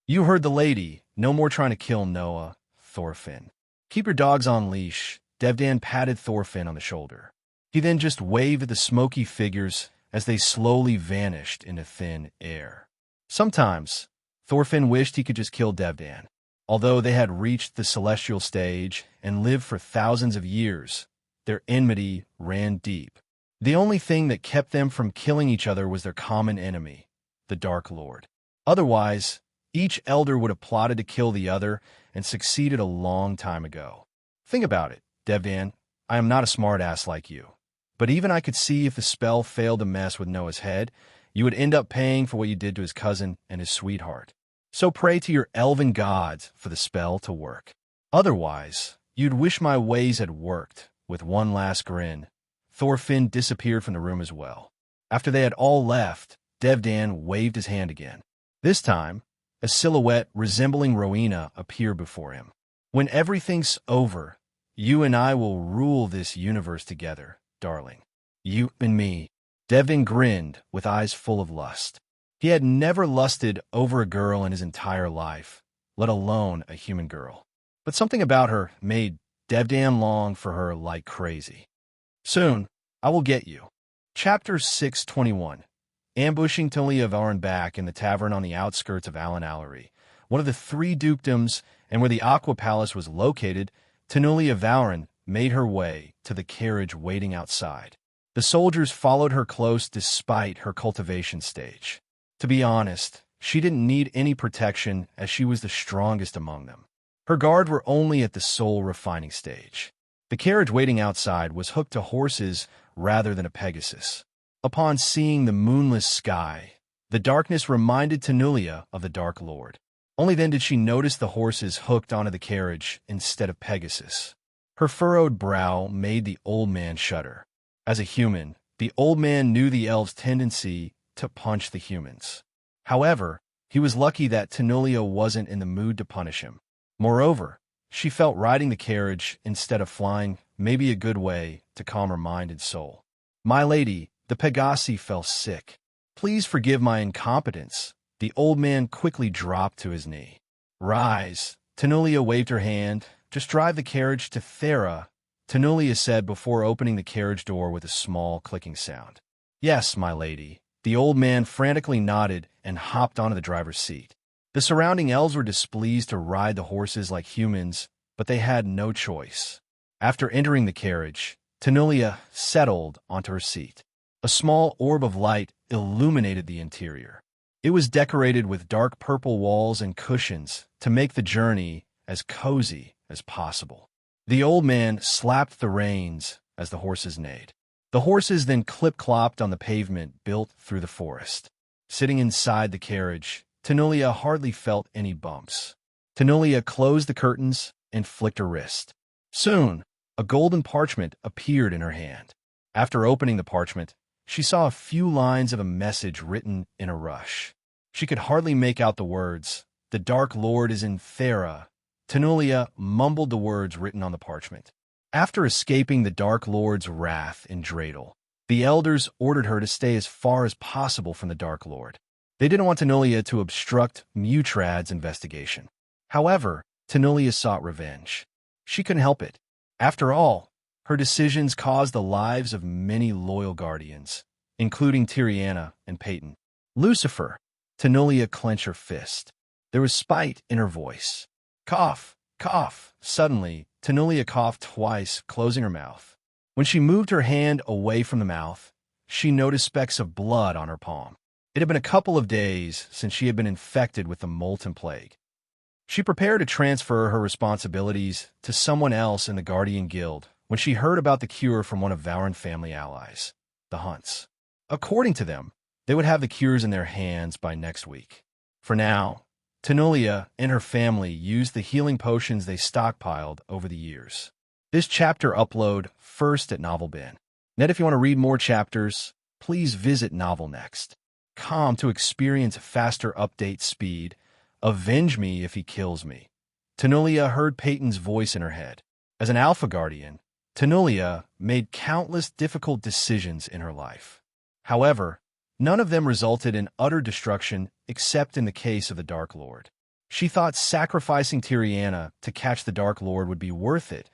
You heard the lady. No more trying to kill Noah, Thorfinn. Keep your dogs on leash. Devdan patted Thorfinn on the shoulder. He then just waved at the smoky figures as they slowly vanished into thin air. Sometimes, Thorfinn wished he could just kill Devdan. Although they had reached the celestial stage and lived for thousands of years, their enmity ran deep. The only thing that kept them from killing each other was their common enemy, the Dark Lord. Otherwise, each elder would have plotted to kill the other and succeeded a long time ago. Think about it, Devdan. I am not a smartass like you. But even I could see if the spell failed to mess with Noah's head, you would end up paying for what you did to his cousin and his sweetheart. So pray to your elven gods for the spell to work. Otherwise, you'd wish my ways had worked. With one last grin, Thorfinn disappeared from the room as well. After they had all left, Devdan waved his hand again. This time, a silhouette resembling Rowena appeared before him. When everything's over, you and I will rule this universe together, darling. You and me. Devdan grinned, with eyes full of lust. He had never lusted over a girl in his entire life, let alone a human girl. But something about her made Devdan long for her like crazy. Soon, I will get you. Chapter 621. Ambushing Talia Varenbach in the tavern on the outskirts of Alan Allery, one of the three dukedoms, and where the Aqua Palace was located, Tanulia Varen made her way to the carriage waiting outside. The soldiers followed her close despite her cultivation stage. To be honest, she didn't need any protection as she was the strongest among them. Her guard were only at the soul refining stage. The carriage waiting outside was hooked to horses rather than a Pegasus. Upon seeing the moonless sky, the darkness reminded Tanulia of the Dark Lord. Only then did she notice the horses hooked onto the carriage instead of Pegasus. Her furrowed brow made the old man shudder. As a human, the old man knew the elves' tendency to punch the humans. However, he was lucky that Tanulia wasn't in the mood to punish him. Moreover, she felt riding the carriage instead of flying may be a good way to calm her mind and soul. My lady, the Pegasi fell sick. Please forgive my incompetence. The old man quickly dropped to his knee. Rise. Tanulia waved her hand. Just drive the carriage to Thera, Tanulia said before opening the carriage door with a small clicking sound. Yes, my lady. The old man frantically nodded and hopped onto the driver's seat. The surrounding elves were displeased to ride the horses like humans, but they had no choice. After entering the carriage, Tanulia settled onto her seat. A small orb of light illuminated the interior. It was decorated with dark purple walls and cushions to make the journey as cozy as possible. The old man slapped the reins as the horses neighed. The horses then clip-clopped on the pavement built through the forest. Sitting inside the carriage, Tanulia hardly felt any bumps. Tanulia closed the curtains and flicked her wrist. Soon, a golden parchment appeared in her hand. After opening the parchment, she saw a few lines of a message written in a rush. She could hardly make out the words. The Dark Lord is in Thera. Tanulia mumbled the words written on the parchment. After escaping the Dark Lord's wrath in Dreidel, the elders ordered her to stay as far as possible from the Dark Lord. They didn't want Tanulia to obstruct Mutrad's investigation. However, Tanulia sought revenge. She couldn't help it. After all, her decisions caused the lives of many loyal guardians, including Tiriana and Peyton. Lucifer. Tanulia clenched her fist. There was spite in her voice. Cough, cough. Suddenly, Tanulia coughed twice, closing her mouth. When she moved her hand away from the mouth, she noticed specks of blood on her palm. It had been a couple of days since she had been infected with the Molten Plague. She prepared to transfer her responsibilities to someone else in the Guardian Guild when she heard about the cure from one of Varen family allies, the Hunts. According to them, they would have the cures in their hands by next week. For now, Tanulia and her family used the healing potions they stockpiled over the years. This chapter upload first at NovelBin. Net, if you want to read more chapters, please visit NovelNext.com to experience faster update speed. Avenge me if he kills me. Tanulia heard Peyton's voice in her head. As an Alpha Guardian, Tanulia made countless difficult decisions in her life. However, none of them resulted in utter destruction except in the case of the Dark Lord. She thought sacrificing Tiriana to catch the Dark Lord would be worth it,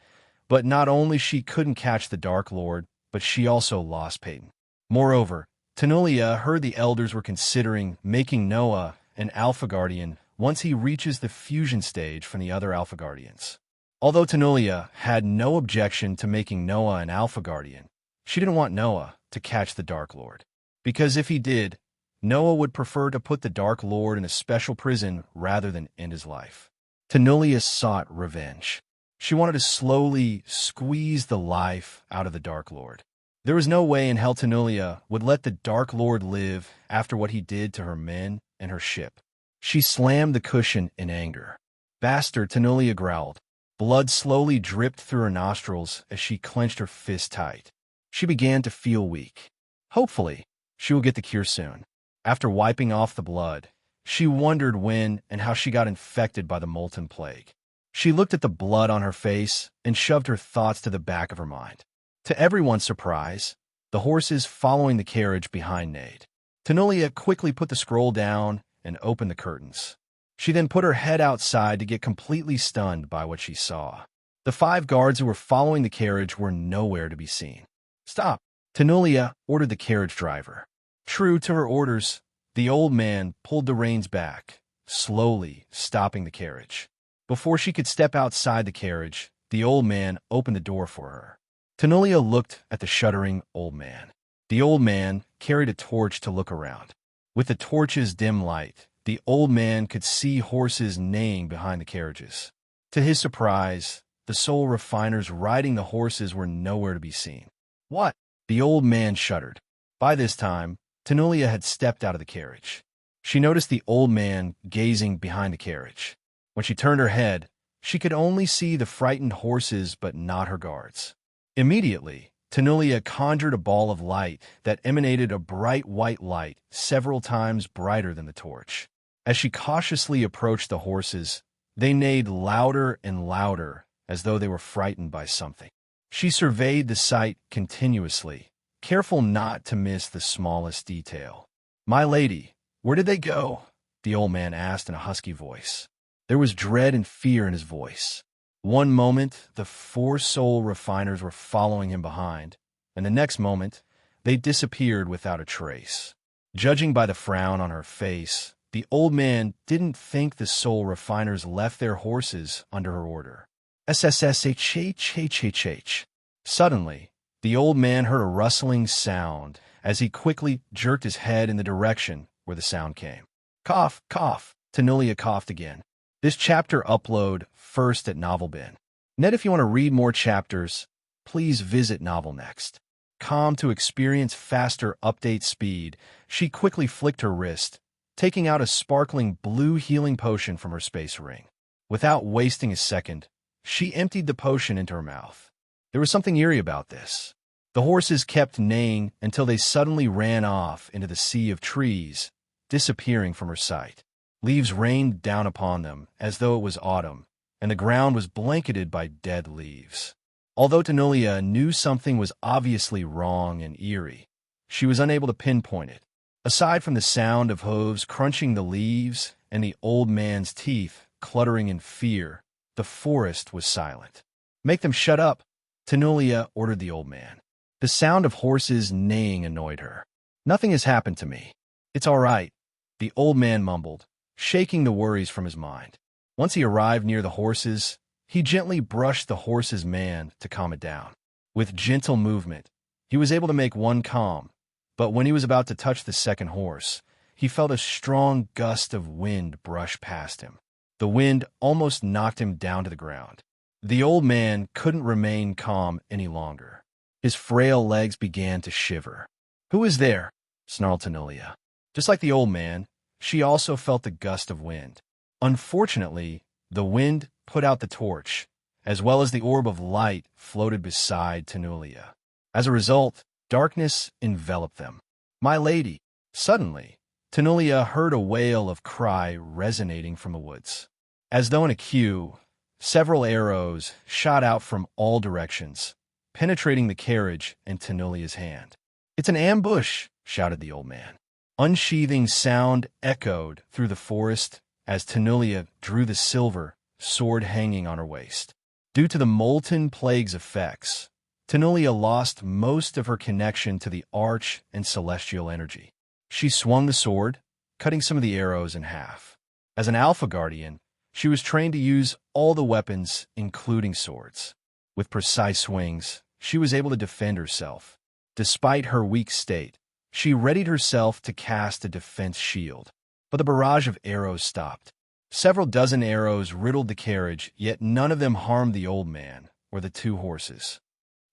but not only she couldn't catch the Dark Lord, but she also lost Peyton. Moreover, Tanulia heard the elders were considering making Noah an Alpha Guardian once he reaches the fusion stage from the other Alpha Guardians. Although Tanulia had no objection to making Noah an Alpha Guardian, she didn't want Noah to catch the Dark Lord. Because if he did, Noah would prefer to put the Dark Lord in a special prison rather than end his life. Tanulia sought revenge. She wanted to slowly squeeze the life out of the Dark Lord. There was no way in hell Tanulia would let the Dark Lord live after what he did to her men and her ship. She slammed the cushion in anger. Bastard, Tanulia growled. Blood slowly dripped through her nostrils as she clenched her fist tight. She began to feel weak. Hopefully, She will get the cure soon. After wiping off the blood, she wondered when and how she got infected by the molten plague. She looked at the blood on her face and shoved her thoughts to the back of her mind. To everyone's surprise, the horses following the carriage behind neighed. Tenolia quickly put the scroll down and opened the curtains. She then put her head outside to get completely stunned by what she saw. The 5 guards who were following the carriage were nowhere to be seen. "Stop!" Tenolia ordered the carriage driver. True to her orders, the old man pulled the reins back, slowly stopping the carriage. Before she could step outside the carriage, the old man opened the door for her. Tenolia looked at the shuddering old man. The old man carried a torch to look around. With the torch's dim light, the old man could see horses neighing behind the carriages. To his surprise, the soul refiners riding the horses were nowhere to be seen. "What?" The old man shuddered. By this time, Tenolia had stepped out of the carriage. She noticed the old man gazing behind the carriage. When she turned her head, she could only see the frightened horses but not her guards. Immediately, Tenolia conjured a ball of light that emanated a bright white light several times brighter than the torch. As she cautiously approached the horses, they neighed louder and louder as though they were frightened by something. She surveyed the sight continuously, careful not to miss the smallest detail. "My lady, where did they go?" the old man asked in a husky voice. There was dread and fear in his voice. One moment, the 4 soul refiners were following him behind, and the next moment, they disappeared without a trace. Judging by the frown on her face, the old man didn't think the soul refiners left their horses under her order. SSSHHHHH. Suddenly, the old man heard a rustling sound as he quickly jerked his head in the direction where the sound came. "Cough, cough," Tenolia coughed again. This chapter upload first at NovelBin. If you want to read more chapters, please visit Novel Next. Calm to experience faster update speed, she quickly flicked her wrist, taking out a sparkling blue healing potion from her space ring. Without wasting a second, she emptied the potion into her mouth. There was something eerie about this. The horses kept neighing until they suddenly ran off into the sea of trees, disappearing from her sight. Leaves rained down upon them as though it was autumn, and the ground was blanketed by dead leaves. Although Tenolia knew something was obviously wrong and eerie, she was unable to pinpoint it. Aside from the sound of hooves crunching the leaves and the old man's teeth cluttering in fear, the forest was silent. "Make them shut up," Tenolia ordered the old man. The sound of horses neighing annoyed her. "Nothing has happened to me. It's all right," the old man mumbled, shaking the worries from his mind. Once he arrived near the horses, he gently brushed the horse's man to calm it down. With gentle movement, he was able to make one calm, but when he was about to touch the second horse, he felt a strong gust of wind brush past him. The wind almost knocked him down to the ground. The old man couldn't remain calm any longer. His frail legs began to shiver. "Who is there?" snarled Tenolia. Just like the old man, she also felt the gust of wind. Unfortunately, the wind put out the torch, as well as the orb of light floated beside Tenolia. As a result, darkness enveloped them. "My lady!" Suddenly, Tenolia heard a wail of cry resonating from the woods. As though in a cue, several arrows shot out from all directions, penetrating the carriage and Tenolia's hand. "It's an ambush!" shouted the old man. Unsheathing sound echoed through the forest as Tenolia drew the silver sword hanging on her waist. Due to the molten plague's effects, Tenolia lost most of her connection to the arch and celestial energy. She swung the sword, cutting some of the arrows in half. As an Alpha Guardian, she was trained to use all the weapons, including swords. With precise swings, she was able to defend herself. Despite her weak state, she readied herself to cast a defense shield, but the barrage of arrows stopped. Several dozen arrows riddled the carriage, yet none of them harmed the old man or the 2 horses.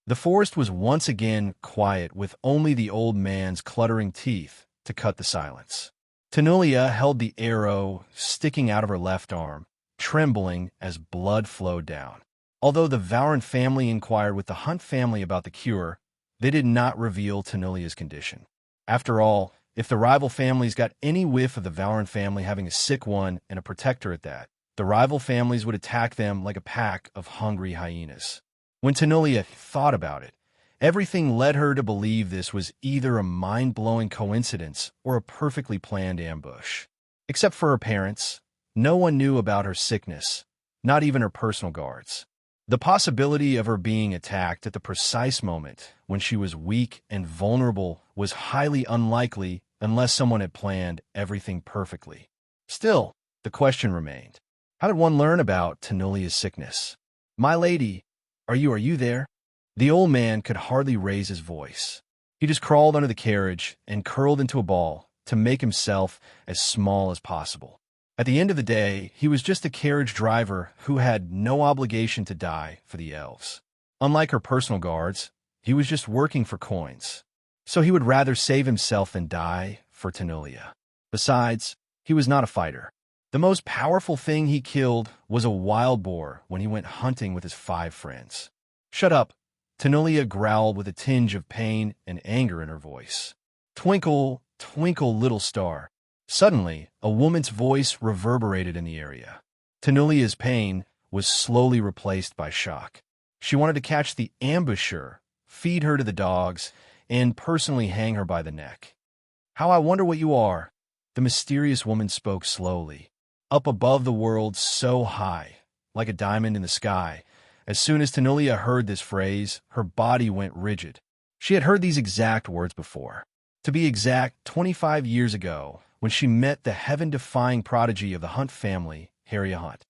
The forest was once again quiet, with only the old man's cluttering teeth to cut the silence. Tenolia held the arrow sticking out of her left arm, trembling as blood flowed down. Although the Vauran family inquired with the Hunt family about the cure, they did not reveal Tenolia's condition. After all, if the rival families got any whiff of the Valorant family having a sick one and a protector at that, the rival families would attack them like a pack of hungry hyenas. When Tanulia thought about it, everything led her to believe this was either a mind-blowing coincidence or a perfectly planned ambush. Except for her parents, no one knew about her sickness, not even her personal guards. The possibility of her being attacked at the precise moment when she was weak and vulnerable was highly unlikely unless someone had planned everything perfectly. Still, the question remained. How did one learn about Tanulia's sickness? "My lady, are you there?" The old man could hardly raise his voice. He just crawled under the carriage and curled into a ball to make himself as small as possible. At the end of the day, he was just a carriage driver who had no obligation to die for the elves. Unlike her personal guards, he was just working for coins. So he would rather save himself than die for Tanulia. Besides, he was not a fighter. The most powerful thing he killed was a wild boar when he went hunting with his 5 friends. "Shut up," Tanulia growled with a tinge of pain and anger in her voice. "Twinkle, twinkle, little star." Suddenly, a woman's voice reverberated in the area. Tanulia's pain was slowly replaced by shock. She wanted to catch the ambusher, feed her to the dogs, and personally hang her by the neck. "How I wonder what you are," the mysterious woman spoke slowly. Up above the world so high, like a diamond in the sky. As soon as Tanulia heard this phrase, her body went rigid. She had heard these exact words before. To be exact, 25 years ago, when she met the heaven-defying prodigy of the Hunt family, Harry Hunt.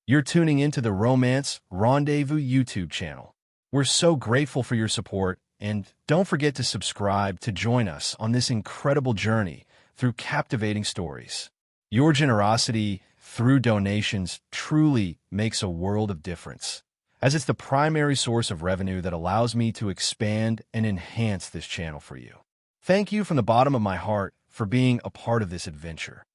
You're tuning into the Romance Rendezvous YouTube channel. We're so grateful for your support, and don't forget to subscribe to join us on this incredible journey through captivating stories. Your generosity through donations truly makes a world of difference, as it's the primary source of revenue that allows me to expand and enhance this channel for you. Thank you from the bottom of my heart for being a part of this adventure.